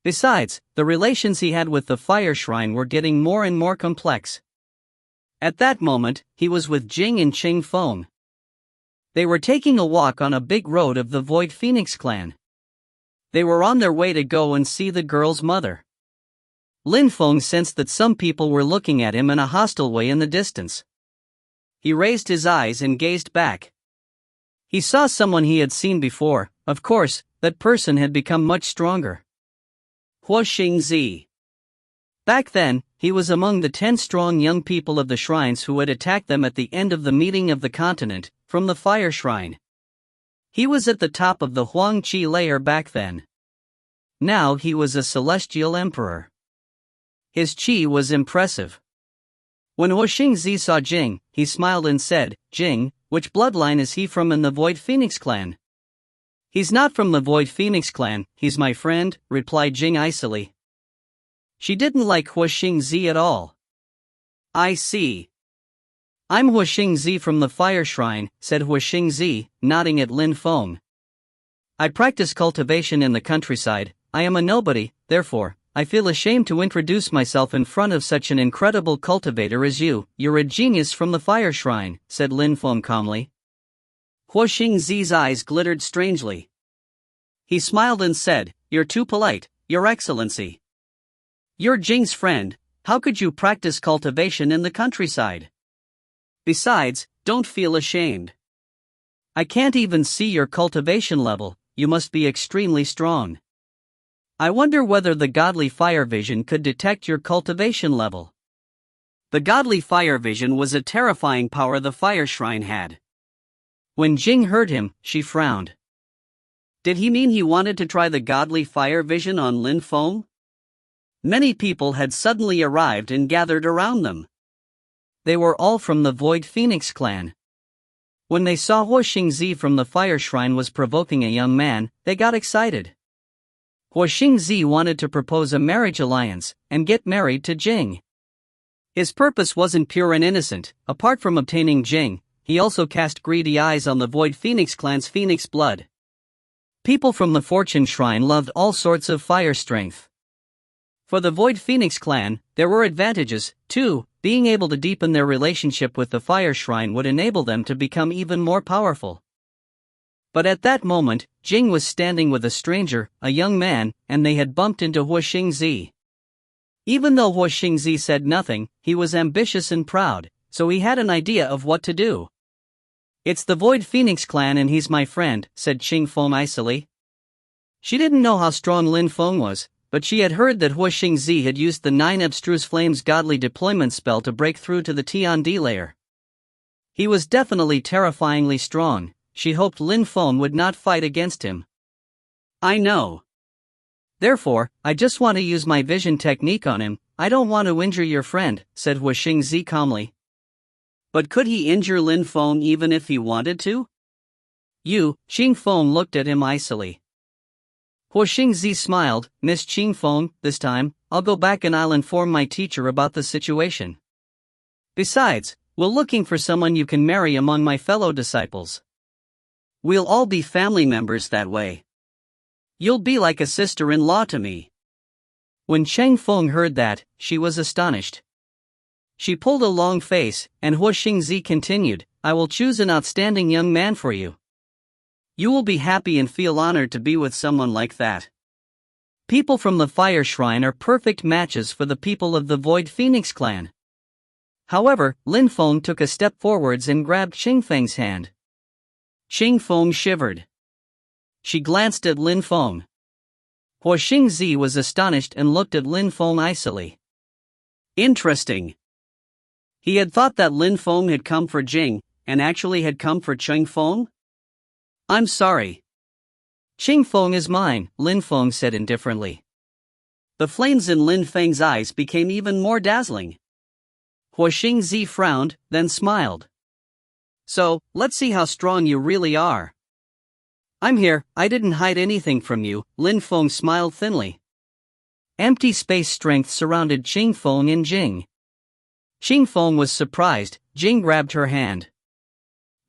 Besides, the relations he had with the fire shrine were getting more and more complex. At that moment, he was with Jing and Qing Feng. They were taking a walk on a big road of the Void Phoenix clan. They were on their way to go and see the girl's mother. Lin Feng sensed that some people were looking at him in a hostile way in the distance. He raised his eyes and gazed back. He saw someone he had seen before. Of course, that person had become much stronger. Huo Xingzi. Back then, he was among the 10 strong young people of the shrines who had attacked them at the end of the meeting of the continent, from the fire shrine. He was at the top of the Huang Qi layer back then. Now he was a celestial emperor. His qi was impressive. When Huo Xingzi saw Jing, he smiled and said, "Jing, which bloodline is he from in the Void Phoenix clan?" "He's not from the Void Phoenix clan, he's my friend," replied Jing icily. She didn't like Huo Xingzi at all. "I see. I'm Huo Xingzi from the fire shrine," said Huo Xingzi, nodding at Lin Feng. "I practice cultivation in the countryside. I am a nobody, therefore, I feel ashamed to introduce myself in front of such an incredible cultivator as you." "You're a genius from the fire shrine," said Lin Feng calmly. Huo Xingzi's eyes glittered strangely. He smiled and said, "You're too polite, Your Excellency. You're Jing's friend, how could you practice cultivation in the countryside? Besides, don't feel ashamed. I can't even see your cultivation level, you must be extremely strong. I wonder whether the godly fire vision could detect your cultivation level." The godly fire vision was a terrifying power the fire shrine had. When Jing heard him, she frowned. Did he mean he wanted to try the godly fire vision on Lin Feng? Many people had suddenly arrived and gathered around them. They were all from the Void Phoenix clan. When they saw Huo Xingzi from the fire shrine was provoking a young man, they got excited. Huo Xingzi wanted to propose a marriage alliance and get married to Jing. His purpose wasn't pure and innocent. Apart from obtaining Jing, he also cast greedy eyes on the Void Phoenix clan's phoenix blood. People from the Fortune Shrine loved all sorts of fire strength. For the Void Phoenix clan, there were advantages, too. Being able to deepen their relationship with the fire shrine would enable them to become even more powerful. But at that moment, Jing was standing with a stranger, a young man, and they had bumped into Huo Xingzi. Even though Huo Xingzi said nothing, he was ambitious and proud. so he had an idea of what to do. "It's the Void Phoenix clan and he's my friend," said Qing Feng icily. She didn't know how strong Lin Feng was, but she had heard that Hua Xingzi had used the 9 Abstruse Flames godly deployment spell to break through to the Tiandi layer. He was definitely terrifyingly strong. She hoped Lin Feng would not fight against him. "I know. Therefore, I just want to use my vision technique on him. I don't want to injure your friend," said Hua Xingzi calmly. "But could he injure Lin Feng even if he wanted to?" Qing Feng looked at him icily. Hua Xingzi smiled. "Miss Qing Feng, this time, I'll go back and I'll inform my teacher about the situation. Besides, we're looking for someone you can marry among my fellow disciples. We'll all be family members that way. You'll be like a sister-in-law to me." When Cheng Feng heard that, she was astonished. She pulled a long face, and Hua Xingzi continued, "I will choose an outstanding young man for you. You will be happy and feel honored to be with someone like that. People from the Fire Shrine are perfect matches for the people of the Void Phoenix clan." However, Lin Feng took a step forwards and grabbed Qing Feng's hand. Qing Feng shivered. She glanced at Lin Feng. Hua Xingzi was astonished and looked at Lin Feng icily. Interesting. He had thought that Lin Feng had come for Jing, and actually had come for Qing Feng? "I'm sorry. Qing Feng is mine," Lin Feng said indifferently. The flames in Lin Feng's eyes became even more dazzling. Hua Xingzi frowned, then smiled. "So, let's see how strong you really are." "I'm here, I didn't hide anything from you," Lin Feng smiled thinly. Empty space strength surrounded Qing Feng and Jing. Qing Feng was surprised. Jing grabbed her hand.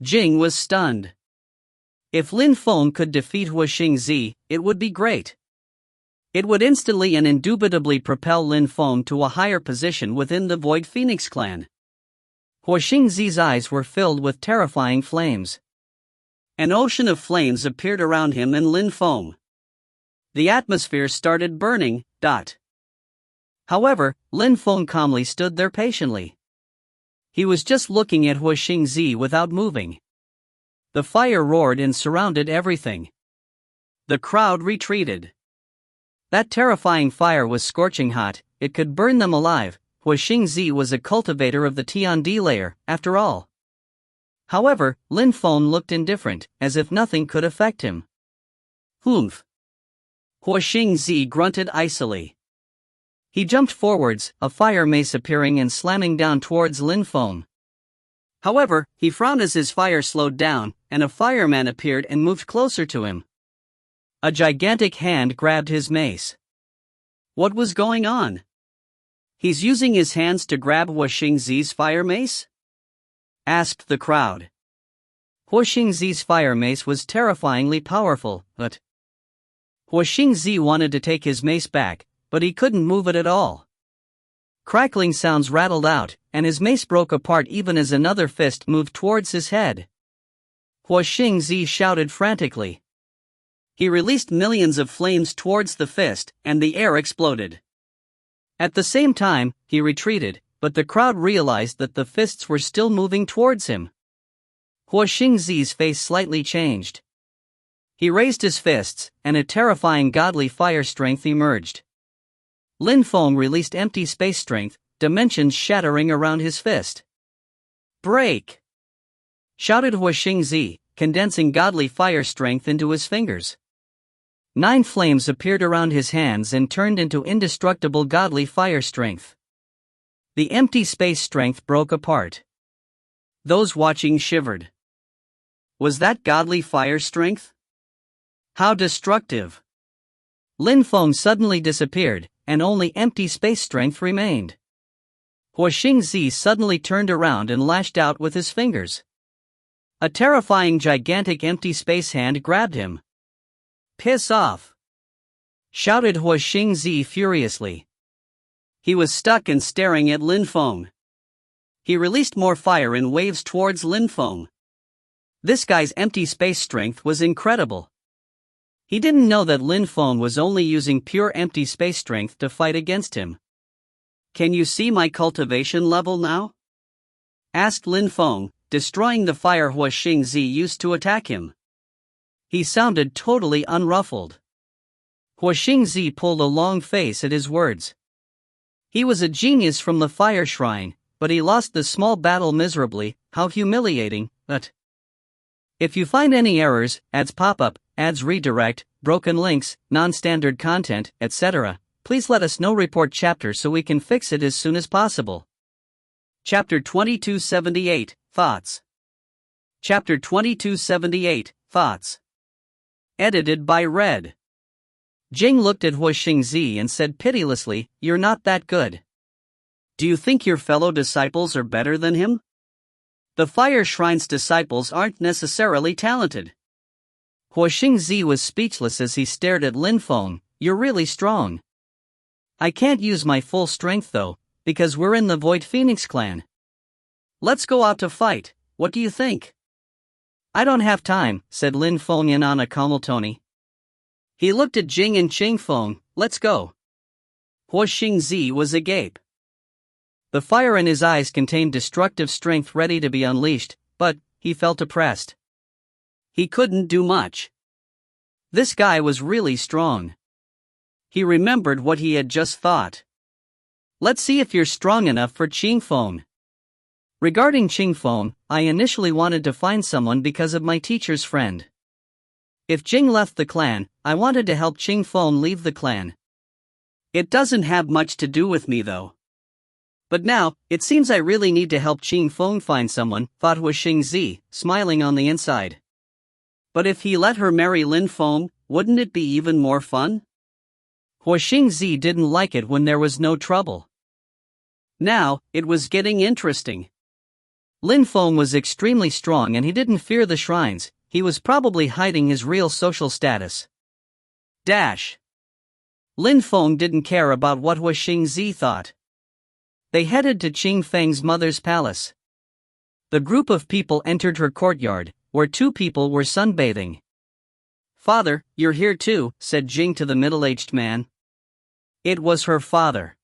Jing was stunned. If Lin Feng could defeat Hua Xingzi, it would be great. It would instantly and indubitably propel Lin Feng to a higher position within the Void Phoenix clan. Hua Xingzi's eyes were filled with terrifying flames. An ocean of flames appeared around him and Lin Feng. The atmosphere started burning. However, Lin Feng calmly stood there patiently. He was just looking at Hua Xingzi without moving. The fire roared and surrounded everything. The crowd retreated. That terrifying fire was scorching hot, it could burn them alive. Hua Xingzi was a cultivator of the Tiandi layer, after all. However, Lin Feng looked indifferent, as if nothing could affect him. "Humph." Hua Xingzi grunted icily. He jumped forwards, a fire mace appearing and slamming down towards Lin Feng. However, he frowned as his fire slowed down, and a fireman appeared and moved closer to him. A gigantic hand grabbed his mace. What was going on? "He's using his hands to grab Hua Xingzi's fire mace?" asked the crowd. Hua Xingzi's fire mace was terrifyingly powerful, but Hua Xingzi wanted to take his mace back, but he couldn't move it at all. Crackling sounds rattled out, and his mace broke apart even as another fist moved towards his head. Hua Xingzi shouted frantically. He released millions of flames towards the fist, and the air exploded. At the same time, he retreated, but the crowd realized that the fists were still moving towards him. Hua Xingzi's face slightly changed. He raised his fists, and a terrifying godly fire strength emerged. Lin Feng released empty space strength, dimensions shattering around his fist. "Break!" shouted Hua Xingzi, condensing godly fire strength into his fingers. 9 flames appeared around his hands and turned into indestructible godly fire strength. The empty space strength broke apart. Those watching shivered. Was that godly fire strength? How destructive! Lin Feng suddenly disappeared, and only empty space strength remained. Hua Xingzi suddenly turned around and lashed out with his fingers. A terrifying gigantic empty space hand grabbed him. "Piss off!" shouted Hua Xingzi furiously. He was stuck and staring at Lin Feng. He released more fire in waves towards Lin Feng. This guy's empty space strength was incredible. He didn't know that Lin Feng was only using pure empty space strength to fight against him. "Can you see my cultivation level now?" asked Lin Feng, destroying the fire Hua Xingzi used to attack him. He sounded totally unruffled. Hua Xingzi pulled a long face at his words. He was a genius from the fire shrine, but he lost the small battle miserably. How humiliating, but... If you find any errors, ads pop up, ads redirect, broken links, non-standard content, etc., please let us know. Report chapter so we can fix it as soon as possible. Chapter 2278, Thoughts. Chapter 2278, Thoughts. Edited by Red. Jing looked at Hua Xingzi and said pitilessly, "You're not that good. Do you think your fellow disciples are better than him? The Fire Shrine's disciples aren't necessarily talented." Hua Xingzi was speechless as he stared at Lin Feng. "You're really strong." "I can't use my full strength though, because we're in the Void Phoenix clan. Let's go out to fight, what do you think?" "I don't have time," said Lin Feng in on a calm tone. He looked at Jing and Qing Feng. "Let's go." Hua Xingzi was agape. The fire in his eyes contained destructive strength ready to be unleashed, but he felt oppressed. He couldn't do much. This guy was really strong. He remembered what he had just thought. "Let's see if you're strong enough for Qing Feng." Regarding Qing Feng, I initially wanted to find someone because of my teacher's friend. If Jing left the clan, I wanted to help Qing Feng leave the clan. It doesn't have much to do with me though. But now, it seems I really need to help Qing Feng find someone, thought Hua Xingzi, smiling on the inside. But if he let her marry Lin Feng, wouldn't it be even more fun? Hua Xingzi didn't like it when there was no trouble. Now, it was getting interesting. Lin Feng was extremely strong and he didn't fear the shrines. He was probably hiding his real social status. Lin Feng didn't care about what Hua Xingzi thought. They headed to Qing Feng's mother's palace. The group of people entered her courtyard, where two people were sunbathing. "Father, you're here too," said Jing to the middle-aged man. It was her father.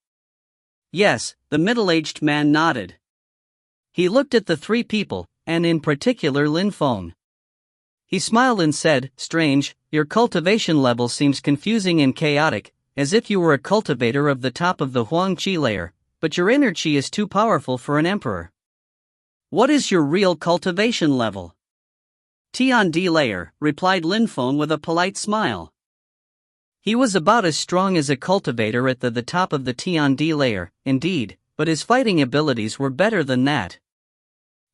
Yes, the middle-aged man nodded. He looked at the three people, and in particular Lin Feng. He smiled and said, "Strange, your cultivation level seems confusing and chaotic, as if you were a cultivator of the top of the Huang Qi layer, but your inner Qi is too powerful for an emperor. What is your real cultivation level?" "Tian D layer," replied Lin Feng with a polite smile. He was about as strong as a cultivator at the top of the Tian D layer, indeed, but his fighting abilities were better than that.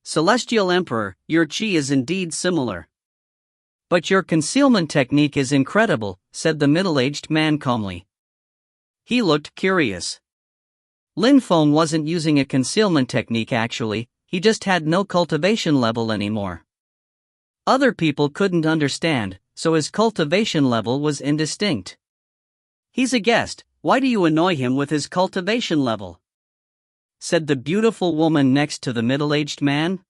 "Celestial Emperor, your Qi is indeed similar. But your concealment technique is incredible," said the middle-aged man calmly. He looked curious. Lin Feng wasn't using a concealment technique actually, he just had no cultivation level anymore. Other people couldn't understand, so his cultivation level was indistinct. "He's a guest, why do you annoy him with his cultivation level?" said the beautiful woman next to the middle-aged man.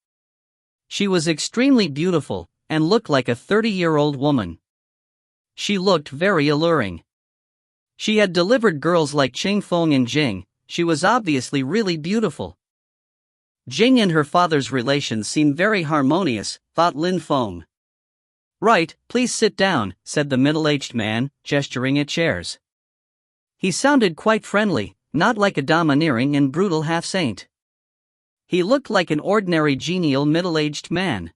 She was extremely beautiful, and looked like a 30-year-old woman. She looked very alluring. She had delivered girls like Qing Feng and Jing. She was obviously really beautiful. Jing and her father's relations seemed very harmonious, thought Lin Feng. "Right, please sit down," said the middle-aged man, gesturing at chairs. He sounded quite friendly, not like a domineering and brutal half-saint. He looked like an ordinary genial middle-aged man.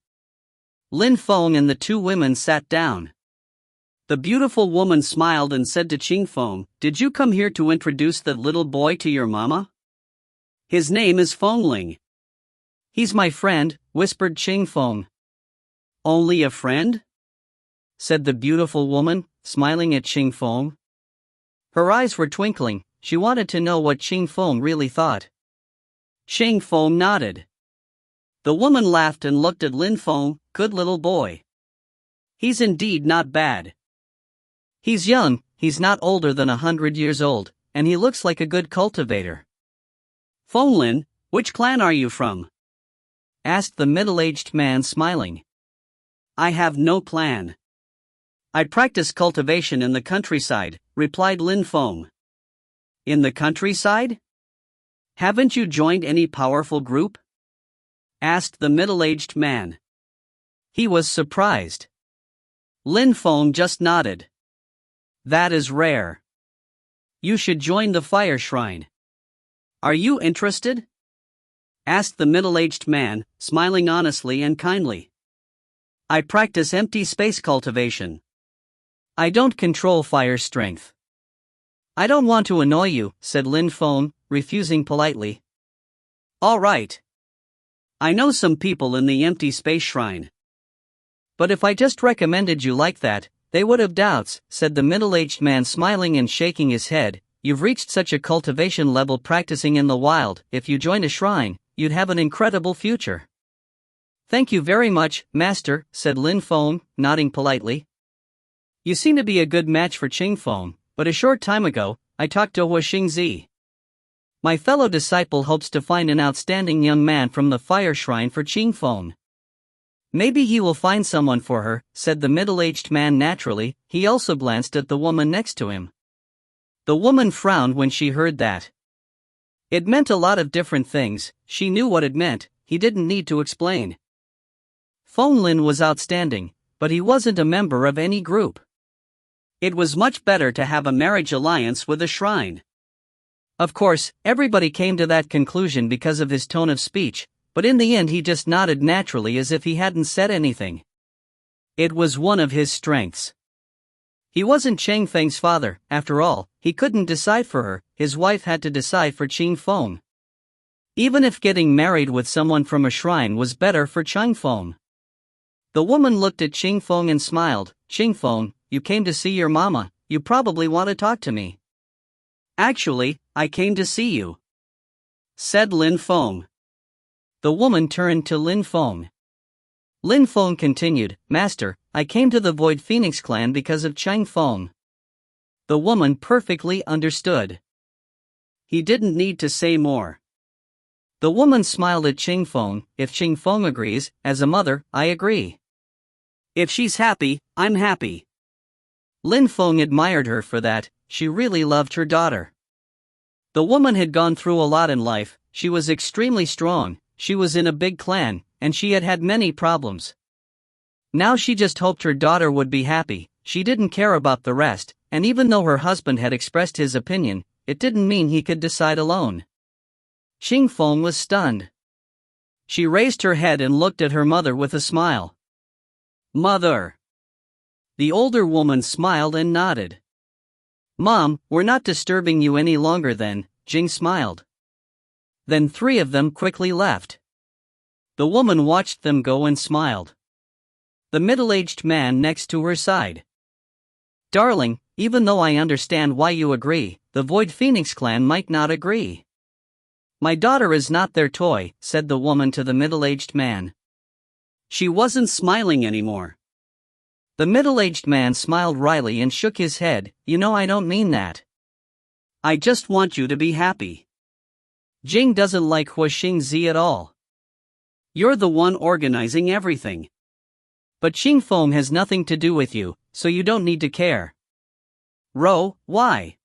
Lin Feng and the two women sat down. The beautiful woman smiled and said to Qing Feng, "Did you come here to introduce that little boy to your mama? His name is Fengling." "He's my friend," whispered Qing Feng. "Only a friend?" said the beautiful woman, smiling at Qing Feng. Her eyes were twinkling, she wanted to know what Qing Feng really thought. Qing Feng nodded. The woman laughed and looked at Lin Feng. "Good little boy. He's indeed not bad. He's young, he's not older than 100 years old, and he looks like a good cultivator." "Fenglin, which clan are you from?" asked the middle-aged man smiling. "I have no clan. I practice cultivation in the countryside," replied Lin Feng. "In the countryside? Haven't you joined any powerful group?" asked the middle-aged man. He was surprised. Lin Feng just nodded. That is rare. You should join the fire shrine. Are you interested? Asked the middle-aged man, smiling honestly and kindly. I practice empty space cultivation. I don't control fire strength. I don't want to annoy you, said Lin Feng, refusing politely. All right. I know some people in the empty space shrine. But if I just recommended you like that, they would have doubts, said the middle-aged man, smiling and shaking his head. You've reached such a cultivation level practicing in the wild. If you joined a shrine, you'd have an incredible future. Thank you very much, master, said Lin Feng, nodding politely. You seem to be a good match for Qing Feng, but a short time ago, I talked to Hua Xingzi. My fellow disciple hopes to find an outstanding young man from the fire shrine for Qing Feng. Maybe he will find someone for her, said the middle-aged man naturally. He also glanced at the woman next to him. The woman frowned when she heard that. It meant a lot of different things. She knew what it meant, he didn't need to explain. Feng Lin was outstanding, but he wasn't a member of any group. It was much better to have a marriage alliance with a shrine. Of course, everybody came to that conclusion because of his tone of speech, but in the end he just nodded naturally as if he hadn't said anything. It was one of his strengths. He wasn't Cheng Feng's father, after all. He couldn't decide for her, his wife had to decide for Qing Feng. Even if getting married with someone from a shrine was better for Qing Feng. The woman looked at Qing Feng and smiled. Qing Feng, you came to see your mama, you probably want to talk to me. Actually, I came to see you, said Lin Feng. The woman turned to Lin Feng. Lin Feng continued, Master, I came to the Void Phoenix clan because of Qing Feng. The woman perfectly understood. He didn't need to say more. The woman smiled at Qing Feng. If Qing Feng agrees, as a mother, I agree. If she's happy, I'm happy. Lin Feng admired her for that. She really loved her daughter. The woman had gone through a lot in life. She was extremely strong, she was in a big clan, and she had had many problems. Now she just hoped her daughter would be happy. She didn't care about the rest, and even though her husband had expressed his opinion, it didn't mean he could decide alone. Qing Feng was stunned. She raised her head and looked at her mother with a smile. Mother. The older woman smiled and nodded. Mom, we're not disturbing you any longer then, Jing smiled. Then three of them quickly left. The woman watched them go and smiled. The middle-aged man next to her sighed. Darling, even though I understand why you agree, the Void Phoenix clan might not agree. My daughter is not their toy, said the woman to the middle-aged man. She wasn't smiling anymore. The middle-aged man smiled wryly and shook his head. You know I don't mean that. I just want you to be happy. Jing doesn't like Hua Xingzi at all. You're the one organizing everything. But Qing Feng has nothing to do with you, so you don't need to care. Ro, why?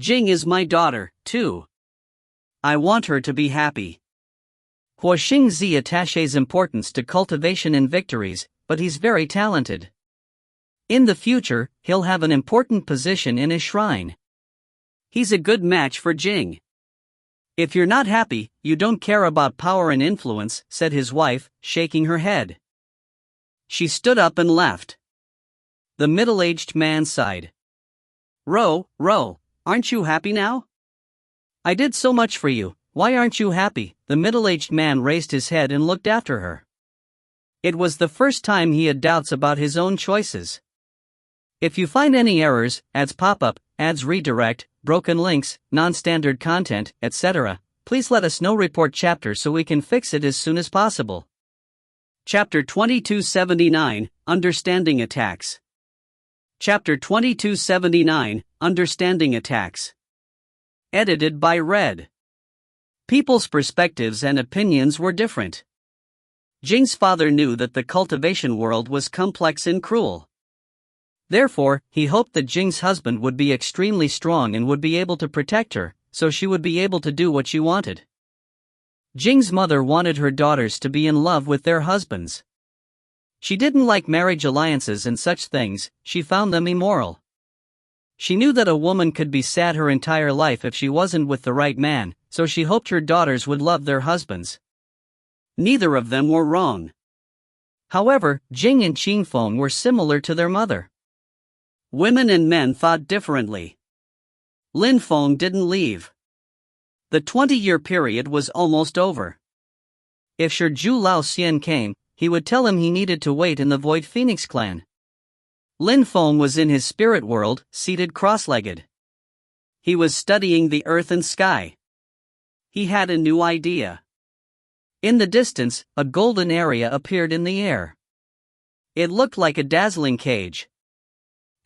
Jing is my daughter, too. I want her to be happy. Hua Xingzi attaches importance to cultivation and victories, but he's very talented. In the future, he'll have an important position in his shrine. He's a good match for Jing. If you're not happy, you don't care about power and influence, said his wife, shaking her head. She stood up and left. The middle-aged man sighed. Ro, aren't you happy now? I did so much for you, why aren't you happy? The middle-aged man raised his head and looked after her. It was the first time he had doubts about his own choices. If you find any errors, ads pop up, ads redirect, broken links, non-standard content, etc., please let us know. Report chapter so we can fix it as soon as possible. Chapter 2279, Understanding Attacks. Chapter 2279, Understanding Attacks. Edited by Red. People's perspectives and opinions were different. Jing's father knew that the cultivation world was complex and cruel. Therefore, he hoped that Jing's husband would be extremely strong and would be able to protect her, so she would be able to do what she wanted. Jing's mother wanted her daughters to be in love with their husbands. She didn't like marriage alliances and such things, she found them immoral. She knew that a woman could be sad her entire life if she wasn't with the right man, so she hoped her daughters would love their husbands. Neither of them were wrong. However, Jing and Feng were similar to their mother. Women and men thought differently. Feng didn't leave. The 20-year period was almost over. If Shiju Lao Xian came, he would tell him he needed to wait in the Void Phoenix clan. Feng was in his spirit world, seated cross-legged. He was studying the earth and sky. He had a new idea. In the distance, a golden area appeared in the air. It looked like a dazzling cage.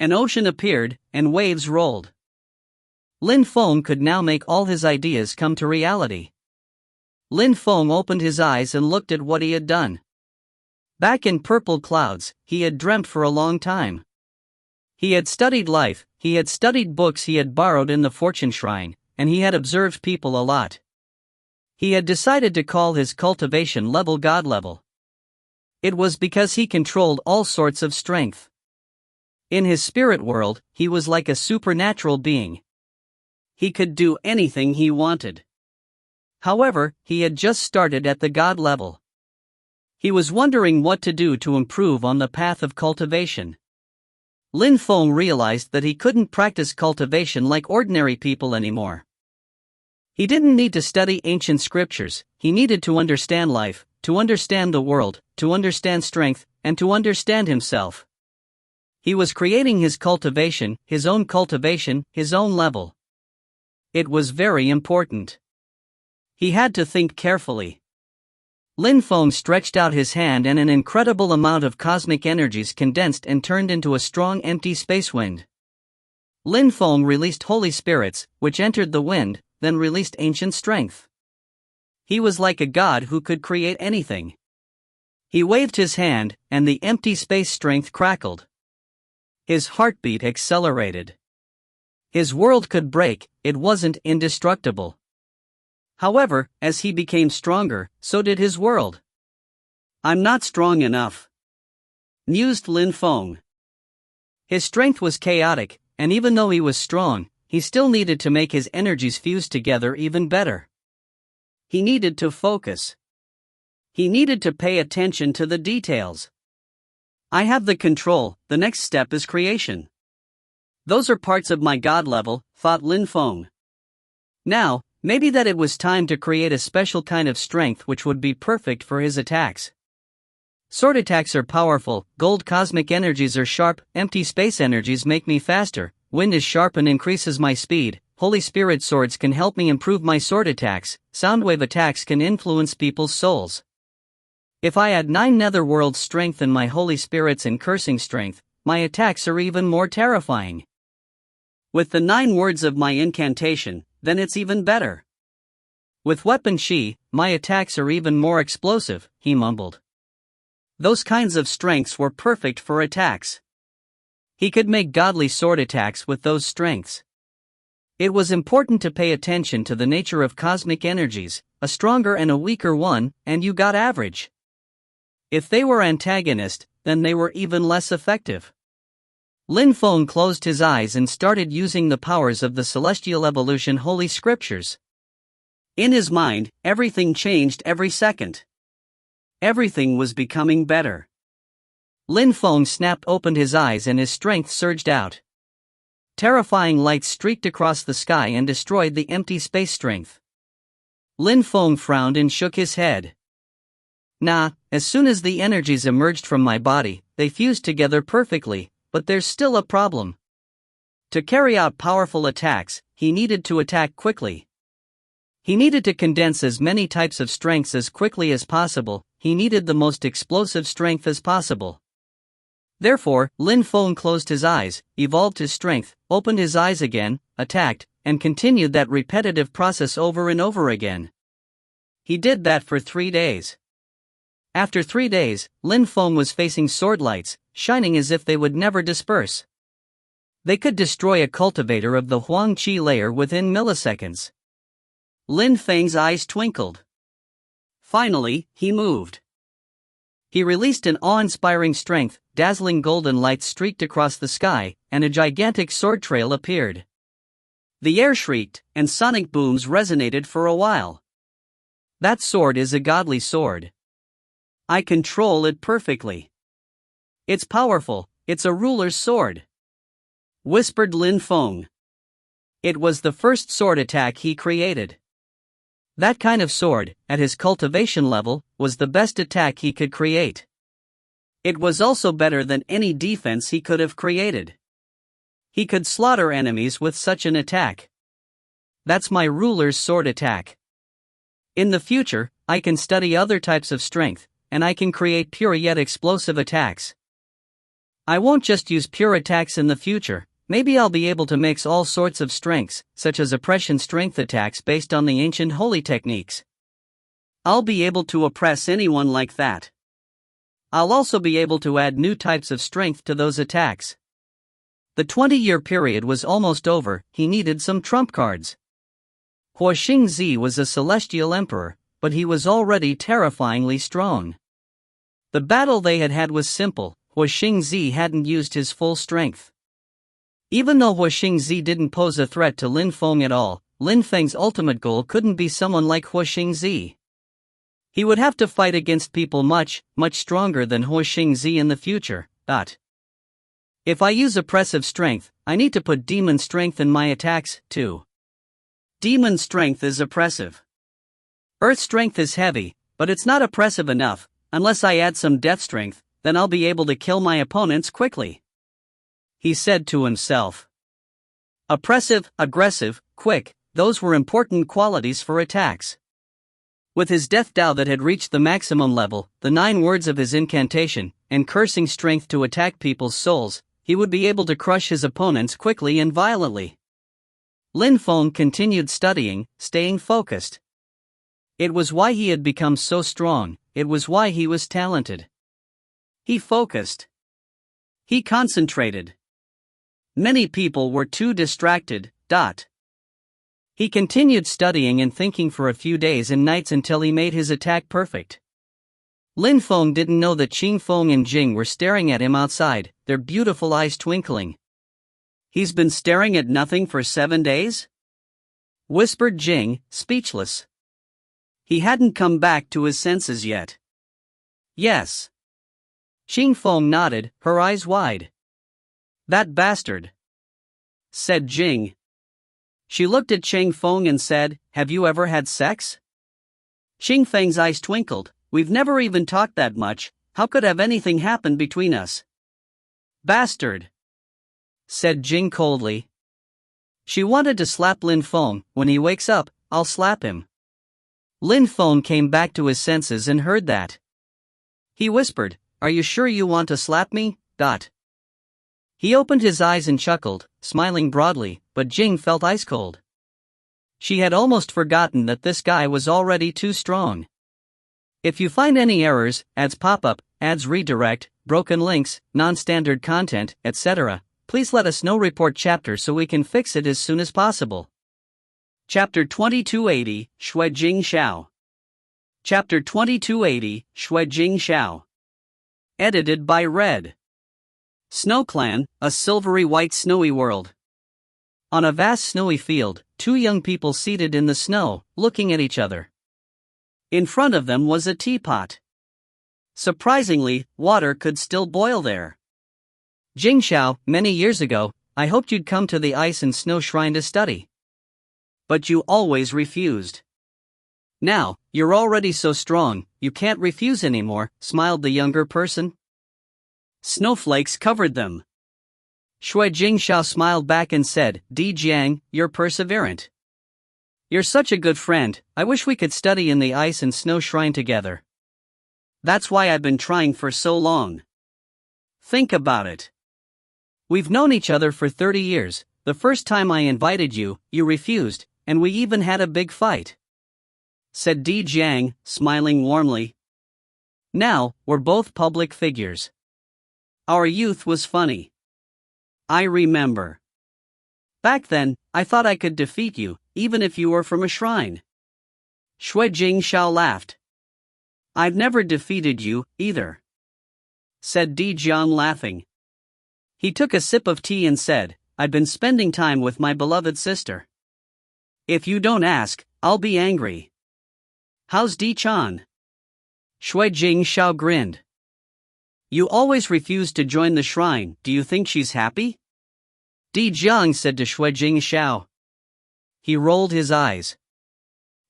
An ocean appeared, and waves rolled. Feng could now make all his ideas come to reality. Feng opened his eyes and looked at what he had done. Back in purple clouds, he had dreamt for a long time. He had studied life, he had studied books he had borrowed in the fortune shrine, and he had observed people a lot. He had decided to call his cultivation level God level. It was because he controlled all sorts of strength. In his spirit world, he was like a supernatural being. He could do anything he wanted. However, he had just started at the God level. He was wondering what to do to improve on the path of cultivation. Feng realized that he couldn't practice cultivation like ordinary people anymore. He didn't need to study ancient scriptures, he needed to understand life, to understand the world, to understand strength, and to understand himself. He was creating his cultivation, his own level. It was very important. He had to think carefully. Feng stretched out his hand and an incredible amount of cosmic energies condensed and turned into a strong empty space wind. Feng released holy spirits, which entered the wind, then released ancient strength. He was like a god who could create anything. He waved his hand, and the empty space strength crackled. His heartbeat accelerated. His world could break, it wasn't indestructible. However, as he became stronger, so did his world. "I'm not strong enough," mused Feng. His strength was chaotic, and even though he was strong, he still needed to make his energies fuse together even better. He needed to focus. He needed to pay attention to the details. "I have the control, the next step is creation. Those are parts of my God level," thought Feng. Now, maybe that it was time to create a special kind of strength which would be perfect for his attacks. Sword attacks are powerful, gold cosmic energies are sharp, empty space energies make me faster, wind is sharp and increases my speed, Holy Spirit swords can help me improve my sword attacks, soundwave attacks can influence people's souls. If I add 9 netherworld strength and my Holy Spirits and cursing strength, my attacks are even more terrifying. With the 9 words of my incantation, then it's even better. With weapon Shi, my attacks are even more explosive, he mumbled. Those kinds of strengths were perfect for attacks. He could make godly sword attacks with those strengths. It was important to pay attention to the nature of cosmic energies, a stronger and a weaker one, and you got average. If they were antagonist, then they were even less effective. Feng closed his eyes and started using the powers of the Celestial Evolution Holy Scriptures. In his mind, everything changed every second. Everything was becoming better. Feng snapped opened his eyes and his strength surged out. Terrifying lights streaked across the sky and destroyed the empty space strength. Feng frowned and shook his head. Nah, as soon as the energies emerged from my body, they fused together perfectly, but there's still a problem. To carry out powerful attacks, he needed to attack quickly. He needed to condense as many types of strengths as quickly as possible, he needed the most explosive strength as possible. Therefore, Feng closed his eyes, evolved his strength, opened his eyes again, attacked, and continued that repetitive process over and over again. He did that for 3 days. After 3 days, Feng was facing sword lights, shining as if they would never disperse. They could destroy a cultivator of the Huang Qi layer within milliseconds. Feng's eyes twinkled. Finally, he moved. He released an awe-inspiring strength, dazzling golden lights streaked across the sky, and a gigantic sword trail appeared. The air shrieked, and sonic booms resonated for a while. That sword is a godly sword. I control it perfectly. It's powerful, it's a ruler's sword, whispered Lin Feng. It was the first sword attack he created. That kind of sword, at his cultivation level, was the best attack he could create. It was also better than any defense he could have created. He could slaughter enemies with such an attack. That's my ruler's sword attack. In the future, I can study other types of strength, and I can create pure yet explosive attacks. I won't just use pure attacks in the future. Maybe I'll be able to mix all sorts of strengths, such as oppression strength attacks based on the ancient holy techniques. I'll be able to oppress anyone like that. I'll also be able to add new types of strength to those attacks. The 20-year period was almost over, he needed some trump cards. Huo Xingzi was a celestial emperor, but he was already terrifyingly strong. The battle they had had was simple, Huo Xingzi hadn't used his full strength. Even though Huo Xingzi didn't pose a threat to Lin Feng at all, Lin Feng's ultimate goal couldn't be someone like Huo Xingzi. He would have to fight against people much, much stronger than Huo Xingzi in the future. If I use oppressive strength, I need to put demon strength in my attacks, too. Demon strength is oppressive. Earth strength is heavy, but it's not oppressive enough. Unless I add some death strength, then I'll be able to kill my opponents quickly, he said to himself. Oppressive, aggressive, quick, those were important qualities for attacks. With his death Dao that had reached the maximum level, the 9 words of his incantation, and cursing strength to attack people's souls, he would be able to crush his opponents quickly and violently. Lin Feng continued studying, staying focused. It was why he had become so strong, it was why he was talented. He focused. He concentrated. Many people were too distracted. He continued studying and thinking for a few days and nights until he made his attack perfect. Lin Feng didn't know that Qing Feng and Jing were staring at him outside, their beautiful eyes twinkling. He's been staring at nothing for 7 days? Whispered Jing, speechless. He hadn't come back to his senses yet. Yes. Qing Feng nodded, her eyes wide. That bastard, said Jing. She looked at Qing Feng and said, have you ever had sex? Qing Feng's eyes twinkled. We've never even talked that much, how could have anything happened between us? Bastard, said Jing coldly. She wanted to slap Lin Feng. When he wakes up, I'll slap him. Lin Feng came back to his senses and heard that. He whispered, are you sure you want to slap me? He opened his eyes and chuckled, smiling broadly, but Jing felt ice cold. She had almost forgotten that this guy was already too strong. If you find any errors, ads pop up, ads redirect, broken links, non-standard content, etc., please let us know. Report chapter so we can fix it as soon as possible. Chapter 2280, Shui Jing Xiao. Chapter 2280, Shui Jing Xiao. Edited by Red. Snow Clan, a silvery white snowy world. On a vast snowy field, 2 young people seated in the snow, looking at each other. In front of them was a teapot. Surprisingly, water could still boil there. Jingxiao, many years ago, I hoped you'd come to the ice and snow shrine to study. But you always refused. Now, you're already so strong, you can't refuse anymore, smiled the younger person. Snowflakes covered them. Shui Jingxiao smiled back and said, Di Jiang, you're perseverant. You're such a good friend, I wish we could study in the ice and snow shrine together. That's why I've been trying for so long. Think about it. We've known each other for 30 years, the first time I invited you, you refused, and we even had a big fight. Said Di Jiang, smiling warmly. Now, we're both public figures. Our youth was funny. I remember. Back then, I thought I could defeat you, even if you were from a shrine. Shui Jingxiao laughed. I've never defeated you, either, said Di Jiang, laughing. He took a sip of tea and said, I've been spending time with my beloved sister. If you don't ask, I'll be angry. How's Di Chan? Shui Jingshao grinned. You always refuse to join the shrine, do you think she's happy? Di Jiang said to Shui Jingshao. He rolled his eyes.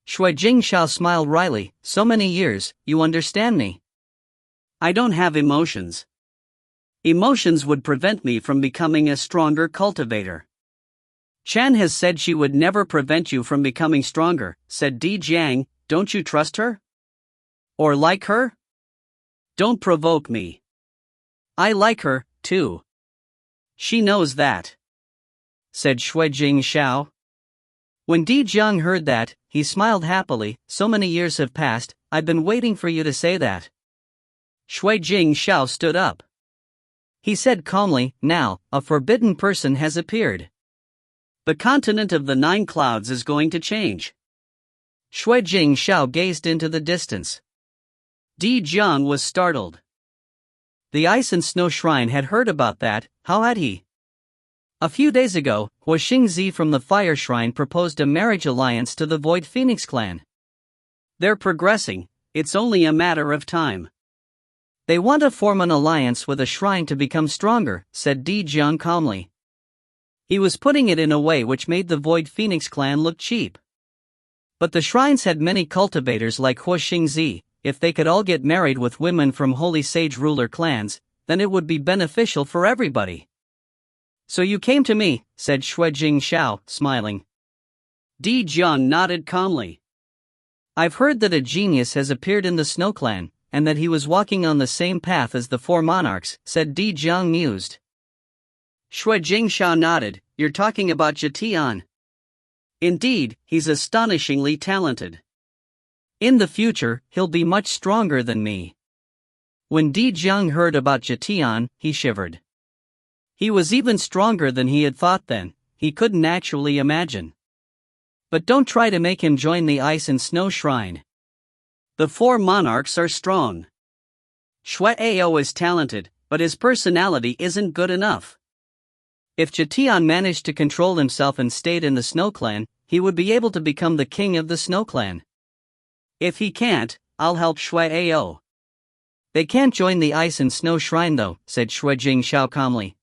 Shui Jingshao smiled wryly, so many years, you understand me. I don't have emotions. Emotions would prevent me from becoming a stronger cultivator. Chan has said she would never prevent you from becoming stronger, said Di Jiang. Don't you trust her? Or like her? Don't provoke me. I like her, too. She knows that, said Shui Jingshao. When Di Jiang heard that, he smiled happily. So many years have passed, I've been waiting for you to say that. Shui Jingshao stood up. He said calmly, now, a forbidden person has appeared. The continent of the 9 clouds is going to change. Shui Jingshao gazed into the distance. Di Jiang was startled. The Ice and Snow Shrine had heard about that, how had he? A few days ago, Hua Xingzi from the Fire Shrine proposed a marriage alliance to the Void Phoenix clan. They're progressing, it's only a matter of time. They want to form an alliance with a shrine to become stronger, said Di Jiang calmly. He was putting it in a way which made the Void Phoenix clan look cheap. But the shrines had many cultivators like Hua Xingzi. If they could all get married with women from Holy Sage ruler clans, then it would be beneficial for everybody. So you came to me, said Shui Jingshao, smiling. Di Jiang nodded calmly. I've heard that a genius has appeared in the Snow Clan, and that he was walking on the same path as the 4 monarchs, said Di Jiang mused. Shui Jingshao nodded, you're talking about Jetian. Indeed, he's astonishingly talented. In the future, he'll be much stronger than me. When Di Jiang heard about Jetian, he shivered. He was even stronger than he had thought then, he couldn't actually imagine. But don't try to make him join the Ice and Snow Shrine. The 4 monarchs are strong. Shui Ao is talented, but his personality isn't good enough. If Jetian managed to control himself and stayed in the Snow Clan, he would be able to become the king of the Snow Clan. If he can't, I'll help Shui Ao. They can't join the Ice and Snow Shrine though, said Shui Jingshao calmly.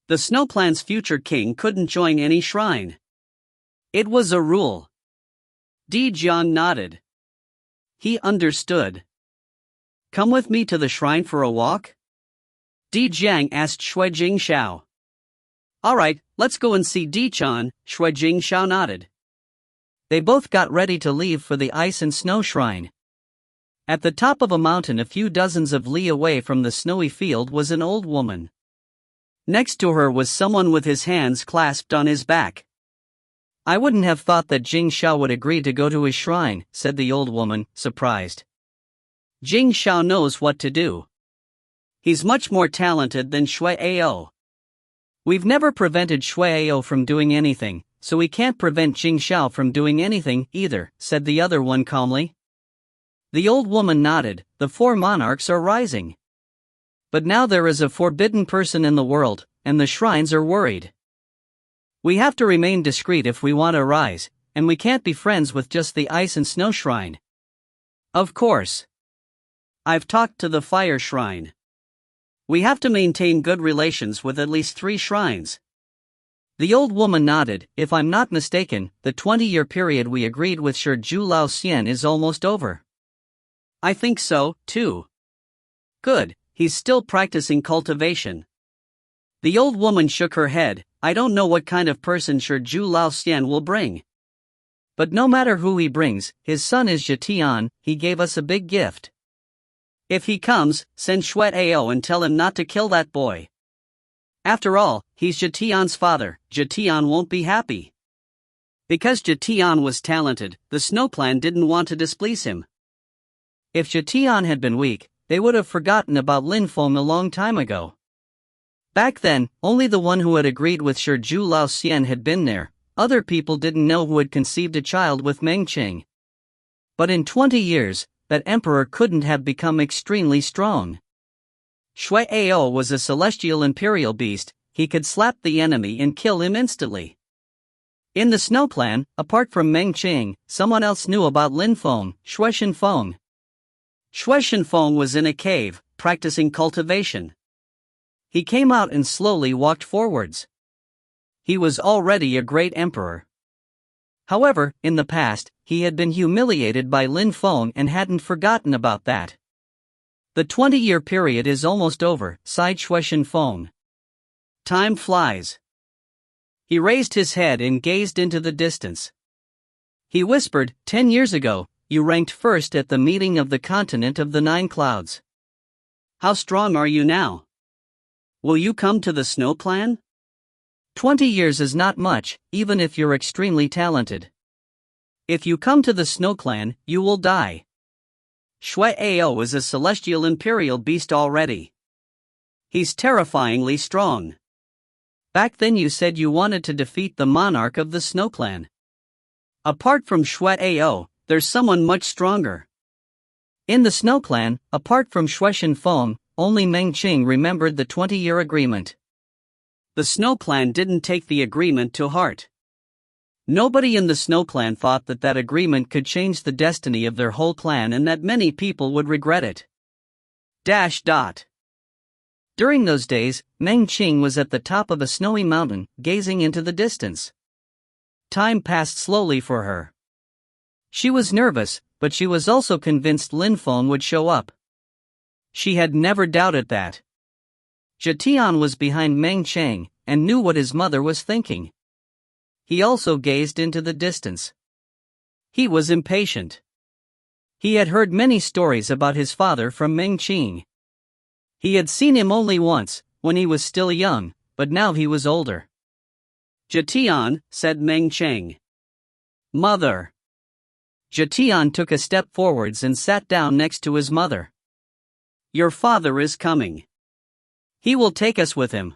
The Snow Clan's future king couldn't join any shrine. It was a rule. Di Jiang nodded. He understood. Come with me to the shrine for a walk? Di Jiang asked Shui Jingshao. Alright, let's go and see Di Chan, Shui Jingshao nodded. They both got ready to leave for the Ice and Snow Shrine. At the top of a mountain a few dozens of li away from the snowy field was an old woman. Next to her was someone with his hands clasped on his back. I wouldn't have thought that Jingshao would agree to go to his shrine, said the old woman, surprised. Jingshao knows what to do. He's much more talented than Shui Ao. We've never prevented Shui Ao from doing anything, so we can't prevent Jingshao from doing anything either, said the other one calmly. The old woman nodded, the 4 monarchs are rising. But now there is a forbidden person in the world, and the shrines are worried. We have to remain discreet if we want to rise, and we can't be friends with just the Ice and Snow Shrine. Of course. I've talked to the Fire Shrine. We have to maintain good relations with at least 3 shrines. The old woman nodded. If I'm not mistaken, the 20-year period we agreed with Shizhu Lao Xian is almost over. I think so, too. Good. He's still practicing cultivation. The old woman shook her head. I don't know what kind of person Shizhu Lao Xian will bring. But no matter who he brings, his son is Jetian, he gave us a big gift. If he comes, send Shui Ao and tell him not to kill that boy. After all, he's Jetian's father, Jetian won't be happy. Because Jetian was talented, the Snow Clan didn't want to displease him. If Jetian had been weak, they would have forgotten about Lin Feng a long time ago. Back then, only the one who had agreed with Shizhu Lao Xian had been there. Other people didn't know who had conceived a child with Meng Qing. But in 20 years, that emperor couldn't have become extremely strong. Shui Ao was a celestial imperial beast. He could slap the enemy and kill him instantly. In the Snow Clan, apart from Meng Qing, someone else knew about Lin Feng, Shui Feng. Shui Feng was in a cave, practicing cultivation. He came out and slowly walked forwards. He was already a great emperor. However, in the past, he had been humiliated by Lin Feng and hadn't forgotten about that. The 20-year period is almost over, sighed Shui Feng. Time flies. He raised his head and gazed into the distance. He whispered, 10 years ago, you ranked first at the meeting of the continent of the 9 clouds. How strong are you now? Will you come to the Snow Clan? 20 years is not much, even if you're extremely talented. If you come to the Snow Clan, you will die. Shui Ao is a celestial imperial beast already. He's terrifyingly strong. Back then you said you wanted to defeat the monarch of the Snow Clan. Apart from Shui Ao, there's someone much stronger. In the Snow Clan, apart from Shui Feng, only Meng Qing remembered the 20-year agreement. The Snow Clan didn't take the agreement to heart. Nobody in the Snow Clan thought that that agreement could change the destiny of their whole clan and that many people would regret it. During those days, Meng Qing was at the top of a snowy mountain, gazing into the distance. Time passed slowly for her. She was nervous, but she was also convinced Lin Feng would show up. She had never doubted that. Zhetian was behind Meng Qing, and knew what his mother was thinking. He also gazed into the distance. He was impatient. He had heard many stories about his father from Meng Qing. He had seen him only once, when he was still young, but now he was older. Zhetian, said Meng Qing. Mother. Zhetian took a step forwards and sat down next to his mother. Your father is coming. He will take us with him.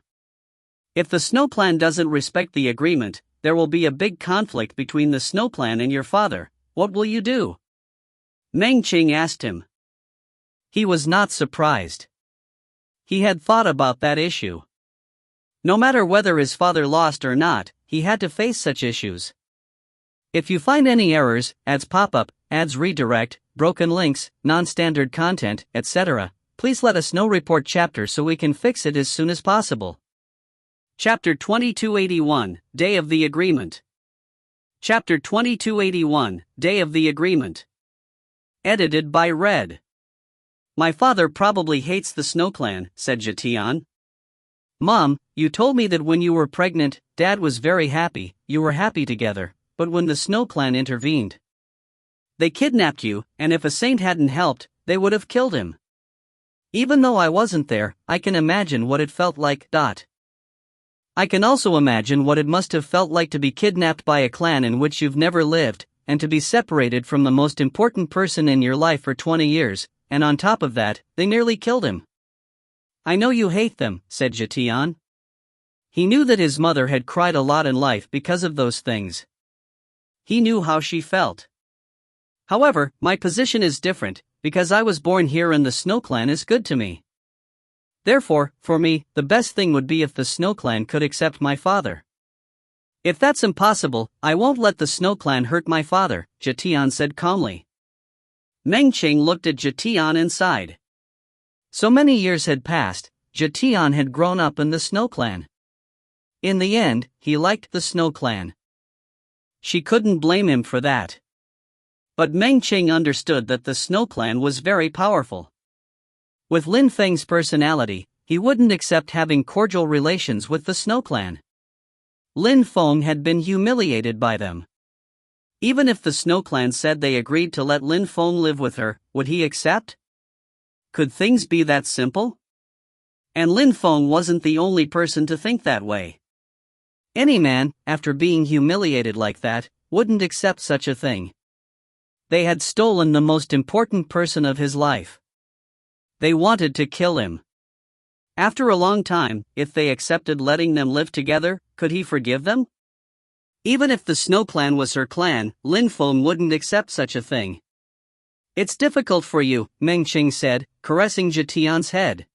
If the Snow Clan doesn't respect the agreement, there will be a big conflict between the Snow Clan and your father. What will you do? Meng Qing asked him. He was not surprised. He had thought about that issue. No matter whether his father lost or not, he had to face such issues. If you find any errors, ads pop up, ads redirect, broken links, non-standard content, etc., please let us know. Report chapter so we can fix it as soon as possible. Chapter 2281, Day of the Agreement. Chapter 2281, Day of the Agreement. Edited by Red. My father probably hates the Snow Clan, said Zhetian. Mom, you told me that when you were pregnant, Dad was very happy, you were happy together, but when the Snow Clan intervened, they kidnapped you, and if a saint hadn't helped, they would have killed him. Even though I wasn't there, I can imagine what it felt like. I can also imagine what it must have felt like to be kidnapped by a clan in which you've never lived, and to be separated from the most important person in your life for 20 years, and on top of that, they nearly killed him. I know you hate them, said Zhetian. He knew that his mother had cried a lot in life because of those things. He knew how she felt. However, my position is different, because I was born here and the Snow Clan is good to me. Therefore, for me, the best thing would be if the Snow Clan could accept my father. If that's impossible, I won't let the Snow Clan hurt my father, Zhetian said calmly. Meng Qing looked at Zhetian and sighed. So many years had passed, Zhetian had grown up in the Snow Clan. In the end, he liked the Snow Clan. She couldn't blame him for that. But Meng Qing understood that the Snow Clan was very powerful. With Lin Feng's personality, he wouldn't accept having cordial relations with the Snow Clan. Lin Feng had been humiliated by them. Even if the Snow Clan said they agreed to let Lin Feng live with her, would he accept? Could things be that simple? And Lin Feng wasn't the only person to think that way. Any man, after being humiliated like that, wouldn't accept such a thing. They had stolen the most important person of his life. They wanted to kill him. After a long time, if they accepted letting them live together, could he forgive them? Even if the Snow Clan was her clan, Lin Feng wouldn't accept such a thing. It's difficult for you, Meng Qing said, caressing Jetian's head.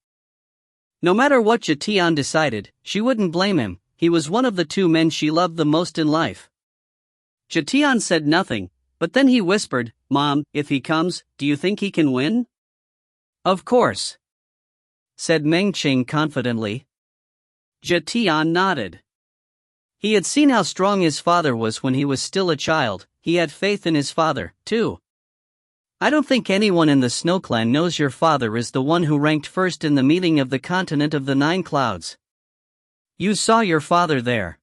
No matter what Jetian decided, she wouldn't blame him. He was one of the two men she loved the most in life. Jetian said nothing, but then he whispered, Mom, if he comes, do you think he can win? Of course, said Meng Qing confidently. Jetian nodded. He had seen how strong his father was when he was still a child. He had faith in his father, too. I don't think anyone in the Snow Clan knows your father is the one who ranked first in the meeting of the continent of the 9 clouds. You saw your father there.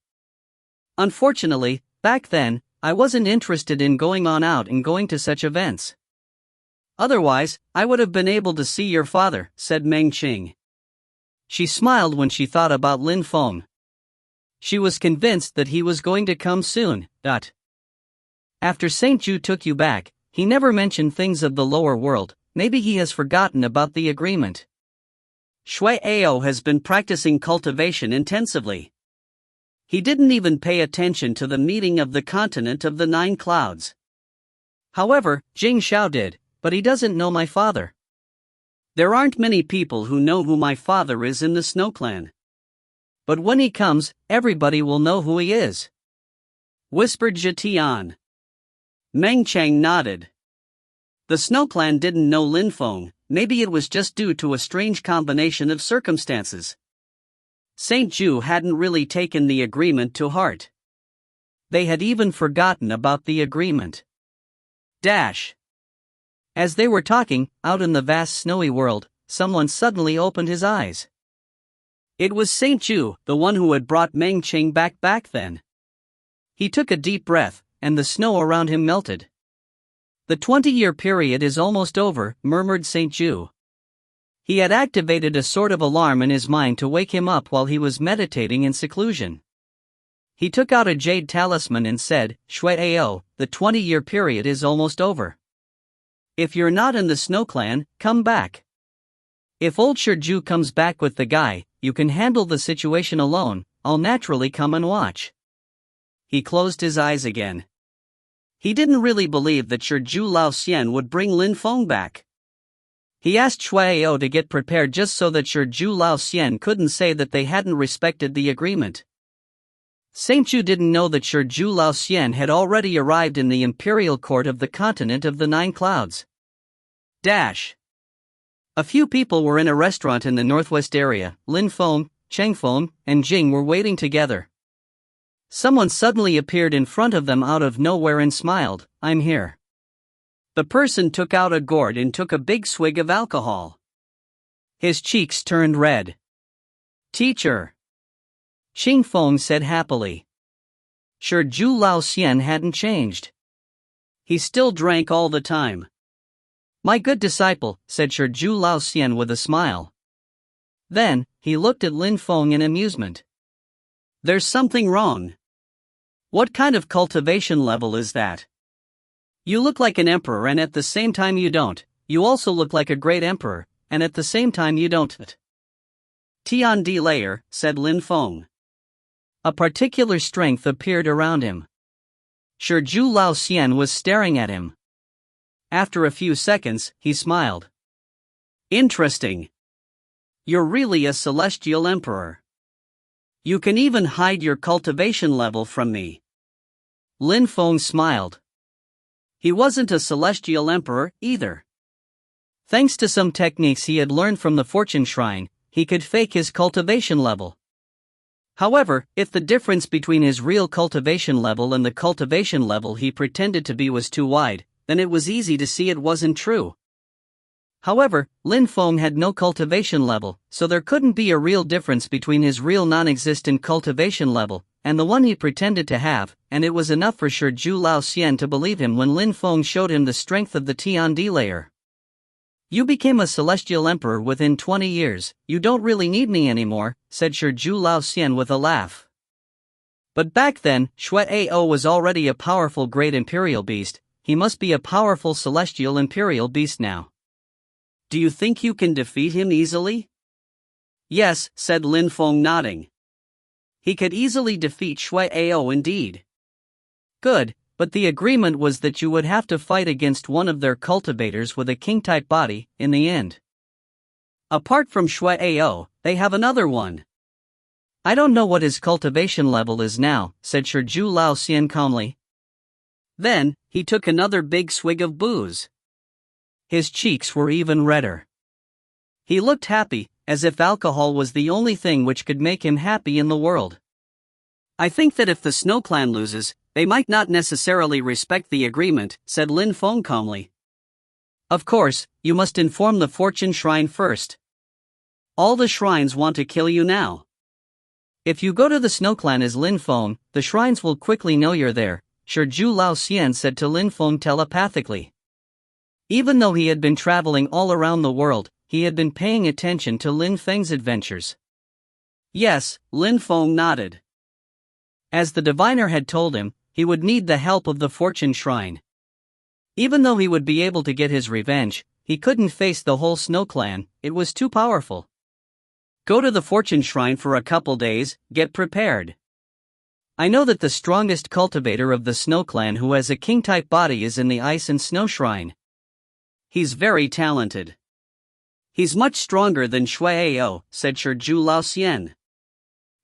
Unfortunately, back then, I wasn't interested in going on out and going to such events. Otherwise, I would have been able to see your father, said Meng Qing. She smiled when she thought about Lin Feng. She was convinced that he was going to come soon. After Saint Ju took you back, he never mentioned things of the lower world. Maybe he has forgotten about the agreement. Shui Ao has been practicing cultivation intensively. He didn't even pay attention to the meeting of the continent of the 9 clouds. However, Jing Xiao did, but he doesn't know my father. There aren't many people who know who my father is in the Snow Clan. But when he comes, everybody will know who he is, whispered Jetian. Meng Qing nodded. The Snow Clan didn't know Lin Feng. Maybe it was just due to a strange combination of circumstances. Saint Ju hadn't really taken the agreement to heart. They had even forgotten about the agreement. As they were talking, out in the vast snowy world, someone suddenly opened his eyes. It was Saint Ju, the one who had brought Meng Qing back then. He took a deep breath, and the snow around him melted. The 20-year period is almost over, murmured Saint Ju. He had activated a sort of alarm in his mind to wake him up while he was meditating in seclusion. He took out a jade talisman and said, Shui Ao, the 20-year period is almost over. If you're not in the Snow Clan, come back. If old Shiju comes back with the guy, you can handle the situation alone. I'll naturally come and watch. He closed his eyes again. He didn't really believe that Shiju Lao Xian would bring Lin Feng back. He asked Shui Ao to get prepared just so that Shiju Lao Xian couldn't say that they hadn't respected the agreement. Saint Ju didn't know that Shiju Lao Xian had already arrived in the imperial court of the continent of the 9 clouds. A few people were in a restaurant in the northwest area. Lin Feng, Cheng Feng, and Jing were waiting together. Someone suddenly appeared in front of them out of nowhere and smiled, I'm here. The person took out a gourd and took a big swig of alcohol. His cheeks turned red. Teacher, Cheng Feng said happily. Shiju Lao Xian hadn't changed. He still drank all the time. My good disciple, said Shiju Lao Xian with a smile. Then, he looked at Lin Feng in amusement. There's something wrong. What kind of cultivation level is that? You look like an emperor and at the same time you don't. You also look like a great emperor, and at the same time you don't. Tiandi layer, said Lin Feng. A particular strength appeared around him. Shiju Lao Xian was staring at him. After a few seconds, he smiled. Interesting. You're really a celestial emperor. You can even hide your cultivation level from me. Lin Feng smiled. He wasn't a celestial emperor, either. Thanks to some techniques he had learned from the Fortune Shrine, he could fake his cultivation level. However, if the difference between his real cultivation level and the cultivation level he pretended to be was too wide, then it was easy to see it wasn't true. However, Lin Feng had no cultivation level, so there couldn't be a real difference between his real non-existent cultivation level and the one he pretended to have, and it was enough for Shiju Lao Xian to believe him when Lin Feng showed him the strength of the Tiandi layer. You became a celestial emperor within 20 years, you don't really need me anymore, said Shiju Lao Xian with a laugh. But back then, Shui Ao was already a powerful great imperial beast. He must be a powerful celestial imperial beast now. Do you think you can defeat him easily? Yes, said Lin Feng nodding. He could easily defeat Shui Ao indeed. Good, but the agreement was that you would have to fight against one of their cultivators with a king-type body, in the end. Apart from Shui Ao, they have another one. I don't know what his cultivation level is now, said Shiju Lao Xian calmly. Then, he took another big swig of booze. His cheeks were even redder. He looked happy, as if alcohol was the only thing which could make him happy in the world. I think that if the Snow Clan loses, they might not necessarily respect the agreement, said Lin Feng calmly. Of course, you must inform the Fortune Shrine first. All the shrines want to kill you now. If you go to the Snow Clan as Lin Feng, the shrines will quickly know you're there, Shiju Lao Xian said to Lin Feng telepathically. Even though he had been traveling all around the world, he had been paying attention to Lin Feng's adventures. Yes, Lin Feng nodded. As the diviner had told him, he would need the help of the Fortune Shrine. Even though he would be able to get his revenge, he couldn't face the whole Snow Clan, it was too powerful. Go to the Fortune Shrine for a couple days, get prepared. I know that the strongest cultivator of the Snow Clan who has a king-type body is in the Ice and Snow Shrine. He's very talented. He's much stronger than Shui Ao, said Shiju Lao Xian.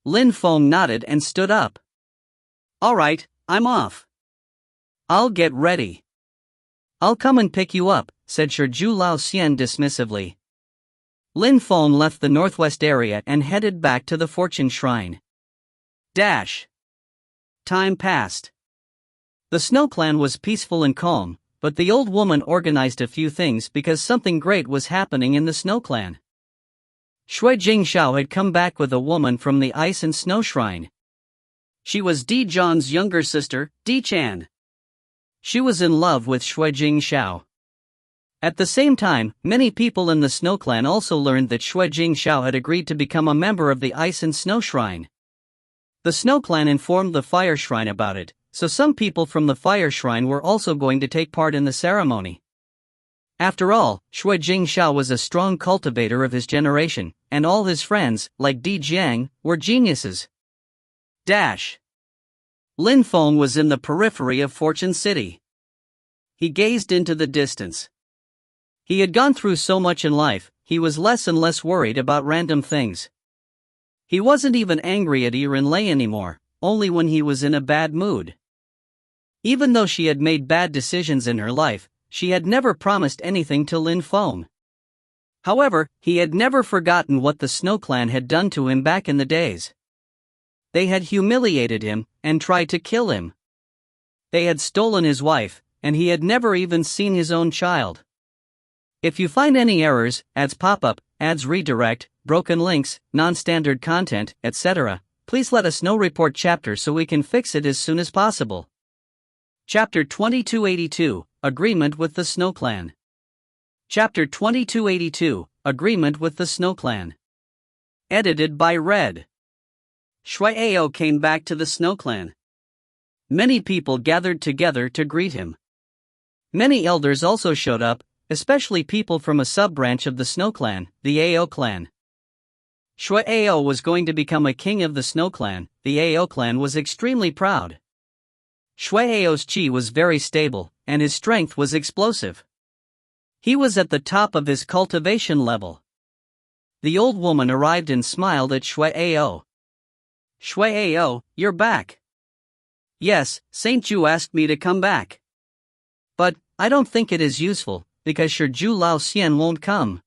Lin Feng nodded and stood up. Alright, I'm off. I'll get ready. I'll come and pick you up, said Shiju Lao Xian dismissively. Lin Feng left the northwest area and headed back to the Fortune Shrine. Time passed. The Snow Clan was peaceful and calm, but the old woman organized a few things because something great was happening in the Snow Clan. Shui Jingxiao had come back with a woman from the Ice and Snow Shrine. She was Di Zhan's younger sister, Di Chan. She was in love with Shui Jingxiao. At the same time, many people in the Snow Clan also learned that Shui Jingxiao had agreed to become a member of the Ice and Snow Shrine. The Snow Clan informed the Fire Shrine about it, so some people from the Fire Shrine were also going to take part in the ceremony. After all, Shui Jingxiao was a strong cultivator of his generation, and all his friends, like Di Jiang, were geniuses. Lin Feng was in the periphery of Fortune City. He gazed into the distance. He had gone through so much in life, he was less and less worried about random things. He wasn't even angry at Yiren Lei anymore, only when he was in a bad mood. Even though she had made bad decisions in her life, she had never promised anything to Lin Feng. However, he had never forgotten what the Snow Clan had done to him back in the days. They had humiliated him, and tried to kill him. They had stolen his wife, and he had never even seen his own child. If you find any errors, ads pop up, ads redirect, broken links, non-standard content, etc., please let us know. Report chapter so we can fix it as soon as possible. Chapter 2282, Agreement with the Snow Clan. Chapter 2282, Agreement with the Snow Clan. Edited by Red. Shui Ao came back to the Snow Clan. Many people gathered together to greet him. Many elders also showed up, especially people from a sub-branch of the Snow Clan, the Ao clan. Shui Ao was going to become a king of the Snow Clan. The Ao clan was extremely proud. Shui Ao's chi was very stable, and his strength was explosive. He was at the top of his cultivation level. The old woman arrived and smiled at Shui Ao. Shui Ao, you're back. Yes, Saint Ju asked me to come back. But, I don't think it is useful, because Shiju Lao Xian won't come.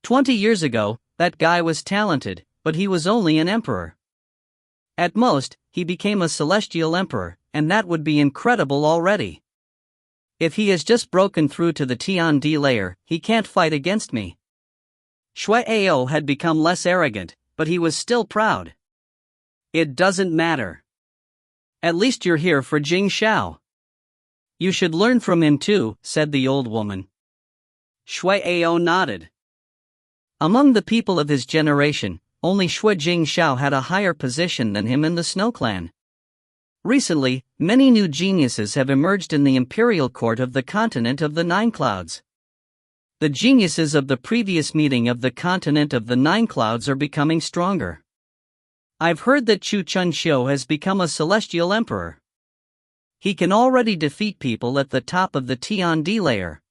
20 years ago, that guy was talented, but he was only an emperor. At most, he became a celestial emperor, and that would be incredible already. If he has just broken through to the Tian D layer, he can't fight against me. Shui Ao had become less arrogant, but he was still proud. It doesn't matter. At least you're here for Jing Xiao. You should learn from him too, said the old woman. Shui Ao nodded. Among the people of his generation, only Shui Jingxiao had a higher position than him in the Snow Clan. Recently, many new geniuses have emerged in the imperial court of the continent of the Nine Clouds. The geniuses of the previous meeting of the continent of the Nine Clouds are becoming stronger. I've heard that Chu Chunxiu has become a celestial emperor. He can already defeat people at the top of the Tian-D layer.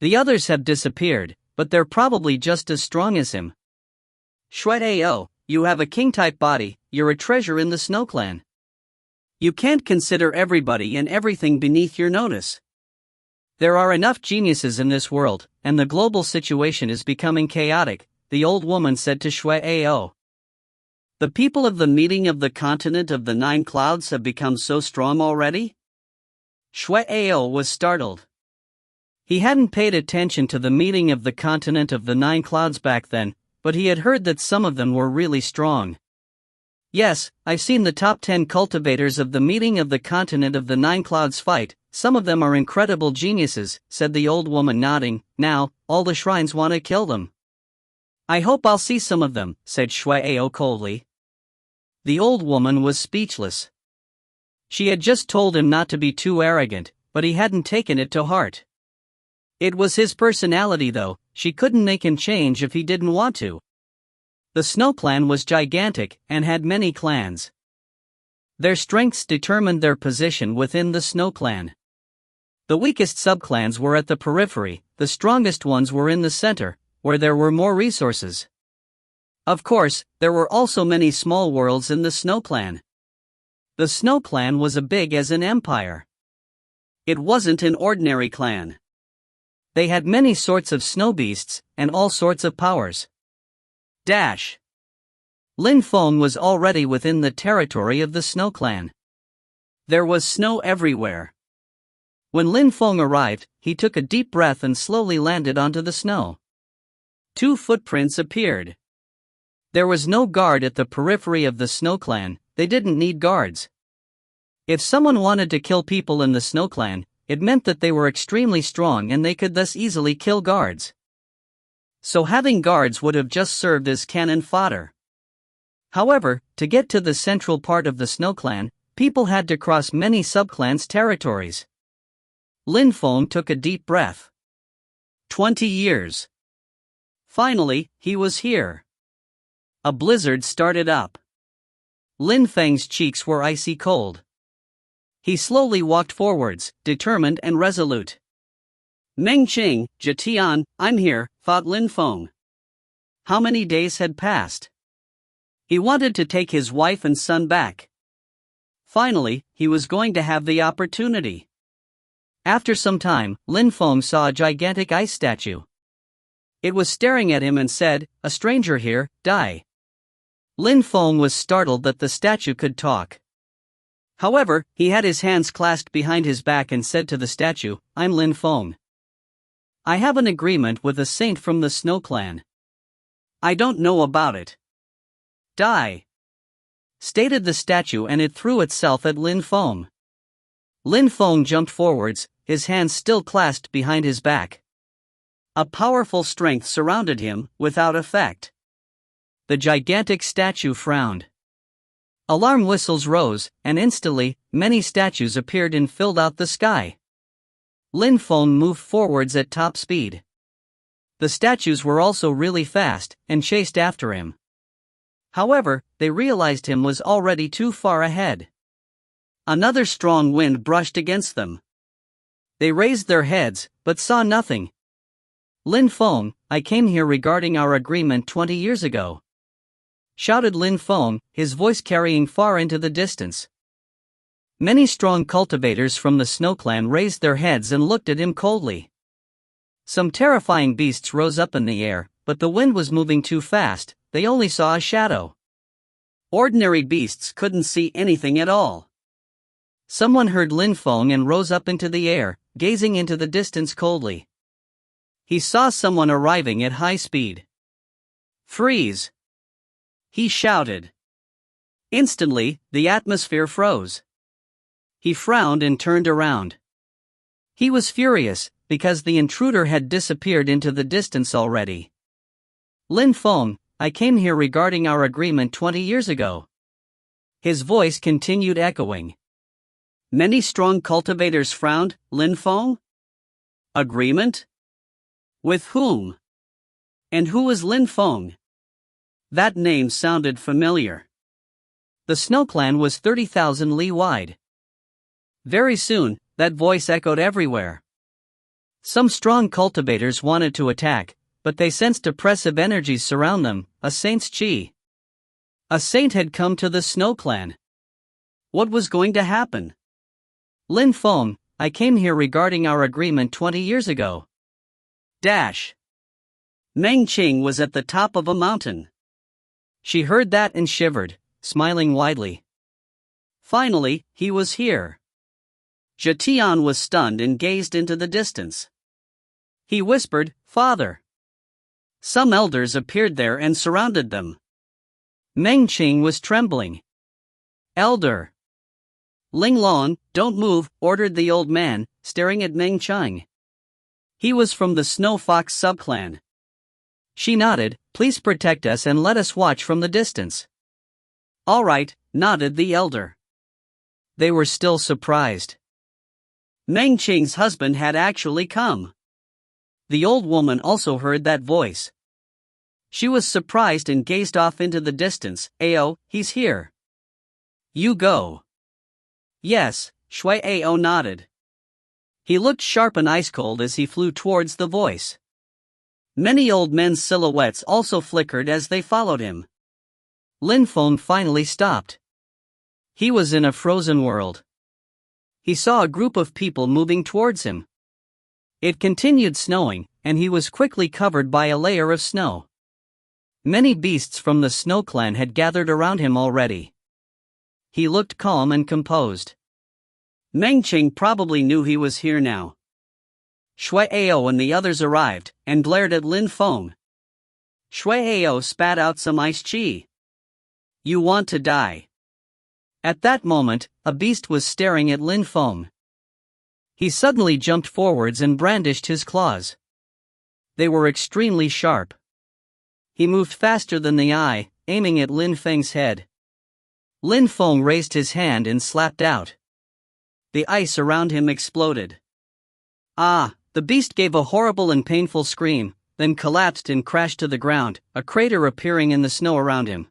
The others have disappeared, but they're probably just as strong as him. Shui-Ao, you have a king-type body, you're a treasure in the Snow Clan. You can't consider everybody and everything beneath your notice. There are enough geniuses in this world, and the global situation is becoming chaotic, the old woman said to Shui-Ao. The people of the meeting of the continent of the 9 clouds have become so strong already? Shui-Ao was startled. He hadn't paid attention to the meeting of the continent of the 9 clouds back then, but he had heard that some of them were really strong. Yes, I've seen the top 10 cultivators of the meeting of the continent of the 9 clouds fight. Some of them are incredible geniuses, said the old woman nodding. Now, all the shrines want to kill them. I hope I'll see some of them, said Shui-Ao coldly. The old woman was speechless. She had just told him not to be too arrogant, but he hadn't taken it to heart. It was his personality though, she couldn't make him change if he didn't want to. The Snow Clan was gigantic and had many clans. Their strengths determined their position within the Snow Clan. The weakest subclans were at the periphery, the strongest ones were in the center, where there were more resources. Of course, there were also many small worlds in the Snow Clan. The Snow Clan was as big as an empire. It wasn't an ordinary clan. They had many sorts of snow beasts, and all sorts of powers. Lin Feng was already within the territory of the Snow Clan. There was snow everywhere. When Lin Feng arrived, he took a deep breath and slowly landed onto the snow. 2 footprints appeared. There was no guard at the periphery of the Snow Clan, they didn't need guards. If someone wanted to kill people in the Snow Clan, it meant that they were extremely strong and they could thus easily kill guards. So having guards would have just served as cannon fodder. However, to get to the central part of the Snow Clan, people had to cross many subclans' territories. Lin Feng took a deep breath. 20 years. Finally, he was here. A blizzard started up. Lin Feng's cheeks were icy cold. He slowly walked forwards, determined and resolute. Meng Qing, Jitian, I'm here, thought Lin Feng. How many days had passed? He wanted to take his wife and son back. Finally, he was going to have the opportunity. After some time, Lin Feng saw a gigantic ice statue. It was staring at him and said, "A stranger here, die." Lin Feng was startled that the statue could talk. However, he had his hands clasped behind his back and said to the statue, "I'm Lin Feng. I have an agreement with a saint from the Snow Clan. I don't know about it." "Die," stated the statue, and it threw itself at Lin Feng. Lin Feng jumped forwards, his hands still clasped behind his back. A powerful strength surrounded him, without effect. The gigantic statue frowned. Alarm whistles rose, and instantly, many statues appeared and filled out the sky. Lin Feng moved forwards at top speed. The statues were also really fast, and chased after him. However, they realized him was already too far ahead. Another strong wind brushed against them. They raised their heads, but saw nothing. "Lin Feng, I came here regarding our agreement 20 years ago," shouted Lin Feng, his voice carrying far into the distance. Many strong cultivators from the Snow Clan raised their heads and looked at him coldly. Some terrifying beasts rose up in the air, but the wind was moving too fast, they only saw a shadow. Ordinary beasts couldn't see anything at all. Someone heard Lin Feng and rose up into the air, gazing into the distance coldly. He saw someone arriving at high speed. "Freeze!" he shouted. Instantly, the atmosphere froze. He frowned and turned around. He was furious, because the intruder had disappeared into the distance already. "Lin Feng, I came here regarding our agreement 20 years ago." His voice continued echoing. Many strong cultivators frowned. "Lin Feng? Agreement? With whom? And who is Lin Feng?" That name sounded familiar. The Snow Clan was 30,000 li wide. Very soon, that voice echoed everywhere. Some strong cultivators wanted to attack, but they sensed oppressive energies surround them, a saint's chi. A saint had come to the Snow Clan. What was going to happen? Lin Feng, I came here regarding our agreement 20 years ago. Meng Qing was at the top of a mountain. She heard that and shivered, smiling widely. Finally, he was here. Zhetian was stunned and gazed into the distance. He whispered, "Father." Some elders appeared there and surrounded them. Meng Qing was trembling. "Elder." "Ling Lon, don't move," ordered the old man, staring at Meng Qing. He was from the Snow Fox subclan. She nodded, "Please protect us and let us watch from the distance." "All right," nodded the elder. They were still surprised. Meng Qing's husband had actually come. The old woman also heard that voice. She was surprised and gazed off into the distance. "Ao, he's here." "You go." "Yes," Shui Ao nodded. He looked sharp and ice-cold as he flew towards the voice. Many old men's silhouettes also flickered as they followed him. Lin Feng finally stopped. He was in a frozen world. He saw a group of people moving towards him. It continued snowing, and he was quickly covered by a layer of snow. Many beasts from the Snow Clan had gathered around him already. He looked calm and composed. Meng Qing probably knew he was here now. Shui Ao and the others arrived, and glared at Lin Feng. Shui Ao spat out some ice chi. "You want to die." At that moment, a beast was staring at Lin Feng. He suddenly jumped forwards and brandished his claws. They were extremely sharp. He moved faster than the eye, aiming at Lin Feng's head. Lin Feng raised his hand and slapped out. The ice around him exploded. The beast gave a horrible and painful scream, then collapsed and crashed to the ground, a crater appearing in the snow around him.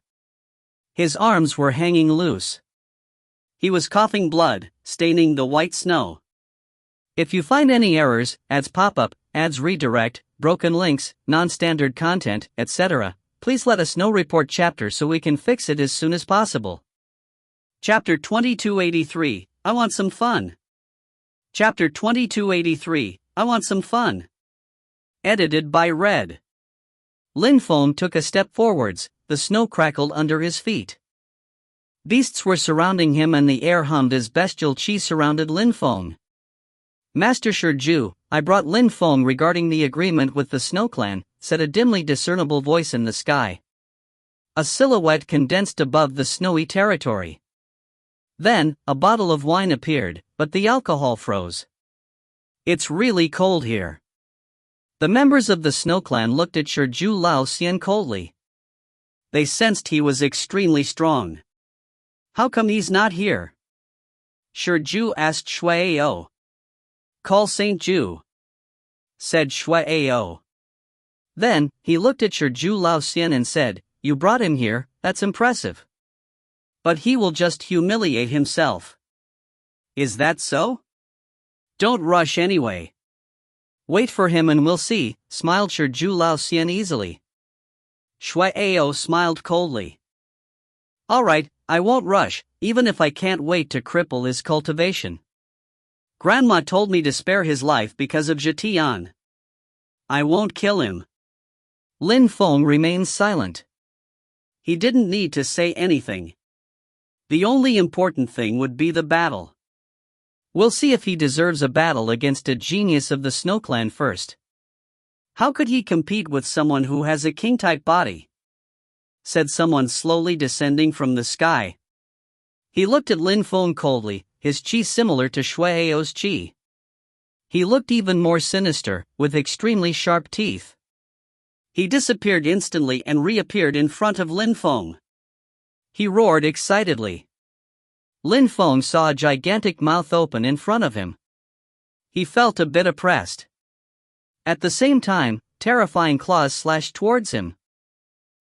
His arms were hanging loose. He was coughing blood, staining the white snow. If you find any errors, ads pop up, ads redirect, broken links, non-standard content, etc., please let us know. Report chapter so we can fix it as soon as possible. Chapter 2283, I want some fun. Chapter 2283, I want some fun. Edited by Red. Lin Feng took a step forwards, the snow crackled under his feet. Beasts were surrounding him and the air hummed as bestial chi surrounded Lin Feng. "Master Shiju, I brought Lin Feng regarding the agreement with the Snow Clan," said a dimly discernible voice in the sky. A silhouette condensed above the snowy territory. Then, a bottle of wine appeared, but the alcohol froze. "It's really cold here." The members of the Snow Clan looked at Shiju Lao Xian coldly. They sensed he was extremely strong. "How come he's not here?" Shiju asked Shui Ao. "Call Saint Ju," said Shui Ao. Then, he looked at Shiju Lao Xian and said, "You brought him here, that's impressive. But he will just humiliate himself." "Is that so?" "Don't rush anyway. Wait for him and we'll see," smiled Shiju Lao Xian easily. Shui Ao smiled coldly. "All right, I won't rush, even if I can't wait to cripple his cultivation. Grandma told me to spare his life because of Zhetian. I won't kill him." Lin Feng remained silent. He didn't need to say anything. The only important thing would be the battle. We'll see if he deserves a battle against a genius of the Snow Clan first. How could he compete with someone who has a king-type body? Said someone slowly descending from the sky. He looked at Lin Feng coldly, his chi similar to Shui Ao's chi. He looked even more sinister, with extremely sharp teeth. He disappeared instantly and reappeared in front of Lin Feng. He roared excitedly. Lin Feng saw a gigantic mouth open in front of him. He felt a bit oppressed. At the same time, terrifying claws slashed towards him.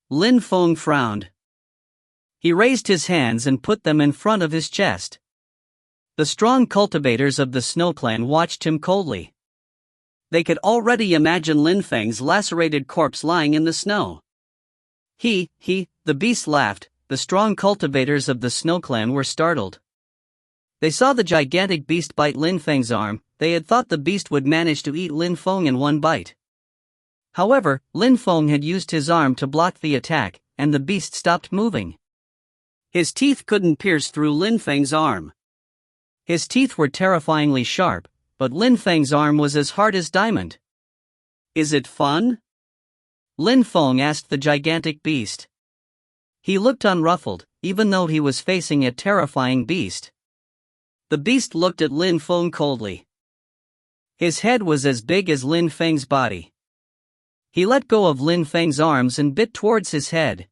Lin Feng frowned. He raised his hands and put them in front of his chest. The strong cultivators of the Snow Clan watched him coldly. They could already imagine Lin Feng's lacerated corpse lying in the snow. The beast laughed. The strong cultivators of the Snow Clan were startled. They saw the gigantic beast bite Lin Feng's arm. They had thought the beast would manage to eat Lin Feng in one bite. However, Lin Feng had used his arm to block the attack, and the beast stopped moving. His teeth couldn't pierce through Lin Feng's arm. His teeth were terrifyingly sharp, but Lin Feng's arm was as hard as diamond. "Is it fun?" Lin Feng asked the gigantic beast. He looked unruffled, even though he was facing a terrifying beast. The beast looked at Lin Feng coldly. His head was as big as Lin Feng's body. He let go of Lin Feng's arms and bit towards his head.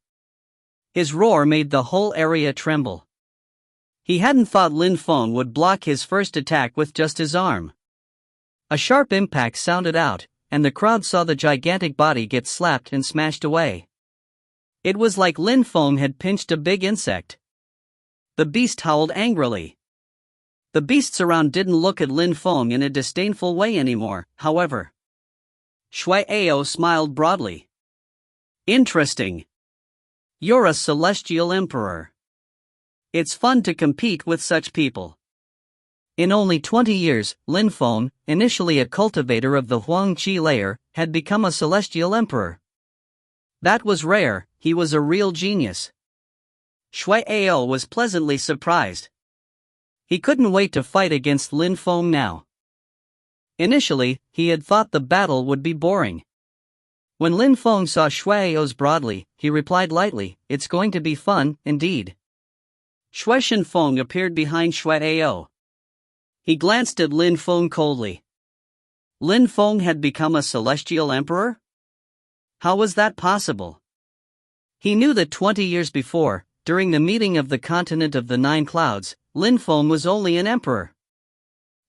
His roar made the whole area tremble. He hadn't thought Lin Feng would block his first attack with just his arm. A sharp impact sounded out, and the crowd saw the gigantic body get slapped and smashed away. It was like Lin Feng had pinched a big insect. The beast howled angrily. The beasts around didn't look at Lin Feng in a disdainful way anymore, however. Shui Ao smiled broadly. "Interesting. You're a celestial emperor. It's fun to compete with such people." In only 20 years, Lin Feng, initially a cultivator of the Huangqi layer, had become a celestial emperor. That was rare. He was a real genius. Shui Ao was pleasantly surprised. He couldn't wait to fight against Lin Feng now. Initially, he had thought the battle would be boring. When Lin Feng saw Shui Ao's broadly, he replied lightly, "It's going to be fun, indeed." Shui Feng appeared behind Shui Ao. He glanced at Lin Feng coldly. Lin Feng had become a celestial emperor? How was that possible? He knew that 20 years before, during the meeting of the continent of the 9 clouds, Lin Feng was only an emperor.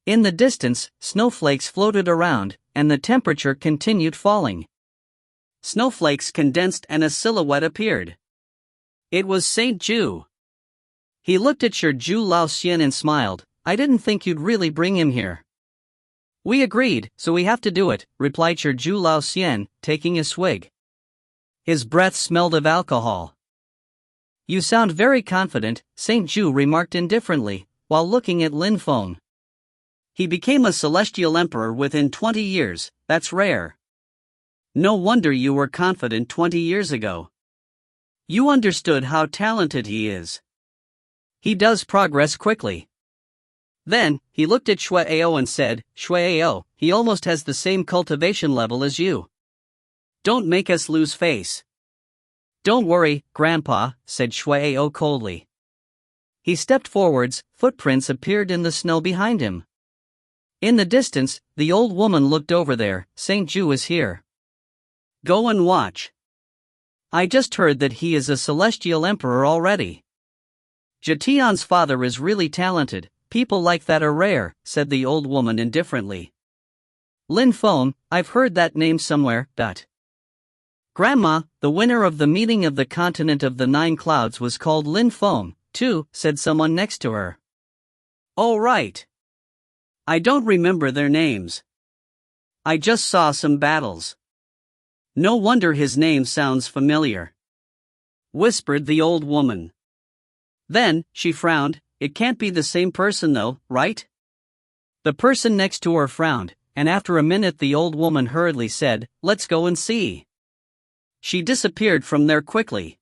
In the distance, snowflakes floated around, and the temperature continued falling. Snowflakes condensed and a silhouette appeared. It was Saint Ju. He looked at Zhu Lao Xian and smiled. "I didn't think you'd really bring him here." "We agreed, so we have to do it," replied Zhu Lao Xian, taking a swig. His breath smelled of alcohol. "You sound very confident," Saint Ju remarked indifferently, while looking at Lin Feng. "He became a celestial emperor within 20 years, that's rare. No wonder you were confident 20 years ago. You understood how talented he is. He does progress quickly." Then, he looked at Shui Ao and said, "Shui Ao, he almost has the same cultivation level as you. Don't make us lose face." "Don't worry, Grandpa," said Shui Ao coldly. He stepped forwards. Footprints appeared in the snow behind him. In the distance, the old woman looked over there. "Saint Ju is here. Go and watch. I just heard that he is a celestial emperor already. Jatian's father is really talented. People like that are rare," said the old woman indifferently. "Lin Feng, I've heard that name somewhere, but..." "Grandma, the winner of the meeting of the continent of the 9 clouds was called Lin Feng, too," said someone next to her. "Oh right. I don't remember their names. I just saw some battles. No wonder his name sounds familiar," whispered the old woman. Then, she frowned. "It can't be the same person though, right?" The person next to her frowned, and after a minute the old woman hurriedly said, "Let's go and see." She disappeared from there quickly.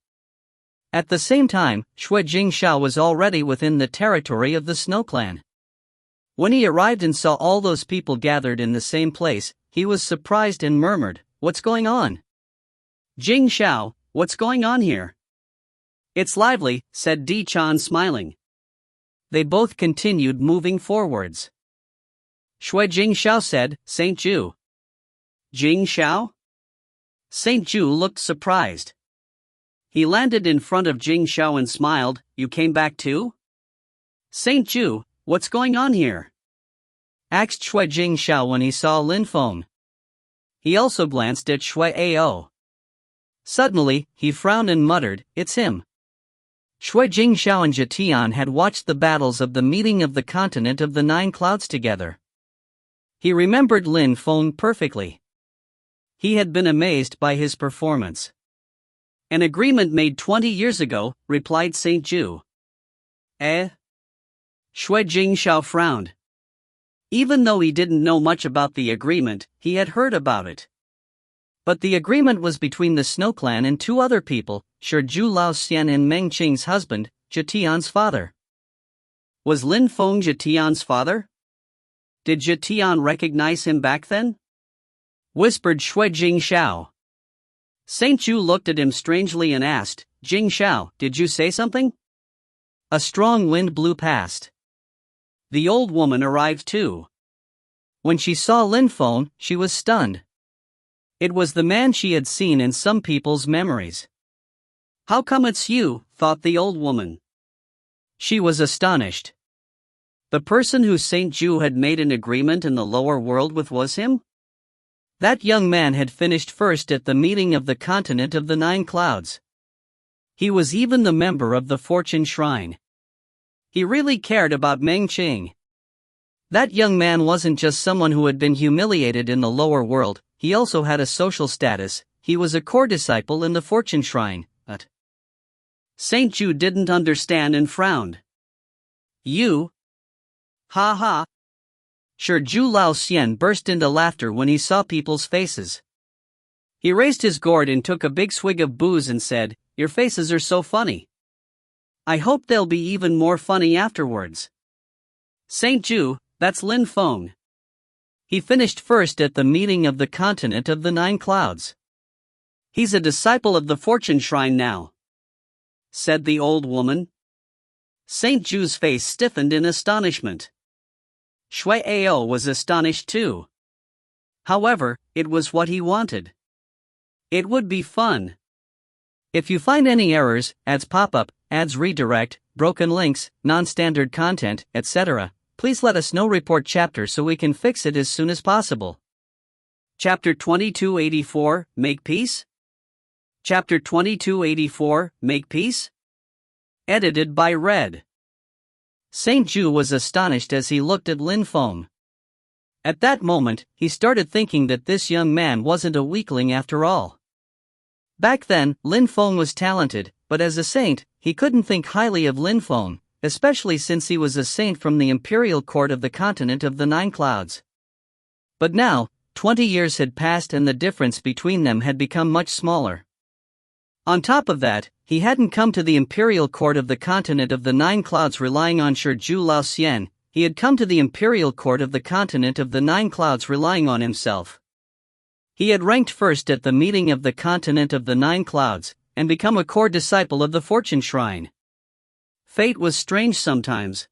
At the same time, Shui Jingxiao was already within the territory of the Snow Clan. When he arrived and saw all those people gathered in the same place, he was surprised and murmured, "What's going on?" "Jingxiao, what's going on here?" "It's lively," said Di Chan smiling. They both continued moving forwards. Shui Jingxiao said, "Saint Ju." "Jingxiao?" Saint Ju looked surprised. He landed in front of Jingxiao and smiled. "You came back too?" "Saint Ju, what's going on here?" asked Shui Jingxiao when he saw Lin Feng. He also glanced at Shui Ao. Suddenly, he frowned and muttered, "It's him." Shui Jingxiao and Jitian had watched the battles of the meeting of the continent of the Nine Clouds together. He remembered Lin Feng perfectly. He had been amazed by his performance. An agreement made 20 years ago, replied Saint Ju. Shui Jingxiao frowned. Even though he didn't know much about the agreement, he had heard about it. But the agreement was between the Snow Clan and two other people, Shiju Lao Xian and Meng Qing's husband, Jitian's father. Was Lin Feng Jitian's father? Did Jitian recognize him back then? Whispered Shui Jingxiao. Saint Ju looked at him strangely and asked, Jingxiao, did you say something? A strong wind blew past. The old woman arrived too. When she saw Lin Feng, she was stunned. It was the man she had seen in some people's memories. How come it's you, thought the old woman. She was astonished. The person who Saint Ju had made an agreement in the lower world with was him? That young man had finished first at the meeting of the continent of the Nine Clouds. He was even the member of the Fortune Shrine. He really cared about Meng Qing. That young man wasn't just someone who had been humiliated in the lower world, he also had a social status. He was a core disciple in the Fortune Shrine, but Saint Ju didn't understand and frowned. You? Ha ha. Shiju Lao Xian burst into laughter when he saw people's faces. He raised his gourd and took a big swig of booze and said, Your faces are so funny. I hope they'll be even more funny afterwards. Saint Ju, that's Lin Feng. He finished first at the meeting of the continent of the Nine Clouds. He's a disciple of the Fortune Shrine now, said the old woman. Saint Ju's face stiffened in astonishment. Shui Ao was astonished too. However, it was what he wanted. It would be fun. If you find any errors, ads pop up, ads redirect, broken links, non-standard content, etc., please let us know. Report chapter so we can fix it as soon as possible. Chapter 2284, Make Peace? Chapter 2284, Make Peace? Edited by Red. Saint Ju was astonished as he looked at Lin Feng. At that moment, he started thinking that this young man wasn't a weakling after all. Back then, Lin Feng was talented, but as a saint, he couldn't think highly of Lin Feng, especially since he was a saint from the imperial court of the continent of the Nine Clouds. But now, 20 years had passed and the difference between them had become much smaller. On top of that, he hadn't come to the imperial court of the continent of the Nine Clouds relying on Shiju Lao Xian, he had come to the imperial court of the continent of the Nine Clouds relying on himself. He had ranked first at the meeting of the continent of the Nine Clouds, and become a core disciple of the Fortune Shrine. Fate was strange sometimes.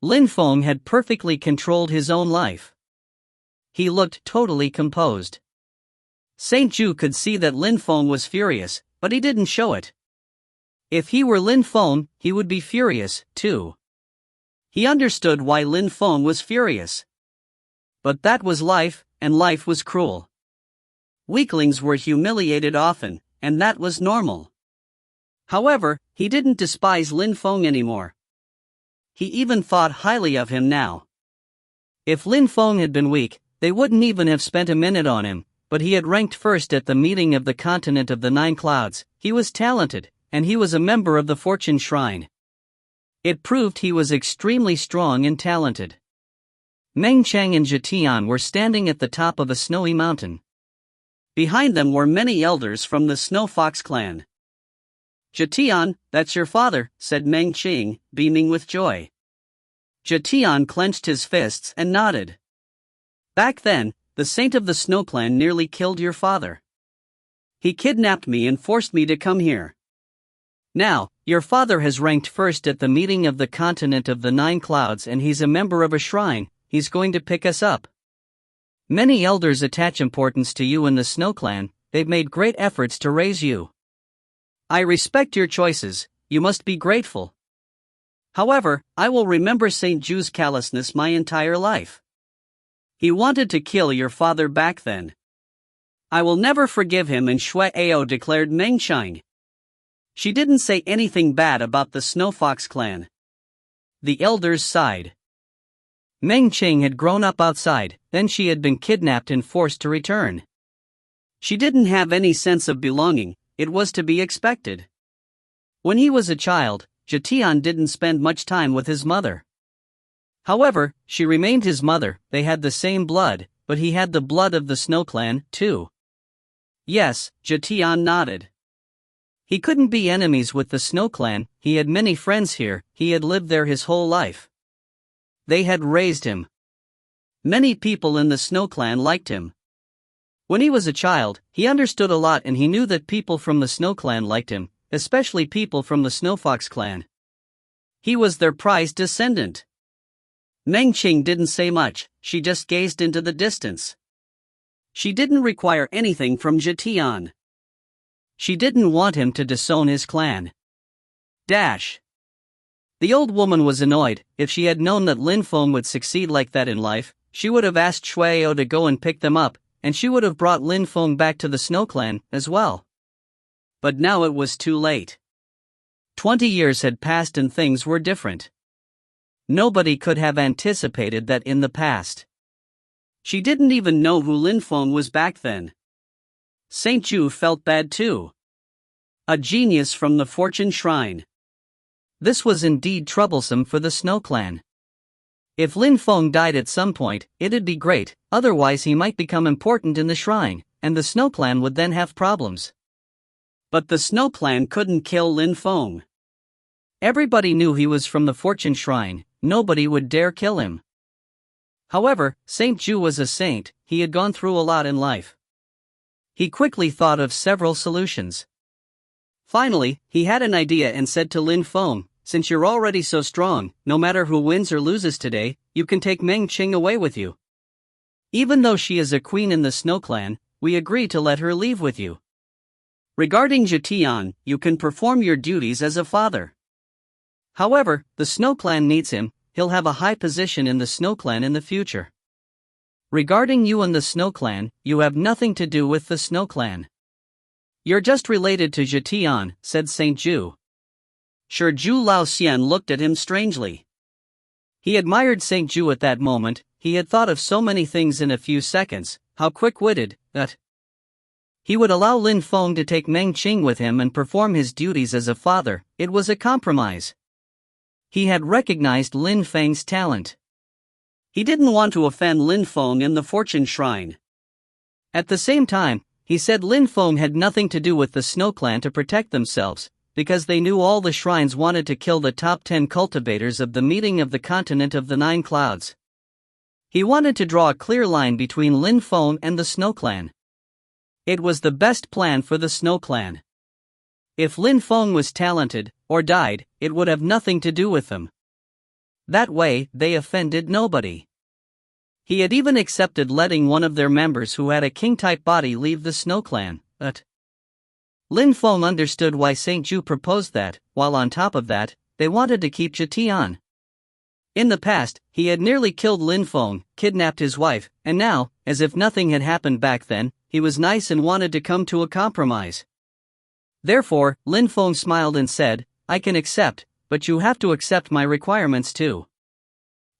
Lin Feng had perfectly controlled his own life. He looked totally composed. Saint Ju could see that Lin Feng was furious, but he didn't show it. If he were Lin Feng, he would be furious, too. He understood why Lin Feng was furious. But that was life, and life was cruel. Weaklings were humiliated often, and that was normal. However, he didn't despise Lin Feng anymore. He even thought highly of him now. If Lin Feng had been weak, they wouldn't even have spent a minute on him. But he had ranked first at the meeting of the continent of the Nine Clouds, he was talented, and he was a member of the Fortune Shrine. It proved he was extremely strong and talented. Meng Qing and Jitian were standing at the top of a snowy mountain. Behind them were many elders from the Snow Fox clan. Jitian, that's your father, said Meng Qing, beaming with joy. Jitian clenched his fists and nodded. Back then, the saint of the Snow Clan nearly killed your father. He kidnapped me and forced me to come here. Now, your father has ranked first at the meeting of the continent of the Nine Clouds and he's a member of a shrine, he's going to pick us up. Many elders attach importance to you in the Snow Clan, they've made great efforts to raise you. I respect your choices, you must be grateful. However, I will remember Saint Ju's callousness my entire life. He wanted to kill your father back then. I will never forgive him, and Shui Ao declared Meng Qing. She didn't say anything bad about the Snow Fox clan. The elders sighed. Meng Qing had grown up outside, then she had been kidnapped and forced to return. She didn't have any sense of belonging, it was to be expected. When he was a child, Jatian didn't spend much time with his mother. However, she remained his mother, they had the same blood, but he had the blood of the Snow Clan, too. Yes, Jatian nodded. He couldn't be enemies with the Snow Clan, he had many friends here, he had lived there his whole life. They had raised him. Many people in the Snow Clan liked him. When he was a child, he understood a lot and he knew that people from the Snow Clan liked him, especially people from the Snow Fox clan. He was their prized descendant. Meng Qing didn't say much, she just gazed into the distance. She didn't require anything from Jatian. She didn't want him to disown his clan. The old woman was annoyed. If she had known that Lin Feng would succeed like that in life, she would have asked Shuio to go and pick them up, and she would have brought Lin Feng back to the Snow Clan, as well. But now it was too late. 20 years had passed and things were different. Nobody could have anticipated that in the past. She didn't even know who Lin Feng was back then. Saint Ju felt bad too. A genius from the Fortune Shrine. This was indeed troublesome for the Snow Clan. If Lin Feng died at some point, it'd be great, otherwise he might become important in the shrine, and the Snow Clan would then have problems. But the Snow Clan couldn't kill Lin Feng. Everybody knew he was from the Fortune Shrine, nobody would dare kill him. However, Saint Ju was a saint, he had gone through a lot in life. He quickly thought of several solutions. Finally, he had an idea and said to Lin Feng, "Since you're already so strong, no matter who wins or loses today, you can take Meng Qing away with you. Even though she is a queen in the Snow Clan, we agree to let her leave with you. Regarding Jatian, you can perform your duties as a father. However, the Snow Clan needs him, he'll have a high position in the Snow Clan in the future. Regarding you and the Snow Clan, you have nothing to do with the Snow Clan. You're just related to Jatian," said Saint Ju. Sure, Ju Lao Xian looked at him strangely. He admired Saint Ju at that moment, he had thought of so many things in a few seconds, how quick-witted, that he would allow Lin Feng to take Meng Qing with him and perform his duties as a father, it was a compromise. He had recognized Lin Feng's talent. He didn't want to offend Lin Feng in the Fortune Shrine. At the same time, he said Lin Feng had nothing to do with the Snow Clan to protect themselves, because they knew all the shrines wanted to kill the top 10 cultivators of the meeting of the continent of the 9 clouds. He wanted to draw a clear line between Lin Feng and the Snow Clan. It was the best plan for the Snow Clan. If Lin Feng was talented, or died, it would have nothing to do with them. That way, they offended nobody. He had even accepted letting one of their members who had a king-type body leave the Snow Clan, but Lin Feng understood why Saint Ju proposed that, while on top of that, they wanted to keep Jatian. In the past, he had nearly killed Lin Feng, kidnapped his wife, and now, as if nothing had happened back then, he was nice and wanted to come to a compromise. Therefore, Lin Feng smiled and said, "I can accept, but you have to accept my requirements too."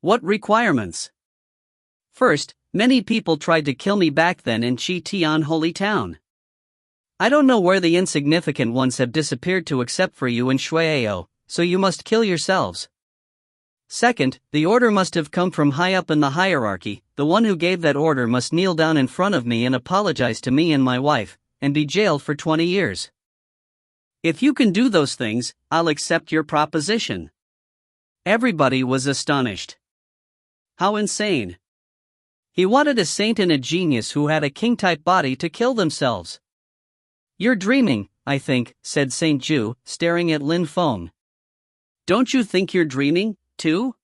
What requirements? First, many people tried to kill me back then in Chi Tian Holy Town. I don't know where the insignificant ones have disappeared to except for you and Shuio, so you must kill yourselves. Second, the order must have come from high up in the hierarchy, the one who gave that order must kneel down in front of me and apologize to me and my wife, and be jailed for 20 years. If you can do those things, I'll accept your proposition. Everybody was astonished. How insane. He wanted a saint and a genius who had a king-type body to kill themselves. You're dreaming, I think, said Saint Ju, staring at Lin Feng. Don't you think you're dreaming, too?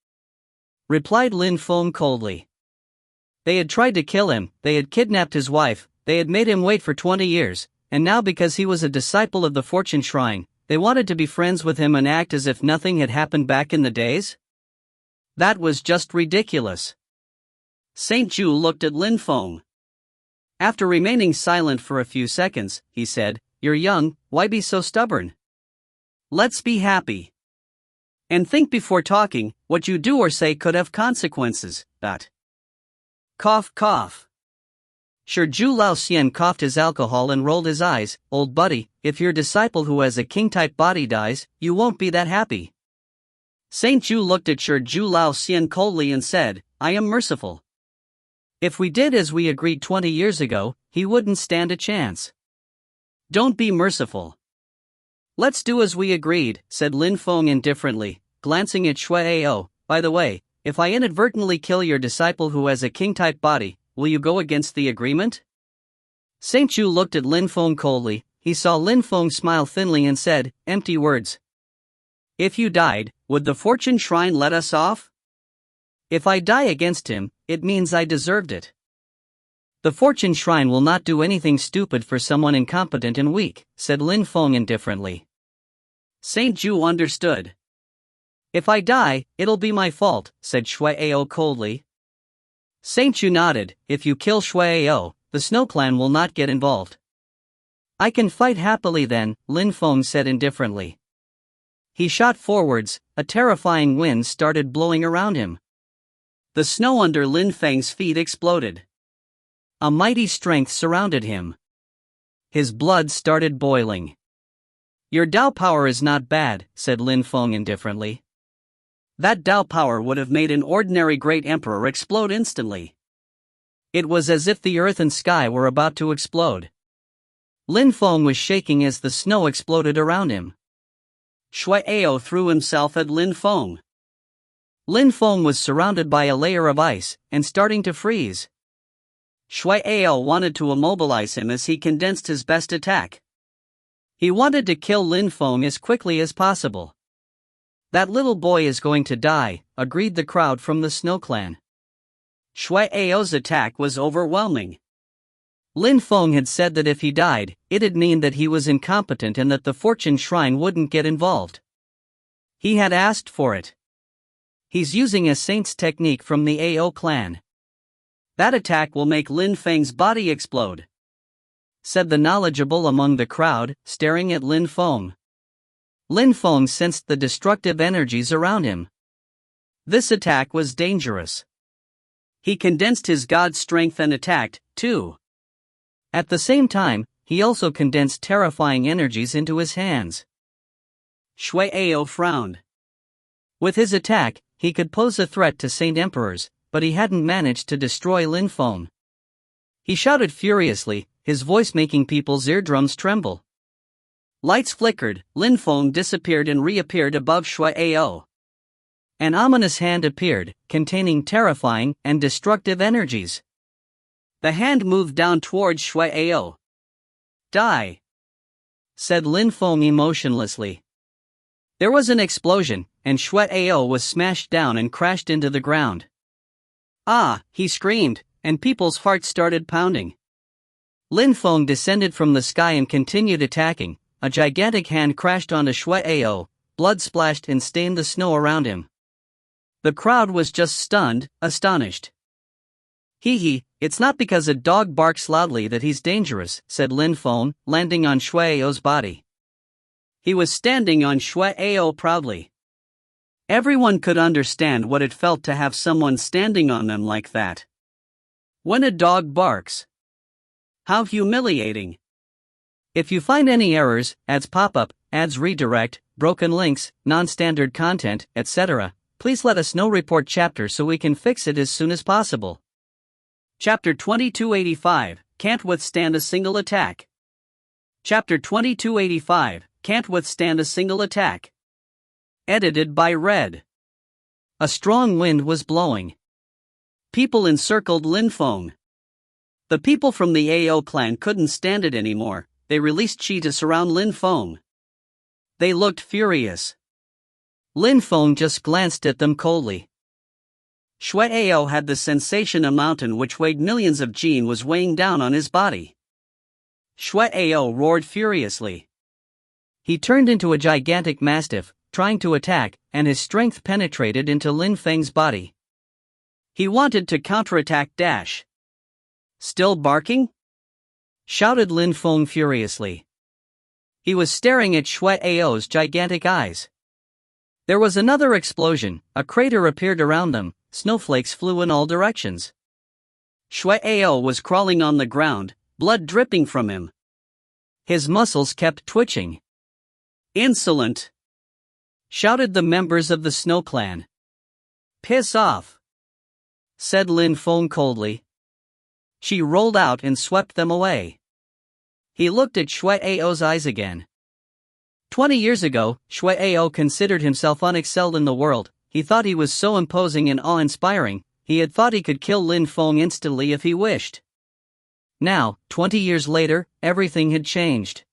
Replied Lin Feng coldly. They had tried to kill him, they had kidnapped his wife, they had made him wait for 20 years. And now because he was a disciple of the Fortune Shrine, they wanted to be friends with him and act as if nothing had happened back in the days? That was just ridiculous. Saint Ju looked at Lin Feng. After remaining silent for a few seconds, he said, "You're young, why be so stubborn? Let's be happy. And think before talking, what you do or say could have consequences. Cough, cough. Sure, Zhu Lao Xian coughed his alcohol and rolled his eyes. Old buddy, if your disciple who has a king-type body dies, you won't be that happy. Saint Zhu looked at Sure Zhu Lao Xian coldly and said, I am merciful. If we did as we agreed 20 years ago, he wouldn't stand a chance. Don't be merciful. Let's do as we agreed, said Lin Feng indifferently, glancing at Shui Ao. By the way, if I inadvertently kill your disciple who has a king-type body, will you go against the agreement? Saint Zhu looked at Lin Feng coldly. He saw Lin Feng smile thinly and said, empty words. If you died, would the fortune shrine let us off? If I die against him, it means I deserved it. The fortune shrine will not do anything stupid for someone incompetent and weak, said Lin Feng indifferently. Saint Zhu understood. If I die, it'll be my fault, said Shui Ao coldly. Saint Zhu nodded. If you kill Shui Ao, the Snow Clan will not get involved. I can fight happily then, Lin Feng said indifferently. He shot forwards. A terrifying wind started blowing around him. The snow under Lin Feng's feet exploded. A mighty strength surrounded him. His blood started boiling. Your Dao power is not bad, said Lin Feng indifferently. That Dao power would have made an ordinary great emperor explode instantly. It was as if the earth and sky were about to explode. Lin Feng was shaking as the snow exploded around him. Shui Ao threw himself at Lin Feng. Lin Feng was surrounded by a layer of ice and starting to freeze. Shui Ao wanted to immobilize him as he condensed his best attack. He wanted to kill Lin Feng as quickly as possible. That little boy is going to die, agreed the crowd from the Snow Clan. Shui Ao's attack was overwhelming. Lin Feng had said that if he died, it'd mean that he was incompetent and that the fortune shrine wouldn't get involved. He had asked for it. He's using a saint's technique from the Ao clan. That attack will make Lin Feng's body explode, said the knowledgeable among the crowd, staring at Lin Feng. Lin Feng sensed the destructive energies around him. This attack was dangerous. He condensed his god strength and attacked, too. At the same time, he also condensed terrifying energies into his hands. Shui Ao frowned. With his attack, he could pose a threat to Saint Emperors, but he hadn't managed to destroy Lin Feng. He shouted furiously, his voice making people's eardrums tremble. Lights flickered, Lin Feng disappeared and reappeared above Shui Ao. An ominous hand appeared, containing terrifying and destructive energies. The hand moved down towards Shui Ao. Die, said Lin Feng emotionlessly. There was an explosion, and Shui Ao was smashed down and crashed into the ground. Ah, he screamed, and people's hearts started pounding. Lin Feng descended from the sky and continued attacking. A gigantic hand crashed onto Shui Ao, blood splashed and stained the snow around him. The crowd was just stunned, astonished. Hee, it's not because a dog barks loudly that he's dangerous, said Lin Feng, landing on Shui Ao's body. He was standing on Shui Ao proudly. Everyone could understand what it felt to have someone standing on them like that. When a dog barks. How humiliating. If you find any errors, ads pop up, ads redirect, broken links, non-standard content, etc., please let us know. Report chapter so we can fix it as soon as possible. Chapter 2285, Can't Withstand a Single Attack. Chapter 2285, Can't Withstand a Single Attack. Edited by Red. A strong wind was blowing. People encircled Lin Feng. The people from the Ao clan couldn't stand it anymore. They released chi to surround Lin Feng. They looked furious. Lin Feng just glanced at them coldly. Shui Ao had the sensation a mountain which weighed millions of jin was weighing down on his body. Shui Ao roared furiously. He turned into a gigantic mastiff, trying to attack, and his strength penetrated into Lin Feng's body. He wanted to counterattack dash. Still barking? Shouted Lin Feng furiously. He was staring at Shui Ao's gigantic eyes. There was another explosion, a crater appeared around them, snowflakes flew in all directions. Shui Ao was crawling on the ground, blood dripping from him. His muscles kept twitching. "Insolent!" shouted the members of the Snow Clan. "Piss off!" said Lin Feng coldly. She rolled out and swept them away. He looked at Shui Ao's eyes again. 20 years ago, Shui Ao considered himself unexcelled in the world. He thought he was so imposing and awe-inspiring, he had thought he could kill Lin Feng instantly if he wished. Now, 20 years later, everything had changed.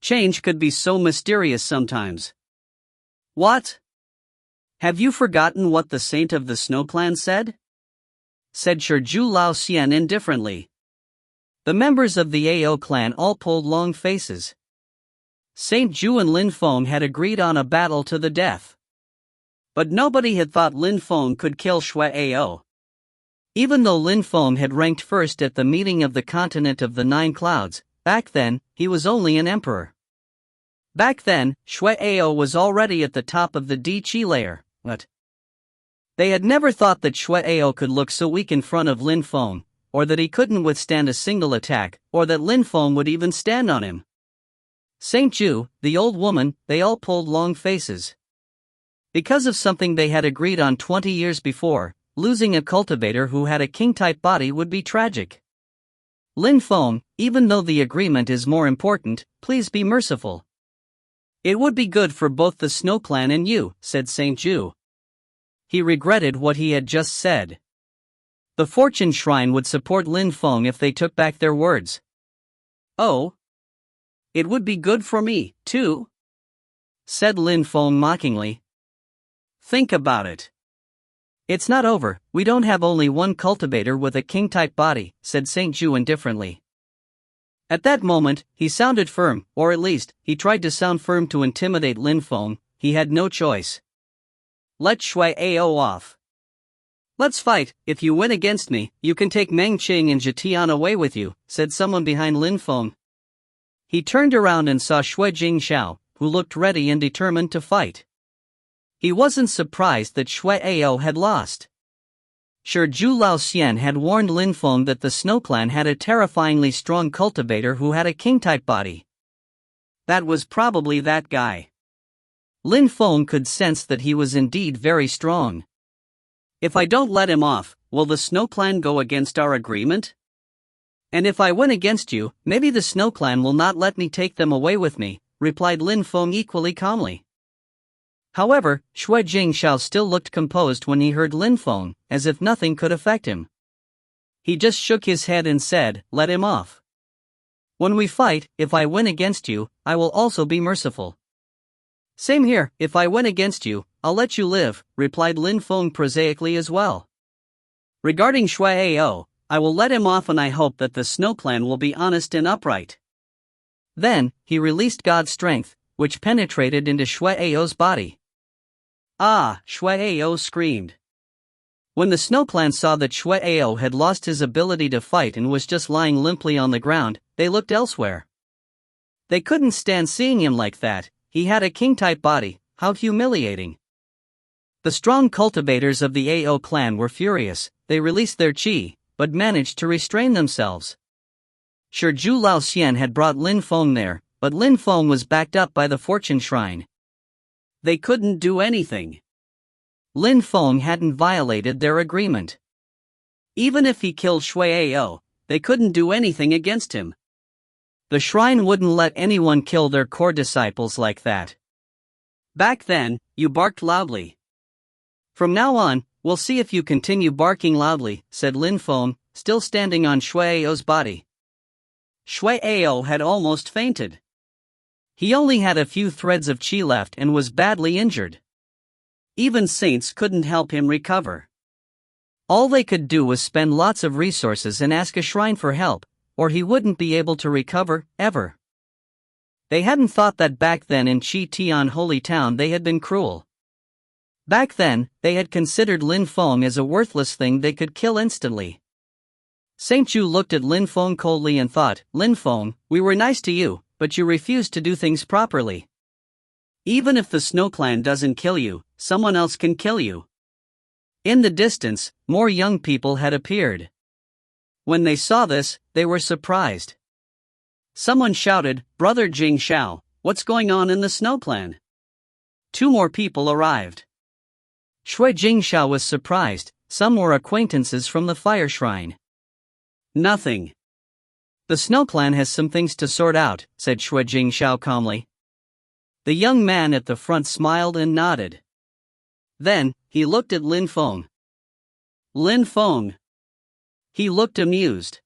Change could be so mysterious sometimes. "What? Have you forgotten what the Saint of the Snow Clan said?" said Shizhu Lao Xian indifferently. The members of the Ao clan all pulled long faces. Saint Zhu and Lin Feng had agreed on a battle to the death. But nobody had thought Lin Feng could kill Shui Ao. Even though Lin Feng had ranked first at the meeting of the Continent of the Nine Clouds, back then, he was only an emperor. Back then, Shui Ao was already at the top of the Di Qi layer, but they had never thought that Shui Ao could look so weak in front of Lin Feng, or that he couldn't withstand a single attack, or that Lin Feng would even stand on him. Saint Zhu, the old woman, they all pulled long faces. Because of something they had agreed on 20 years before, losing a cultivator who had a king-type body would be tragic. Lin Feng, even though the agreement is more important, please be merciful. "It would be good for both the Snow Clan and you," said Saint Zhu. He regretted what he had just said. The Fortune Shrine would support Lin Feng if they took back their words. "Oh? It would be good for me, too?" said Lin Feng mockingly. "Think about it." "It's not over, we don't have only one cultivator with a king-type body," said Saint Zhu indifferently. At that moment, he sounded firm, or at least, he tried to sound firm to intimidate Lin Feng. He had no choice. "Let Shui Ao off. Let's fight. If you win against me, you can take Meng Qing and Zhetian away with you," said someone behind Lin Feng. He turned around and saw Shui Jingxiao, who looked ready and determined to fight. He wasn't surprised that Shui Ao had lost. Shizhu Lao Xian had warned Lin Feng that the Snow Clan had a terrifyingly strong cultivator who had a king-type body. That was probably that guy. Lin Feng could sense that he was indeed very strong. "If I don't let him off, will the Snow Clan go against our agreement? And if I win against you, maybe the Snow Clan will not let me take them away with me," replied Lin Feng equally calmly. However, Shui Jingxiao still looked composed when he heard Lin Feng, as if nothing could affect him. He just shook his head and said, "Let him off. When we fight, if I win against you, I will also be merciful." "Same here, if I win against you, I'll let you live," replied Lin Feng prosaically as well. "Regarding Shui Ao, I will let him off and I hope that the Snow Clan will be honest and upright." Then, he released God's strength, which penetrated into Shui Ao's body. "Ah!" Shui Ao screamed. When the Snow Clan saw that Shui Ao had lost his ability to fight and was just lying limply on the ground, they looked elsewhere. They couldn't stand seeing him like that. He had a king-type body, how humiliating. The strong cultivators of the Ao clan were furious. They released their qi, but managed to restrain themselves. Shizhu Lao Xian had brought Lin Feng there, but Lin Feng was backed up by the Fortune Shrine. They couldn't do anything. Lin Feng hadn't violated their agreement. Even if he killed Shui Ao, they couldn't do anything against him. The shrine wouldn't let anyone kill their core disciples like that. "Back then, you barked loudly. From now on, we'll see if you continue barking loudly," said Lin Feng, still standing on Shui Ao's body. Shui Ao had almost fainted. He only had a few threads of qi left and was badly injured. Even saints couldn't help him recover. All they could do was spend lots of resources and ask a shrine for help, or he wouldn't be able to recover, ever. They hadn't thought that back then in Qi Tian Holy Town they had been cruel. Back then, they had considered Lin Feng as a worthless thing they could kill instantly. Saint Zhu looked at Lin Feng coldly and thought, "Lin Feng, we were nice to you, but you refuse to do things properly. Even if the Snow Clan doesn't kill you, someone else can kill you. In the distance, more young people had appeared. When they saw this, they were surprised. Someone shouted, "Brother Jing Xiao, what's going on in the Snow Clan?" 2 more people arrived. Shui Jing Xiao was surprised. Some were acquaintances from the fire shrine. "Nothing. The Snow Clan has some things to sort out," said Shui Jing Xiao calmly. The young man at the front smiled and nodded. Then, he looked at Lin Feng. Lin Feng. He looked amused.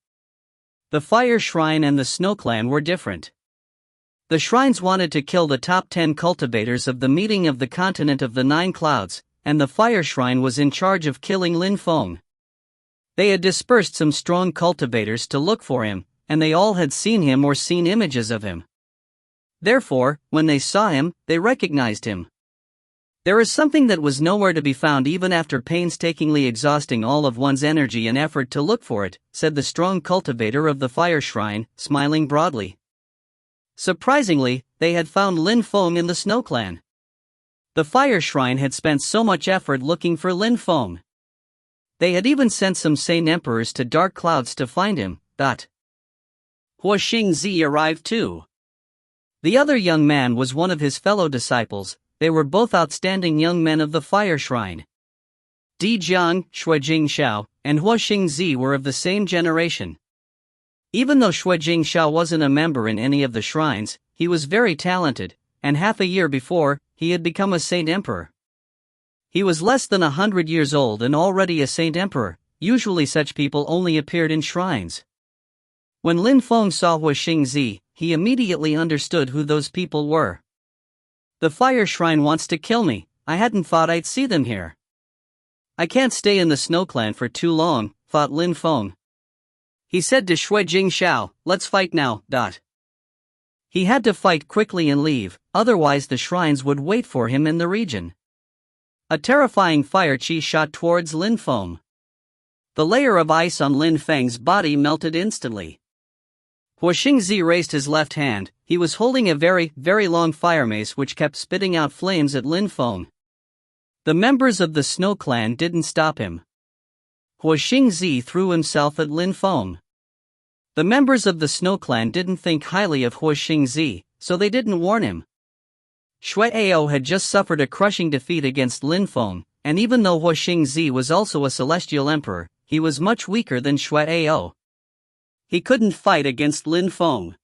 The fire shrine and the Snow Clan were different. The shrines wanted to kill the top 10 cultivators of the meeting of the continent of the 9 clouds, and the fire shrine was in charge of killing Lin Feng. They had dispersed some strong cultivators to look for him, and they all had seen him or seen images of him. Therefore, when they saw him, they recognized him. There is something that was nowhere to be found even after painstakingly exhausting all of one's energy and effort to look for it, said the strong cultivator of the fire shrine, smiling broadly. Surprisingly, they had found Lin Feng in the Snow Clan. The fire shrine had spent so much effort looking for Lin Feng. They had even sent some sane emperors to dark clouds to find him. Hua Xingzi arrived too. The other young man was one of his fellow disciples. They were both outstanding young men of the fire shrine. Di Jiang, Shui Jing Xiao, and Hua Xingzi were of the same generation. Even though Shui Jing Xiao wasn't a member in any of the shrines, he was very talented, and half a year before, he had become a saint emperor. He was less than 100 years old and already a saint emperor. Usually such people only appeared in shrines. When Lin Feng saw Hua Xingzi, he immediately understood who those people were. The fire shrine wants to kill me. I hadn't thought I'd see them here. I can't stay in the Snow Clan for too long, thought Lin Feng. He said to Shui Jing Xiao, "Let's fight now." He had to fight quickly and leave, otherwise the shrines would wait for him in the region. A terrifying fire chi shot towards Lin Feng. The layer of ice on Lin Feng's body melted instantly. Hua Xingzi raised his left hand. He was holding a very, very long fire mace which kept spitting out flames at Lin Feng. The members of the Snow Clan didn't stop him. Hua Xingzi threw himself at Lin Feng. The members of the Snow Clan didn't think highly of Hua Xingzi, so they didn't warn him. Shui Ao had just suffered a crushing defeat against Lin Feng, and even though Hua Xingzi was also a celestial emperor, he was much weaker than Shui Ao. He couldn't fight against Lin Feng.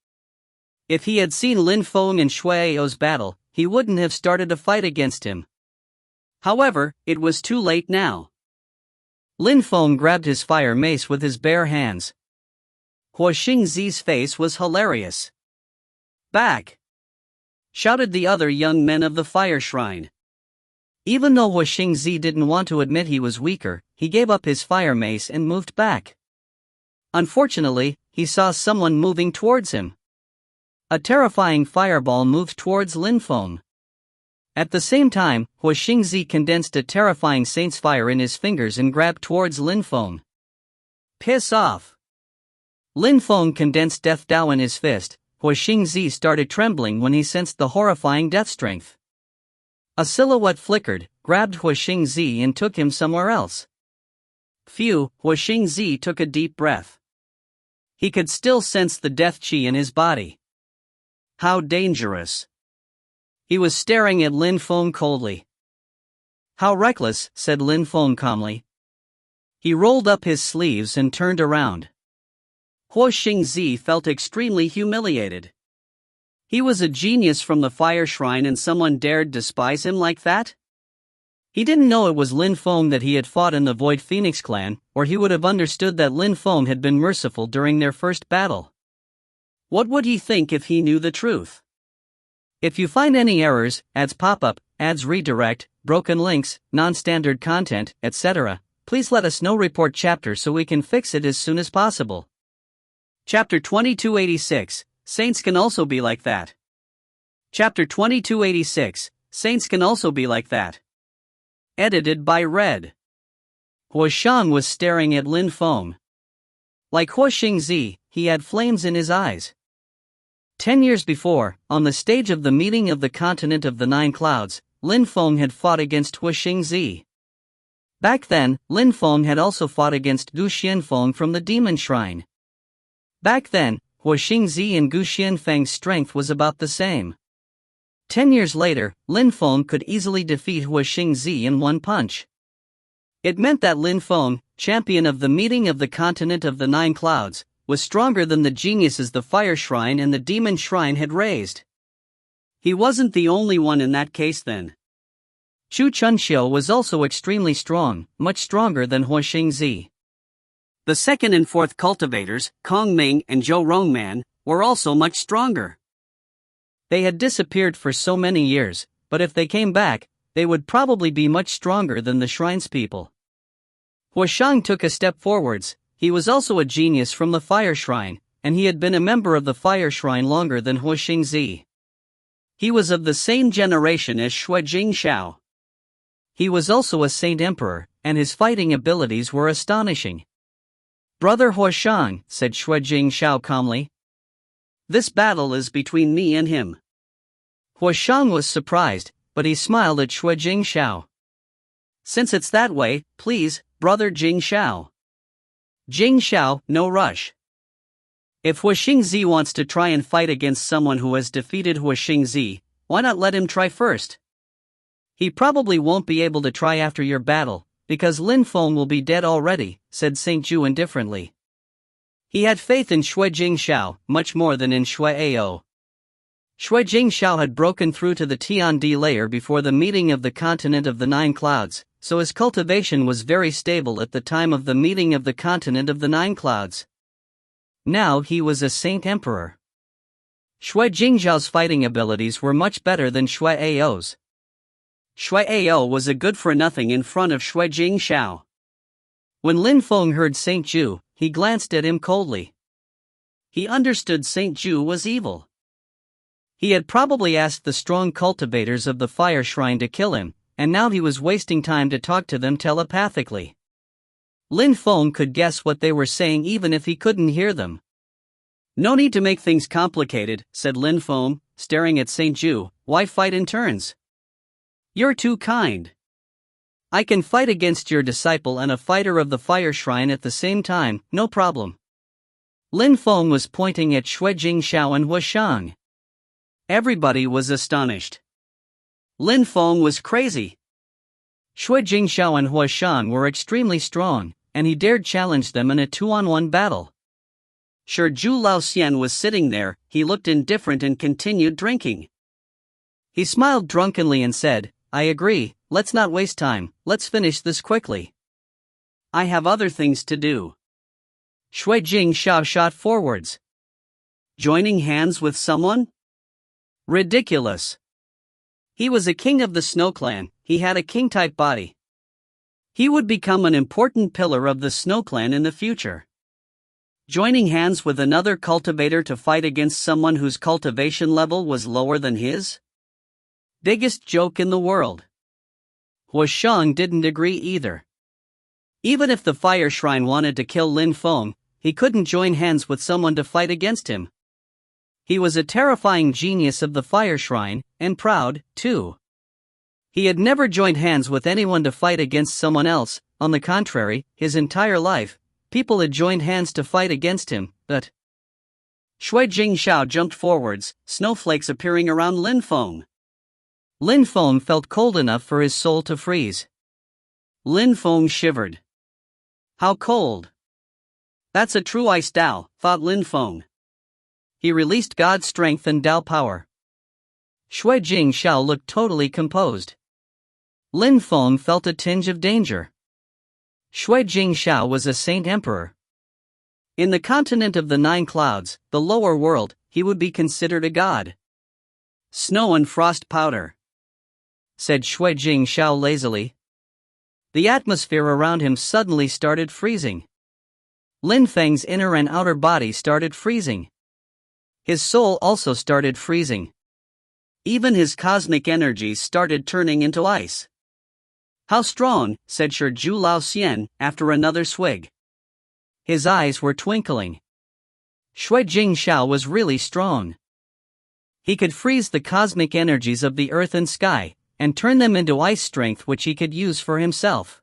If he had seen Lin Feng and Shui Ao's battle, he wouldn't have started a fight against him. However, it was too late now. Lin Feng grabbed his fire mace with his bare hands. Hua Xingzi's face was hilarious. "Back!" shouted the other young men of the fire shrine. Even though Hua Xingzi didn't want to admit he was weaker, he gave up his fire mace and moved back. Unfortunately, he saw someone moving towards him. A terrifying fireball moved towards Lin Feng. At the same time, Hua Xingzi condensed a terrifying saint's fire in his fingers and grabbed towards Lin Feng. "Piss off!" Lin Feng condensed Death Dao in his fist. Hua Xingzi started trembling when he sensed the horrifying death strength. A silhouette flickered, grabbed Hua Xingzi and took him somewhere else. Phew, Hua Xingzi took a deep breath. He could still sense the death chi in his body. How dangerous. He was staring at Lin Feng coldly. "How reckless," said Lin Feng calmly. He rolled up his sleeves and turned around. Hua Xingzi felt extremely humiliated. He was a genius from the fire shrine and someone dared despise him like that? He didn't know it was Lin Feng that he had fought in the Void Phoenix clan, or he would have understood that Lin Feng had been merciful during their first battle. What would he think if he knew the truth? If you find any errors, ads pop up, ads redirect, broken links, non-standard content, etc., please let us know. Report chapter so we can fix it as soon as possible. Chapter 2286, Saints can also be like that. Chapter 2286, Saints can also be like that. Edited by Red. Hua Shan was staring at Lin Feng. Like Hua Xingzi, he had flames in his eyes. 10 years before, on the stage of the meeting of the continent of the Nine Clouds, Lin Feng had fought against Hu Xingzi. Back then, Lin Feng had also fought against Gu Xianfeng from the Demon Shrine. Back then, Hu Xingzi and Gu Xianfeng's strength was about the same. 10 years later, Lin Feng could easily defeat Hu Xingzi in one punch. It meant that Lin Feng, champion of the meeting of the continent of the Nine Clouds, was stronger than the geniuses the Fire Shrine and the Demon Shrine had raised. He wasn't the only one in that case then. Chu Chunxiu was also extremely strong, much stronger than Hu Xingzi. The second and fourth cultivators, Kong Ming and Zhou Rongman, were also much stronger. They had disappeared for so many years, but if they came back, they would probably be much stronger than the shrine's people. Hu Shang took a step forwards. He was also a genius from the Fire Shrine, and he had been a member of the Fire Shrine longer than Hu Xingzi. He was of the same generation as Shui Jingshao. He was also a Saint Emperor, and his fighting abilities were astonishing. "Brother Hu Shang," said Shui Jingshao calmly. "This battle is between me and him." Hu Shang was surprised, but he smiled at Shui Jingshao. "Since it's that way, please, brother Jingshao." "Jingshao, no rush. If Hu Xingzi wants to try and fight against someone who has defeated Hu Xingzi, why not let him try first? He probably won't be able to try after your battle, because Lin Feng will be dead already," said Saint Ju indifferently. He had faith in Shui Jingshao, much more than in Shui Ao. Shui Jingshao had broken through to the Tiandi layer before the meeting of the continent of the Nine Clouds, so his cultivation was very stable at the time of the meeting of the continent of the Nine Clouds. Now he was a Saint Emperor. Shui Jingzhao's fighting abilities were much better than Shui Ao's. Shui Ao was a good-for-nothing in front of Shui Jingshao. When Lin Feng heard Saint Ju, he glanced at him coldly. He understood Saint Ju was evil. He had probably asked the strong cultivators of the Fire Shrine to kill him, and now he was wasting time to talk to them telepathically. Lin Feng could guess what they were saying even if he couldn't hear them. "No need to make things complicated," said Lin Feng, staring at Saint Ju. "Why fight in turns? You're too kind. I can fight against your disciple and a fighter of the Fire Shrine at the same time, no problem." Lin Feng was pointing at Shui Jingshao and Hu Shang. Everybody was astonished. Lin Feng was crazy. Shui Jingshao and Hu Shang were extremely strong, and he dared challenge them in a 2-on-1 battle. Sure, Zhu Laoxian was sitting there. He looked indifferent and continued drinking. He smiled drunkenly and said, "I agree, let's not waste time, let's finish this quickly. I have other things to do." Shui Jingshao shot forwards. Joining hands with someone? Ridiculous. He was a king of the Snow Clan, he had a king-type body. He would become an important pillar of the Snow Clan in the future. Joining hands with another cultivator to fight against someone whose cultivation level was lower than his? Biggest joke in the world. Hu Shang didn't agree either. Even if the Fire Shrine wanted to kill Lin Feng, he couldn't join hands with someone to fight against him. He was a terrifying genius of the Fire Shrine, and proud, too. He had never joined hands with anyone to fight against someone else. On the contrary, his entire life, people had joined hands to fight against him, but... Shui Jingshao jumped forwards, snowflakes appearing around Lin Feng. Lin Feng felt cold enough for his soul to freeze. Lin Feng shivered. How cold! That's a true ice Dao, thought Lin Feng. He released God's strength and Dao power. Shui Jingshao looked totally composed. Lin Feng felt a tinge of danger. Shui Jingshao was a Saint Emperor. In the continent of the Nine Clouds, the lower world, he would be considered a god. "Snow and frost powder," said Shui Jingshao lazily. The atmosphere around him suddenly started freezing. Lin Feng's inner and outer body started freezing. His soul also started freezing. Even his cosmic energies started turning into ice. "How strong," said Zhu Laoxian, after another swig. His eyes were twinkling. Shui Jingshao was really strong. He could freeze the cosmic energies of the earth and sky, and turn them into ice strength which he could use for himself.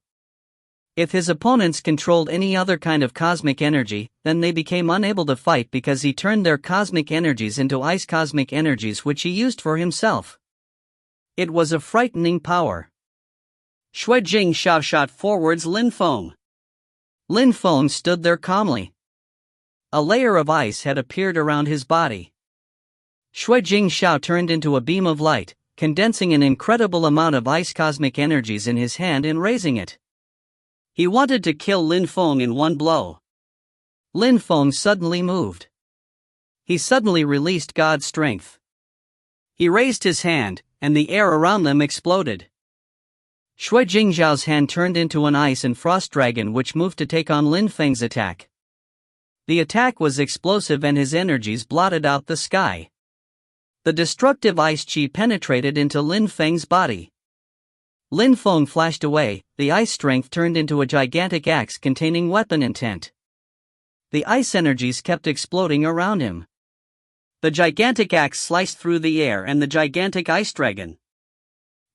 If his opponents controlled any other kind of cosmic energy, then they became unable to fight because he turned their cosmic energies into ice cosmic energies which he used for himself. It was a frightening power. Shui Jing Xiao shot forwards Lin Feng. Lin Feng stood there calmly. A layer of ice had appeared around his body. Shui Jing Xiao turned into a beam of light, condensing an incredible amount of ice cosmic energies in his hand and raising it. He wanted to kill Lin Feng in one blow. Lin Feng suddenly moved. He suddenly released God's strength. He raised his hand, and the air around them exploded. Shui Jingzhao's hand turned into an ice and frost dragon which moved to take on Lin Feng's attack. The attack was explosive and his energies blotted out the sky. The destructive ice chi penetrated into Lin Feng's body. Lin Feng flashed away, the ice strength turned into a gigantic axe containing weapon intent. The ice energies kept exploding around him. The gigantic axe sliced through the air and the gigantic ice dragon.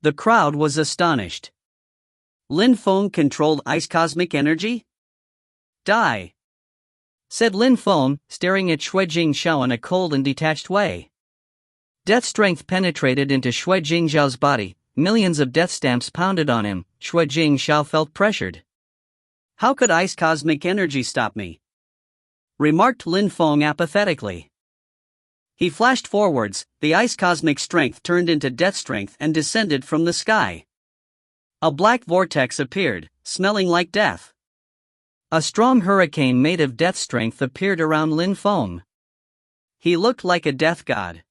The crowd was astonished. Lin Feng controlled ice cosmic energy? Die! Said Lin Feng, staring at Shui Jingxiao in a cold and detached way. Death strength penetrated into Shui Jingxiao's body. Millions of death stamps pounded on him. Shui Jingxiao felt pressured. How could ice cosmic energy stop me? Remarked Lin Feng apathetically. He flashed forwards, the ice cosmic strength turned into death strength and descended from the sky. A black vortex appeared, smelling like death. A strong hurricane made of death strength appeared around Lin Feng. He looked like a death god.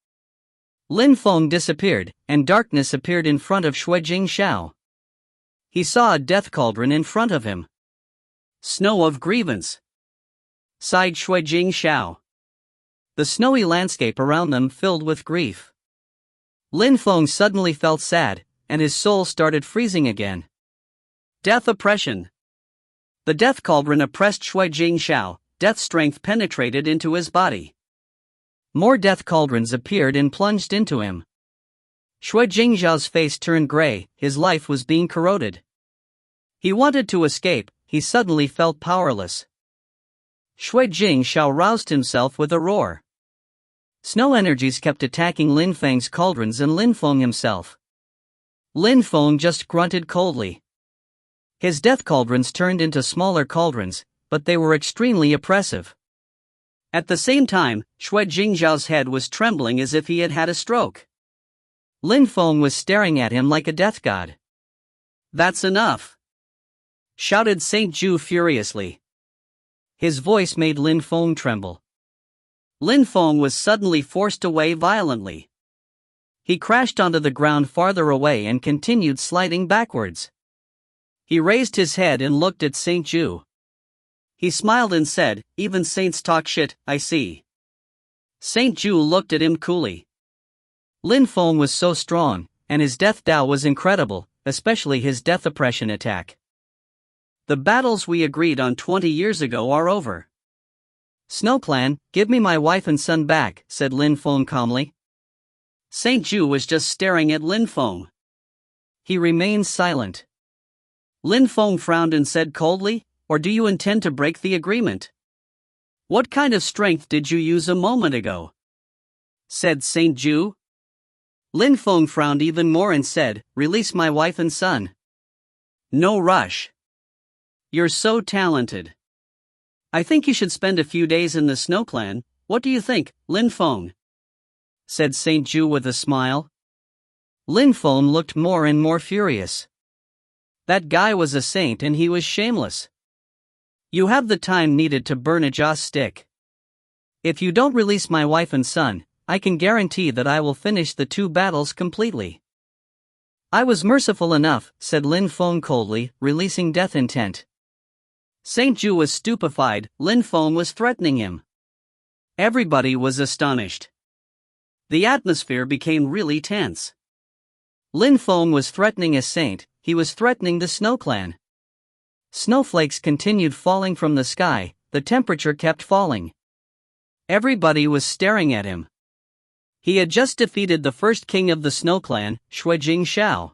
Lin Feng disappeared, and darkness appeared in front of Shui Jingxiao. He saw a death cauldron in front of him. Snow of grievance, sighed Shui Jingxiao. The snowy landscape around them filled with grief. Lin Feng suddenly felt sad, and his soul started freezing again. Death oppression. The death cauldron oppressed Shui Jingxiao, death strength penetrated into his body. More death cauldrons appeared and plunged into him. Shui Jingxiao's face turned gray, his life was being corroded. He wanted to escape, he suddenly felt powerless. Shui Jingxiao roused himself with a roar. Snow energies kept attacking Lin Feng's cauldrons and Lin Feng himself. Lin Feng just grunted coldly. His death cauldrons turned into smaller cauldrons, but they were extremely oppressive. At the same time, Shui Jingxiao's head was trembling as if he had had a stroke. Lin Feng was staring at him like a death god. That's enough! Shouted Saint Ju furiously. His voice made Lin Feng tremble. Lin Feng was suddenly forced away violently. He crashed onto the ground farther away and continued sliding backwards. He raised his head and looked at Saint Ju. He smiled and said, "Even saints talk shit, I see." Saint Ju looked at him coolly. Lin Feng was so strong, and his death Dao was incredible, especially his death oppression attack. The battles we agreed on 20 years ago are over. Snow Clan, give me my wife and son back, said Lin Feng calmly. Saint Ju was just staring at Lin Feng. He remained silent. Lin Feng frowned and said coldly, "Or do you intend to break the agreement? What kind of strength did you use a moment ago?" said Saint Ju. Lin Feng frowned even more and said, "Release my wife and son." No rush. You're so talented. I think you should spend a few days in the Snow Clan. What do you think, Lin Feng? Said Saint Ju with a smile. Lin Feng looked more and more furious. That guy was a saint and he was shameless. You have the time needed to burn a joss stick. If you don't release my wife and son, I can guarantee that I will finish the 2 battles completely. I was merciful enough, said Lin Feng coldly, releasing death intent. Saint Ju was stupefied. Lin Feng was threatening him. Everybody was astonished. The atmosphere became really tense. Lin Feng was threatening a saint, he was threatening the Snow Clan. Snowflakes continued falling from the sky, the temperature kept falling. Everybody was staring at him. He had just defeated the first king of the Snow Clan, Shuijing Xiao.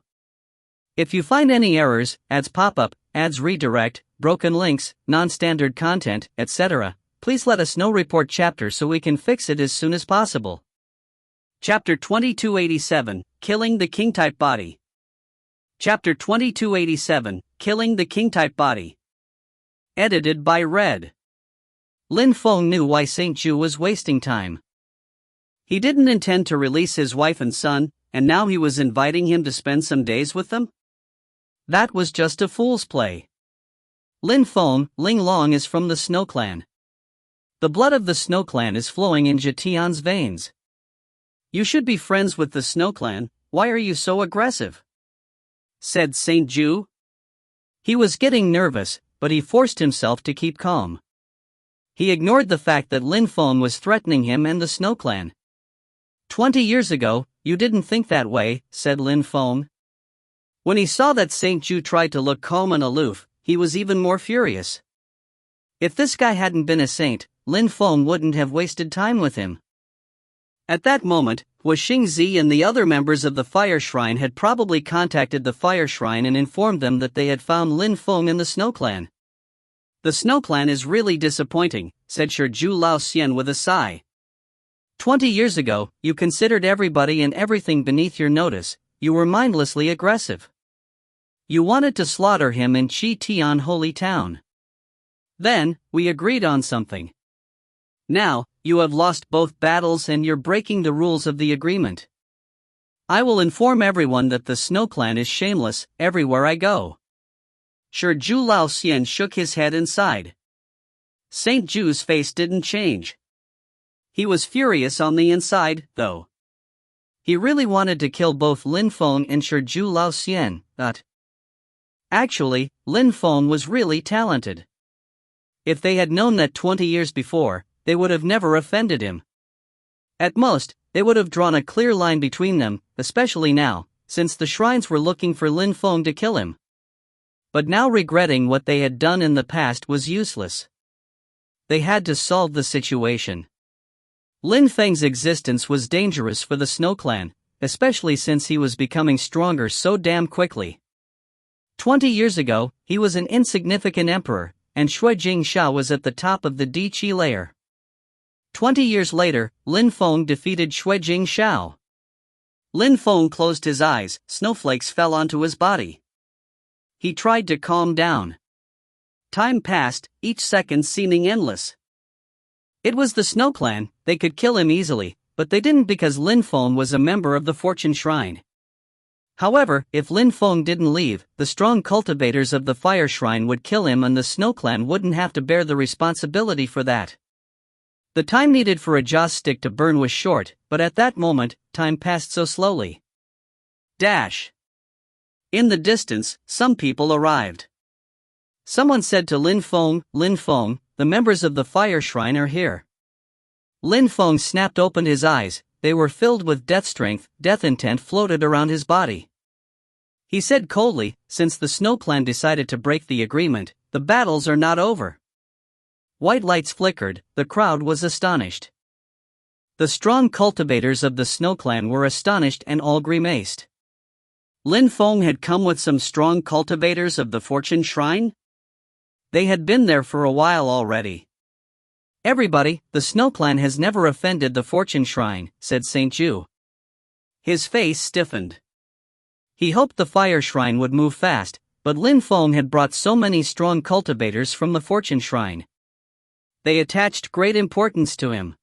If you find any errors, ads pop-up, ads redirect, broken links, non-standard content, etc., please let us know. Report chapter so we can fix it as soon as possible. Chapter 2287, Killing the King-type Body. Chapter 2287, Killing the King-type Body. Edited by Red. Lin Feng knew why Saint Ju was wasting time. He didn't intend to release his wife and son, and now he was inviting him to spend some days with them? That was just a fool's play. Lin Feng, Ling Long is from the Snow Clan. The blood of the Snow Clan is flowing in Jetian's veins. You should be friends with the Snow Clan, why are you so aggressive? Said Saint Ju. He was getting nervous, but he forced himself to keep calm. He ignored the fact that Lin Feng was threatening him and the Snow Clan. 20 years ago, you didn't think that way, said Lin Feng. When he saw that Saint Ju tried to look calm and aloof, he was even more furious. If this guy hadn't been a saint, Lin Feng wouldn't have wasted time with him. At that moment, Xingzi and the other members of the Fire Shrine had probably contacted the Fire Shrine and informed them that they had found Lin Feng in the Snow Clan. The Snow Clan is really disappointing, said Zhu Lao Xian with a sigh. 20 years ago, you considered everybody and everything beneath your notice, you were mindlessly aggressive. You wanted to slaughter him in Chi Tian Holy Town. Then, we agreed on something. Now, you have lost both battles and you're breaking the rules of the agreement. I will inform everyone that the Snow Clan is shameless, everywhere I go. Zhu Lao Xian shook his head and sighed. Saint Ju's face didn't change. He was furious on the inside, though. He really wanted to kill both Lin Feng and Zhu Lao Xian, but actually, Lin Feng was really talented. If they had known that 20 years before, they would have never offended him. At most, they would have drawn a clear line between them, especially now, since the shrines were looking for Lin Feng to kill him. But now regretting what they had done in the past was useless. They had to solve the situation. Lin Feng's existence was dangerous for the Snow Clan, especially since he was becoming stronger so damn quickly. 20 years ago, he was an insignificant emperor, and Shuijing Xiao was at the top of the Di Qi layer. 20 years later, Lin Feng defeated Shuijing Xiao. Lin Feng closed his eyes, snowflakes fell onto his body. He tried to calm down. Time passed, each second seeming endless. It was the Snow Clan, they could kill him easily, but they didn't because Lin Feng was a member of the Fortune Shrine. However, if Lin Feng didn't leave, the strong cultivators of the Fire Shrine would kill him and the Snow Clan wouldn't have to bear the responsibility for that. The time needed for a joss stick to burn was short, but at that moment, time passed so slowly. Dash. In the distance, some people arrived. Someone said to Lin Feng, the members of the Fire Shrine are here. Lin Feng snapped open his eyes, they were filled with death strength, death intent floated around his body. He said coldly, since the Snow Clan decided to break the agreement, the battles are not over. White lights flickered, the crowd was astonished. The strong cultivators of the Snow Clan were astonished and all grimaced. Lin Feng had come with some strong cultivators of the Fortune Shrine? They had been there for a while already. Everybody, the Snow Clan has never offended the Fortune Shrine, said Saint Ju. His face stiffened. He hoped the Fire Shrine would move fast, but Lin Feng had brought so many strong cultivators from the Fortune Shrine. They attached great importance to him.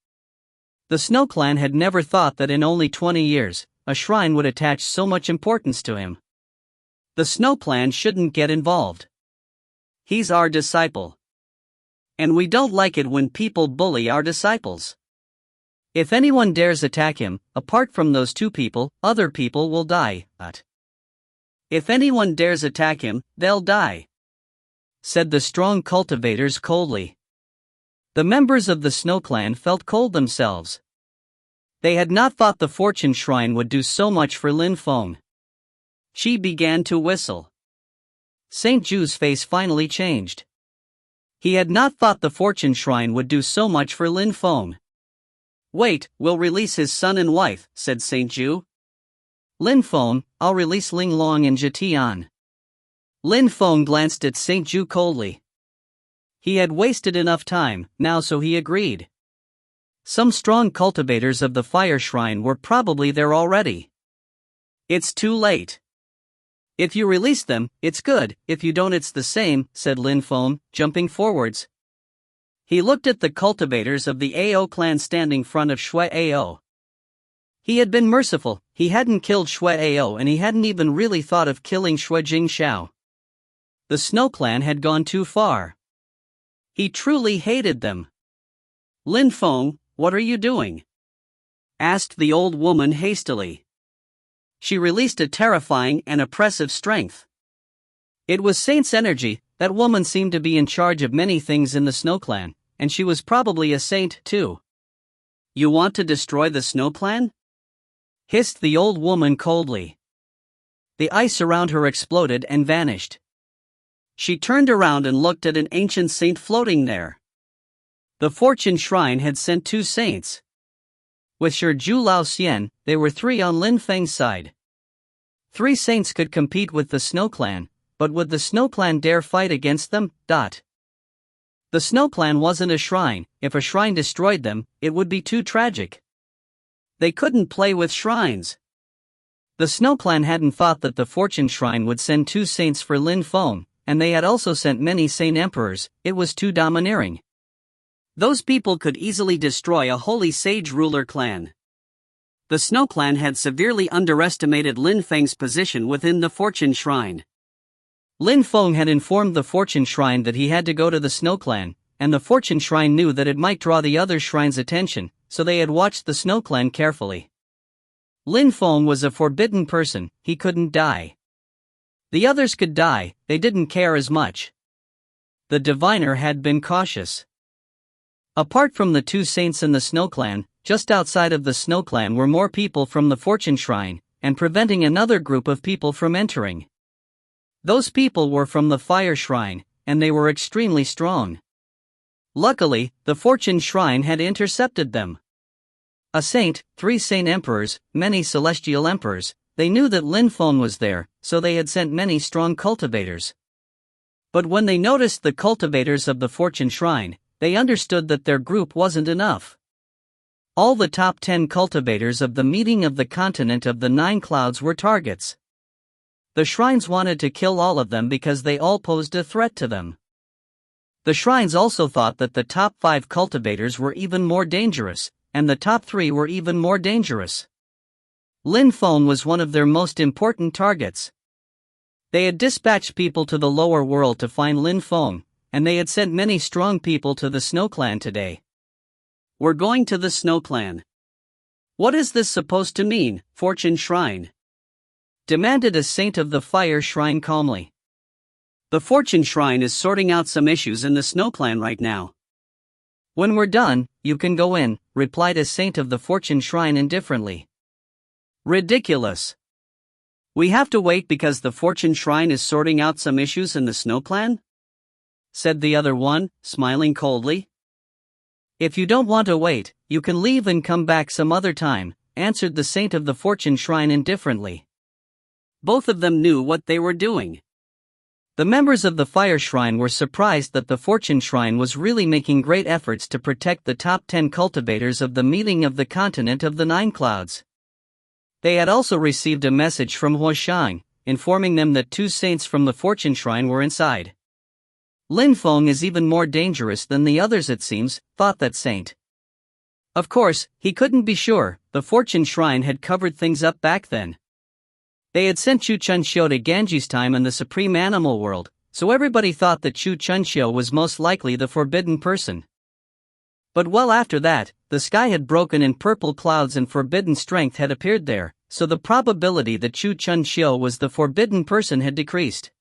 The Snow Clan had never thought that in only 20 years, a shrine would attach so much importance to him. The Snow Clan shouldn't get involved. He's our disciple. And we don't like it when people bully our disciples. If anyone dares attack him, apart from those two people, other people will die, but if anyone dares attack him, they'll die, said the strong cultivators coldly. The members of the Snow Clan felt cold themselves. They had not thought the Fortune Shrine would do so much for Lin Feng. She began to whistle. Saint Ju's face finally changed. He had not thought the Fortune Shrine would do so much for Lin Feng. Wait, we'll release his son and wife, said Saint Ju. Lin Feng, I'll release Ling Long and Jetian. Lin Feng glanced at Saint Ju coldly. He had wasted enough time, now, so he agreed. Some strong cultivators of the fire shrine were probably there already. It's too late. If you release them, it's good, if you don't it's the same, said Lin Feng, jumping forwards. He looked at the cultivators of the Ao clan standing front of Shui Ao. He had been merciful, he hadn't killed Shui Ao and he hadn't even really thought of killing Shui Jingxiao. The Snow Clan had gone too far. He truly hated them. Lin Feng, what are you doing? Asked the old woman hastily. She released a terrifying and oppressive strength. It was Saint's energy. That woman seemed to be in charge of many things in the Snow Clan, and she was probably a saint too. You want to destroy the Snow Clan? Hissed the old woman coldly. The ice around her exploded and vanished. She turned around and looked at an ancient saint floating there. The Fortune Shrine had sent 2 saints. With Shi Ju Lao Xian, there were 3 on Lin Feng's side. 3 saints could compete with the Snow Clan, but would the Snow Clan dare fight against them? The Snow Clan wasn't a shrine. If a shrine destroyed them, it would be too tragic. They couldn't play with shrines. The Snow Clan hadn't thought that the Fortune Shrine would send 2 saints for Lin Feng, and they had also sent many saint emperors. It was too domineering. Those people could easily destroy a holy sage ruler clan. The Snow Clan had severely underestimated Lin Feng's position within the Fortune Shrine. Lin Feng had informed the Fortune Shrine that he had to go to the Snow Clan, and the Fortune Shrine knew that it might draw the other shrines' attention, so they had watched the Snow Clan carefully. Lin Feng was a forbidden person, he couldn't die. The others could die, they didn't care as much. The diviner had been cautious. Apart from the 2 saints in the Snow Clan, just outside of the Snow Clan were more people from the Fortune Shrine, and preventing another group of people from entering. Those people were from the Fire Shrine, and they were extremely strong. Luckily, the Fortune Shrine had intercepted them. A saint, 3 saint emperors, many celestial emperors, they knew that Lin Feng was there, so they had sent many strong cultivators. But when they noticed the cultivators of the Fortune Shrine, they understood that their group wasn't enough. All the top 10 cultivators of the meeting of the continent of the 9 clouds were targets. The shrines wanted to kill all of them because they all posed a threat to them. The shrines also thought that the top 5 cultivators were even more dangerous, and the top 3 were even more dangerous. Lin Feng was one of their most important targets. They had dispatched people to the lower world to find Lin Feng, and they had sent many strong people to the Snow Clan today. We're going to the Snow Clan. What is this supposed to mean, Fortune Shrine? Demanded a saint of the Fire Shrine calmly. The Fortune Shrine is sorting out some issues in the Snow Clan right now. When we're done, you can go in, replied a saint of the Fortune Shrine indifferently. Ridiculous. We have to wait because the Fortune Shrine is sorting out some issues in the Snow Clan? Said the other one, smiling coldly. If you don't want to wait, you can leave and come back some other time, answered the saint of the Fortune Shrine indifferently. Both of them knew what they were doing. The members of the Fire Shrine were surprised that the Fortune Shrine was really making great efforts to protect the top 10 cultivators of the meeting of the continent of the 9 clouds. They had also received a message from Huoshang, informing them that 2 saints from the Fortune Shrine were inside. Lin Feng is even more dangerous than the others it seems, thought that saint. Of course, he couldn't be sure, the Fortune Shrine had covered things up back then. They had sent Chu Chunxiu to Ganji's time in the Supreme Animal World, so everybody thought that Chu Chunxiu was most likely the forbidden person. But well after that, the sky had broken in purple clouds and forbidden strength had appeared there, so the probability that Chu Chunxiu was the forbidden person had decreased.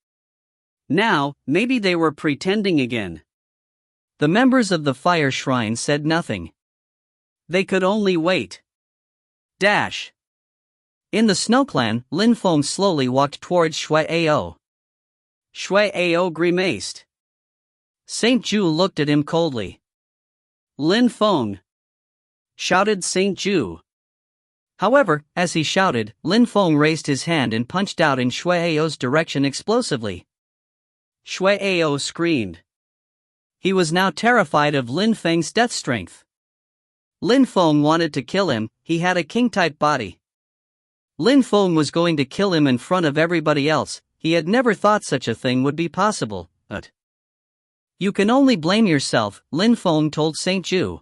Now, maybe they were pretending again. The members of the Fire Shrine said nothing. They could only wait. In the Snow Clan, Lin Feng slowly walked towards Shui Ao. Shui Ao grimaced. Saint Ju looked at him coldly. Lin Feng. shouted Saint Ju. However, as he shouted, Lin Feng raised his hand and punched out in Shuai'o's direction explosively. Shuai'o screamed. He was now terrified of Lin Feng's death strength. Lin Feng wanted to kill him, he had a king-type body. Lin Feng was going to kill him in front of everybody else, he had never thought such a thing would be possible, but... You can only blame yourself, Lin Feng told Saint Ju.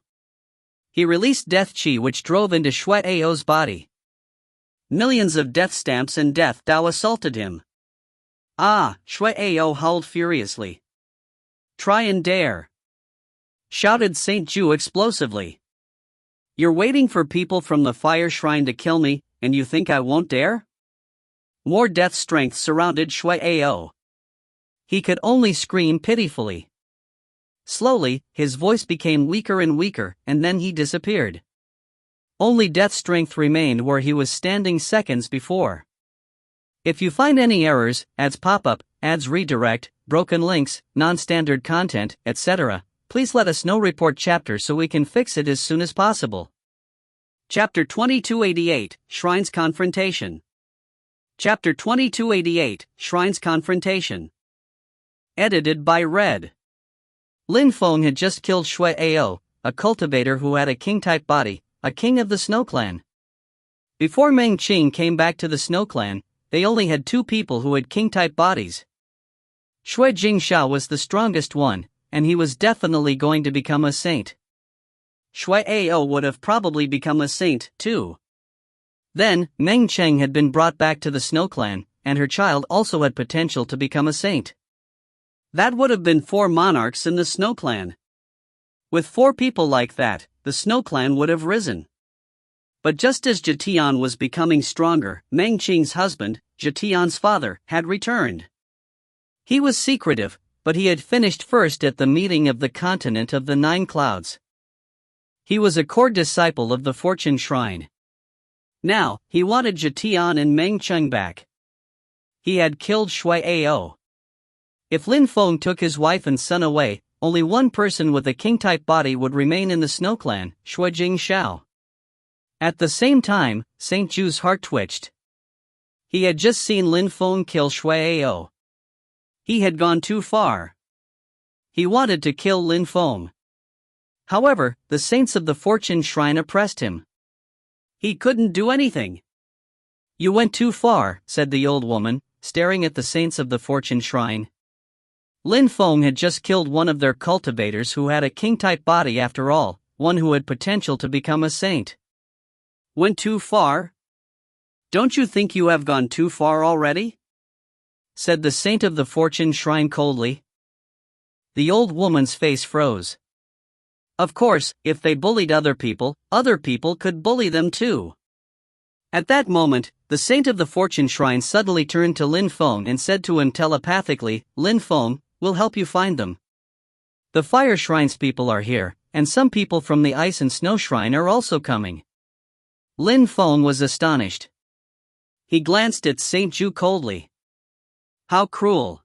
He released death chi which drove into Shuai'o's body. Millions of death stamps and death Dao assaulted him. Ah, Shuai'o howled furiously. Try and dare! Shouted Saint Ju explosively. You're waiting for people from the fire shrine to kill me, and you think I won't dare? More death strength surrounded Shuai'o. He could only scream pitifully. Slowly, his voice became weaker and weaker, and then he disappeared. Only death strength remained where he was standing seconds before. If you find any errors, ads pop-up, ads redirect, broken links, non-standard content, etc., please let us know. Report chapter so we can fix it as soon as possible. Chapter 2288, Shrine's Confrontation. Chapter 2288, Shrine's Confrontation. Edited by Red. Lin Feng had just killed Shuai'o, a cultivator who had a king-type body, a king of the Snow Clan. Before Meng Qing came back to the Snow Clan, they only had 2 people who had king-type bodies. Shui Jingxiao was the strongest one, and he was definitely going to become a saint. Shuai'o would have probably become a saint, too. Then, Meng Cheng had been brought back to the Snow Clan, and her child also had potential to become a saint. That would have been 4 monarchs in the Snow Clan. With 4 people like that, the Snow Clan would have risen. But just as Jitian was becoming stronger, Meng Qing's husband, Jitian's father, had returned. He was secretive, but he had finished first at the meeting of the continent of the 9 clouds. He was a core disciple of the Fortune Shrine. Now, he wanted Jitian and Meng Qing back. He had killed Shuai'o. If Lin Feng took his wife and son away, only one person with a king-type body would remain in the Snow Clan, Shui Jingxiao. At the same time, Saint Ju's heart twitched. He had just seen Lin Feng kill Shuai'o. He had gone too far. He wanted to kill Lin Feng. However, the saints of the Fortune Shrine oppressed him. He couldn't do anything. You went too far, said the old woman, staring at the saints of the Fortune Shrine. Lin Feng had just killed one of their cultivators who had a king-type body after all, one who had potential to become a saint. Went too far? Don't you think you have gone too far already? Said the saint of the Fortune Shrine coldly. The old woman's face froze. Of course, if they bullied other people could bully them too. At that moment, the saint of the Fortune Shrine suddenly turned to Lin Feng and said to him telepathically, Lin Feng, we'll help you find them. The Fire Shrine's people are here, and some people from the Ice and Snow Shrine are also coming. Lin Feng was astonished. He glanced at Saint Ju coldly. How cruel.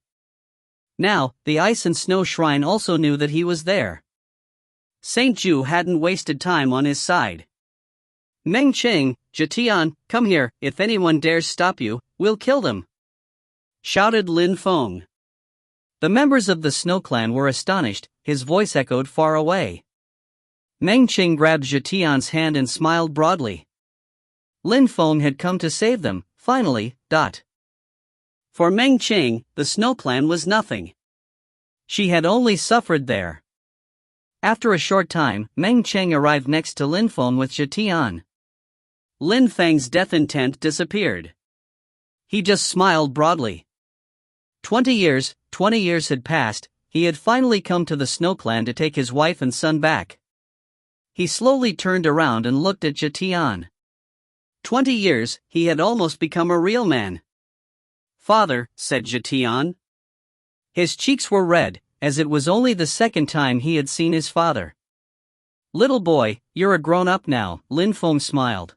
Now, the Ice and Snow Shrine also knew that he was there. Saint Ju hadn't wasted time on his side. Meng Qing, Jitian, come here, if anyone dares stop you, we'll kill them. Shouted Lin Feng. The members of the Snow Clan were astonished, his voice echoed far away. Meng Qing grabbed Jitian's hand and smiled broadly. Lin Feng had come to save them, finally. For Meng Qing, the Snow Clan was nothing. She had only suffered there. After a short time, Meng Qing arrived next to Lin Feng with Jitian. Lin Feng's death intent disappeared. He just smiled broadly. 20 years had passed, he had finally come to the Snow Clan to take his wife and son back. He slowly turned around and looked at Jitian. 20 years, he had almost become a real man. Father, said Jitian. His cheeks were red, as it was only the second time he had seen his father. Little boy, you're a grown-up now, Lin Feng smiled.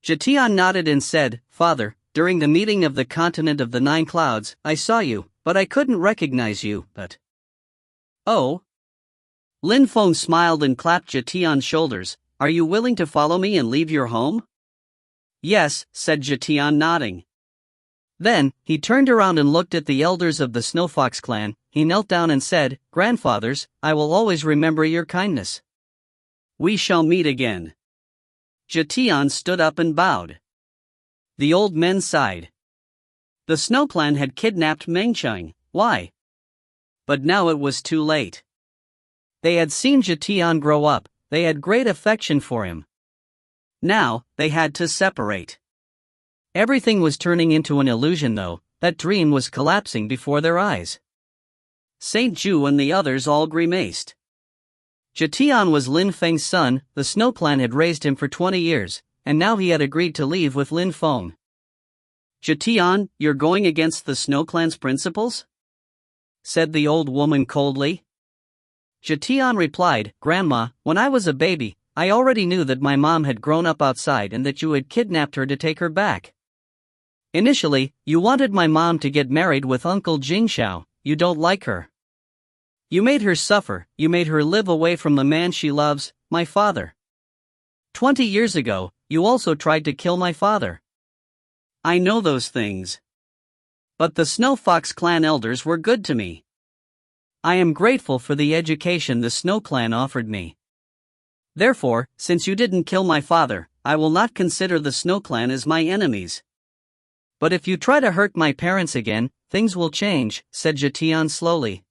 Jitian nodded and said, Father, during the meeting of the continent of the 9 clouds, I saw you, but I couldn't recognize you, Oh? Lin Feng smiled and clapped Jitian's shoulders. are you willing to follow me and leave your home? Yes, said Jetian, nodding. Then, he turned around and looked at the elders of the Snow Fox clan. He knelt down and said, Grandfathers, I will always remember your kindness. We shall meet again. Jetian stood up and bowed. The old men sighed. The Snow Clan had kidnapped Mengcheng. Why? But now it was too late. They had seen Jetian grow up, they had great affection for him. Now, they had to separate. Everything was turning into an illusion though, that dream was collapsing before their eyes. Saint Ju and the others all grimaced. Jetian was Lin Feng's son, the Snow Clan had raised him for 20 years, and now he had agreed to leave with Lin Feng. Jetian, you're going against the Snow Clan's principles? Said the old woman coldly. Jetian replied, Grandma, when I was a baby, I already knew that my mom had grown up outside and that you had kidnapped her to take her back. Initially, you wanted my mom to get married with Uncle Jingxiao. You don't like her. You made her suffer, you made her live away from the man she loves, my father. 20 years ago, you also tried to kill my father. I know those things. But the Snow Fox clan elders were good to me. I am grateful for the education the Snow Clan offered me. Therefore, since you didn't kill my father, I will not consider the Snow Clan as my enemies. But if you try to hurt my parents again, things will change, said Jetian slowly.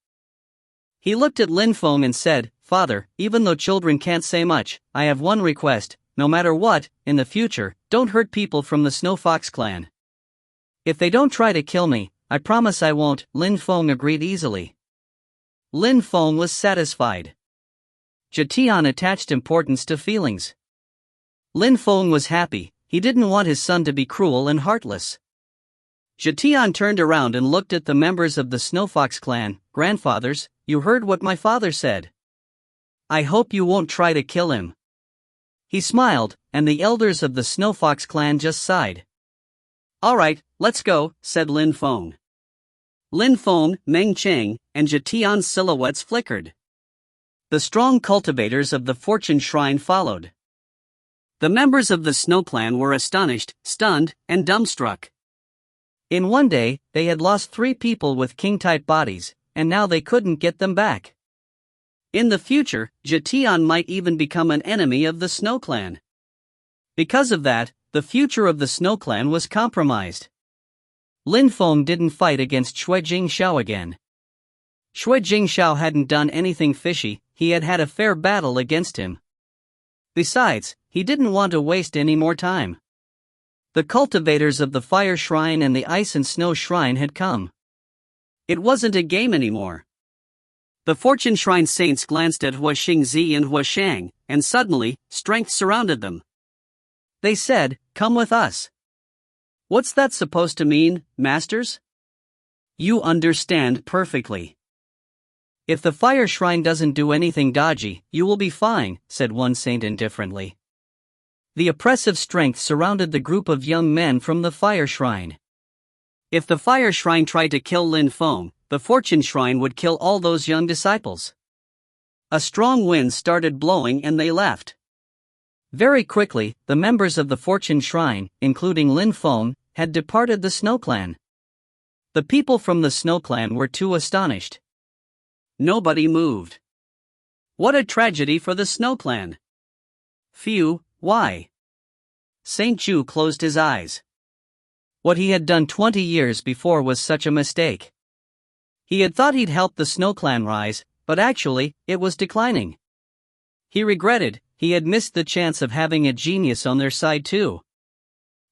He looked at Lin Feng and said, Father, even though children can't say much, I have one request, no matter what, in the future, don't hurt people from the Snow Fox clan. If they don't try to kill me, I promise I won't. Lin Feng agreed easily. Lin Feng was satisfied. Jetian attached importance to feelings. Lin Feng was happy, he didn't want his son to be cruel and heartless. Jetian turned around and looked at the members of the Snow Fox clan. Grandfathers, you heard what my father said. I hope you won't try to kill him. He smiled, and the elders of the Snow Fox clan just sighed. All right, let's go, said Lin Feng. Lin Feng, Meng Cheng, and Jetian's silhouettes flickered. The strong cultivators of the Fortune Shrine followed. The members of the Snow Clan were astonished, stunned, and dumbstruck. In one day, they had lost 3 people with king-type bodies, and now they couldn't get them back. In the future, Jetian might even become an enemy of the Snow Clan. Because of that, the future of the Snow Clan was compromised. Lin Feng didn't fight against Shui Jingxiao again. Shui Jingxiao hadn't done anything fishy, he had had a fair battle against him. Besides, he didn't want to waste any more time. The cultivators of the Fire Shrine and the Ice and Snow Shrine had come. It wasn't a game anymore. The Fortune Shrine saints glanced at Hua Xingzi and Hua Shang, and suddenly, strength surrounded them. They said, Come with us. What's that supposed to mean, masters? You understand perfectly. If the Fire Shrine doesn't do anything dodgy, you will be fine, said one saint indifferently. The oppressive strength surrounded the group of young men from the Fire Shrine. If the Fire Shrine tried to kill Lin Feng, the Fortune Shrine would kill all those young disciples. A strong wind started blowing and they left. Very quickly, the members of the Fortune Shrine, including Lin Feng, had departed the Snow Clan. The people from the Snow Clan were too astonished. Nobody moved. What a tragedy for the Snow Clan. Phew, why? Saint Ju closed his eyes. What he had done 20 years before was such a mistake. He had thought he'd helped the Snow Clan rise, but actually, it was declining. He regretted, he had missed the chance of having a genius on their side too.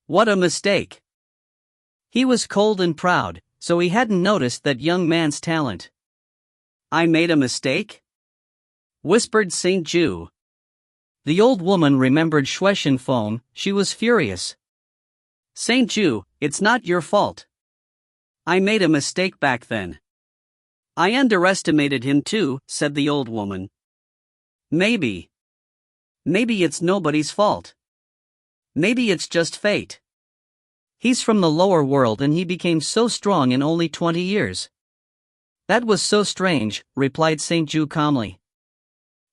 What a mistake. He was cold and proud, so he hadn't noticed that young man's talent. I made a mistake? Whispered Saint Ju. The old woman remembered Shui Feng, she was furious. Saint Ju, it's not your fault. I made a mistake back then. I underestimated him too, said the old woman. Maybe it's nobody's fault. Maybe it's just fate. He's from the lower world and he became so strong in only 20 years. That was so strange, replied Saint Ju calmly.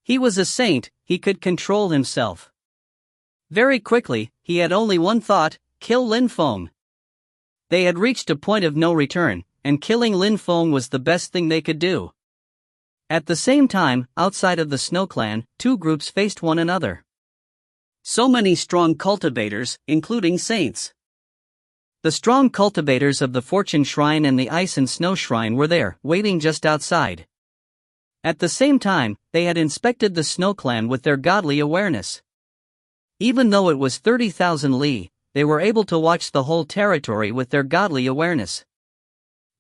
He was a saint, he could control himself. Very quickly, he had only one thought: kill Lin Feng. They had reached a point of no return, and killing Lin Feng was the best thing they could do. At the same time, outside of the Snow Clan, two groups faced one another. So many strong cultivators, including saints. The strong cultivators of the Fortune Shrine and the Ice and Snow Shrine were there, waiting just outside. At the same time, they had inspected the Snow Clan with their godly awareness. Even though it was 30,000 li, they were able to watch the whole territory with their godly awareness.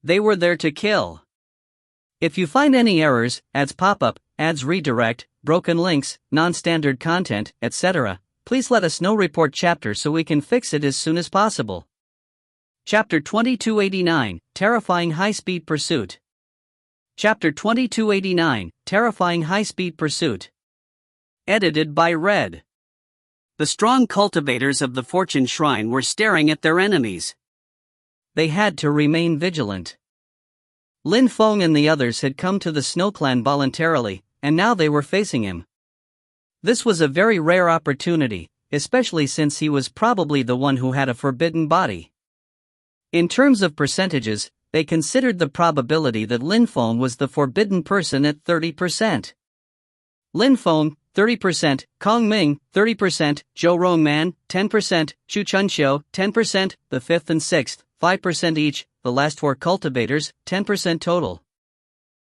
They were there to kill. If you find any errors, ads pop up, ads redirect, broken links, non-standard content, etc., please let us know. Report chapter so we can fix it as soon as possible. Chapter 2289, Terrifying High-Speed Pursuit. Chapter 2289, Terrifying High-Speed Pursuit. Edited by Red. The strong cultivators of the Fortune Shrine were staring at their enemies. They had to remain vigilant. Lin Feng and the others had come to the Snow Clan voluntarily, and now they were facing him. This was a very rare opportunity, especially since he was probably the one who had a forbidden body. In terms of percentages, they considered the probability that Lin Feng was the forbidden person at 30%. Lin Feng, 30%, Kong Ming, 30%, Zhou Rongman, 10%, Xu Chunxiu, 10%, the 5th and 6th, 5% each, the last 4 cultivators, 10% total.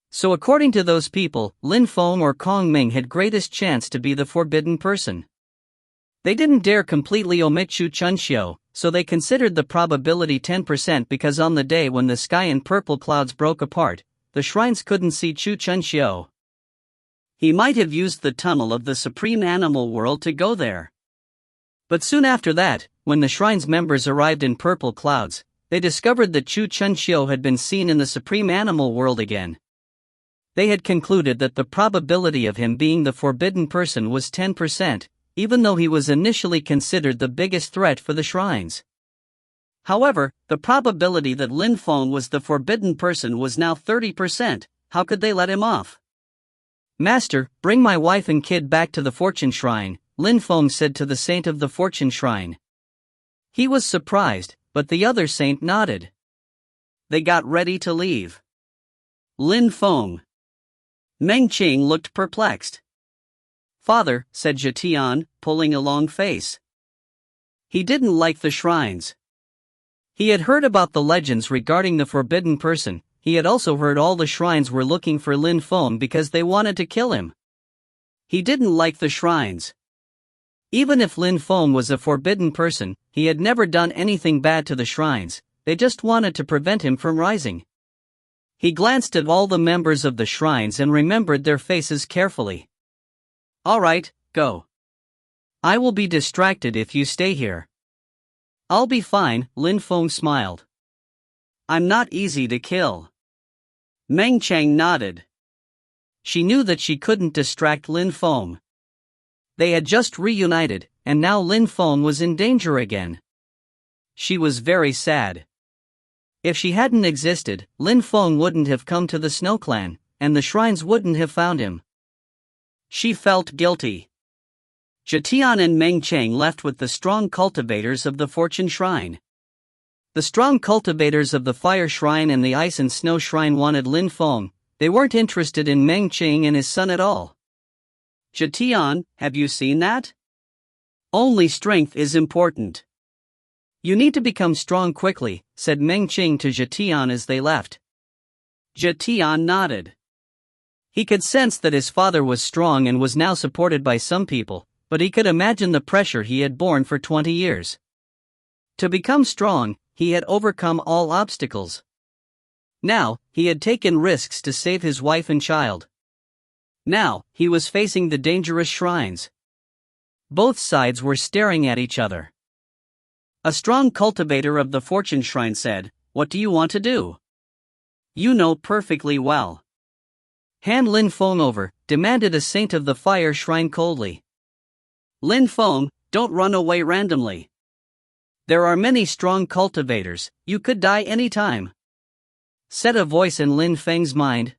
So according to those people, Lin Feng or Kong Ming had greatest chance to be the forbidden person. They didn't dare completely omit Xu Chunxiu, so they considered the probability 10% because on the day when the sky and purple clouds broke apart, the shrines couldn't see Xu Chunxiu. He might have used the tunnel of the Supreme Animal World to go there. But soon after that, when the shrine's members arrived in purple clouds, they discovered that Xu Chunxiu had been seen in the Supreme Animal World again. They had concluded that the probability of him being the forbidden person was 10%, even though he was initially considered the biggest threat for the shrines. However, the probability that Lin Feng was the forbidden person was now 30%. How could they let him off? Master, bring my wife and kid back to the Fortune Shrine, Lin Feng said to the saint of the Fortune Shrine. He was surprised, but the other saint nodded. They got ready to leave. Lin Feng. Meng Qing looked perplexed. Father, said Zhetian, pulling a long face. He didn't like the shrines. He had heard about the legends regarding the forbidden person. He had also heard all the shrines were looking for Lin Feng because they wanted to kill him. He didn't like the shrines. Even if Lin Feng was a forbidden person, he had never done anything bad to the shrines, they just wanted to prevent him from rising. He glanced at all the members of the shrines and remembered their faces carefully. All right, go. I will be distracted if you stay here. I'll be fine, Lin Feng smiled. I'm not easy to kill. Meng Chang nodded. She knew that she couldn't distract Lin Feng. They had just reunited, and now Lin Feng was in danger again. She was very sad. If she hadn't existed, Lin Feng wouldn't have come to the Snow Clan, and the shrines wouldn't have found him. She felt guilty. Zhetian and Meng Chang left with the strong cultivators of the Fortune Shrine. The strong cultivators of the Fire Shrine and the Ice and Snow Shrine wanted Lin Feng. They weren't interested in Meng Qing and his son at all. Zhetian, have you seen that? Only strength is important. You need to become strong quickly, said Meng Qing to Zhetian as they left. Zhetian nodded. He could sense that his father was strong and was now supported by some people, but he could imagine the pressure he had borne for 20 years. To become strong, he had overcome all obstacles. Now, he had taken risks to save his wife and child. Now, he was facing the dangerous shrines. Both sides were staring at each other. A strong cultivator of the Fortune Shrine said, "What do you want to do?" "You know perfectly well." "Hand Lin Feng over," demanded a saint of the Fire Shrine coldly. "Lin Feng, don't run away randomly. There are many strong cultivators, you could die any time," said a voice in Lin Feng's mind.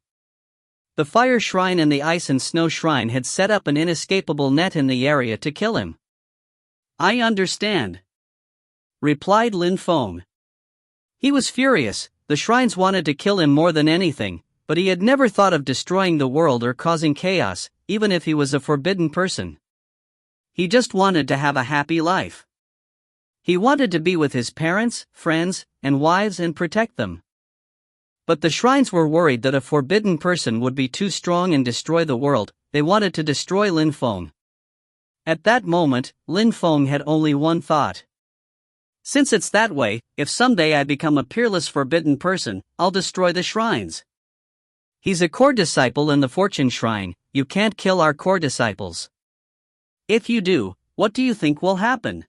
The Fire Shrine and the Ice and Snow Shrine had set up an inescapable net in the area to kill him. I understand, replied Lin Feng. He was furious. The shrines wanted to kill him more than anything, but he had never thought of destroying the world or causing chaos, even if he was a forbidden person. He just wanted to have a happy life. He wanted to be with his parents, friends, and wives and protect them. But the shrines were worried that a forbidden person would be too strong and destroy the world. They wanted to destroy Lin Feng. At that moment, Lin Feng had only one thought. Since it's that way, if someday I become a peerless forbidden person, I'll destroy the shrines. He's a core disciple in the Fortune Shrine. You can't kill our core disciples. If you do, what do you think will happen?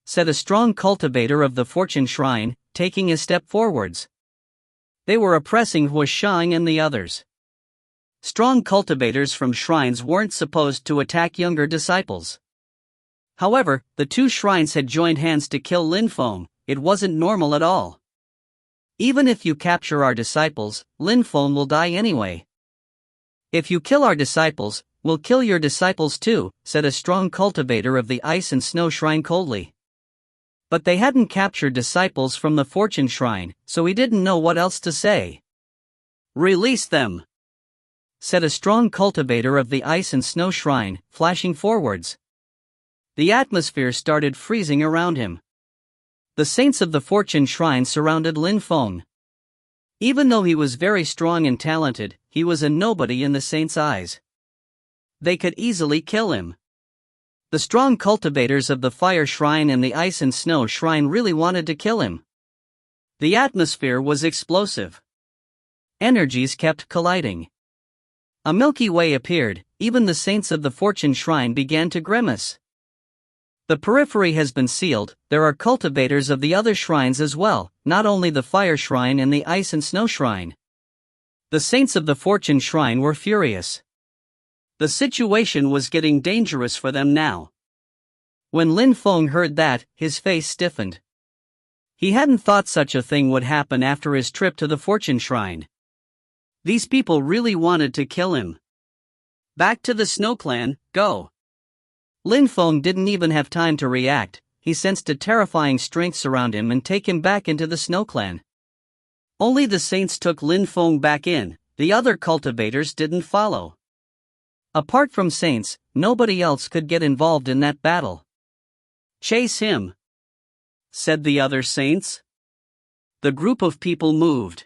Said a strong cultivator of the Fortune Shrine, taking a step forwards. They were oppressing Hua Shang and the others. Strong cultivators from shrines weren't supposed to attack younger disciples. However, the two shrines had joined hands to kill Lin Feng. It wasn't normal at all. Even if you capture our disciples, Lin Feng will die anyway. If you kill our disciples, we'll kill your disciples too, said a strong cultivator of the Ice and Snow Shrine coldly. But they hadn't captured disciples from the Fortune Shrine, so he didn't know what else to say. Release them, said a strong cultivator of the Ice and Snow Shrine, flashing forwards. The atmosphere started freezing around him. The saints of the Fortune Shrine surrounded Lin Feng. Even though he was very strong and talented, he was a nobody in the saints' eyes. They could easily kill him. The strong cultivators of the Fire Shrine and the Ice and Snow Shrine really wanted to kill him. The atmosphere was explosive. Energies kept colliding. A Milky Way appeared. Even the saints of the Fortune Shrine began to grimace. The periphery has been sealed. There are cultivators of the other shrines as well, not only the Fire Shrine and the Ice and Snow Shrine. The saints of the Fortune Shrine were furious. The situation was getting dangerous for them now. When Lin Feng heard that, his face stiffened. He hadn't thought such a thing would happen after his trip to the Fortune Shrine. These people really wanted to kill him. Back to the Snow Clan, go! Lin Feng didn't even have time to react. He sensed a terrifying strength surround him and take him back into the Snow Clan. Only the saints took Lin Feng back in. The other cultivators didn't follow. Apart from saints, nobody else could get involved in that battle. Chase him, said the other saints. The group of people moved.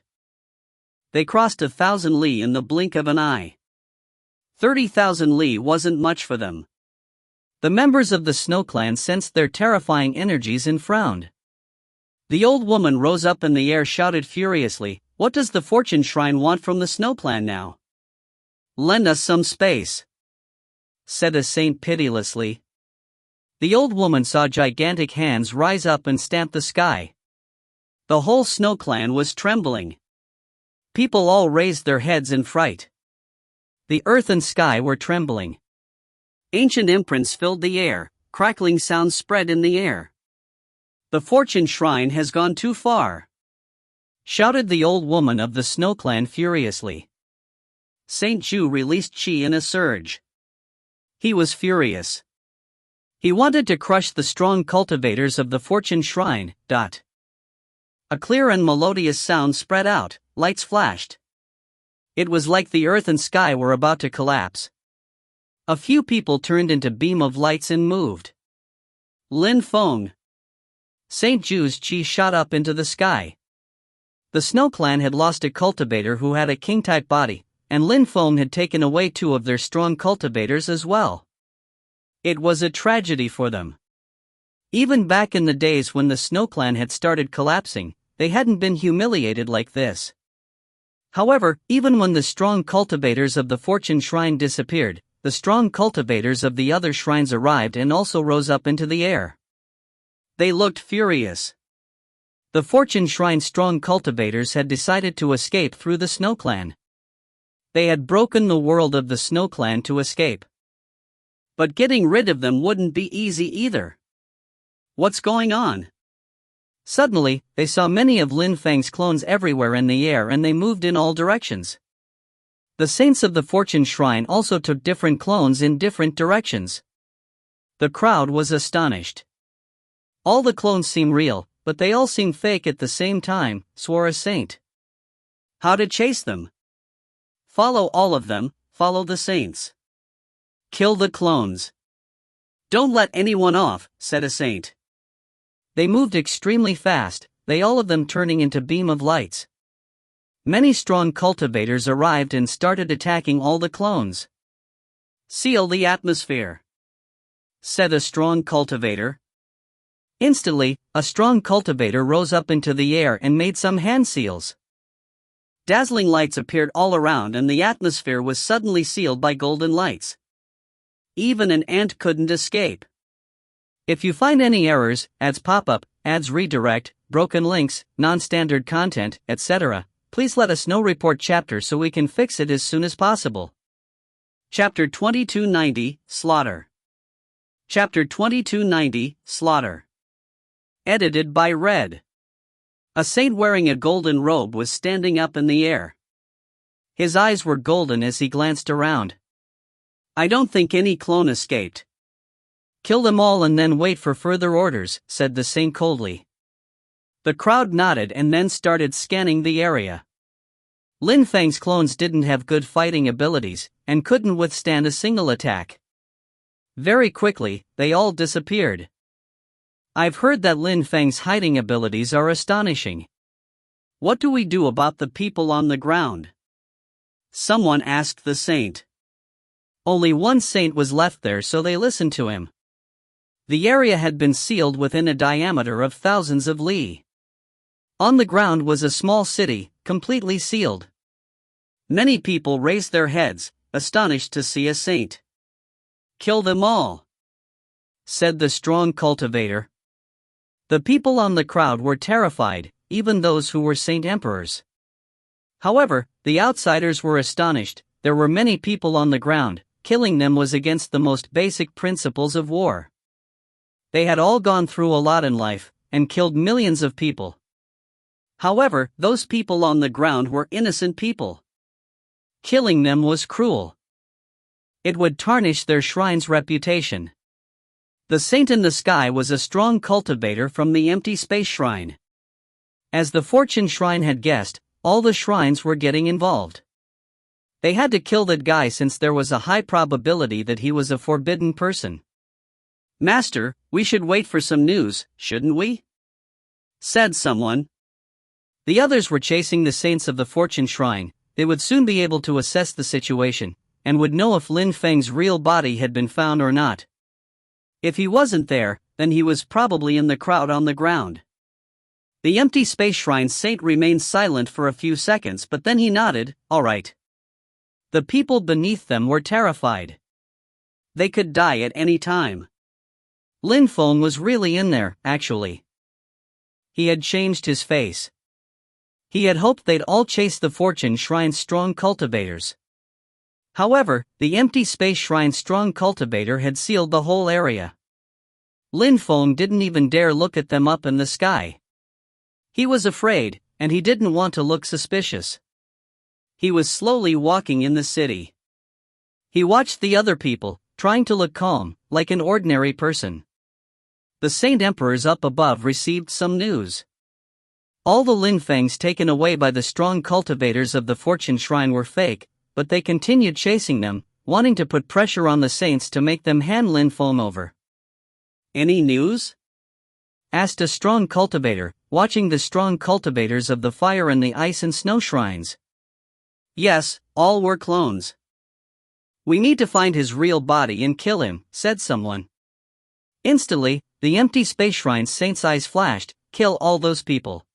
They crossed 1,000 li in the blink of an eye. 30,000 li wasn't much for them. The members of the Snow Clan sensed their terrifying energies and frowned. The old woman rose up in the air, shouted furiously, "What does the Fortune Shrine want from the Snow Clan now? Lend us some space," said a saint pitilessly. The old woman saw gigantic hands rise up and stamp the sky. The whole Snow Clan was trembling. People all raised their heads in fright. The earth and sky were trembling. Ancient imprints filled the air, crackling sounds spread in the air. "The Fortune Shrine has gone too far," shouted the old woman of the Snow Clan furiously. Saint Ju released chi in a surge. He was furious. He wanted to crush the strong cultivators of the Fortune Shrine. A clear and melodious sound spread out, lights flashed. It was like the earth and sky were about to collapse. A few people turned into beam of lights and moved. Lin Feng. Saint Ju's chi shot up into the sky. The Snow Clan had lost a cultivator who had a king-type body, and Lin Feng had taken away 2 of their strong cultivators as well. It was a tragedy for them. Even back in the days when the Snow Clan had started collapsing, they hadn't been humiliated like this. However, even when the strong cultivators of the Fortune Shrine disappeared, the strong cultivators of the other shrines arrived and also rose up into the air. They looked furious. The Fortune Shrine strong cultivators had decided to escape through the Snow Clan. They had broken the world of the Snow Clan to escape. But getting rid of them wouldn't be easy either. What's going on? Suddenly, they saw many of Lin Feng's clones everywhere in the air and they moved in all directions. The saints of the Fortune Shrine also took different clones in different directions. The crowd was astonished. All the clones seem real, but they all seem fake at the same time, swore a saint. How to chase them? Follow all of them, follow the saints. Kill the clones. Don't let anyone off, said a saint. They moved extremely fast, they all of them turning into beam of lights. Many strong cultivators arrived and started attacking all the clones. Seal the atmosphere, said a strong cultivator. Instantly, a strong cultivator rose up into the air and made some hand seals. Dazzling lights appeared all around and the atmosphere was suddenly sealed by golden lights. Even an ant couldn't escape. If you find any errors, ads pop up, ads redirect, broken links, non-standard content, etc., please let us know. Report chapter so we can fix it as soon as possible. Chapter 2290, Slaughter. Chapter 2290, Slaughter. Edited by Red. A saint wearing a golden robe was standing up in the air. His eyes were golden as he glanced around. I don't think any clone escaped. Kill them all and then wait for further orders, said the saint coldly. The crowd nodded and then started scanning the area. Lin Feng's clones didn't have good fighting abilities, and couldn't withstand a single attack. Very quickly, they all disappeared. I've heard that Lin Feng's hiding abilities are astonishing. What do we do about the people on the ground? Someone asked the saint. Only one saint was left there, so they listened to him. The area had been sealed within a diameter of thousands of li. On the ground was a small city, completely sealed. Many people raised their heads, astonished to see a saint. Kill them all, said the strong cultivator. The people on the crowd were terrified, even those who were saint emperors. However, the outsiders were astonished. There were many people on the ground. Killing them was against the most basic principles of war. They had all gone through a lot in life, and killed millions of people. However, those people on the ground were innocent people. Killing them was cruel. It would tarnish their shrine's reputation. The saint in the sky was a strong cultivator from the empty space shrine. As the fortune shrine had guessed, all the shrines were getting involved. They had to kill that guy since there was a high probability that he was a forbidden person. Master, we should wait for some news, shouldn't we? Said someone. The others were chasing the saints of the fortune shrine. They would soon be able to assess the situation, and would know if Lin Feng's real body had been found or not. If he wasn't there, then he was probably in the crowd on the ground. The empty space shrine saint remained silent for a few seconds, but then he nodded, all right. The people beneath them were terrified. They could die at any time. Lin Feng was really in there, actually. He had changed his face. He had hoped they'd all chase the fortune shrine's strong cultivators. However, the empty space shrine's strong cultivator had sealed the whole area. Lin Feng didn't even dare look at them up in the sky. He was afraid, and he didn't want to look suspicious. He was slowly walking in the city. He watched the other people, trying to look calm, like an ordinary person. The Saint Emperors up above received some news. All the Lin Fengs taken away by the strong cultivators of the Fortune Shrine were fake, but they continued chasing them, wanting to put pressure on the saints to make them hand Lin Feng over. Any news? Asked a strong cultivator, watching the strong cultivators of the fire and the ice and snow shrines. Yes, all were clones. We need to find his real body and kill him, said someone. Instantly, the empty space shrine's saint's eyes flashed, kill all those people.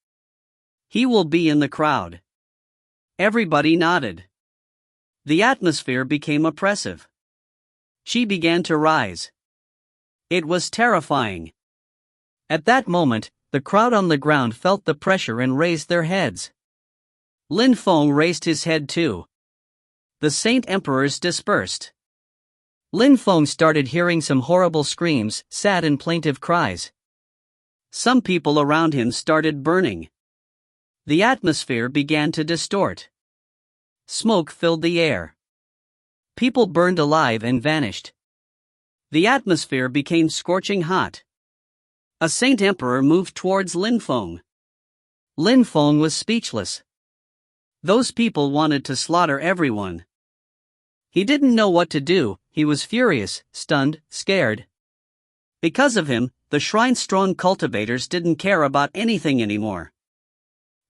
He will be in the crowd. Everybody nodded. The atmosphere became oppressive. She began to rise. It was terrifying. At that moment, the crowd on the ground felt the pressure and raised their heads. Lin Feng raised his head too. The Saint Emperors dispersed. Lin Feng started hearing some horrible screams, sad and plaintive cries. Some people around him started burning. The atmosphere began to distort. Smoke filled the air. People burned alive and vanished. The atmosphere became scorching hot. A Saint Emperor moved towards Lin Feng. Lin Feng was speechless. Those people wanted to slaughter everyone. He didn't know what to do. He was furious, stunned, scared. Because of him, the shrine's strong cultivators didn't care about anything anymore.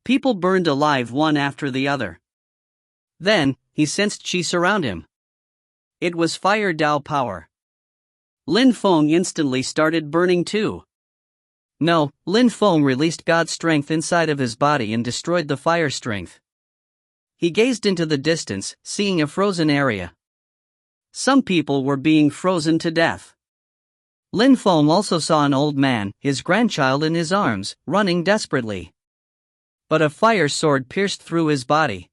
People burned alive one after the other. Then, he sensed qi surround him. It was fire Dao power. Lin Feng instantly started burning too. No, Lin Feng released God's strength inside of his body and destroyed the fire strength. He gazed into the distance, seeing a frozen area. Some people were being frozen to death. Lin Feng also saw an old man, his grandchild in his arms, running desperately. But a fire sword pierced through his body.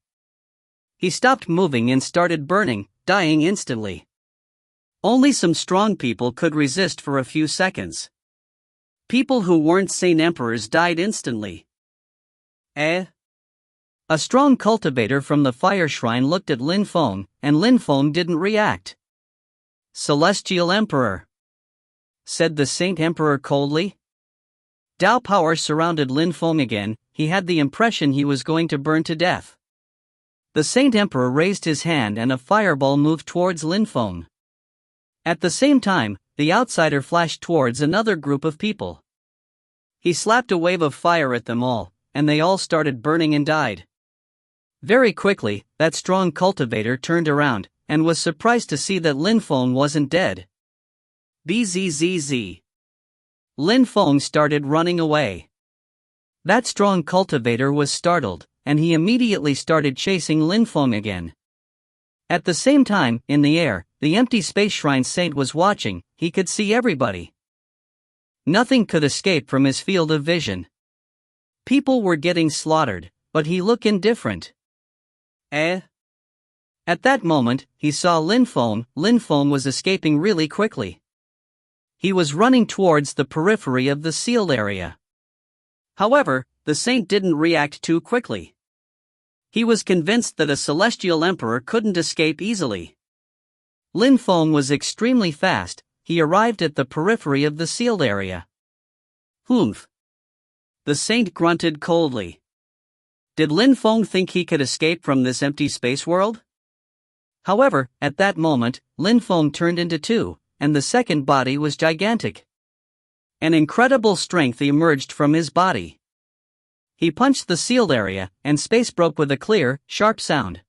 He stopped moving and started burning, dying instantly. Only some strong people could resist for a few seconds. People who weren't Saint Emperors died instantly. A strong cultivator from the fire shrine looked at Lin Feng, and Lin Feng didn't react. Celestial Emperor, said the Saint Emperor coldly. Dao power surrounded Lin Feng again. He had the impression he was going to burn to death. The Saint Emperor raised his hand and a fireball moved towards Lin Feng. At the same time, the outsider flashed towards another group of people. He slapped a wave of fire at them all, and they all started burning and died. Very quickly, that strong cultivator turned around, and was surprised to see that Lin Feng wasn't dead. Bzzz. Lin Feng started running away. That strong cultivator was startled, and he immediately started chasing Lin Feng again. At the same time, in the air, the empty space shrine saint was watching. He could see everybody. Nothing could escape from his field of vision. People were getting slaughtered, but he looked indifferent. At that moment, he saw Lin Feng. Lin Feng was escaping really quickly. He was running towards the periphery of the sealed area. However, the saint didn't react too quickly. He was convinced that a celestial emperor couldn't escape easily. Lin Feng was extremely fast. He arrived at the periphery of the sealed area. Humph. The saint grunted coldly. Did Lin Feng think he could escape from this empty space world? However, at that moment, Lin Feng turned into two, and the second body was gigantic. An incredible strength emerged from his body. He punched the sealed area, and space broke with a clear, sharp sound.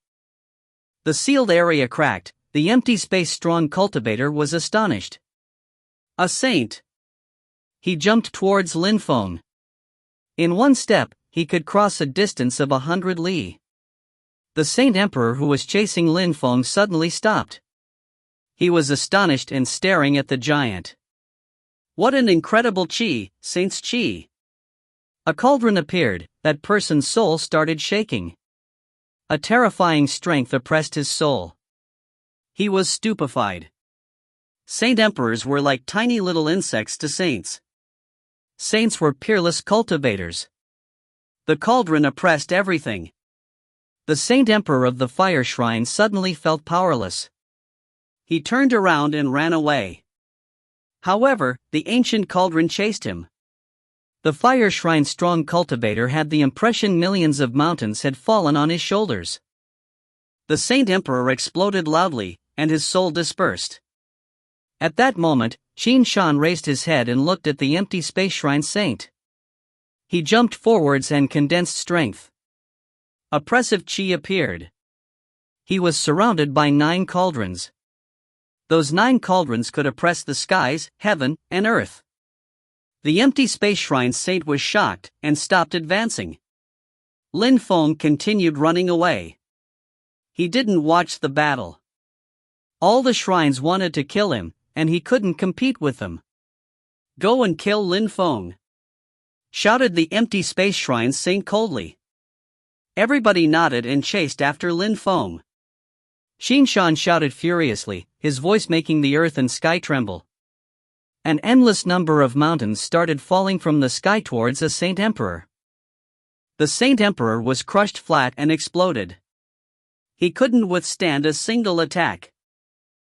The sealed area cracked. The empty space strong cultivator was astonished. A saint! He jumped towards Lin Feng. In one step, he could cross a distance of 100 li. The Saint Emperor who was chasing Lin Feng suddenly stopped. He was astonished and staring at the giant. What an incredible qi, Saint's qi! A cauldron appeared. That person's soul started shaking. A terrifying strength oppressed his soul. He was stupefied. Saint Emperors were like tiny little insects to saints. Saints were peerless cultivators. The cauldron oppressed everything. The Saint Emperor of the fire shrine suddenly felt powerless. He turned around and ran away. However, the ancient cauldron chased him. The fire shrine's strong cultivator had the impression millions of mountains had fallen on his shoulders. The Saint Emperor exploded loudly, and his soul dispersed. At that moment, Qin Shan raised his head and looked at the empty space shrine saint. He jumped forwards and condensed strength. Oppressive qi appeared. He was surrounded by 9 cauldrons. Those 9 cauldrons could oppress the skies, heaven, and earth. The empty space shrine saint was shocked and stopped advancing. Lin Feng continued running away. He didn't watch the battle. All the shrines wanted to kill him, and he couldn't compete with them. Go and kill Lin Feng, shouted the empty space shrine saint coldly. Everybody nodded and chased after Lin Feng. Qin Shan shouted furiously, his voice making the earth and sky tremble. An endless number of mountains started falling from the sky towards the Saint Emperor. The Saint Emperor was crushed flat and exploded. He couldn't withstand a single attack.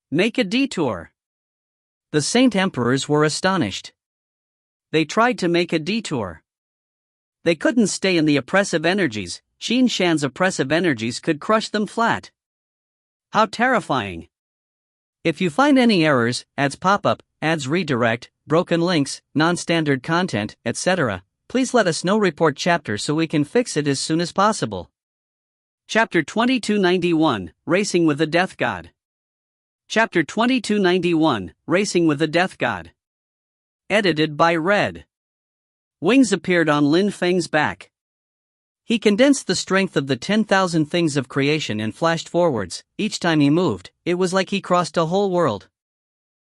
Make a detour. The Saint Emperors were astonished. They tried to make a detour. They couldn't stay in the oppressive energies. Qin Shan's oppressive energies could crush them flat. How terrifying! If you find any errors, ads pop up, ads redirect, broken links, non-standard content, etc., please let us know. Report chapter so we can fix it as soon as possible. Chapter 2291, Racing with the Death God. Chapter 2291, Racing with the Death God. Edited by Red. Wings appeared on Lin Feng's back. He condensed the strength of the 10,000 things of creation and flashed forwards. Each time he moved, it was like he crossed a whole world.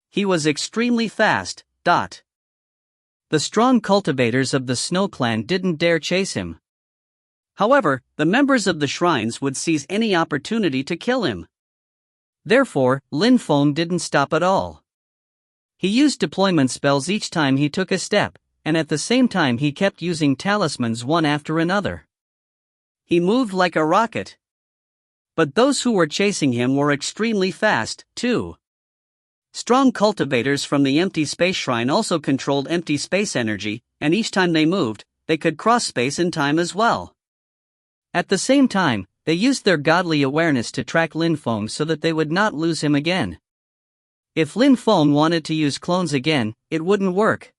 He was extremely fast. The strong cultivators of the Snow Clan didn't dare chase him. However, the members of the shrines would seize any opportunity to kill him. Therefore, Lin Feng didn't stop at all. He used deployment spells each time he took a step, and at the same time he kept using talismans one after another. He moved like a rocket. But those who were chasing him were extremely fast, too. Strong cultivators from the empty space shrine also controlled empty space energy, and each time they moved, they could cross space and time as well. At the same time, they used their godly awareness to track Lin Feng so that they would not lose him again. If Lin Feng wanted to use clones again, it wouldn't work.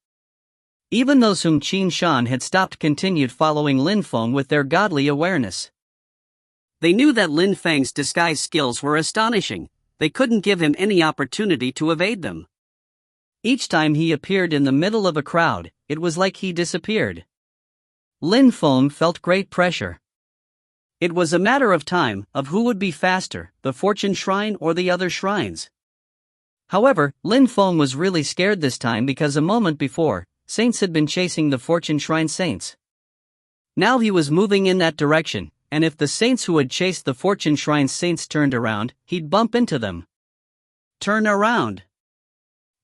Even those whom Qin Shan had stopped continued following Lin Feng with their godly awareness. They knew that Lin Feng's disguise skills were astonishing. They couldn't give him any opportunity to evade them. Each time he appeared in the middle of a crowd, it was like he disappeared. Lin Feng felt great pressure. It was a matter of time, of who would be faster, the Fortune Shrine or the other shrines. However, Lin Feng was really scared this time because a moment before, saints had been chasing the Fortune Shrine saints. Now he was moving in that direction, and if the saints who had chased the Fortune Shrine saints turned around, he'd bump into them. Turn around.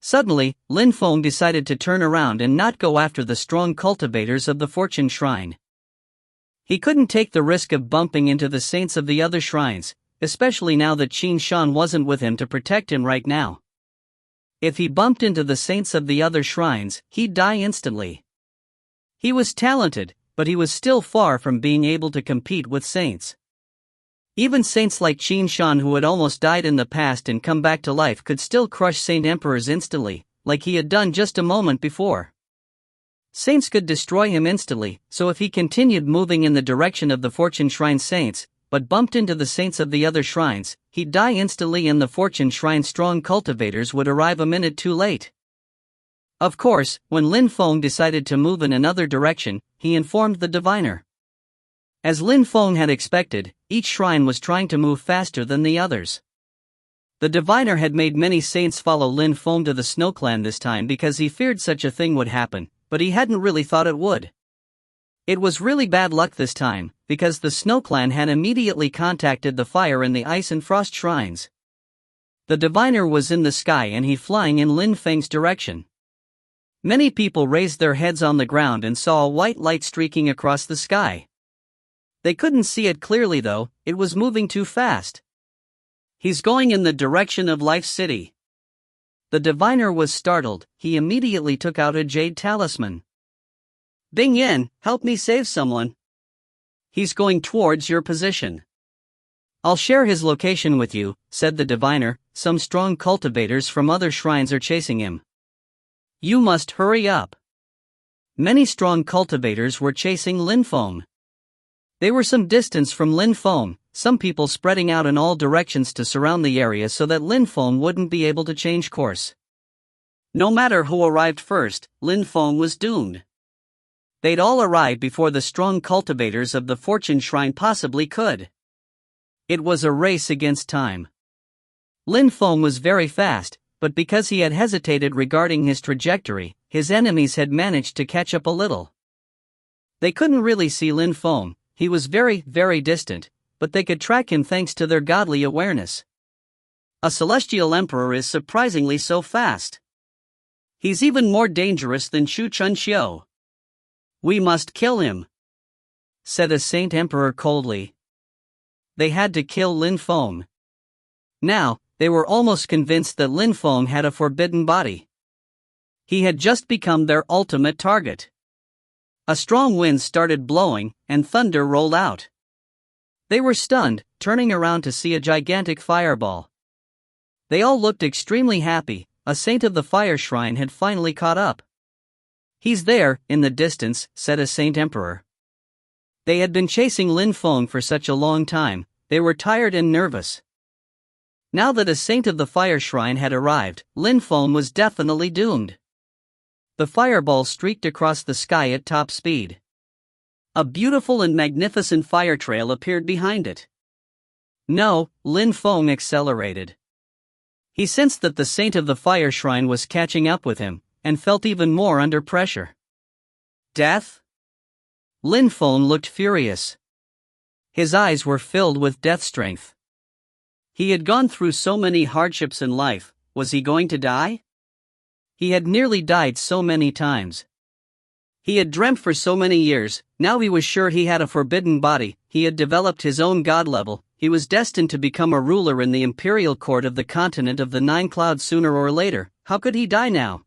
Suddenly, Lin Feng decided to turn around and not go after the strong cultivators of the Fortune Shrine. He couldn't take the risk of bumping into the saints of the other shrines, especially now that Qin Shan wasn't with him to protect him right now. If he bumped into the saints of the other shrines, he'd die instantly. He was talented, but he was still far from being able to compete with saints. Even saints like Qin Shan who had almost died in the past and come back to life could still crush Saint Emperors instantly, like he had done just a moment before. Saints could destroy him instantly, so if he continued moving in the direction of the Fortune Shrine saints, but bumped into the saints of the other shrines, he'd die instantly and the Fortune Shrine strong cultivators would arrive a minute too late. Of course, when Lin Feng decided to move in another direction, he informed the diviner. As Lin Feng had expected, each shrine was trying to move faster than the others. The diviner had made many saints follow Lin Feng to the Snow Clan this time because he feared such a thing would happen, but he hadn't really thought it would. It was really bad luck this time, because the Snow Clan had immediately contacted the Fire and the Ice and Frost shrines. The diviner was in the sky and he flying in Lin Feng's direction. Many people raised their heads on the ground and saw a white light streaking across the sky. They couldn't see it clearly though, it was moving too fast. He's going in the direction of Life City. The diviner was startled, he immediately took out a jade talisman. Bing Yin, help me save someone. He's going towards your position. I'll share his location with you, said the diviner. Some strong cultivators from other shrines are chasing him. You must hurry up. Many strong cultivators were chasing Lin Feng. They were some distance from Lin Feng, some people spreading out in all directions to surround the area so that Lin Feng wouldn't be able to change course. No matter who arrived first, Lin Feng was doomed. They'd all arrived before the strong cultivators of the Fortune Shrine possibly could. It was a race against time. Lin Feng was very fast, but because he had hesitated regarding his trajectory, his enemies had managed to catch up a little. They couldn't really see Lin Feng, he was very, very distant, but they could track him thanks to their godly awareness. A celestial emperor is surprisingly so fast. He's even more dangerous than Shu Chunxiu. We must kill him, said a Saint Emperor coldly. They had to kill Lin Feng. Now, they were almost convinced that Lin Feng had a forbidden body. He had just become their ultimate target. A strong wind started blowing, and thunder rolled out. They were stunned, turning around to see a gigantic fireball. They all looked extremely happy. A saint of the fire shrine had finally caught up. "He's there, in the distance," said a saint emperor. They had been chasing Lin Feng for such a long time, they were tired and nervous. Now that a saint of the fire shrine had arrived, Lin Feng was definitely doomed. The fireball streaked across the sky at top speed. A beautiful and magnificent fire trail appeared behind it. No, Lin Feng accelerated. He sensed that the saint of the fire shrine was catching up with him, and felt even more under pressure. Death? Lin Feng looked furious. His eyes were filled with death strength. He had gone through so many hardships in life, was he going to die? He had nearly died so many times. He had dreamt for so many years, now he was sure he had a forbidden body, he had developed his own god level, he was destined to become a ruler in the imperial court of the continent of the Nine Clouds sooner or later. How could he die now?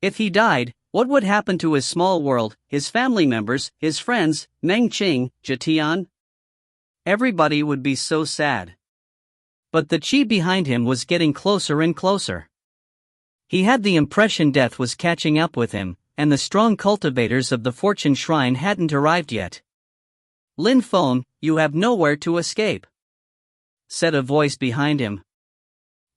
If he died, what would happen to his small world, his family members, his friends, Meng Qing, Jitian? Everybody would be so sad. But the chi behind him was getting closer and closer. He had the impression death was catching up with him, and the strong cultivators of the fortune shrine hadn't arrived yet. "Lin Feng, you have nowhere to escape," said a voice behind him.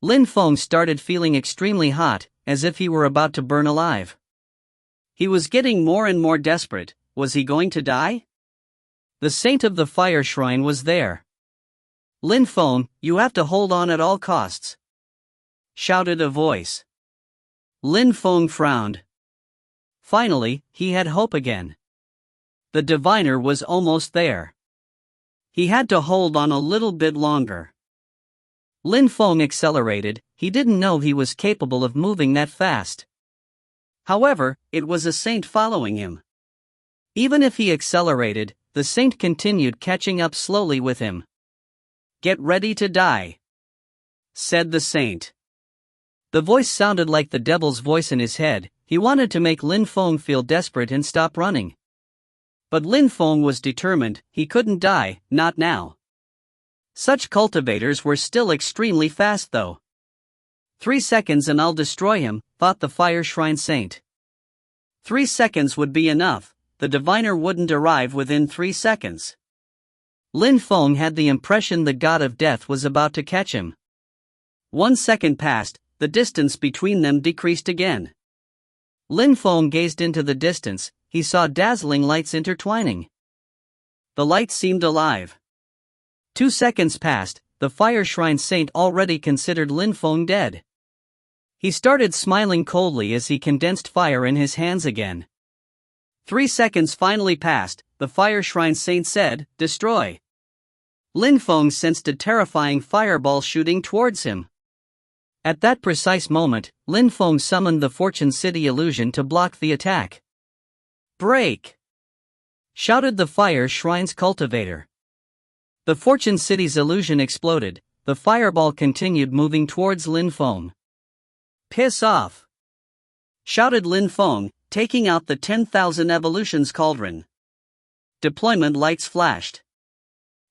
Lin Feng started feeling extremely hot, as if he were about to burn alive. He was getting more and more desperate. Was he going to die? The saint of the fire shrine was there. "Lin Feng, you have to hold on at all costs," shouted a voice. Lin Feng frowned. Finally, he had hope again. The diviner was almost there. He had to hold on a little bit longer. Lin Feng accelerated. He didn't know he was capable of moving that fast. However, it was a saint following him. Even if he accelerated, the saint continued catching up slowly with him. "Get ready to die," said the saint. The voice sounded like the devil's voice in his head. He wanted to make Lin Feng feel desperate and stop running. But Lin Feng was determined. He couldn't die, not now. Such cultivators were still extremely fast though. 3 seconds and I'll destroy him, thought the fire shrine saint. 3 seconds would be enough, the diviner wouldn't arrive within 3 seconds. Lin Feng had the impression the god of death was about to catch him. 1 second passed, the distance between them decreased again. Lin Feng gazed into the distance, he saw dazzling lights intertwining. The lights seemed alive. 2 seconds passed, the fire shrine saint already considered Lin Feng dead. He started smiling coldly as he condensed fire in his hands again. 3 seconds finally passed, the fire shrine saint said, "Destroy." Lin Feng sensed a terrifying fireball shooting towards him. At that precise moment, Lin Feng summoned the Fortune City illusion to block the attack. "Break!" shouted the fire shrine's cultivator. The Fortune City's illusion exploded, the fireball continued moving towards Lin Feng. "Piss off!" shouted Lin Feng, taking out the 10,000 evolutions cauldron. Deployment lights flashed.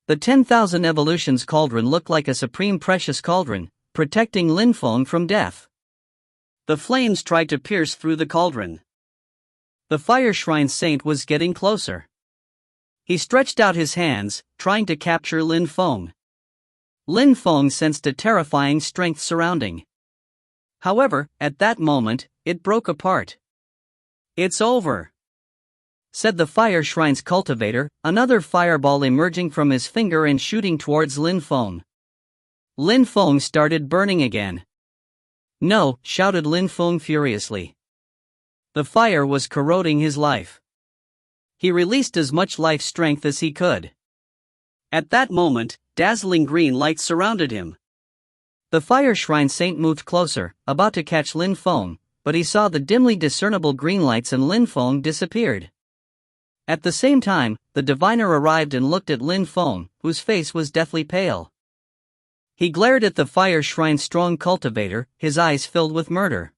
The 10,000 evolutions cauldron looked like a supreme precious cauldron, protecting Lin Feng from death. The flames tried to pierce through the cauldron. The fire shrine saint was getting closer. He stretched out his hands, trying to capture Lin Feng. Lin Feng sensed a terrifying strength surrounding. However, at that moment, it broke apart. "It's over," said the fire shrine's cultivator, another fireball emerging from his finger and shooting towards Lin Feng. Lin Feng started burning again. "No," shouted Lin Feng furiously. The fire was corroding his life. He released as much life strength as he could. At that moment, dazzling green lights surrounded him. The fire shrine saint moved closer, about to catch Lin Feng, but he saw the dimly discernible green lights and Lin Feng disappeared. At the same time, the diviner arrived and looked at Lin Feng, whose face was deathly pale. He glared at the fire shrine's strong cultivator, his eyes filled with murder.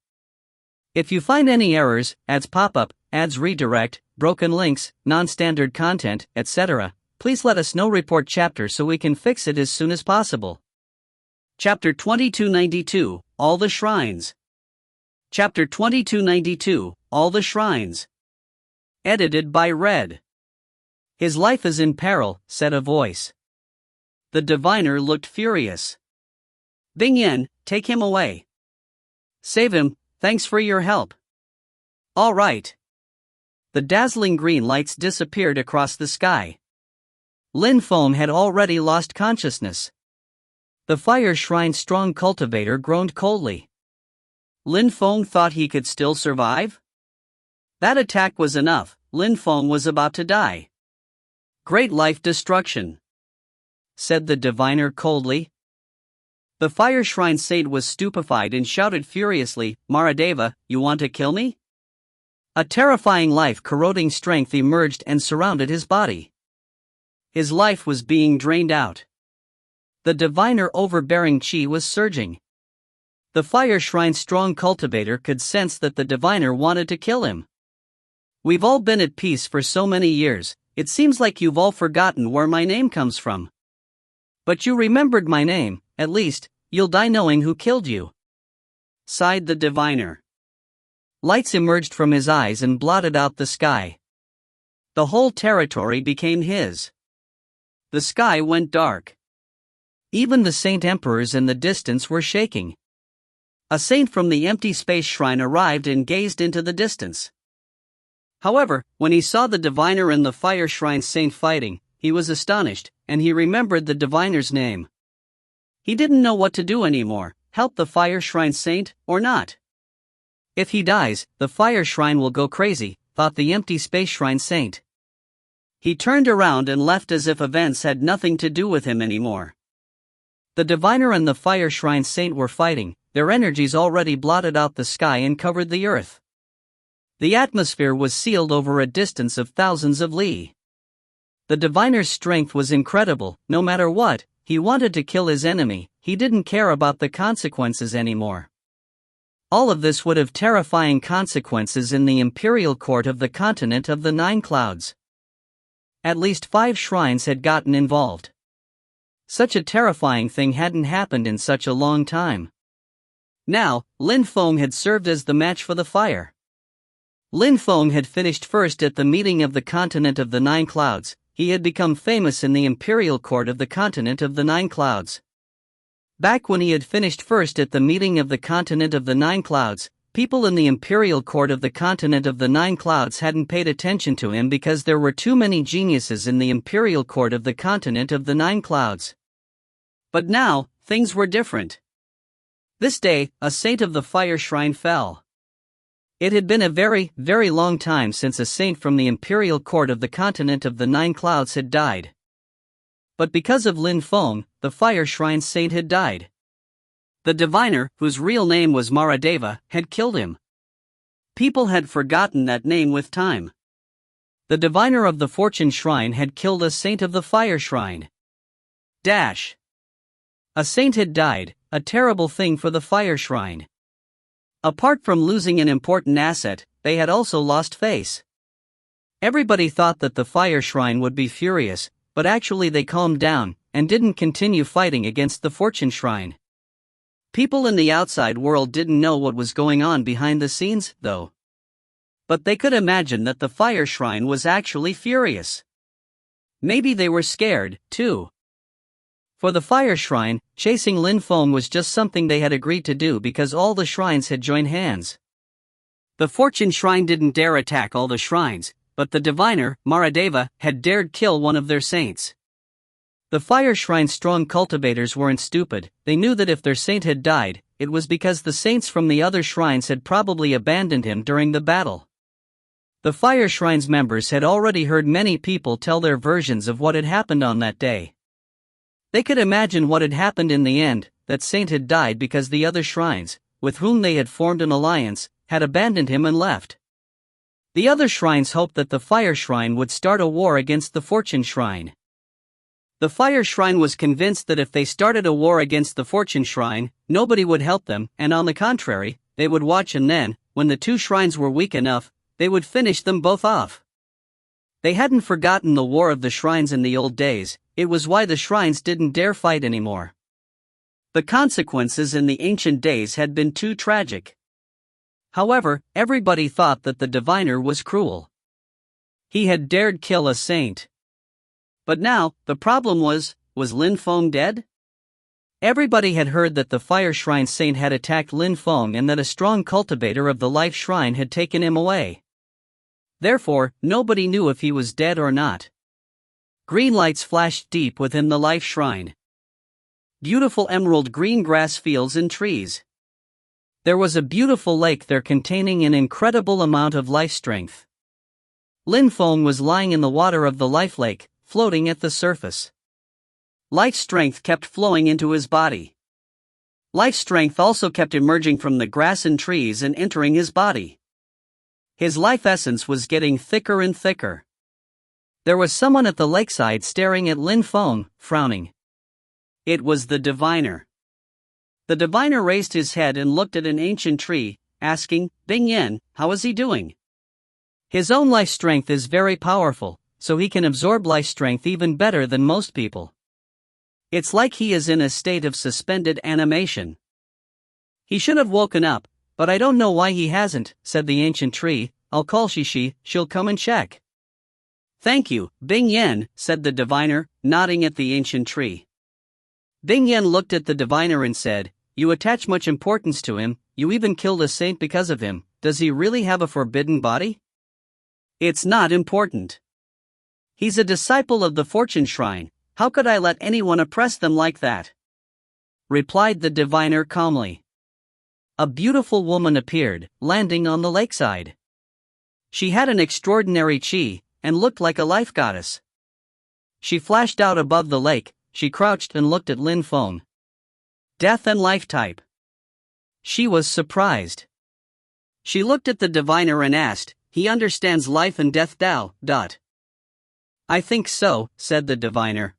If you find any errors, ads pop up, ads redirect, broken links, non-standard content, etc., please let us know. Report chapter so we can fix it as soon as possible. Chapter 2292, All the Shrines. Chapter 2292, All the Shrines. Edited by Red. His life is in peril, said a voice. The diviner looked furious. Bing Yen, take him away. Save him, thanks for your help. All right. The dazzling green lights disappeared across the sky. Lin Feng had already lost consciousness. The fire shrine's strong cultivator groaned coldly. Lin Feng thought he could still survive? That attack was enough. Lin Feng was about to die. Great life destruction, said the diviner coldly. The fire shrine saint was stupefied and shouted furiously, Maradeva, you want to kill me? A terrifying life-corroding strength emerged and surrounded his body. His life was being drained out. The diviner overbearing chi was surging. The fire shrine's strong cultivator could sense that the diviner wanted to kill him. We've all been at peace for so many years, it seems like you've all forgotten where my name comes from. But you remembered my name, at least, you'll die knowing who killed you. Sighed the diviner. Lights emerged from his eyes and blotted out the sky. The whole territory became his. The sky went dark. Even the saint emperors in the distance were shaking. A saint from the empty space shrine arrived and gazed into the distance. However, when he saw the diviner and the fire shrine saint fighting, he was astonished, and he remembered the diviner's name. He didn't know what to do anymore, help the fire shrine saint, or not. If he dies, the fire shrine will go crazy, thought the empty space shrine saint. He turned around and left as if events had nothing to do with him anymore. The diviner and the fire shrine saint were fighting, their energies already blotted out the sky and covered the earth. The atmosphere was sealed over a distance of thousands of li. The diviner's strength was incredible. No matter what, he wanted to kill his enemy, he didn't care about the consequences anymore. All of this would have terrifying consequences in the imperial court of the continent of the Nine Clouds. At least 5 shrines had gotten involved. Such a terrifying thing hadn't happened in such a long time. Now, Lin Feng had served as the match for the fire. Lin Feng had finished first at the meeting of the continent of the Nine Clouds. He had become famous in the imperial court of the continent of the Nine Clouds. Back when he had finished first at the meeting of the continent of the Nine Clouds, people in the imperial court of the continent of the Nine Clouds hadn't paid attention to him because there were too many geniuses in the imperial court of the continent of the Nine Clouds. But now, things were different. This day, a saint of the fire shrine fell. It had been a very, very long time since a saint from the imperial court of the continent of the Nine Clouds had died. But because of Lin Feng, the fire shrine saint had died. The diviner, whose real name was Maradeva, had killed him. People had forgotten that name with time. The diviner of the fortune shrine had killed a saint of the fire shrine. A saint had died, a terrible thing for the fire shrine. Apart from losing an important asset, they had also lost face. Everybody thought that the fire shrine would be furious, but actually they calmed down, and didn't continue fighting against the fortune shrine. People in the outside world didn't know what was going on behind the scenes, though. But they could imagine that the fire shrine was actually furious. Maybe they were scared, too. For the fire shrine, chasing Lin Feng was just something they had agreed to do because all the shrines had joined hands. The fortune shrine didn't dare attack all the shrines, but the diviner, Maradeva, had dared kill one of their saints. The fire shrine's strong cultivators weren't stupid. They knew that if their saint had died, it was because the saints from the other shrines had probably abandoned him during the battle. The fire shrine's members had already heard many people tell their versions of what had happened on that day. They could imagine what had happened in the end, that saint had died because the other shrines, with whom they had formed an alliance, had abandoned him and left. The other shrines hoped that the fire shrine would start a war against the fortune shrine. The fire shrine was convinced that if they started a war against the fortune shrine, nobody would help them, and on the contrary, they would watch and then, when the two shrines were weak enough, they would finish them both off. They hadn't forgotten the war of the shrines in the old days, it was why the shrines didn't dare fight anymore. The consequences in the ancient days had been too tragic. However, everybody thought that the diviner was cruel. He had dared kill a saint. But now, the problem was Lin Feng dead? Everybody had heard that the fire shrine saint had attacked Lin Feng and that a strong cultivator of the life shrine had taken him away. Therefore, nobody knew if he was dead or not. Green lights flashed deep within the life shrine. Beautiful emerald green grass fields and trees. There was a beautiful lake there containing an incredible amount of life strength. Lin Feng was lying in the water of the life lake, floating at the surface. Life strength kept flowing into his body. Life strength also kept emerging from the grass and trees and entering his body. His life essence was getting thicker and thicker. There was someone at the lakeside staring at Lin Feng, frowning. It was the diviner. The diviner raised his head and looked at an ancient tree, asking, "Bing Yen, how is he doing?" His own life strength is very powerful, so he can absorb life strength even better than most people. It's like he is in a state of suspended animation. He should have woken up, but I don't know why he hasn't, said the ancient tree. I'll call Shishi, she'll come and check. Thank you, Bing Yen, said the diviner, nodding at the ancient tree. Bing Yen looked at the diviner and said, "You attach much importance to him, you even killed a saint because of him. Does he really have a forbidden body?" "It's not important. He's a disciple of the fortune shrine, how could I let anyone oppress them like that?" replied the diviner calmly. A beautiful woman appeared, landing on the lakeside. She had an extraordinary chi, and looked like a life goddess. She flashed out above the lake. She crouched and looked at Lin Feng. Death and life type. She was surprised. She looked at the diviner and asked, "He understands life and death Tao, dot." "I think so," said the diviner.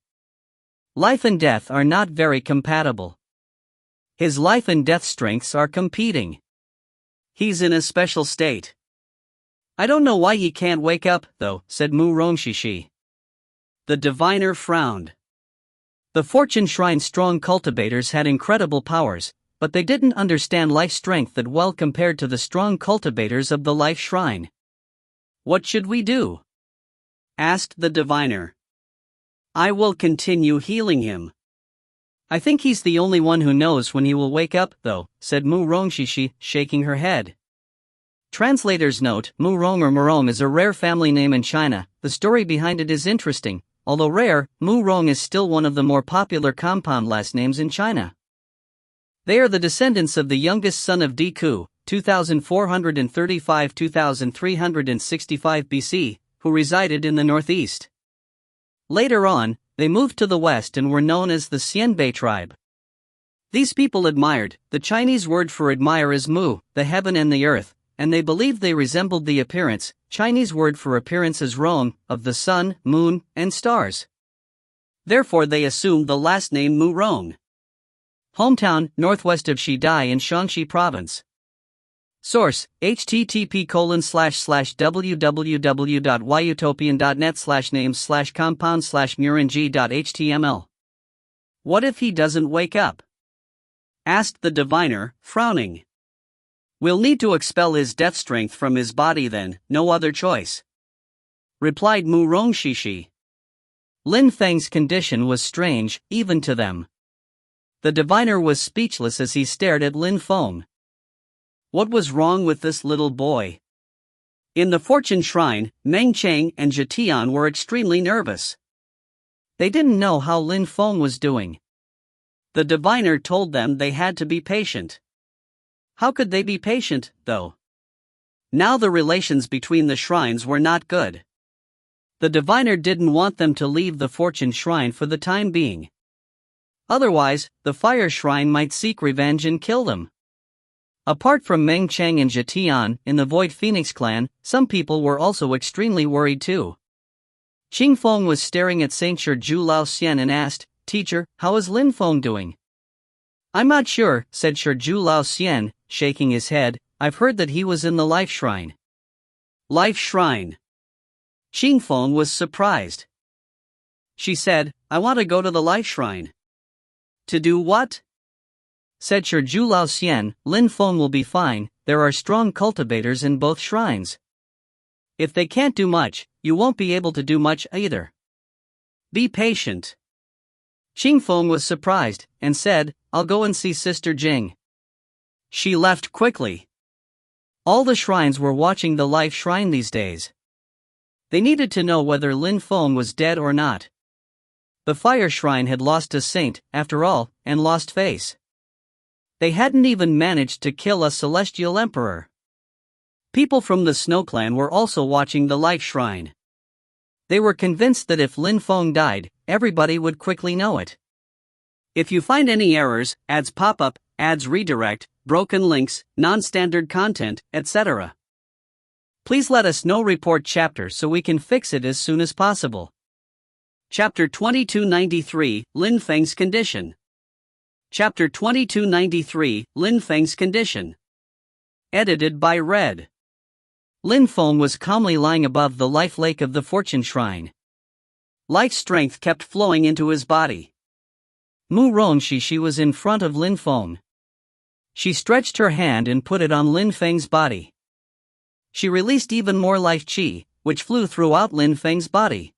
"Life and death are not very compatible. His life and death strengths are competing. He's in a special state. I don't know why he can't wake up, though," said Mu Rongshishi. The diviner frowned. The fortune shrine strong cultivators had incredible powers, but they didn't understand life strength that well compared to the strong cultivators of the life shrine. "What should we do?" asked the diviner. "I will continue healing him. I think he's the only one who knows when he will wake up, though," said Mu Rongshishi, shaking her head. Translator's note: Mu Rong or Murong is a rare family name in China. The story behind it is interesting. Although rare, Mu Rong is still one of the more popular compound last names in China. They are the descendants of the youngest son of Di Ku, 2435–2365 BC, who resided in the northeast. Later on, they moved to the west and were known as the Xianbei tribe. These people admired, the Chinese word for admire is mu, the heaven and the earth, and they believed they resembled the appearance, Chinese word for appearance is rong, of the sun, moon, and stars. Therefore they assumed the last name Mu Rong. Hometown, northwest of Shidai in Shaanxi province. Source: http://www.yutopian.net/names/compound/muranji.html. What if he doesn't wake up? Asked the diviner, frowning. We'll need to expel his death strength from his body then, no other choice. Replied Mu Rongshishi. Lin Feng's condition was strange, even to them. The diviner was speechless as he stared at Lin Feng. What was wrong with this little boy? In the fortune shrine, Meng Cheng and Zhetian were extremely nervous. They didn't know how Lin Feng was doing. The diviner told them they had to be patient. How could they be patient, though? Now the relations between the shrines were not good. The diviner didn't want them to leave the fortune shrine for the time being. Otherwise, the fire shrine might seek revenge and kill them. Apart from Meng Cheng and Zhetian, in the Void Phoenix clan, some people were also extremely worried too. Qing Feng was staring at Saint Shiju Lao Xian and asked, "Teacher, how is Lin Feng doing?" "I'm not sure," said Shiju Lao Xian, shaking his head. "I've heard that he was in the Life Shrine." Life Shrine. Qing Feng was surprised. She said, "I want to go to the Life Shrine." "To do what?" said Shiju Lao Xian. "Lin Feng will be fine, there are strong cultivators in both shrines. If they can't do much, you won't be able to do much either. Be patient." Qing Feng was surprised, and said, "I'll go and see Sister Jing." She left quickly. All the shrines were watching the Life Shrine these days. They needed to know whether Lin Feng was dead or not. The Fire Shrine had lost a saint, after all, and lost face. They hadn't even managed to kill a celestial emperor. People from the Snow Clan were also watching the Life Shrine. They were convinced that if Lin Feng died, everybody would quickly know it. If you find any errors, ads pop up, ads redirect, broken links, non-standard content, etc., please let us know. Report chapter so we can fix it as soon as possible. Chapter 2293, Lin Feng's Condition. Chapter 2293, Lin Feng's Condition. Edited by Red. Lin Feng was calmly lying above the life lake of the Fortune Shrine. Life strength kept flowing into his body. Mu Rongxi was in front of Lin Feng. She stretched her hand and put it on Lin Feng's body. She released even more life qi, which flew throughout Lin Feng's body.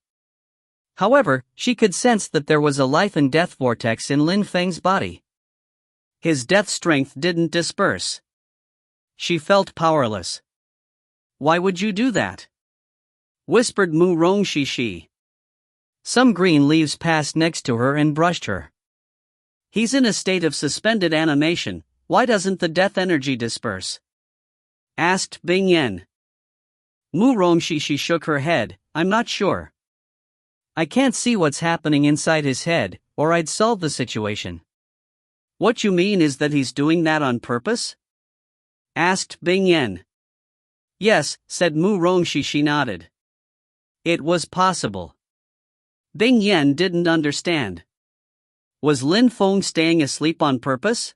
However, she could sense that there was a life and death vortex in Lin Feng's body. His death strength didn't disperse. She felt powerless. "Why would you do that?" whispered Mu Rongxi. Some green leaves passed next to her and brushed her. "He's in a state of suspended animation, why doesn't the death energy disperse?" asked Bing Yan. Mu Rongxi shook her head. "I'm not sure. I can't see what's happening inside his head, or I'd solve the situation." "What you mean is that he's doing that on purpose?" asked Bing Yan. "Yes," said Mu Rongxi. She nodded. It was possible. Bing Yan didn't understand. Was Lin Feng staying asleep on purpose?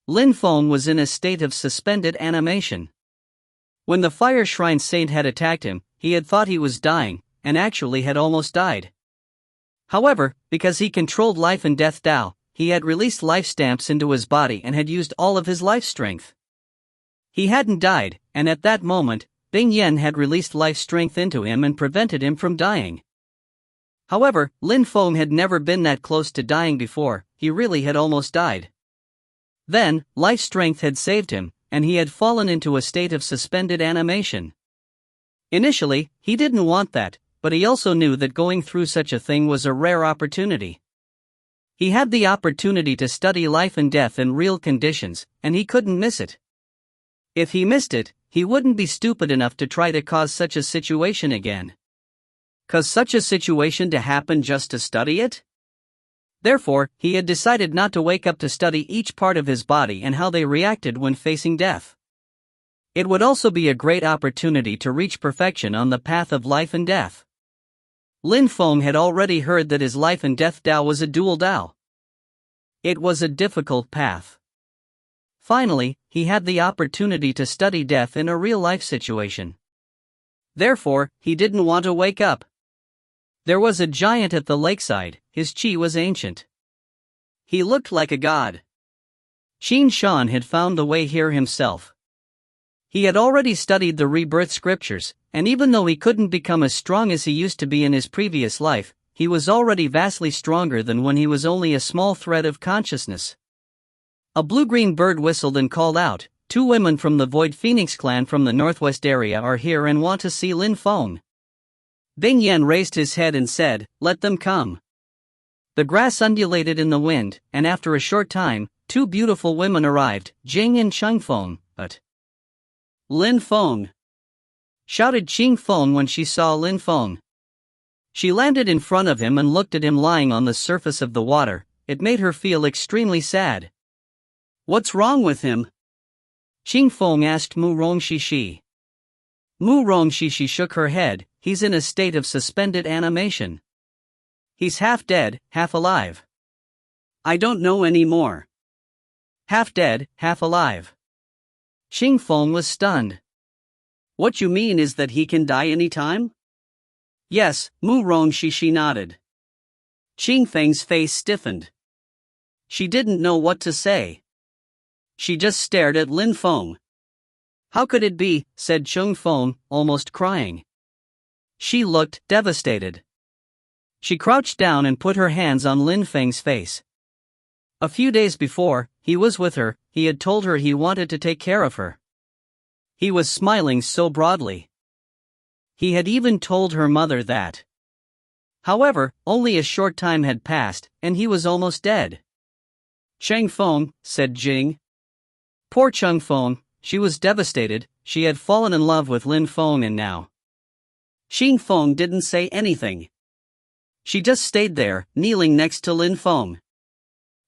Lin Feng was in a state of suspended animation. When the Fire Shrine Saint had attacked him, he had thought he was dying, and actually had almost died. However, because he controlled life and death Tao, he had released life stamps into his body and had used all of his life strength. He hadn't died, and at that moment, Bing Yan had released life strength into him and prevented him from dying. However, Lin Feng had never been that close to dying before, he really had almost died. Then, life strength had saved him, and he had fallen into a state of suspended animation. Initially, he didn't want that, but he also knew that going through such a thing was a rare opportunity. He had the opportunity to study life and death in real conditions, and he couldn't miss it. If he missed it, he wouldn't be stupid enough to try to cause such a situation again. Cause such a situation to happen just to study it? Therefore, he had decided not to wake up to study each part of his body and how they reacted when facing death. It would also be a great opportunity to reach perfection on the path of life and death. Lin Feng had already heard that his life and death Tao was a dual Tao. It was a difficult path. Finally, he had the opportunity to study death in a real-life situation. Therefore, he didn't want to wake up. There was a giant at the lakeside, his qi was ancient. He looked like a god. Qin Shan had found the way here himself. He had already studied the rebirth scriptures, and even though he couldn't become as strong as he used to be in his previous life, he was already vastly stronger than when he was only a small thread of consciousness. A blue-green bird whistled and called out, "Two women from the Void Phoenix clan from the northwest area are here and want to see Lin Feng." Bing Yan raised his head and said, "Let them come." The grass undulated in the wind, and after a short time, two beautiful women arrived, Jing and Changfeng, but Lin Feng! Shouted Qing Feng when she saw Lin Feng. She landed in front of him and looked at him lying on the surface of the water. It made her feel extremely sad. "What's wrong with him?" Qing Feng asked Mu Rongxi. Mu Rongxishi shook her head. He's in a state of suspended animation. He's half dead, half alive. I don't know anymore. Half dead, half alive. Xing Feng was stunned. What you mean is that he can die anytime? Yes, Mu Rongxishi nodded. Xing Feng's face stiffened. She didn't know what to say. She just stared at Lin Feng. How could it be, said Xing Feng, almost crying. She looked devastated. She crouched down and put her hands on Lin Feng's face. A few days before, he was with her, he had told her he wanted to take care of her. He was smiling so broadly. He had even told her mother that. However, only a short time had passed, and he was almost dead. Cheng Feng, said Jing. Poor Cheng Feng, she was devastated. She had fallen in love with Lin Feng and now. Xing Feng didn't say anything. She just stayed there, kneeling next to Lin Feng.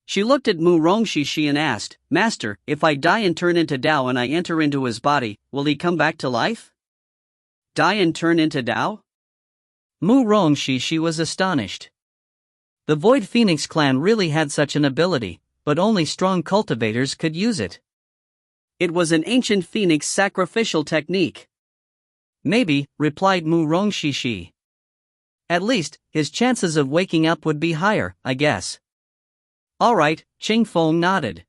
She looked at Mu Rongxishi and asked, Master, if I die and turn into Dao and I enter into his body, will he come back to life? Die and turn into Dao? Mu Rongxishi was astonished. The Void Phoenix clan really had such an ability, but only strong cultivators could use it. It was an ancient phoenix sacrificial technique. Maybe, replied Mu Rongxishi. At least, his chances of waking up would be higher, I guess. All right, Xing Feng nodded.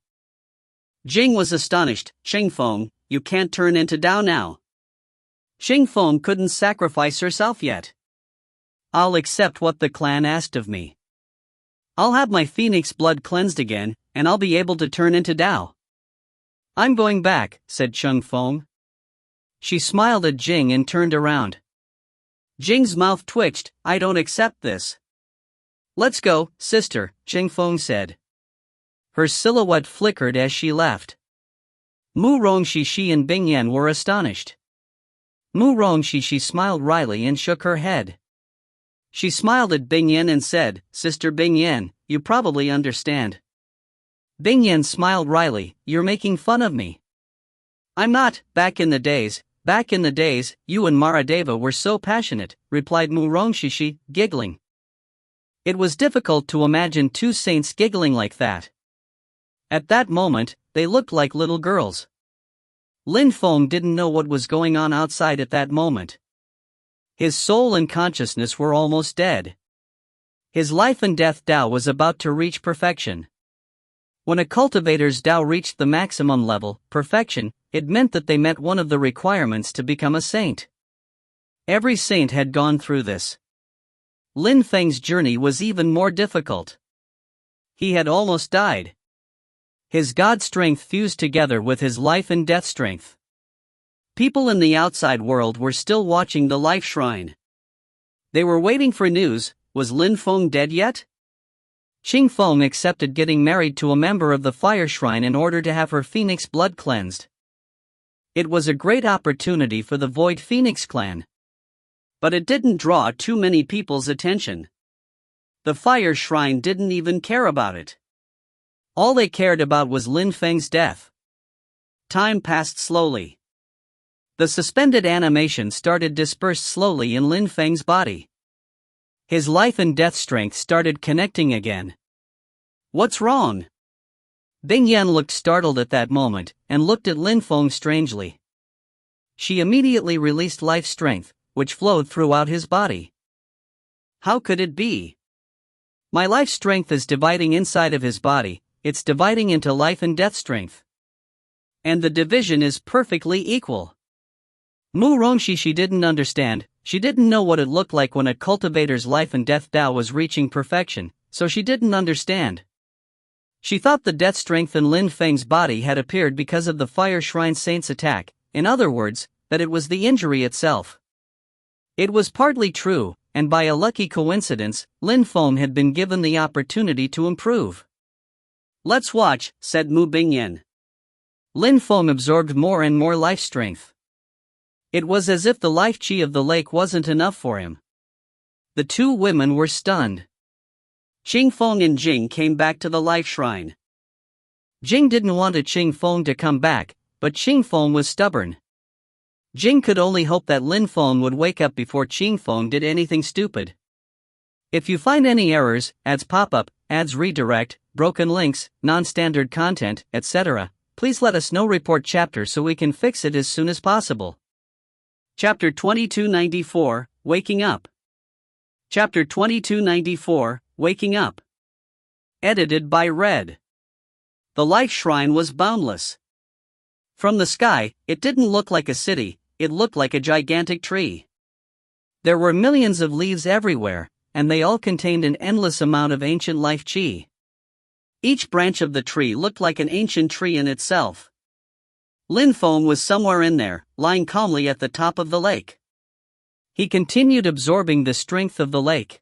Jing was astonished. Xing Feng, you can't turn into Dao now. Xing Feng couldn't sacrifice herself yet. I'll accept what the clan asked of me. I'll have my phoenix blood cleansed again, and I'll be able to turn into Dao. I'm going back, said Xing Feng. She smiled at Jing and turned around. Jing's mouth twitched. I don't accept this. Let's go, sister, Xing Feng said. Her silhouette flickered as she left. Mu Rongxishi and Bingyan were astonished. Mu Rongxishi smiled wryly and shook her head. She smiled at Bingyan and said, Sister Bingyan, you probably understand. Bingyan smiled wryly, you're making fun of me. I'm not. Back in the days, you and Maradeva were so passionate, replied Mu Rongxishi, giggling. It was difficult to imagine two saints giggling like that. At that moment, they looked like little girls. Lin Feng didn't know what was going on outside at that moment. His soul and consciousness were almost dead. His life and death Dao was about to reach perfection. When a cultivator's Dao reached the maximum level, perfection, it meant that they met one of the requirements to become a saint. Every saint had gone through this. Lin Feng's journey was even more difficult. He had almost died. His God strength fused together with his life and death strength. People in the outside world were still watching the life shrine. They were waiting for news. Was Lin Feng dead yet? Xing Feng accepted getting married to a member of the fire shrine in order to have her phoenix blood cleansed. It was a great opportunity for the Void Phoenix clan. But it didn't draw too many people's attention. The fire shrine didn't even care about it. All they cared about was Lin Feng's death. Time passed slowly. The suspended animation started dispersed slowly in Lin Feng's body. His life and death strength started connecting again. What's wrong? Bingyan looked startled at that moment, and looked at Lin Feng strangely. She immediately released life strength, which flowed throughout his body. How could it be? My life strength is dividing inside of his body, it's dividing into life and death strength. And the division is perfectly equal. Mu Rongxishi didn't understand. She didn't know what it looked like when a cultivator's life and death Dao was reaching perfection, so she didn't understand. She thought the death strength in Lin Feng's body had appeared because of the Fire Shrine Saint's attack, in other words, that it was the injury itself. It was partly true, and by a lucky coincidence, Lin Feng had been given the opportunity to improve. Let's watch, said Mu Bingyan. Lin Feng absorbed more and more life strength. It was as if the life chi of the lake wasn't enough for him. The two women were stunned. Xing Feng and Jing came back to the life shrine. Jing didn't want Xing Feng to come back, but Xing Feng was stubborn. Jing could only hope that Lin Feng would wake up before Qing Feng did anything stupid. If you find any errors, ads pop up, ads redirect, broken links, non-standard content, etc., please let us know. Report chapter so we can fix it as soon as possible. Chapter 2294, Waking Up. Chapter 2294, Waking Up. Edited by Red. The life shrine was boundless. From the sky, it didn't look like a city, it looked like a gigantic tree. There were millions of leaves everywhere, and they all contained an endless amount of ancient life chi. Each branch of the tree looked like an ancient tree in itself. Lin Feng was somewhere in there, lying calmly at the top of the lake. He continued absorbing the strength of the lake.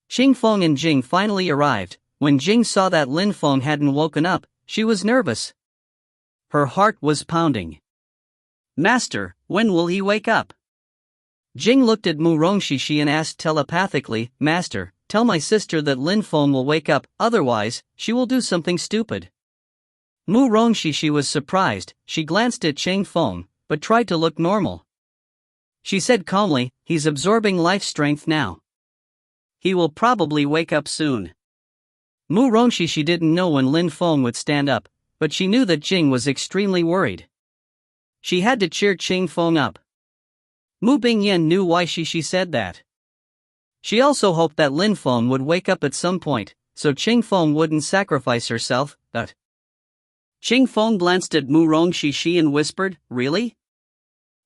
Qing Feng and Jing finally arrived. When Jing saw that Lin Feng hadn't woken up, she was nervous. Her heart was pounding. Master, when will he wake up? Jing looked at Mu Rongshishi and asked telepathically, Master, tell my sister that Lin Feng will wake up, otherwise, she will do something stupid. Mu Rongshishi was surprised. She glanced at Qing Feng, but tried to look normal. She said calmly, he's absorbing life strength now. He will probably wake up soon. Mu Rongshishi didn't know when Lin Feng would stand up, but she knew that Jing was extremely worried. She had to cheer Qing Feng up. Mu Bingyan knew why she said that. She also hoped that Lin Feng would wake up at some point, so Qing Feng wouldn't sacrifice herself, but... Qing Feng glanced at Mu Rongshishi and whispered, Really?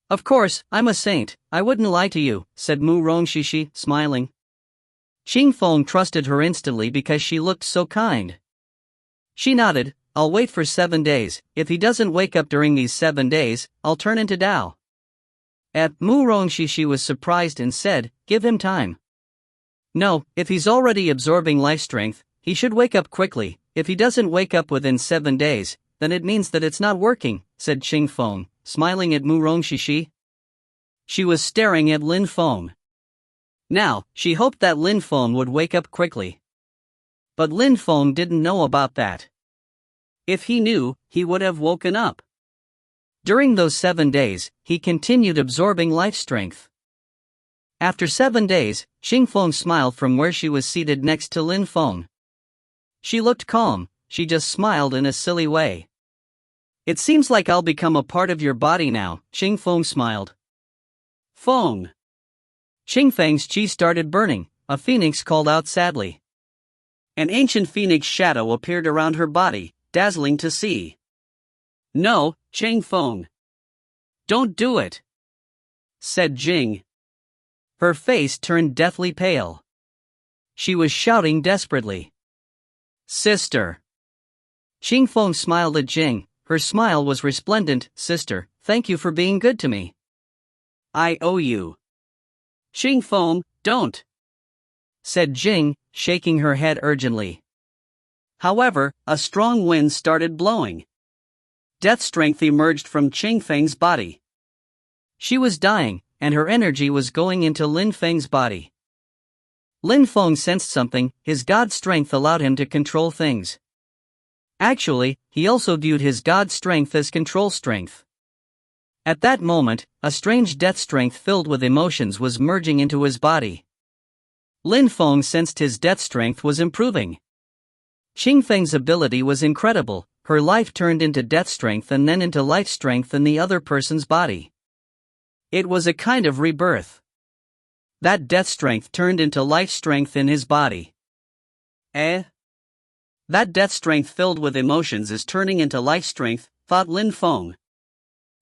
Of course, I'm a saint, I wouldn't lie to you, said Mu Rongshishi, smiling. Qing Feng trusted her instantly because she looked so kind. She nodded, I'll wait for 7 days, if he doesn't wake up during these 7 days, I'll turn into Dao. Mu Rongshishi was surprised and said, Give him time. No, if he's already absorbing life strength, he should wake up quickly. If he doesn't wake up within 7 days, then it means that it's not working, said Qing Feng, smiling at Mu Rongshishi. She was staring at Lin Feng. Now, she hoped that Lin Feng would wake up quickly. But Lin Feng didn't know about that. If he knew, he would have woken up. During those 7 days, he continued absorbing life strength. After 7 days, Qing Feng smiled from where she was seated next to Lin Feng. She looked calm, she just smiled in a silly way. It seems like I'll become a part of your body now, Qing Feng smiled. Feng. Qing Feng's chi started burning, a phoenix called out sadly. An ancient phoenix shadow appeared around her body, dazzling to see. No, Qing Feng. Don't do it, said Jing. Her face turned deathly pale. She was shouting desperately. Sister. Qing Feng smiled at Jing, her smile was resplendent. Sister, thank you for being good to me. I owe you. Qing Feng, don't, said Jing, shaking her head urgently. However, a strong wind started blowing. Death strength emerged from Qing Feng's body. She was dying, and her energy was going into Lin Feng's body. Lin Feng sensed something, his god strength allowed him to control things. Actually, he also viewed his god strength as control strength. At that moment, a strange death strength filled with emotions was merging into his body. Lin Feng sensed his death strength was improving. Qing Feng's ability was incredible, her life turned into death strength and then into life strength in the other person's body. It was a kind of rebirth. That death strength turned into life strength in his body. That death strength filled with emotions is turning into life strength, thought Lin Feng.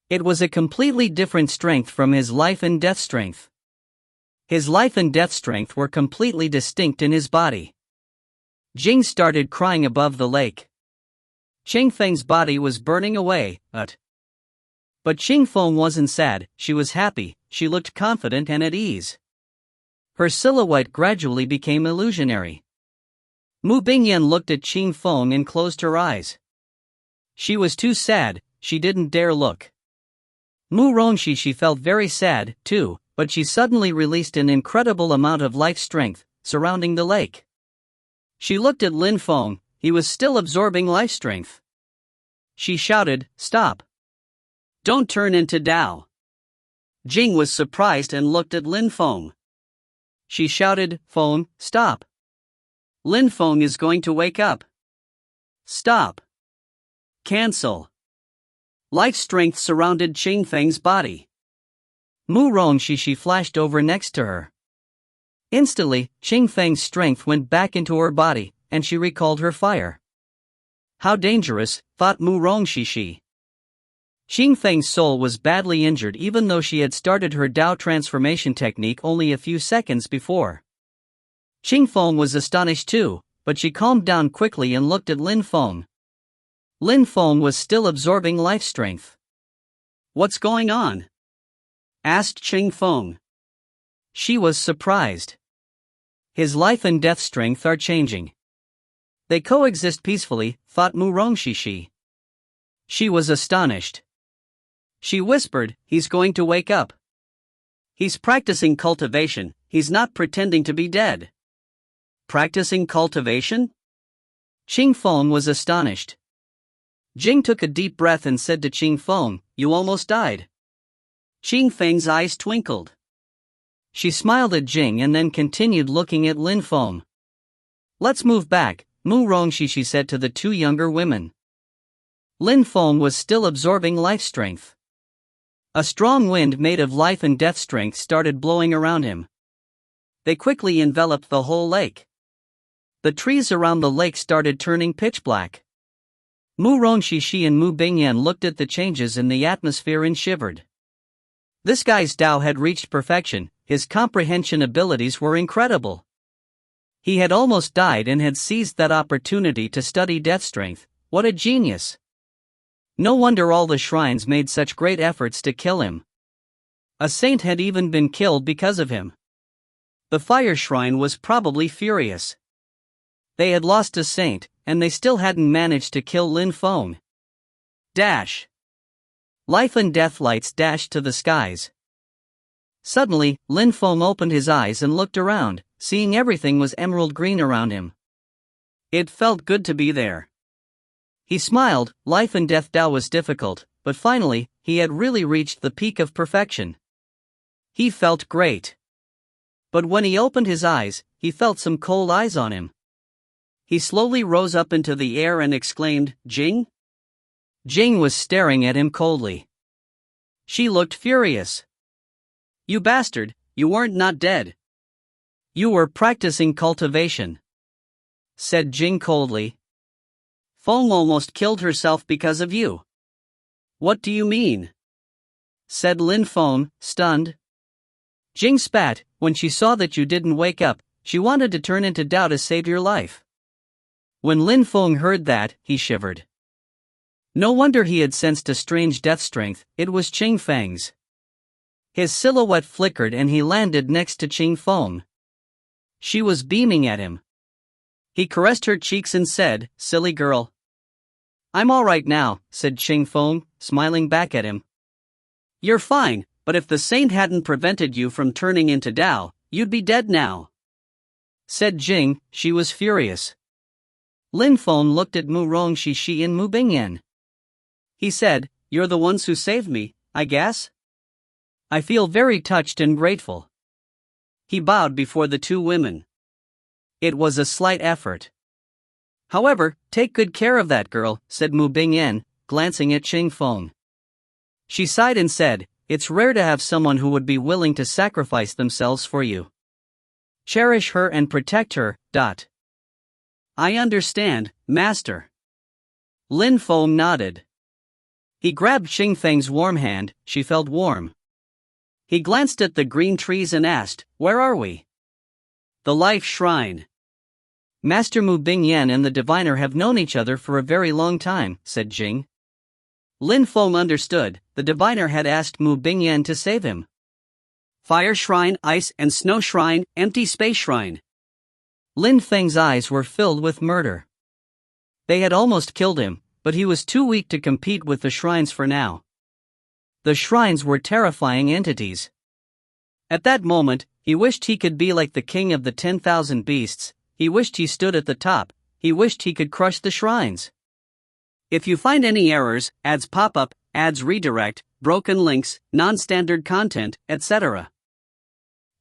It was a completely different strength from his life and death strength. His life and death strength were completely distinct in his body. Jing started crying above the lake. Qing Feng's body was burning away, But Qing Feng wasn't sad, she was happy, she looked confident and at ease. Her silhouette gradually became illusionary. Mu Bingyan looked at Qing Feng and closed her eyes. She was too sad, she didn't dare look. Mu Rongshishi felt very sad, too, but she suddenly released an incredible amount of life strength, surrounding the lake. She looked at Lin Feng, he was still absorbing life strength. She shouted, Stop! Don't turn into Dao. Jing was surprised and looked at Lin Feng. She shouted, "Feng, stop! Lin Feng is going to wake up. Stop! Cancel!" Life strength surrounded Qing Feng's body. Mu Rongxishi flashed over next to her. Instantly, Qing Feng's strength went back into her body, and she recalled her fire. How dangerous, thought Mu Rongxishi. Qing Feng's soul was badly injured even though she had started her Dao transformation technique only a few seconds before. Qing Feng was astonished too, but she calmed down quickly and looked at Lin Feng. Lin Feng was still absorbing life strength. "What's going on?" asked Qing Feng. She was surprised. His life and death strength are changing. They coexist peacefully, thought Mu Rongxishi. She was astonished. She whispered, "He's going to wake up. He's practicing cultivation, he's not pretending to be dead." Practicing cultivation? Qing Feng was astonished. Jing took a deep breath and said to Qing Feng, "You almost died." Qing Feng's eyes twinkled. She smiled at Jing and then continued looking at Lin Feng. "Let's move back," Mu Rongxishi said to the two younger women. Lin Feng was still absorbing life strength. A strong wind made of life and death strength started blowing around him. They quickly enveloped the whole lake. The trees around the lake started turning pitch black. Mu Rongxishi and Mu Bingyan looked at the changes in the atmosphere and shivered. This guy's Dao had reached perfection, his comprehension abilities were incredible. He had almost died and had seized that opportunity to study death strength. What a genius! No wonder all the shrines made such great efforts to kill him. A saint had even been killed because of him. The fire shrine was probably furious. They had lost a saint, and they still hadn't managed to kill Lin Feng. Dash! Life and death lights dashed to the skies. Suddenly, Lin Feng opened his eyes and looked around, seeing everything was emerald green around him. It felt good to be there. He smiled. Life and death Dao was difficult, but finally, he had really reached the peak of perfection. He felt great. But when he opened his eyes, he felt some cold eyes on him. He slowly rose up into the air and exclaimed, "Jing?" Jing was staring at him coldly. She looked furious. "You bastard, you weren't not dead. You were practicing cultivation," said Jing coldly. "Feng almost killed herself because of you." "What do you mean?" said Lin Feng, stunned. Jing spat. "When she saw that you didn't wake up, she wanted to turn into Dao to save your life." When Lin Feng heard that, he shivered. No wonder he had sensed a strange death strength, it was Qing Feng's. His silhouette flickered and he landed next to Qing Feng. She was beaming at him. He caressed her cheeks and said, "Silly girl." "I'm all right now," said Qing Feng, smiling back at him. "You're fine, but if the saint hadn't prevented you from turning into Dao, you'd be dead now," said Jing. She was furious. Lin Feng looked at Mu Rongxishi and Mu Bingyan. He said, "You're the ones who saved me, I guess? I feel very touched and grateful." He bowed before the two women. It was a slight effort. "However, take good care of that girl," said Mu Bingyan, glancing at Qing Feng. She sighed and said, "It's rare to have someone who would be willing to sacrifice themselves for you. Cherish her and protect her." "I understand, Master." Lin Feng nodded. He grabbed Qing Feng's warm hand. She felt warm. He glanced at the green trees and asked, "Where are we?" "The Life Shrine." "Master Mu Bingyan and the diviner have known each other for a very long time," said Jing. Lin Feng understood. The diviner had asked Mu Bingyan to save him. Fire Shrine, Ice and Snow Shrine, Empty Space Shrine. Lin Feng's eyes were filled with murder. They had almost killed him, but he was too weak to compete with the shrines for now. The shrines were terrifying entities. At that moment, he wished he could be like the king of the 10,000 beasts, he wished he stood at the top, he wished he could crush the shrines. If you find any errors, ads pop up, ads redirect, broken links, non-standard content, etc.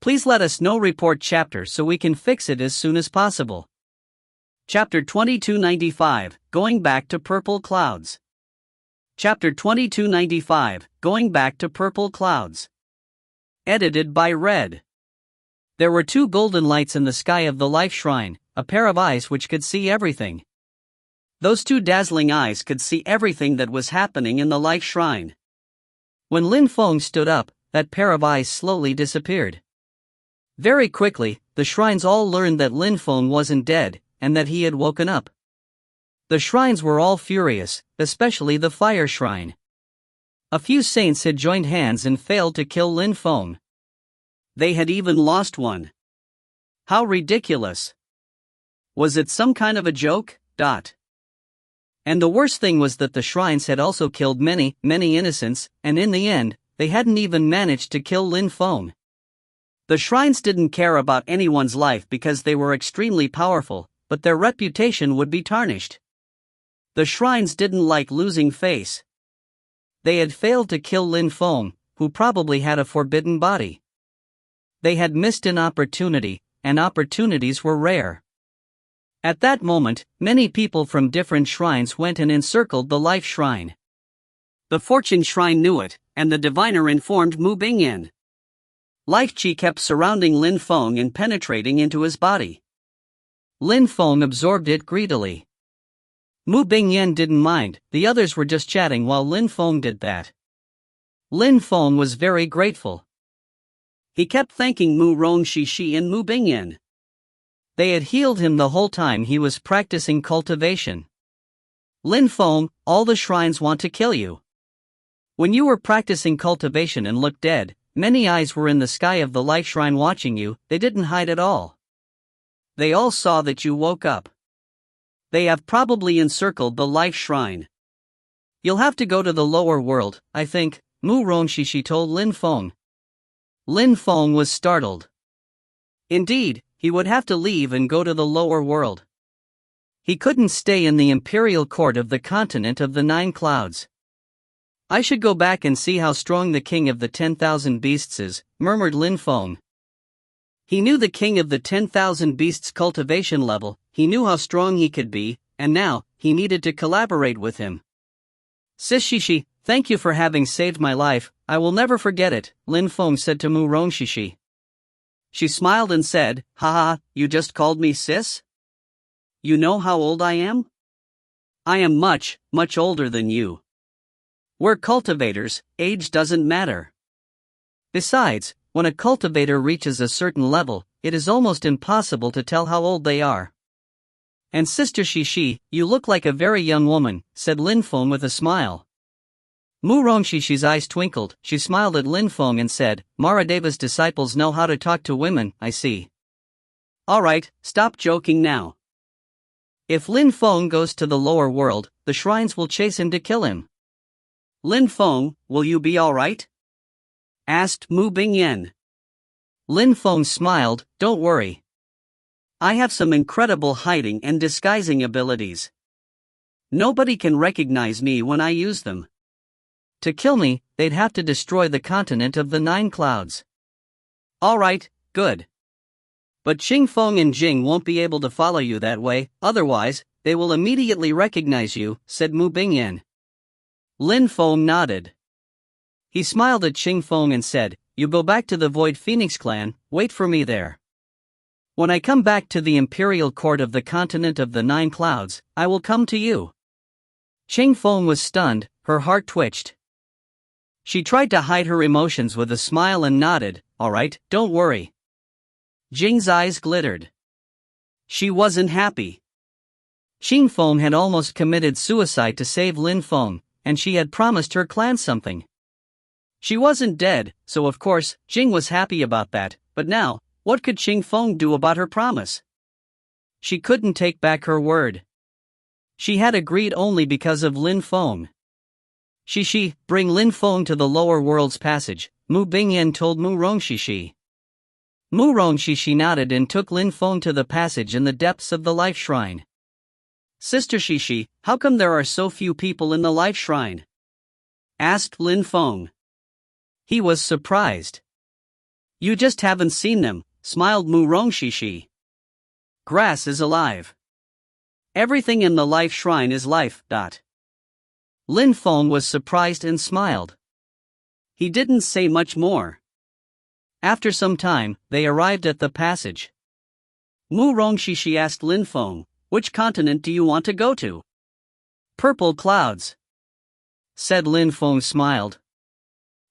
Please let us know report chapter so we can fix it as soon as possible. Chapter 2295, Going Back to Purple Clouds. Chapter 2295, Going Back to Purple Clouds. Edited by Red. There were two golden lights in the sky of the life shrine, a pair of eyes which could see everything. Those two dazzling eyes could see everything that was happening in the life shrine. When Lin Feng stood up, that pair of eyes slowly disappeared. Very quickly, the shrines all learned that Lin Feng wasn't dead, and that he had woken up. The shrines were all furious, especially the fire shrine. A few saints had joined hands and failed to kill Lin Feng. They had even lost one. How ridiculous! Was it some kind of a joke? And the worst thing was that the shrines had also killed many innocents, and in the end, they hadn't even managed to kill Lin Feng. The shrines didn't care about anyone's life because they were extremely powerful, but their reputation would be tarnished. The shrines didn't like losing face. They had failed to kill Lin Feng, who probably had a forbidden body. They had missed an opportunity, and opportunities were rare. At that moment, many people from different shrines went and encircled the life shrine. The fortune shrine knew it, and the diviner informed Mu Bingyan. Life chi kept surrounding Lin Feng and penetrating into his body. Lin Feng absorbed it greedily. Mu Bingyan didn't mind, the others were just chatting while Lin Feng did that. Lin Feng was very grateful. He kept thanking Mu Rongxishi and Mu Bingyan. They had healed him the whole time he was practicing cultivation. Lin Feng, all the shrines want to kill you. When you were practicing cultivation and looked dead, many eyes were in the sky of the life shrine watching you, they didn't hide at all. They all saw that you woke up. They have probably encircled the life shrine. You'll have to go to the lower world, I think, Mu Rongxishi told Lin Feng. Lin Feng was startled. Indeed, he would have to leave and go to the lower world. He couldn't stay in the imperial court of the continent of the 9 clouds. I should go back and see how strong the king of the 10,000 beasts is, murmured Lin Feng. He knew the king of the 10,000 beasts' cultivation level, he knew how strong he could be, and now, he needed to collaborate with him. Sishishi, thank you for having saved my life, I will never forget it, Lin Feng said to Mu Rongxishi. She smiled and said, haha, you just called me sis? You know how old I am? I am much older than you. We're cultivators, age doesn't matter. Besides, when a cultivator reaches a certain level, it is almost impossible to tell how old they are. And Sister Shishi, you look like a very young woman, said Lin Feng with a smile. Mu Rongshishi's eyes twinkled, she smiled at Lin Feng and said, Maradeva's disciples know how to talk to women, I see. Alright, stop joking now. If Lin Feng goes to the lower world, the shrines will chase him to kill him. Lin Feng, will you be alright? Asked Mu Bingyan. Lin Feng smiled, don't worry. I have some incredible hiding and disguising abilities. Nobody can recognize me when I use them. To kill me, they'd have to destroy the continent of the 9 clouds. Alright, good. But Qing Feng and Jing won't be able to follow you that way, otherwise, they will immediately recognize you, said Mu Bingyan. Lin Feng nodded. He smiled at Qing Feng and said, you go back to the Void Phoenix clan, wait for me there. When I come back to the imperial court of the continent of the 9 clouds, I will come to you. Qing Feng was stunned, her heart twitched. She tried to hide her emotions with a smile and nodded, alright, don't worry. Jing's eyes glittered. She wasn't happy. Qing Feng had almost committed suicide to save Lin Feng, and she had promised her clan something. She wasn't dead, so of course, Jing was happy about that, but now, what could Qing Feng do about her promise? She couldn't take back her word. She had agreed only because of Lin Feng. Shishi, bring Lin Feng to the lower world's passage, Mu Bingyan told Mu Rongshishi. Mu Rongshishi nodded and took Lin Feng to the passage in the depths of the life shrine. Sister Shishi, how come there are so few people in the life shrine? asked Lin Feng. He was surprised. You just haven't seen them, smiled Mu Rongshishi. Grass is alive. Everything in the life shrine is life. Lin Feng was surprised and smiled. He didn't say much more. After some time, they arrived at the passage. Mu Rongshishi asked Lin Feng, which continent do you want to go to? Purple clouds, said Lin Feng smiled.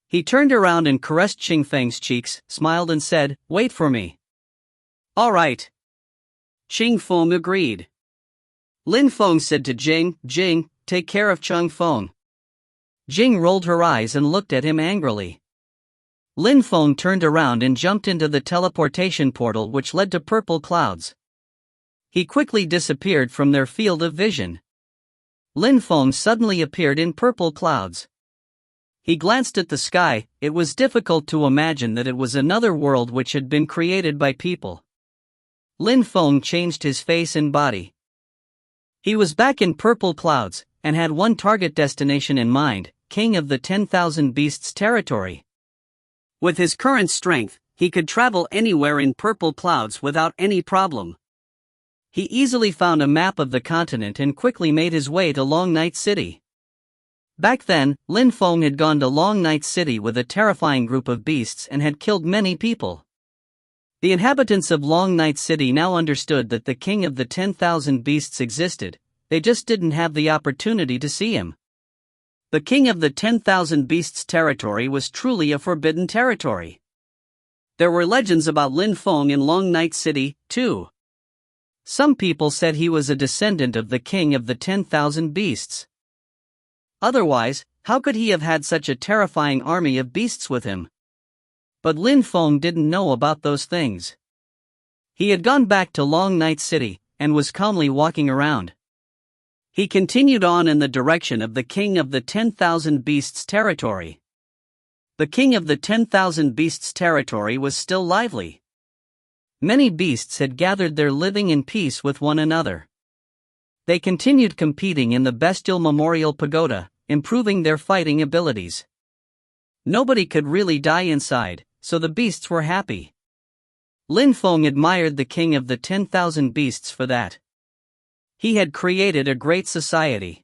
He turned around and caressed Qing Feng's cheeks, smiled and said, wait for me. All right. Qing Feng agreed. Lin Feng said to Jing, take care of Qing Feng. Jing rolled her eyes and looked at him angrily. Lin Feng turned around and jumped into the teleportation portal which led to purple clouds. He quickly disappeared from their field of vision. Lin Feng suddenly appeared in purple clouds. He glanced at the sky. It was difficult to imagine that it was another world which had been created by people. Lin Feng changed his face and body. He was back in purple clouds, and had one target destination in mind, King of the 10,000 Beasts territory. With his current strength, he could travel anywhere in purple clouds without any problem. He easily found a map of the continent and quickly made his way to Long Night City. Back then, Lin Feng had gone to Long Night City with a terrifying group of beasts and had killed many people. The inhabitants of Long Night City now understood that the King of the 10,000 Beasts existed, they just didn't have the opportunity to see him. The King of the 10,000 Beasts territory was truly a forbidden territory. There were legends about Lin Feng in Long Night City, too. Some people said he was a descendant of the King of the 10,000 Beasts. Otherwise, how could he have had such a terrifying army of beasts with him? But Lin Feng didn't know about those things. He had gone back to Long Night City, and was calmly walking around. He continued on in the direction of the King of the 10,000 Beasts territory. The King of the 10,000 Beasts territory was still lively. Many beasts had gathered there living in peace with one another. They continued competing in the Bestial Memorial Pagoda, improving their fighting abilities. Nobody could really die inside, so the beasts were happy. Lin Feng admired the King of the 10,000 Beasts for that. He had created a great society.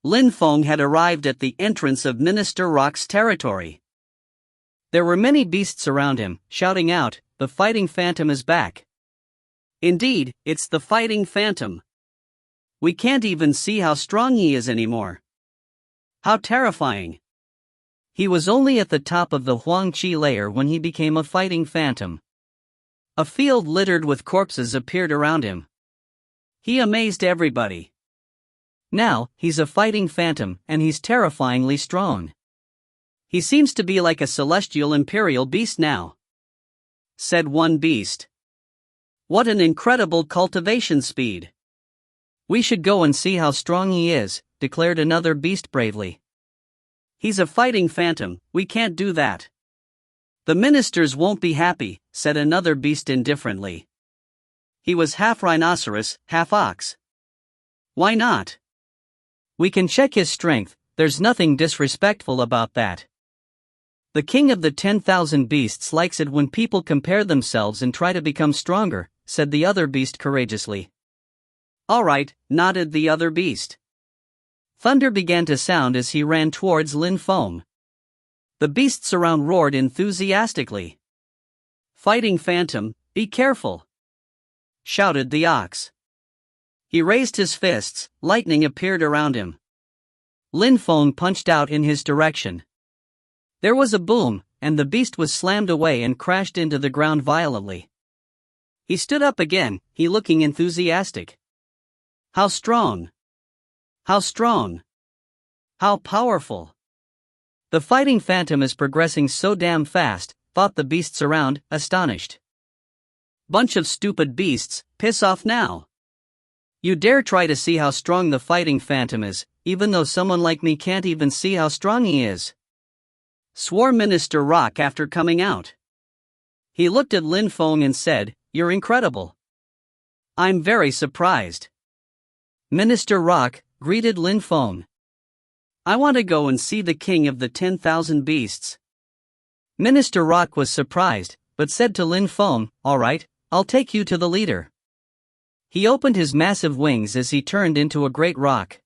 Lin Feng had arrived at the entrance of Minister Rock's territory. There were many beasts around him, shouting out, "The Fighting Phantom is back." Indeed, it's the Fighting Phantom. We can't even see how strong he is anymore. How terrifying. He was only at the top of the Huangqi layer when he became a Fighting Phantom. A field littered with corpses appeared around him. He amazed everybody. Now, he's a Fighting Phantom, and he's terrifyingly strong. He seems to be like a celestial imperial beast now, said one beast. What an incredible cultivation speed. We should go and see how strong he is, declared another beast bravely. He's a Fighting Phantom, we can't do that. The ministers won't be happy, said another beast indifferently. He was half rhinoceros, half ox. Why not? We can check his strength, there's nothing disrespectful about that. The King of the 10,000 Beasts likes it when people compare themselves and try to become stronger, said the other beast courageously. All right, nodded the other beast. Thunder began to sound as he ran towards Lin Feng. The beasts around roared enthusiastically. Fighting Phantom, be careful, shouted the ox. He raised his fists, lightning appeared around him. Lin Feng punched out in his direction. There was a boom, and the beast was slammed away and crashed into the ground violently. He stood up again, he looking enthusiastic. How strong! How strong! How powerful! The Fighting Phantom is progressing so damn fast, thought the beasts around, astonished. Bunch of stupid beasts, piss off now. You dare try to see how strong the Fighting Phantom is, even though someone like me can't even see how strong he is, swore Minister Rock after coming out. He looked at Lin Feng and said, "You're incredible. I'm very surprised." Minister Rock greeted Lin Feng. I want to go and see the king of the 10,000 beasts. Minister Rock was surprised, but said to Lin Feng, "All right, I'll take you to the leader." He opened his massive wings as he turned into a great rock.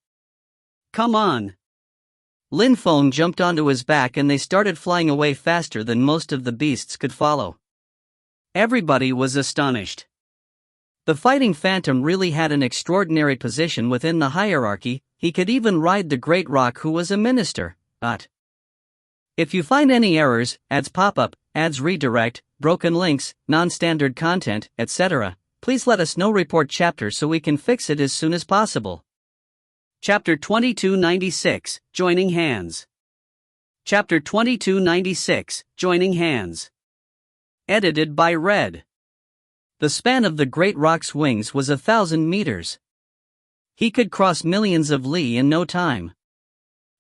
"Come on." Lin Feng jumped onto his back and they started flying away faster than most of the beasts could follow. Everybody was astonished. The fighting phantom really had an extraordinary position within the hierarchy. He could even ride the great rock who was a minister. But if you find any errors, ads pop up, ads redirect, broken links, non-standard content, etc., please let us know. Report chapter so we can fix it as soon as possible. Chapter 2296, Joining Hands. Chapter 2296, Joining Hands. Edited by Red. The span of the great rock's wings was 1,000 meters. He could cross millions of li in no time.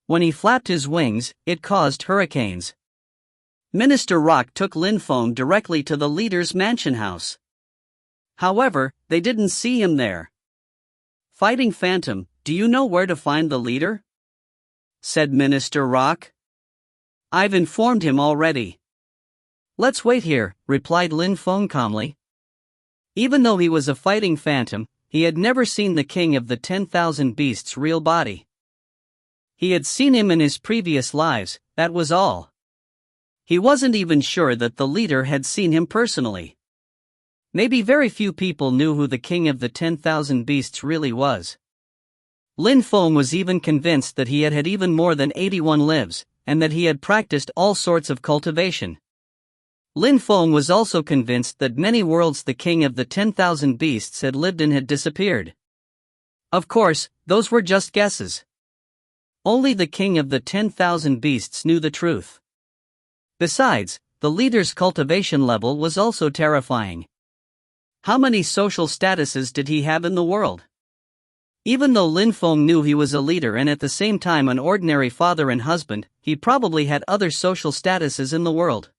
When he flapped his wings, it caused hurricanes. Minister Rock took Lin Feng directly to the leader's mansion house. However, they didn't see him there. "Fighting Phantom, do you know where to find the leader?" said Minister Rock. "I've informed him already." "Let's wait here," replied Lin Feng calmly. Even though he was a fighting phantom, he had never seen the king of the 10,000 beasts' real body. He had seen him in his previous lives, that was all. He wasn't even sure that the leader had seen him personally. Maybe very few people knew who the king of the 10,000 beasts really was. Lin Feng was even convinced that he had had even more than 81 lives, and that he had practiced all sorts of cultivation. Lin Feng was also convinced that many worlds the king of the 10,000 beasts had lived in had disappeared. Of course, those were just guesses. Only the king of the 10,000 beasts knew the truth. Besides, the leader's cultivation level was also terrifying. How many social statuses did he have in the world? Even though Lin Feng knew he was a leader and at the same time an ordinary father and husband, he probably had other social statuses in the world.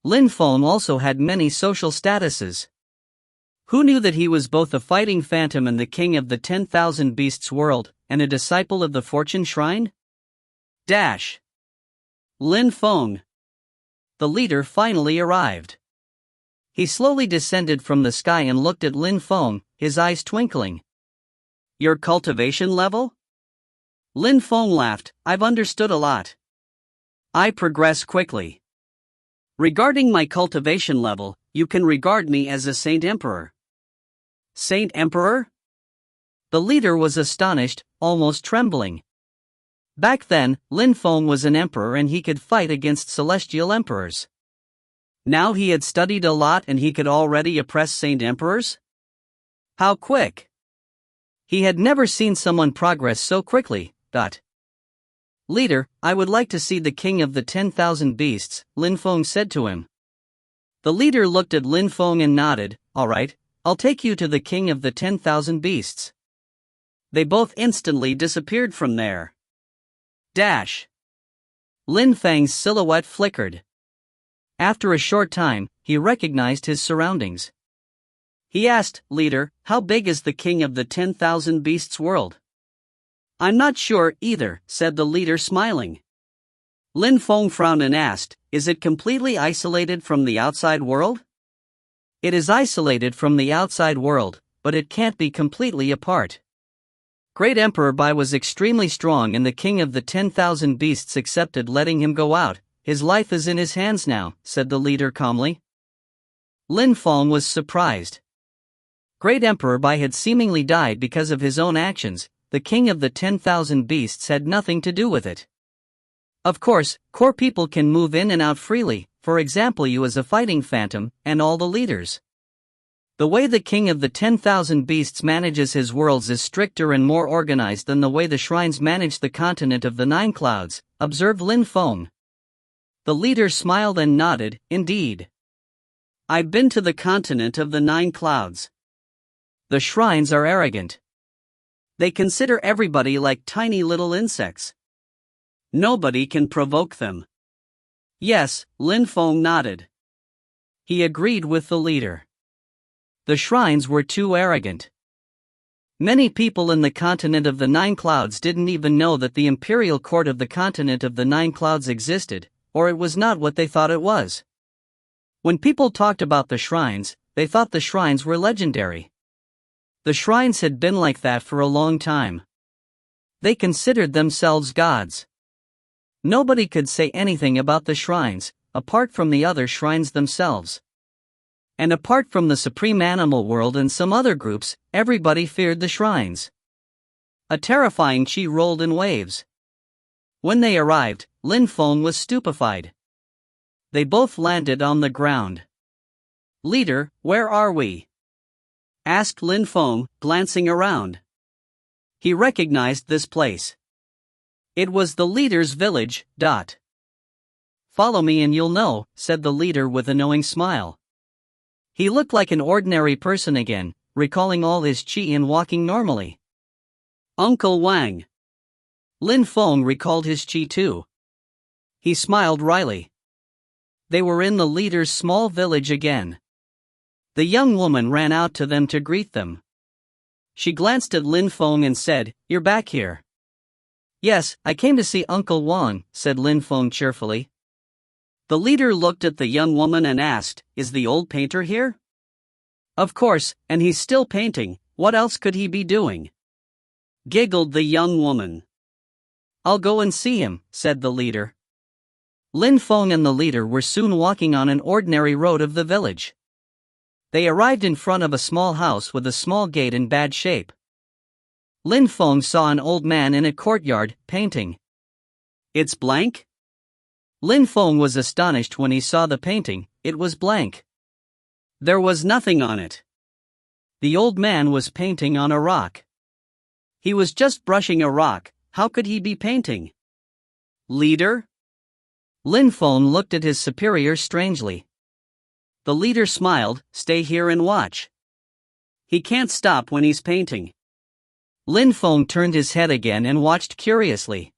Lin Feng also had many social statuses. Who knew that he was both a fighting phantom and the king of the 10,000 beasts world, and a disciple of the fortune shrine? Lin Feng. The leader finally arrived. He slowly descended from the sky and looked at Lin Feng, his eyes twinkling. "Your cultivation level?" Lin Feng laughed. "I've understood a lot. I progress quickly. Regarding my cultivation level, you can regard me as a Saint Emperor." "Saint Emperor?" The leader was astonished, almost trembling. Back then, Lin Feng was an emperor and he could fight against celestial emperors. Now he had studied a lot and he could already oppress Saint Emperors? How quick! He had never seen someone progress so quickly. "Leader, I would like to see the king of the 10,000 beasts," Lin Feng said to him. The leader looked at Lin Feng and nodded. "All right, I'll take you to the king of the 10,000 beasts." They both instantly disappeared from there. Lin Feng's silhouette flickered. After a short time, he recognized his surroundings. He asked, "Leader, how big is the king of the 10,000 beasts world?" "I'm not sure either," said the leader smiling. Lin Feng frowned and asked, "Is it completely isolated from the outside world?" "It is isolated from the outside world, but it can't be completely apart. Great Emperor Bai was extremely strong and the king of the 10,000 beasts accepted letting him go out. His life is in his hands now," said the leader calmly. Lin Feng was surprised. Great Emperor Bai had seemingly died because of his own actions. The king of the 10,000 beasts had nothing to do with it. Of course, core people can move in and out freely, for example you as a fighting phantom, and all the leaders. The way the king of the 10,000 beasts manages his worlds is stricter and more organized than the way the shrines manage the continent of the 9 clouds, observed Lin Feng. The leader smiled and nodded. "Indeed. I've been to the continent of the 9 clouds. The shrines are arrogant. They consider everybody like tiny little insects. Nobody can provoke them." "Yes," Lin Feng nodded. He agreed with the leader. The shrines were too arrogant. Many people in the continent of the Nine Clouds didn't even know that the imperial court of the continent of the Nine Clouds existed, or it was not what they thought it was. When people talked about the shrines, they thought the shrines were legendary. The shrines had been like that for a long time. They considered themselves gods. Nobody could say anything about the shrines, apart from the other shrines themselves. And apart from the supreme animal world and some other groups, everybody feared the shrines. A terrifying chi rolled in waves. When they arrived, Lin Feng was stupefied. They both landed on the ground. "Leader, where are we?" asked Lin Feng, glancing around. He recognized this place. It was the leader's village. "Follow me and you'll know," said the leader with a knowing smile. He looked like an ordinary person again, recalling all his chi and walking normally. "Uncle Wang." Lin Feng recalled his chi too. He smiled wryly. They were in the leader's small village again. The young woman ran out to them to greet them. She glanced at Lin Feng and said, "You're back here." "Yes, I came to see Uncle Wang," said Lin Feng cheerfully. The leader looked at the young woman and asked, "Is the old painter here?" "Of course, and he's still painting, what else could he be doing?" giggled the young woman. "I'll go and see him," said the leader. Lin Feng and the leader were soon walking on an ordinary road of the village. They arrived in front of a small house with a small gate in bad shape. Lin Feng saw an old man in a courtyard, painting. "It's blank?" Lin Feng was astonished when he saw the painting. It was blank. There was nothing on it. The old man was painting on a rock. He was just brushing a rock. How could he be painting? "Leader?" Lin Feng looked at his superior strangely. The leader smiled, "Stay here and watch. He can't stop when he's painting." Lin Feng turned his head again and watched curiously.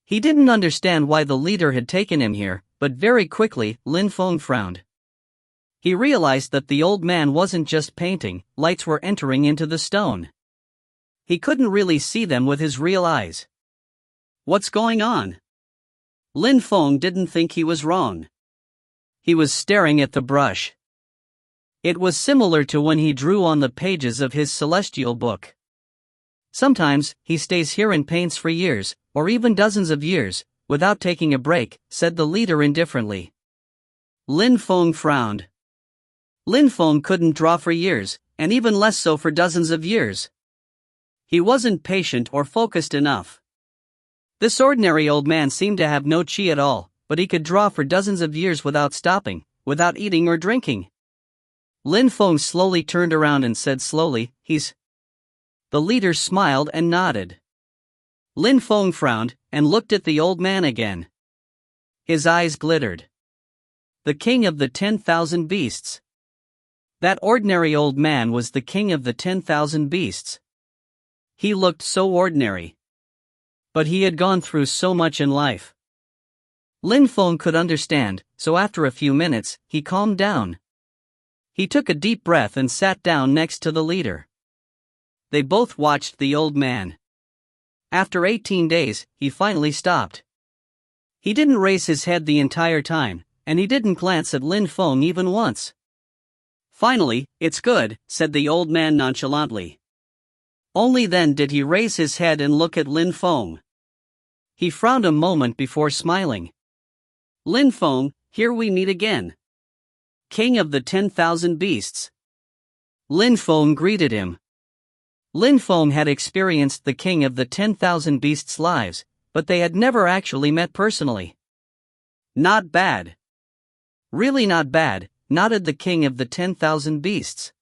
He didn't understand why the leader had taken him here, but very quickly, Lin Feng frowned. He realized that the old man wasn't just painting, lights were entering into the stone. He couldn't really see them with his real eyes. What's going on? Lin Feng didn't think he was wrong. He was staring at the brush. It was similar to when he drew on the pages of his celestial book. "Sometimes, he stays here and paints for years, or even dozens of years, without taking a break," said the leader indifferently. Lin Feng frowned. Lin Feng couldn't draw for years, and even less so for dozens of years. He wasn't patient or focused enough. This ordinary old man seemed to have no chi at all, but he could draw for dozens of years without stopping, without eating or drinking. Lin Feng slowly turned around and said slowly, "He's..." The leader smiled and nodded. Lin Feng frowned and looked at the old man again. His eyes glittered. The king of the 10,000 beasts. That ordinary old man was the king of the 10,000 beasts. He looked so ordinary. But he had gone through so much in life. Lin Feng could understand, so after a few minutes, he calmed down. He took a deep breath and sat down next to the leader. They both watched the old man. After 18 days, he finally stopped. He didn't raise his head the entire time, and he didn't glance at Lin Feng even once. Finally, "It's good," said the old man nonchalantly. Only then did he raise his head and look at Lin Feng. He frowned a moment before smiling. "Lin Feng, here we meet again. King of the 10,000 beasts." Lin Feng greeted him. Lin Feng had experienced the king of the 10,000 beasts' lives, but they had never actually met personally. "Not bad." "Really not bad," nodded the king of the 10,000 beasts.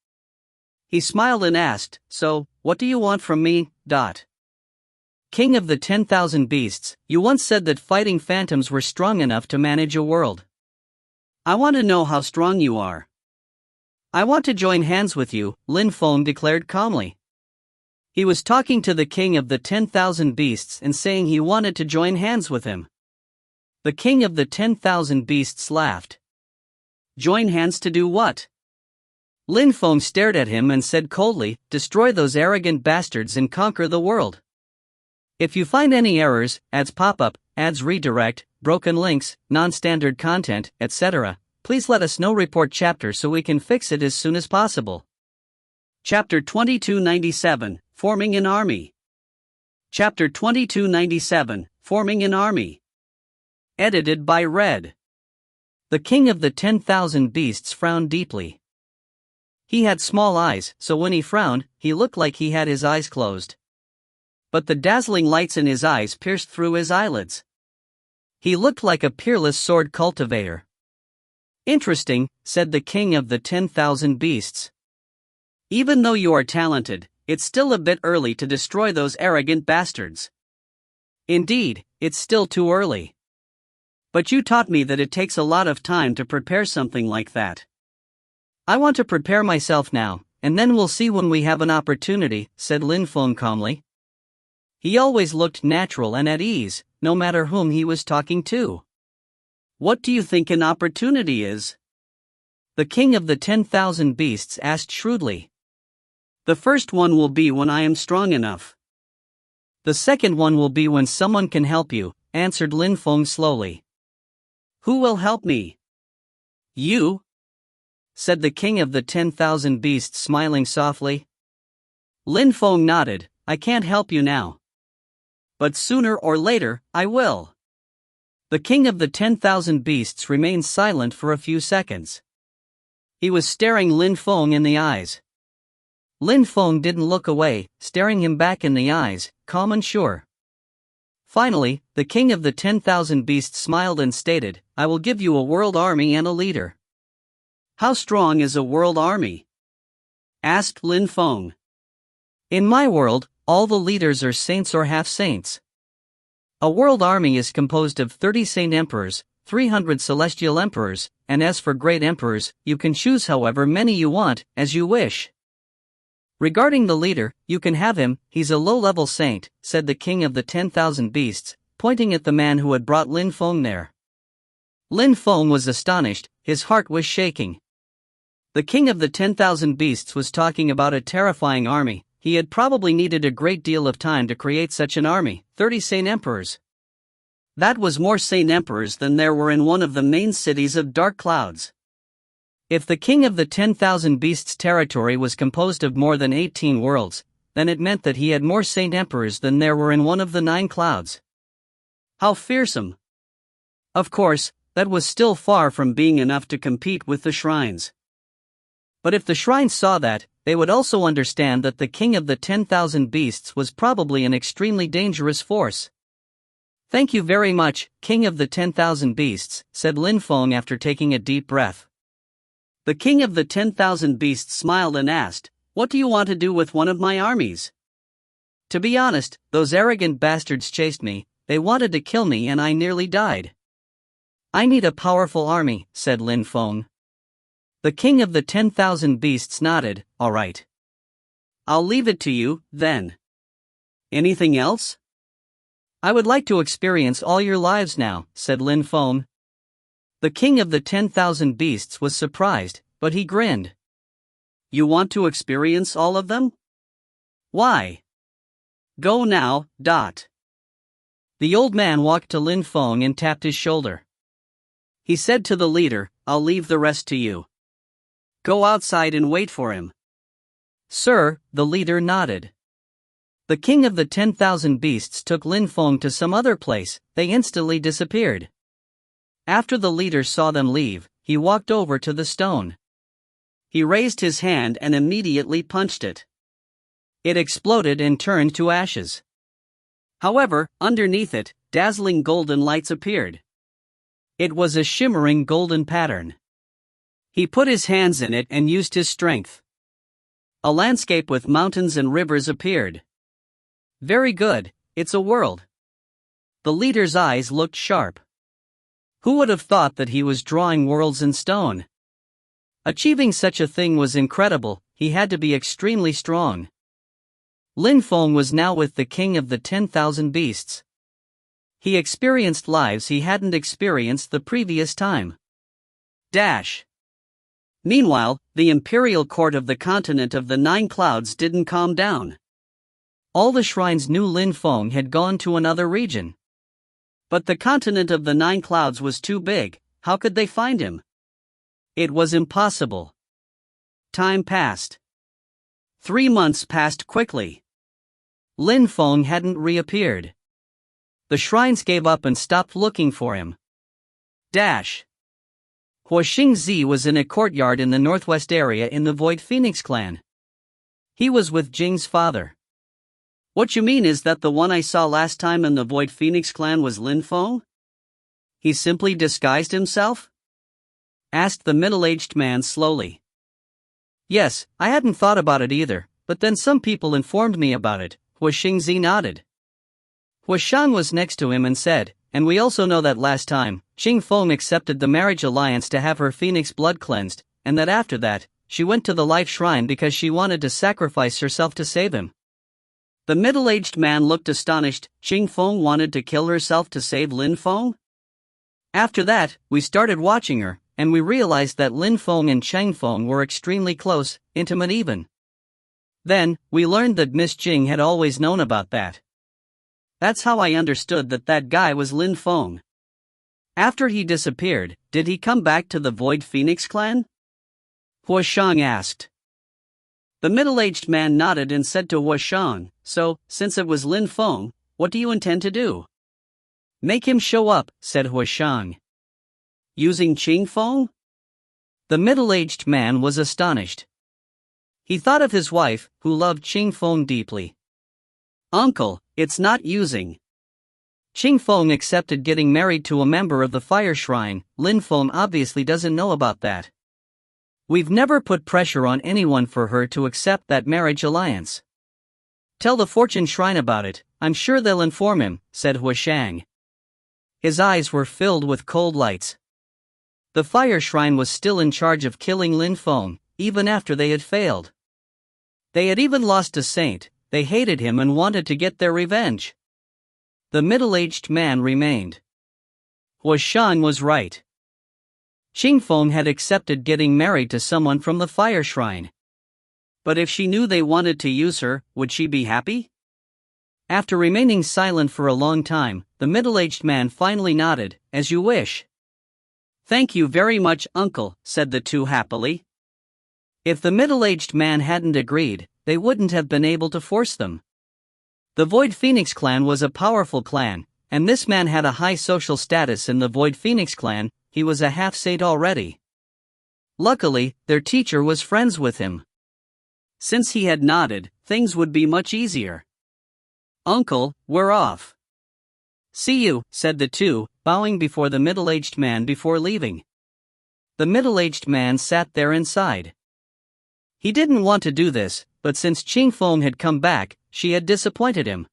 He smiled and asked, "So, what do you want from me?" "King of the 10,000 beasts, you once said that fighting phantoms were strong enough to manage a world. I want to know how strong you are." "I want to join hands with you," Lin Feng declared calmly. He was talking to the king of the 10,000 beasts and saying he wanted to join hands with him. The king of the 10,000 beasts laughed. "Join hands to do what?" Lin Feng stared at him and said coldly, "Destroy those arrogant bastards and conquer the world. If you find any errors, ads pop up, ads redirect, broken links, non-standard content, etc., please let us know. Report chapter so we can fix it as soon as possible." Chapter 2297, Forming an Army. Chapter 2297, Forming an Army. Edited by Red. The king of the 10,000 beasts frowned deeply. He had small eyes, so when he frowned, he looked like he had his eyes closed. But the dazzling lights in his eyes pierced through his eyelids. He looked like a peerless sword cultivator. "Interesting," said the king of the 10,000 beasts. "Even though you are talented, it's still a bit early to destroy those arrogant bastards." "Indeed, it's still too early. But you taught me that it takes a lot of time to prepare something like that. I want to prepare myself now, and then we'll see when we have an opportunity," said Lin Feng calmly. He always looked natural and at ease, no matter whom he was talking to. "What do you think an opportunity is?" the king of the 10,000 beasts asked shrewdly. "The first one will be when I am strong enough. The second one will be when someone can help you," answered Lin Feng slowly. "Who will help me?" "You," said the king of the 10,000 beasts, smiling softly. Lin Feng nodded. "I can't help you now. But sooner or later, I will." The king of the 10,000 beasts remained silent for a few seconds. He was staring Lin Feng in the eyes. Lin Feng didn't look away, staring him back in the eyes, calm and sure. Finally, the king of the 10,000 beasts smiled and stated, "I will give you a world army and a leader." "How strong is a world army?" asked Lin Feng. "In my world, all the leaders are saints or half-saints. A world army is composed of 30 saint emperors, 300 celestial emperors, and as for great emperors, you can choose however many you want, as you wish. Regarding the leader, you can have him, he's a low-level saint," said the king of the 10,000 beasts, pointing at the man who had brought Lin Feng there. Lin Feng was astonished, his heart was shaking. The king of the 10,000 beasts was talking about a terrifying army. He had probably needed a great deal of time to create such an army, 30 saint emperors. That was more saint emperors than there were in one of the main cities of Dark Clouds. If the king of the 10,000 beasts' territory was composed of more than 18 worlds, then it meant that he had more saint emperors than there were in one of the 9 clouds. How fearsome! Of course, that was still far from being enough to compete with the shrines. But if the shrines saw that, they would also understand that the king of the 10,000 beasts was probably an extremely dangerous force. "Thank you very much, king of the 10,000 beasts," said Lin Feng after taking a deep breath. The king of the 10,000 beasts smiled and asked, "What do you want to do with one of my armies?" "To be honest, those arrogant bastards chased me, they wanted to kill me and I nearly died. I need a powerful army," said Lin Feng. The king of the 10,000 beasts nodded. "All right. I'll leave it to you, then. Anything else?" "I would like to experience all your lives now," said Lin Feng. The king of the 10,000 beasts was surprised, but he grinned. "You want to experience all of them? Why? Go now, dot." The old man walked to Lin Feng and tapped his shoulder. He said to the leader, "I'll leave the rest to you. Go outside and wait for him." "Sir," the leader nodded. The king of the 10,000 beasts took Lin Feng to some other place. They instantly disappeared. After the leader saw them leave, he walked over to the stone. He raised his hand and immediately punched it. It exploded and turned to ashes. However, underneath it, dazzling golden lights appeared. It was a shimmering golden pattern. He put his hands in it and used his strength. A landscape with mountains and rivers appeared. "Very good, it's a world." The leader's eyes looked sharp. Who would have thought that he was drawing worlds in stone? Achieving such a thing was incredible. He had to be extremely strong. Lin Feng was now with the king of the 10,000 beasts. He experienced lives he hadn't experienced the previous time. Dash. Meanwhile, the imperial court of the continent of the Nine Clouds didn't calm down. All the shrines knew Lin Feng had gone to another region. But the continent of the Nine Clouds was too big. How could they find him? It was impossible. Time passed. 3 months passed quickly. Lin Feng hadn't reappeared. The shrines gave up and stopped looking for him. Huoxingzi was in a courtyard in the northwest area in the Void Phoenix clan. He was with Jing's father. What you mean is that the one I saw last time in the Void Phoenix clan was Lin Feng? He simply disguised himself? Asked the middle-aged man slowly. Yes, I hadn't thought about it either, but then some people informed me about it. Huoxingzi nodded. Huoshang was next to him and said, and we also know that last time, Qing Feng accepted the marriage alliance to have her phoenix blood cleansed, and that after that, she went to the life shrine because she wanted to sacrifice herself to save him. The middle-aged man looked astonished. Qing Feng wanted to kill herself to save Lin Feng? After that, we started watching her, and we realized that Lin Feng and Cheng Feng were extremely close, intimate even. Then, we learned that Miss Jing had always known about that. That's how I understood that guy was Lin Feng. After he disappeared, did he come back to the Void Phoenix clan? Huoshang asked. The middle-aged man nodded and said to Huoshang, so, since it was Lin Feng, what do you intend to do? Make him show up, said Huoshang. Using Qing Feng? The middle-aged man was astonished. He thought of his wife, who loved Qing Feng deeply. Uncle, it's not using. Qing Feng accepted getting married to a member of the fire shrine. Lin Feng obviously doesn't know about that. We've never put pressure on anyone for her to accept that marriage alliance. Tell the Fortune Shrine about it, I'm sure they'll inform him, said Huoshang. His eyes were filled with cold lights. The fire shrine was still in charge of killing Lin Feng, even after they had failed. They had even lost a saint. They hated him and wanted to get their revenge. The middle-aged man remained. Huoshang was right. Qing Feng had accepted getting married to someone from the fire shrine. But if she knew they wanted to use her, would she be happy? After remaining silent for a long time, the middle-aged man finally nodded, as you wish. Thank you very much, uncle, said the two happily. If the middle-aged man hadn't agreed, they wouldn't have been able to force them. The Void Phoenix clan was a powerful clan, and this man had a high social status in the Void Phoenix clan. He was a half-saint already. Luckily, their teacher was friends with him. Since he had nodded, things would be much easier. Uncle, we're off. See you, said the two, bowing before the middle-aged man before leaving. The middle-aged man sat there inside. He didn't want to do this, but since Qing Feng had come back, she had disappointed him.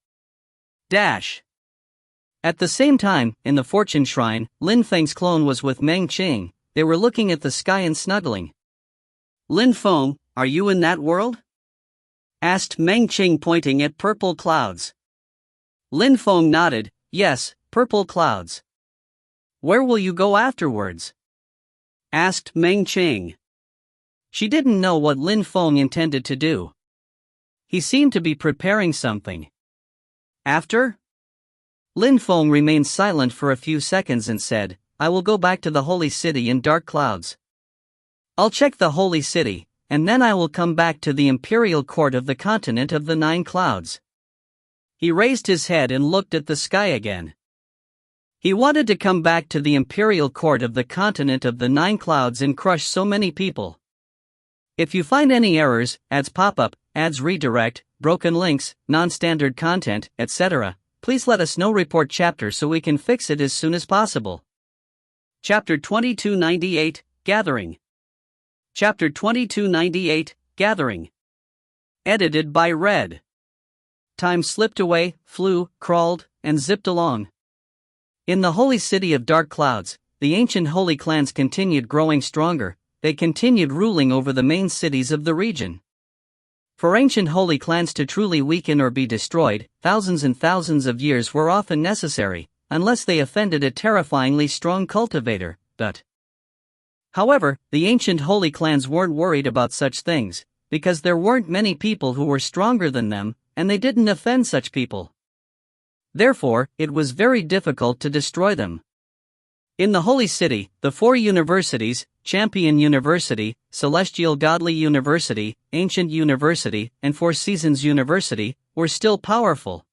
At the same time, in the Fortune Shrine, Lin Feng's clone was with Meng Qing. They were looking at the sky and snuggling. Lin Feng, are you in that world? Asked Meng Qing, pointing at purple clouds. Lin Feng nodded, yes, purple clouds. Where will you go afterwards? Asked Meng Qing. She didn't know what Lin Feng intended to do. He seemed to be preparing something. After? Lin Feng remained silent for a few seconds and said, I will go back to the holy city in dark clouds. I'll check the holy city, and then I will come back to the imperial court of the continent of the Nine Clouds. He raised his head and looked at the sky again. He wanted to come back to the imperial court of the continent of the Nine Clouds and crush so many people. If you find any errors, ads pop up, ads redirect, broken links, non-standard content, etc., please let us know. Report chapter so we can fix it as soon as possible. Chapter 2298, Gathering. Chapter 2298, Gathering. Edited by Red. Time slipped away, flew, crawled, and zipped along. In the holy city of dark clouds, the ancient holy clans continued growing stronger. They continued ruling over the main cities of the region. For ancient holy clans to truly weaken or be destroyed, thousands and thousands of years were often necessary, unless they offended a terrifyingly strong cultivator, but However, the ancient holy clans weren't worried about such things, because there weren't many people who were stronger than them, and they didn't offend such people. Therefore, it was very difficult to destroy them. In the Holy City, the 4 universities, Champion University, Celestial Godly University, Ancient University, and Four Seasons University, were still powerful.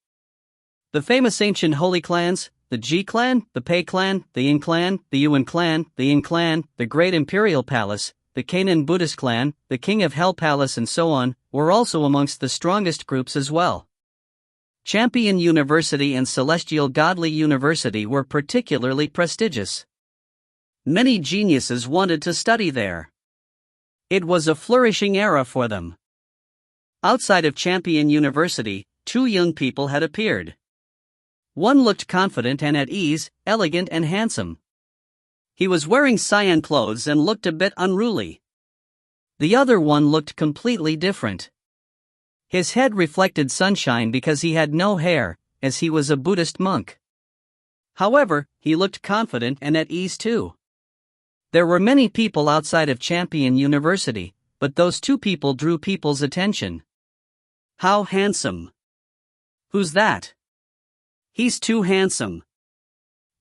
The famous ancient holy clans, the Ji clan, the Pei clan, the Yin clan, the Yuan clan, the Yin clan, the Great Imperial Palace, the Canaan Buddhist clan, the King of Hell Palace and so on, were also amongst the strongest groups as well. Champion University and Celestial Godly University were particularly prestigious. Many geniuses wanted to study there. It was a flourishing era for them. Outside of Champion University, 2 young people had appeared. One looked confident and at ease, elegant and handsome. He was wearing cyan clothes and looked a bit unruly. The other one looked completely different. His head reflected sunshine because he had no hair, as he was a Buddhist monk. However, he looked confident and at ease too. There were many people outside of Champion University, but those 2 people drew people's attention. How handsome! Who's that? He's too handsome.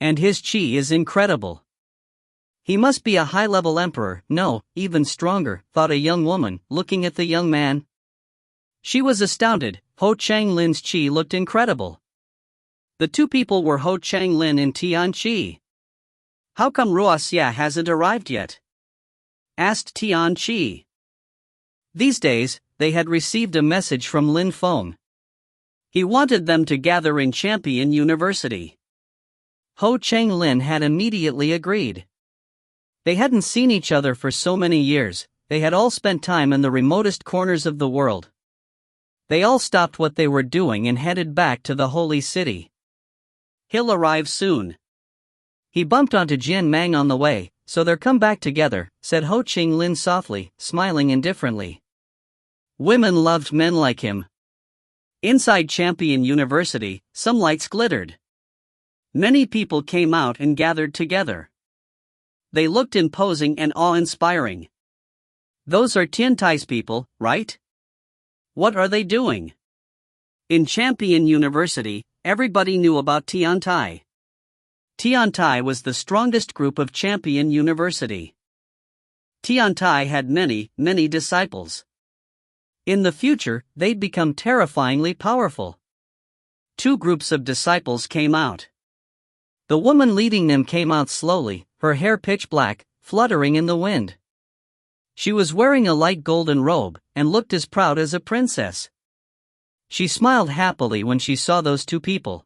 And his chi is incredible. He must be a high-level emperor, no, even stronger, thought a young woman, looking at the young man. She was astounded. Ho Chang Lin's chi looked incredible. The 2 people were Ho Chang Lin and Tian Chi. How come Ruo Xia hasn't arrived yet? Asked Tian Chi. These days, they had received a message from Lin Feng. He wanted them to gather in Champion University. Ho Chang Lin had immediately agreed. They hadn't seen each other for so many years, they had all spent time in the remotest corners of the world. They all stopped what they were doing and headed back to the holy city. He'll arrive soon. He bumped onto Jian Mang on the way, so they'll come back together, said Ho Chang Lin softly, smiling indifferently. Women loved men like him. Inside Champion University, some lights glittered. Many people came out and gathered together. They looked imposing and awe-inspiring. Those are Tian Tai's people, right? What are they doing? In Champion University, everybody knew about Tian Tai. Tian Tai was the strongest group of Champion University. Tian Tai had many, many disciples. In the future, they'd become terrifyingly powerful. 2 groups of disciples came out. The woman leading them came out slowly, her hair pitch black, fluttering in the wind. She was wearing a light golden robe, and looked as proud as a princess. She smiled happily when she saw those 2 people.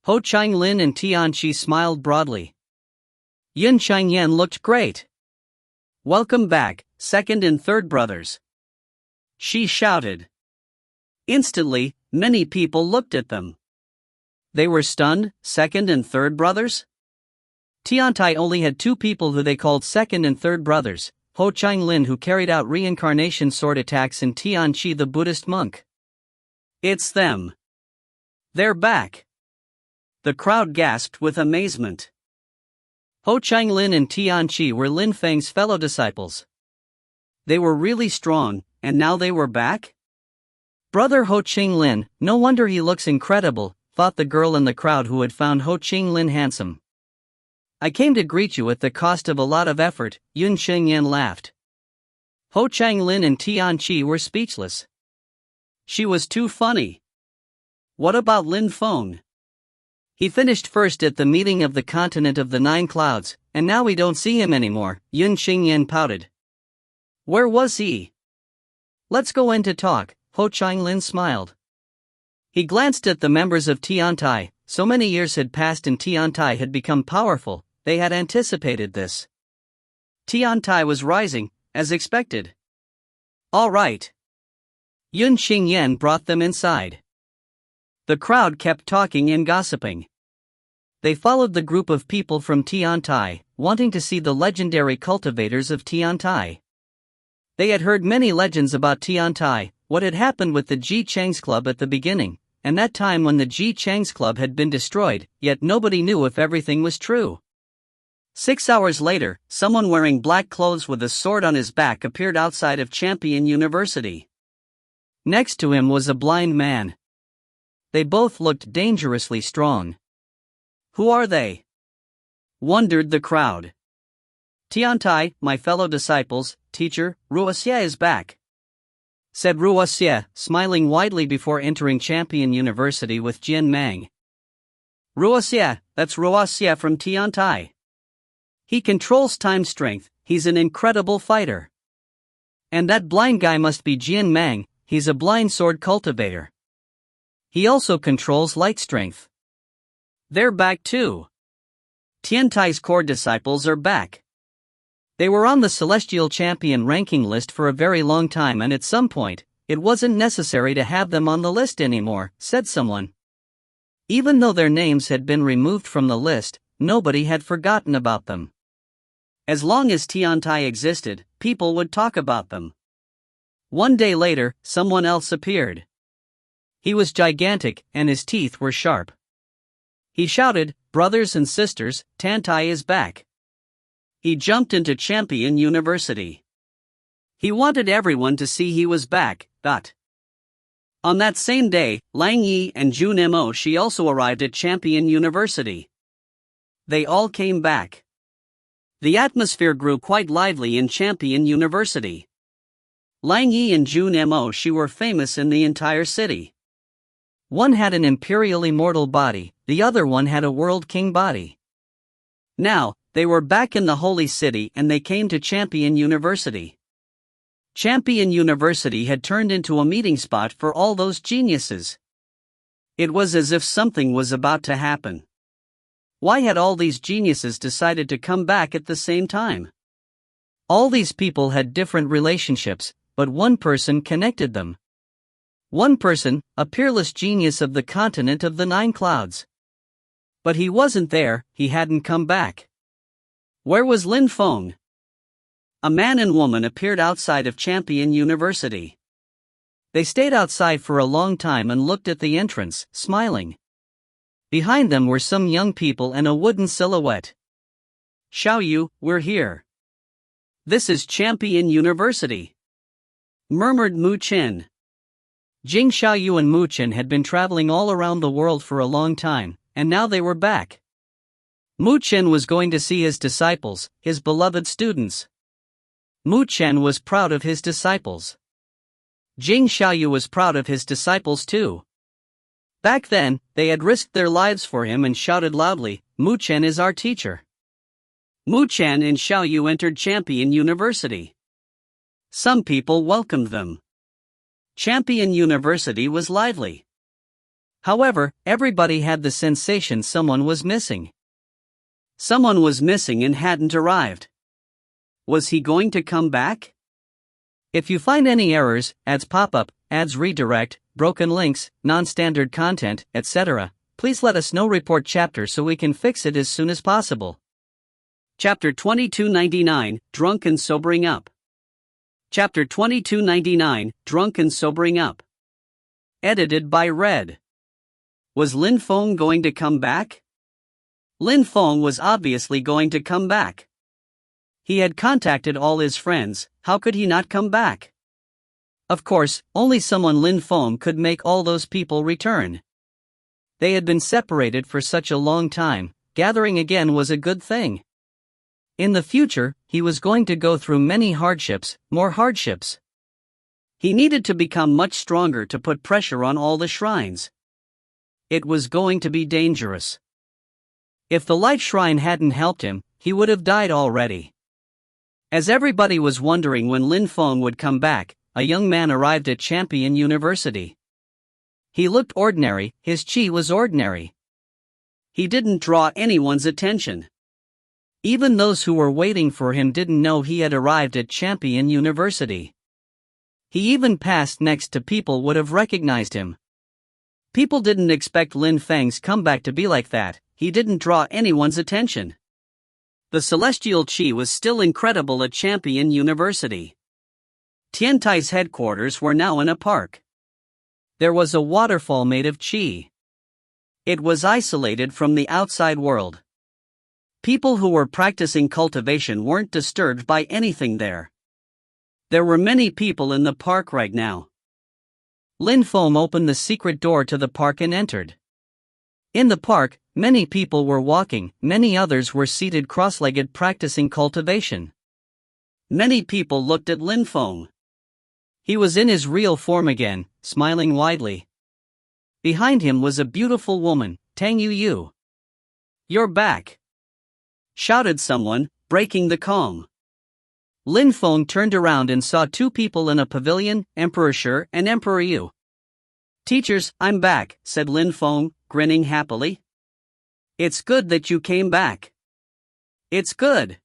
Ho Chang Lin and Tian Chi smiled broadly. Yin Changyan looked great. Welcome back, 2nd and 3rd brothers. She shouted. Instantly, many people looked at them. They were stunned, 2nd and 3rd brothers? Tian Tai only had 2 people who they called 2nd and 3rd brothers, Ho Chang Lin who carried out reincarnation sword attacks and Tian Chi the Buddhist monk. It's them. They're back. The crowd gasped with amazement. Ho Chang Lin and Tian Chi were Lin Feng's fellow disciples. They were really strong, and now they were back? Brother Ho Chang Lin, no wonder he looks incredible, thought the girl in the crowd who had found Ho Chang Lin handsome. I came to greet you at the cost of a lot of effort, Yun Shengyan laughed. Ho Chang Lin and Tian Chi were speechless. She was too funny. What about Lin Feng? He finished first at the meeting of the continent of the 9 clouds, and now we don't see him anymore, Yun Shengyan pouted. Where was he? Let's go in to talk, Ho Chang Lin smiled. He glanced at the members of Tian Tai. So many years had passed and Tian Tai had become powerful, they had anticipated this. Tian Tai was rising, as expected. All right. Yun Xingyan brought them inside. The crowd kept talking and gossiping. They followed the group of people from Tian Tai, wanting to see the legendary cultivators of Tian Tai. They had heard many legends about Tian Tai, what had happened with the Ji Chang's club at the beginning, and that time when the Ji Chang's club had been destroyed, yet nobody knew if everything was true. 6 hours later, someone wearing black clothes with a sword on his back appeared outside of Champion University. Next to him was a blind man. They both looked dangerously strong. "Who are they?" wondered the crowd. "Tiantai, my fellow disciples, teacher, Ruoxie is back," said Ruoxie, smiling widely before entering Champion University with Jian Mang. "Ruoxie, that's Ruoxie from Tiantai. He controls time strength, he's an incredible fighter. And that blind guy must be Jian Mang, he's a blind sword cultivator. He also controls light strength. They're back too. Tiantai's core disciples are back. They were on the Celestial Champion ranking list for a very long time, and at some point, it wasn't necessary to have them on the list anymore," said someone. Even though their names had been removed from the list, nobody had forgotten about them. As long as Tiantai existed, people would talk about them. One day later, someone else appeared. He was gigantic, and his teeth were sharp. He shouted, "Brothers and sisters, Tiantai is back." He jumped into Champion University. He wanted everyone to see he was back. On that same day, Lang Yi and Jun Mo she also arrived at Champion University. They all came back. The atmosphere grew quite lively in Champion University. Lang Yi and Jun Mo she were famous in the entire city. One had an imperial immortal body, the other one had a world king body. Now, they were back in the holy city and they came to Champion University. Champion University had turned into a meeting spot for all those geniuses. It was as if something was about to happen. Why had all these geniuses decided to come back at the same time? All these people had different relationships, but one person connected them. One person, a peerless genius of the continent of the 9 clouds. But he wasn't there, he hadn't come back. Where was Lin Feng? A man and woman appeared outside of Champion University. They stayed outside for a long time and looked at the entrance, smiling. Behind them were some young people and a wooden silhouette. "Xiaoyu, we're here. This is Champion University," murmured Mu Chen. Jing Xiaoyu and Mu Chen had been traveling all around the world for a long time, and now they were back. Mu Chen was going to see his disciples, his beloved students. Mu Chen was proud of his disciples. Jing Xiaoyu was proud of his disciples too. Back then, they had risked their lives for him and shouted loudly, "Mu Chen is our teacher." Mu Chen and Xiaoyu entered Champion University. Some people welcomed them. Champion University was lively. However, everybody had the sensation someone was missing. Someone was missing and hadn't arrived. Was he going to come back? If you find any errors, ads pop up, ads redirect, broken links, non-standard content, etc., please let us know. Report chapter so we can fix it as soon as possible. Chapter 2299, Drunk and Sobering Up. Chapter 2299, Drunk and Sobering Up. Edited by Red. Was Lin Feng going to come back? Lin Feng was obviously going to come back. He had contacted all his friends, how could he not come back? Of course, only someone Lin Feng could make all those people return. They had been separated for such a long time, gathering again was a good thing. In the future, he was going to go through many hardships, more hardships. He needed to become much stronger to put pressure on all the shrines. It was going to be dangerous. If the Light Shrine hadn't helped him, he would have died already. As everybody was wondering when Lin Feng would come back, a young man arrived at Champion University. He looked ordinary, his chi was ordinary. He didn't draw anyone's attention. Even those who were waiting for him didn't know he had arrived at Champion University. He even passed next to people would have recognized him. People didn't expect Lin Feng's comeback to be like that, he didn't draw anyone's attention. The celestial chi was still incredible at Champion University. Tiantai's headquarters were now in a park. There was a waterfall made of chi. It was isolated from the outside world. People who were practicing cultivation weren't disturbed by anything there. There were many people in the park right now. Lin Feng opened the secret door to the park and entered. In the park, many people were walking, many others were seated cross-legged practicing cultivation. Many people looked at Lin Feng. He was in his real form again, smiling widely. Behind him was a beautiful woman, Tang Yu. "You're back!" shouted someone, breaking the calm. Lin Feng turned around and saw two people in a pavilion, Emperor Shi and Emperor Yu. "Teachers, I'm back," said Lin Feng, grinning happily. "It's good that you came back." "It's good,"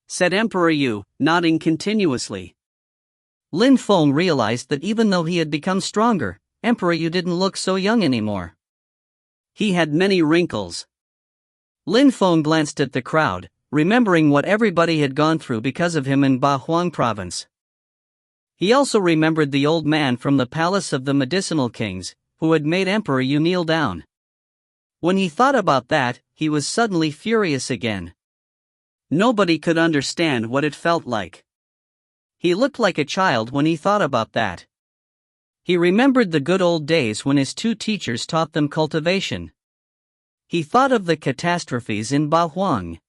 said Emperor Yu, nodding continuously. Lin Feng realized that even though he had become stronger, Emperor Yu didn't look so young anymore. He had many wrinkles. Lin Feng glanced at the crowd, remembering what everybody had gone through because of him in Bahuang province. He also remembered the old man from the palace of the medicinal kings, who had made Emperor Yu kneel down. When he thought about that, he was suddenly furious again. Nobody could understand what it felt like. He looked like a child when he thought about that. He remembered the good old days when his two teachers taught them cultivation. He thought of the catastrophes in Bahuang.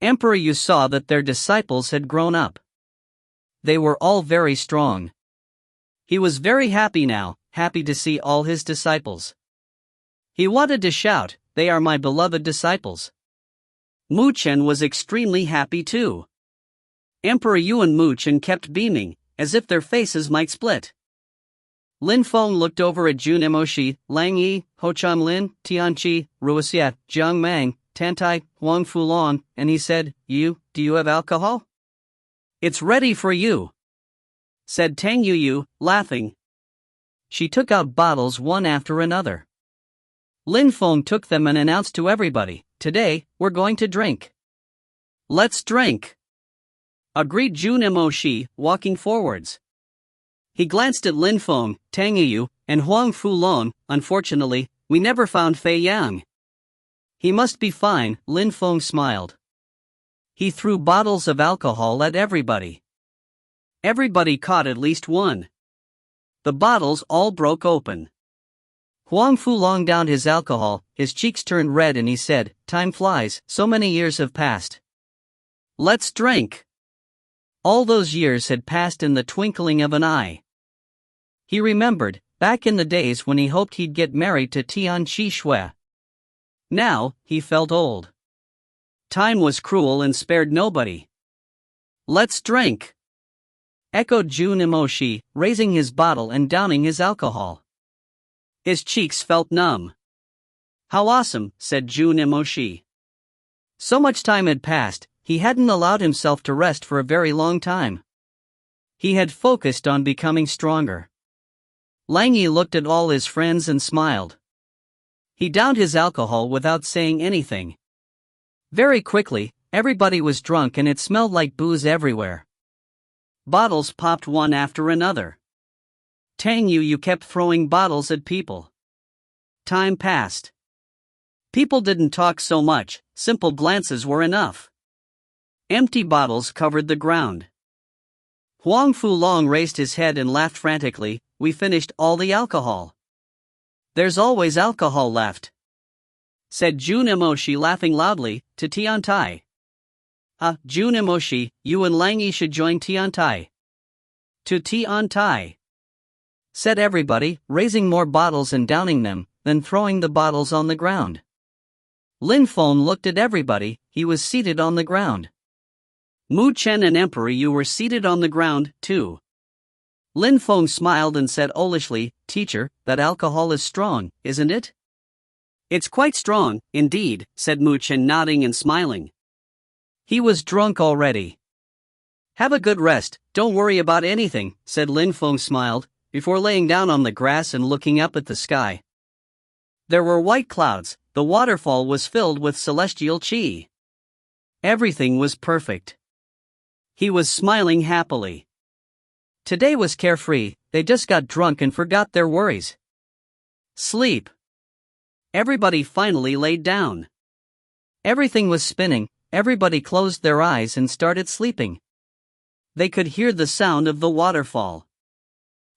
Emperor Yu saw that their disciples had grown up. They were all very strong. He was very happy now, happy to see all his disciples. He wanted to shout, "They are my beloved disciples." Mu Chen was extremely happy too. Emperor Yu and Mu Chen kept beaming, as if their faces might split. Lin Feng looked over at Jun Emoshi, Lang Yi, Ho Cham Lin, Tianqi, Ruoxia, Jiang Mang, Tantai, Huang Fulong, and he said, "You, do you have alcohol?" "It's ready for you," said Tang Yu, laughing. She took out bottles one after another. Lin Feng took them and announced to everybody, "Today, we're going to drink." "Let's drink," agreed Jun Emoshi, walking forwards. He glanced at Lin Feng, Tang Yu, and Huang Fulong. "Unfortunately, we never found Fei Yang." "He must be fine," Lin Feng smiled. He threw bottles of alcohol at everybody. Everybody caught at least one. The bottles all broke open. Huang Fulong downed his alcohol, his cheeks turned red and he said, "Time flies, so many years have passed. Let's drink." All those years had passed in the twinkling of an eye. He remembered, back in the days when he hoped he'd get married to Tianqi Shui. Now, he felt old. Time was cruel and spared nobody. "Let's drink," echoed Jun Emoshi, raising his bottle and downing his alcohol. His cheeks felt numb. "How awesome," said Jun Emoshi. So much time had passed, he hadn't allowed himself to rest for a very long time. He had focused on becoming stronger. Lang Yi looked at all his friends and smiled. He downed his alcohol without saying anything. Very quickly, everybody was drunk and it smelled like booze everywhere. Bottles popped one after another. Tang Yu kept throwing bottles at people. Time passed. People didn't talk so much, simple glances were enough. Empty bottles covered the ground. Huang Fulong raised his head and laughed frantically, "We finished all the alcohol." "There's always alcohol left," said Jun Emoshi laughing loudly, to Tiantai. Jun Emoshi, you and Lang Yi should join Tiantai." "To Tiantai," said everybody, raising more bottles and downing them, then throwing the bottles on the ground. Lin Feng looked at everybody, he was seated on the ground. Mu Chen and Emperor Yu were seated on the ground, too. Lin Feng smiled and said olishly, "Teacher, that alcohol is strong, isn't it?" "It's quite strong, indeed," said Mu Chen, nodding and smiling. He was drunk already. "Have a good rest, don't worry about anything," said Lin Feng smiled, before laying down on the grass and looking up at the sky. There were white clouds, the waterfall was filled with celestial qi. Everything was perfect. He was smiling happily. Today was carefree, they just got drunk and forgot their worries. Sleep. Everybody finally laid down. Everything was spinning, everybody closed their eyes and started sleeping. They could hear the sound of the waterfall.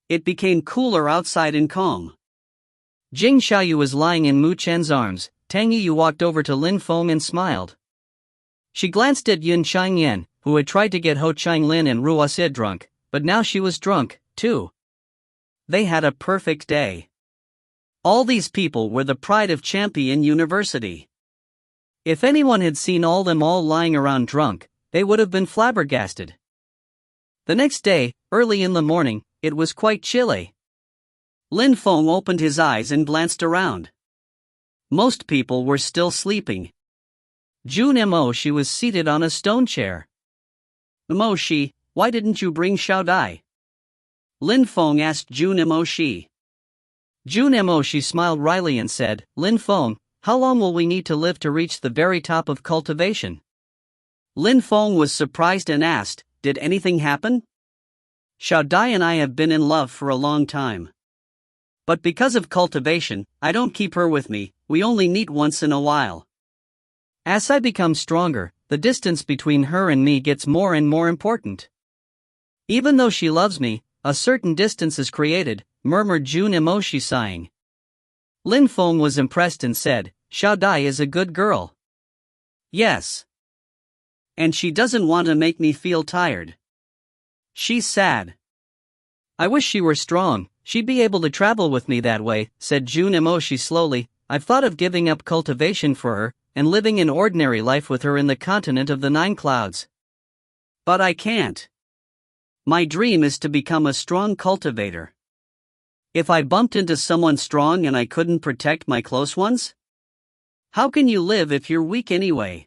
It became cooler outside and calm. Jing Xiaoyu was lying in Mu Chen's arms. Tang Yu walked over to Lin Feng and smiled. She glanced at Yun Changyan, who had tried to get Ho Changlin and Ruo Sid drunk, but now she was drunk, too. They had a perfect day. All these people were the pride of Champion University. If anyone had seen them all lying around drunk, they would have been flabbergasted. The next day, early in the morning, it was quite chilly. Lin Feng opened his eyes and glanced around. Most people were still sleeping. Jun Moshi was seated on a stone chair. Moshi, why didn't you bring Xiao Dai? Lin Feng asked Jun Moshi. Jun Moshi smiled wryly and said, Lin Feng, how long will we need to live to reach the very top of cultivation? Lin Feng was surprised and asked, did anything happen? Xiao Dai and I have been in love for a long time. But because of cultivation, I don't keep her with me, we only meet once in a while. As I become stronger, the distance between her and me gets more and more important. Even though she loves me, a certain distance is created, murmured Jun Emoshi sighing. Lin Feng was impressed and said, Xiao Dai is a good girl. Yes. And she doesn't want to make me feel tired. She's sad. I wish she were strong, she'd be able to travel with me that way, said Jun Emoshi slowly. I've thought of giving up cultivation for her, and living an ordinary life with her in the continent of the 9 clouds. But I can't. My dream is to become a strong cultivator. If I bumped into someone strong and I couldn't protect my close ones? How can you live if you're weak anyway?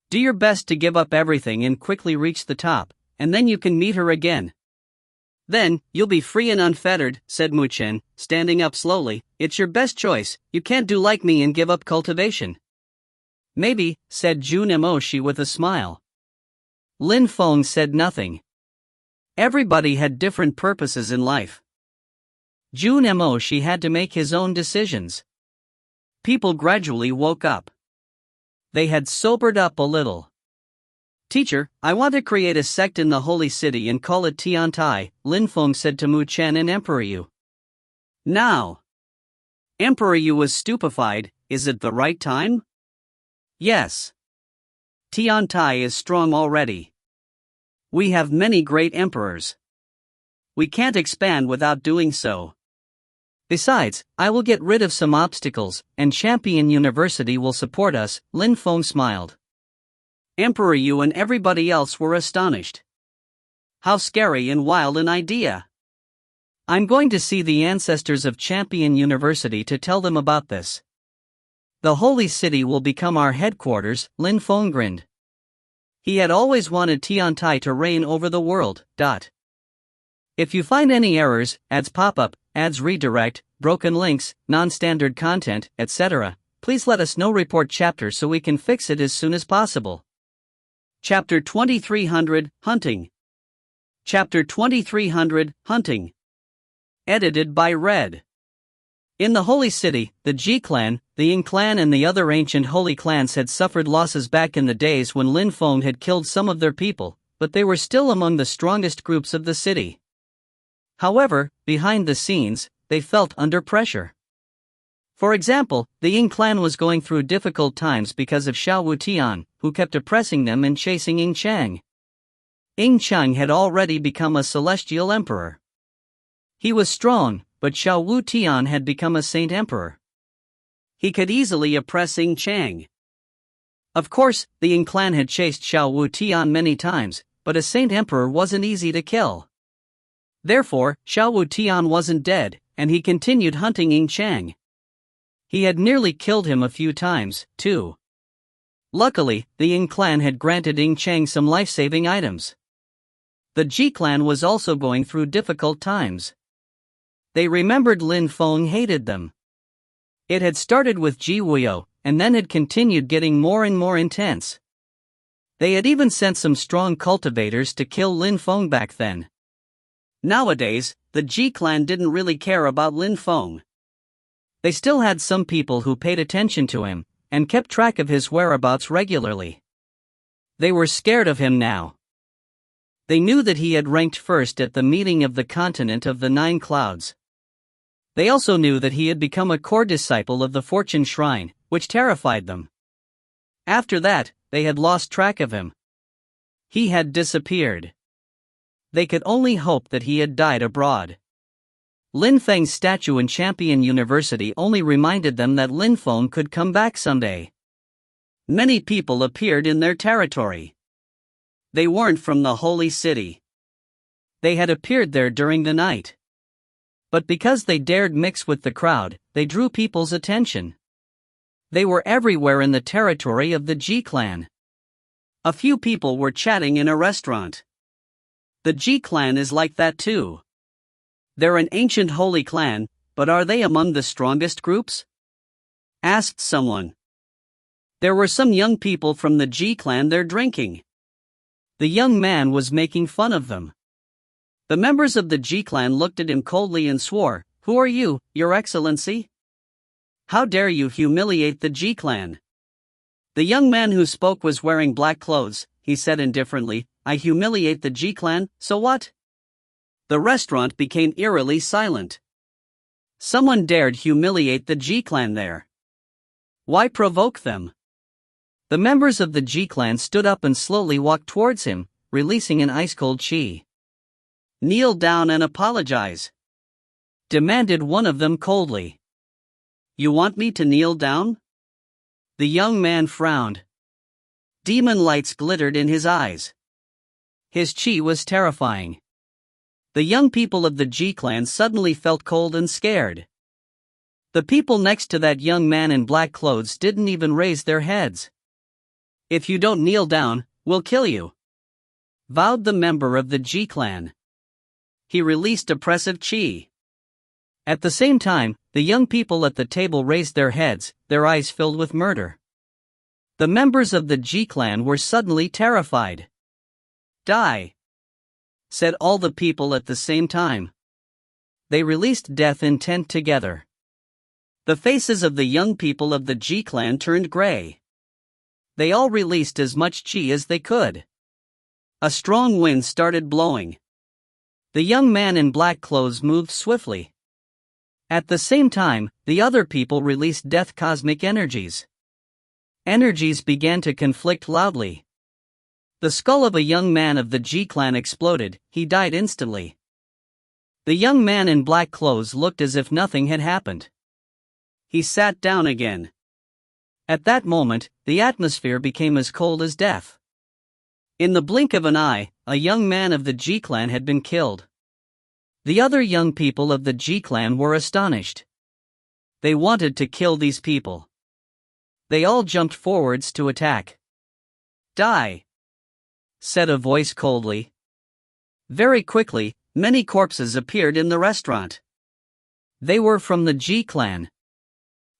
Do your best to give up everything and quickly reach the top, and then you can meet her again. Then, you'll be free and unfettered, said Mu Chen, standing up slowly. It's your best choice, you can't do like me and give up cultivation. Maybe, said Jun Emoshi with a smile. Lin Feng said nothing. Everybody had different purposes in life. Jun Emoshi had to make his own decisions. People gradually woke up. They had sobered up a little. Teacher, I want to create a sect in the holy city and call it Tiantai, Lin Feng said to Mu Chen and Emperor Yu. Now. Emperor Yu was stupefied. Is it the right time? Yes. Tiantai is strong already. We have many great emperors. We can't expand without doing so. Besides, I will get rid of some obstacles, and Champion University will support us, Lin Feng smiled. Emperor Yu and everybody else were astonished. How scary and wild an idea! I'm going to see the ancestors of Champion University to tell them about this. The holy city will become our headquarters, Lin Feng grinned. He had always wanted Tiantai to reign over the world. If you find any errors, ads pop up, ads redirect, broken links, non-standard content, etc., please let us know. Report chapter so we can fix it as soon as possible. Chapter 2300, Hunting. Chapter 2300, Hunting. Edited by Red. In the Holy City, the Ji clan, the Ying clan and the other ancient holy clans had suffered losses back in the days when Lin Feng had killed some of their people, but they were still among the strongest groups of the city. However, behind the scenes, they felt under pressure. For example, the Ying clan was going through difficult times because of Xiao Wutian, who kept oppressing them and chasing Ying Chang. Ying Chang had already become a celestial emperor. He was strong, but Xiao Wutian had become a saint emperor. He could easily oppress Ying Chang. Of course, the Ying clan had chased Xiao Wutian many times, but a saint emperor wasn't easy to kill. Therefore, Xiao Wutian wasn't dead, and he continued hunting Ying Chang. He had nearly killed him a few times, too. Luckily, the Ying clan had granted Ying Chang some life-saving items. The Ji clan was also going through difficult times. They remembered Lin Feng hated them. It had started with Ji Wuyo, and then had continued getting more and more intense. They had even sent some strong cultivators to kill Lin Feng back then. Nowadays, the Ji clan didn't really care about Lin Feng. They still had some people who paid attention to him, and kept track of his whereabouts regularly. They were scared of him now. They knew that he had ranked first at the meeting of the continent of the 9 clouds. They also knew that he had become a core disciple of the Fortune Shrine, which terrified them. After that, they had lost track of him. He had disappeared. They could only hope that he had died abroad. Lin Feng's statue in Champion University only reminded them that Lin Feng could come back someday. Many people appeared in their territory. They weren't from the holy city. They had appeared there during the night. But because they dared mix with the crowd, they drew people's attention. They were everywhere in the territory of the Ji clan. A few people were chatting in a restaurant. The Ji clan is like that too. They're an ancient holy clan, but are they among the strongest groups? Asked someone. There were some young people from the Ji clan there drinking. The young man was making fun of them. The members of the Ji clan looked at him coldly and swore, "Who are you, Your Excellency? How dare you humiliate the Ji clan?" The young man who spoke was wearing black clothes. He said indifferently, "I humiliate the Ji clan, so what?" The restaurant became eerily silent. Someone dared humiliate the Ji clan there. Why provoke them? The members of the Ji clan stood up and slowly walked towards him, releasing an ice-cold chi. "Kneel down and apologize," demanded one of them coldly. "You want me to kneel down?" The young man frowned. Demon lights glittered in his eyes. His chi was terrifying. The young people of the Ji clan suddenly felt cold and scared. The people next to that young man in black clothes didn't even raise their heads. "If you don't kneel down, we'll kill you," vowed the member of the Ji clan. He released oppressive chi. At the same time, the young people at the table raised their heads, their eyes filled with murder. The members of the Ji clan were suddenly terrified. "Die," said all the people at the same time. They released death intent together. The faces of the young people of the Ji clan turned gray. They all released as much chi as they could. A strong wind started blowing. The young man in black clothes moved swiftly. At the same time, the other people released death cosmic energies. Energies began to conflict loudly. The skull of a young man of the Ji clan exploded. He died instantly. The young man in black clothes looked as if nothing had happened. He sat down again. At that moment, the atmosphere became as cold as death. In the blink of an eye, a young man of the Ji clan had been killed. The other young people of the Ji clan were astonished. They wanted to kill these people. They all jumped forwards to attack. "Die," said a voice coldly. Very quickly, many corpses appeared in the restaurant. They were from the Ji clan.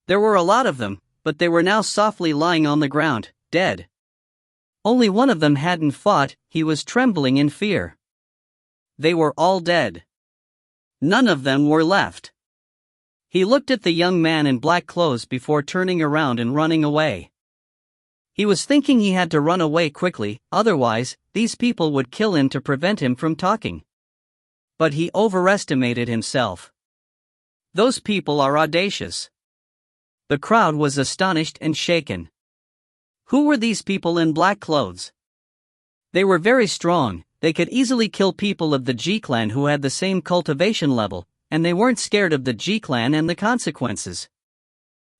There were a lot of them, but they were now softly lying on the ground, dead. Only one of them hadn't fought. He was trembling in fear. They were all dead. None of them were left. He looked at the young man in black clothes before turning around and running away. He was thinking he had to run away quickly, otherwise, these people would kill him to prevent him from talking. But he overestimated himself. Those people are audacious. The crowd was astonished and shaken. Who were these people in black clothes? They were very strong. They could easily kill people of the Ji clan who had the same cultivation level, and they weren't scared of the Ji clan and the consequences.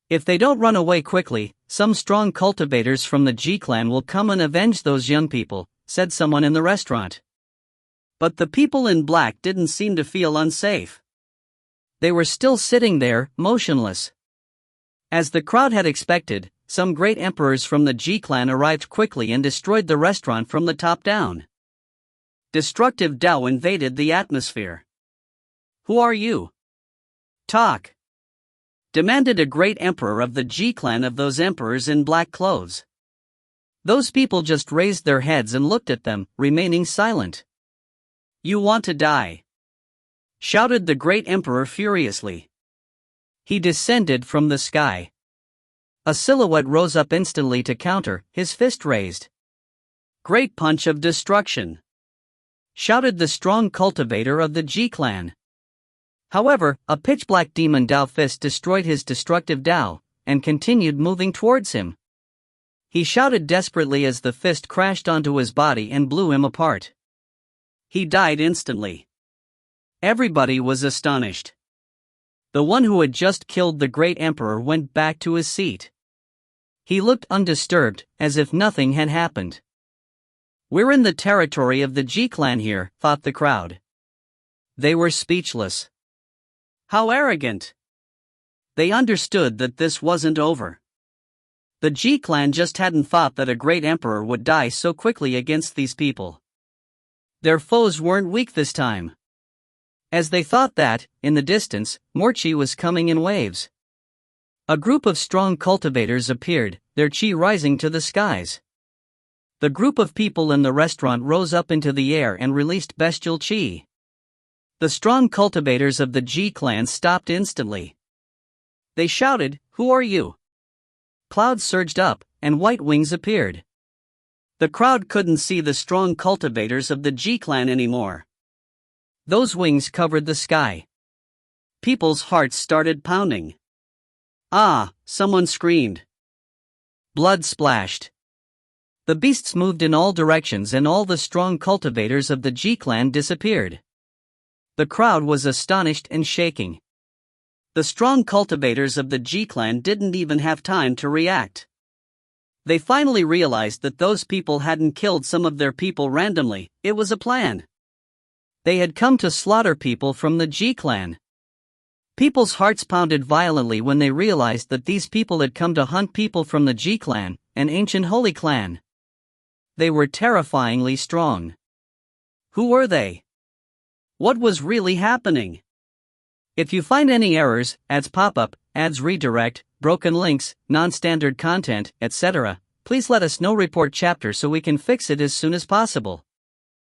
If they don't run away quickly, some strong cultivators from the Ji clan will come and avenge those young people, said someone in the restaurant. But the people in black didn't seem to feel unsafe. They were still sitting there, motionless. As the crowd had expected, some great emperors from the Ji clan arrived quickly and destroyed the restaurant from the top down. Destructive Tao invaded the atmosphere. "Who are you? Talk," demanded a great emperor of the Ji clan of those emperors in black clothes. Those people just raised their heads and looked at them, remaining silent. "You want to die," shouted the great emperor furiously. He descended from the sky. A silhouette rose up instantly to counter, his fist raised. "Great punch of destruction!" shouted the strong cultivator of the Ji clan. However, a pitch-black demon Dao fist destroyed his destructive Dao, and continued moving towards him. He shouted desperately as the fist crashed onto his body and blew him apart. He died instantly. Everybody was astonished. The one who had just killed the great emperor went back to his seat. He looked undisturbed, as if nothing had happened. "We're in the territory of the Ji clan here," thought the crowd. They were speechless. How arrogant! They understood that this wasn't over. The Ji clan just hadn't thought that a great emperor would die so quickly against these people. Their foes weren't weak this time. As they thought that, in the distance, more chi was coming in waves. A group of strong cultivators appeared, their chi rising to the skies. The group of people in the restaurant rose up into the air and released bestial chi. The strong cultivators of the Ji clan stopped instantly. They shouted, "Who are you?" Clouds surged up, and white wings appeared. The crowd couldn't see the strong cultivators of the Ji clan anymore. Those wings covered the sky. People's hearts started pounding. "Ah!" someone screamed. Blood splashed. The beasts moved in all directions and all the strong cultivators of the Ji clan disappeared. The crowd was astonished and shaking. The strong cultivators of the Ji clan didn't even have time to react. They finally realized that those people hadn't killed some of their people randomly, it was a plan. They had come to slaughter people from the Ji clan. People's hearts pounded violently when they realized that these people had come to hunt people from the Ji clan, an ancient holy clan. They were terrifyingly strong. Who were they? What was really happening? If you find any errors, ads pop up, ads redirect, broken links, non-standard content, etc., please let us know. Report chapter so we can fix it as soon as possible.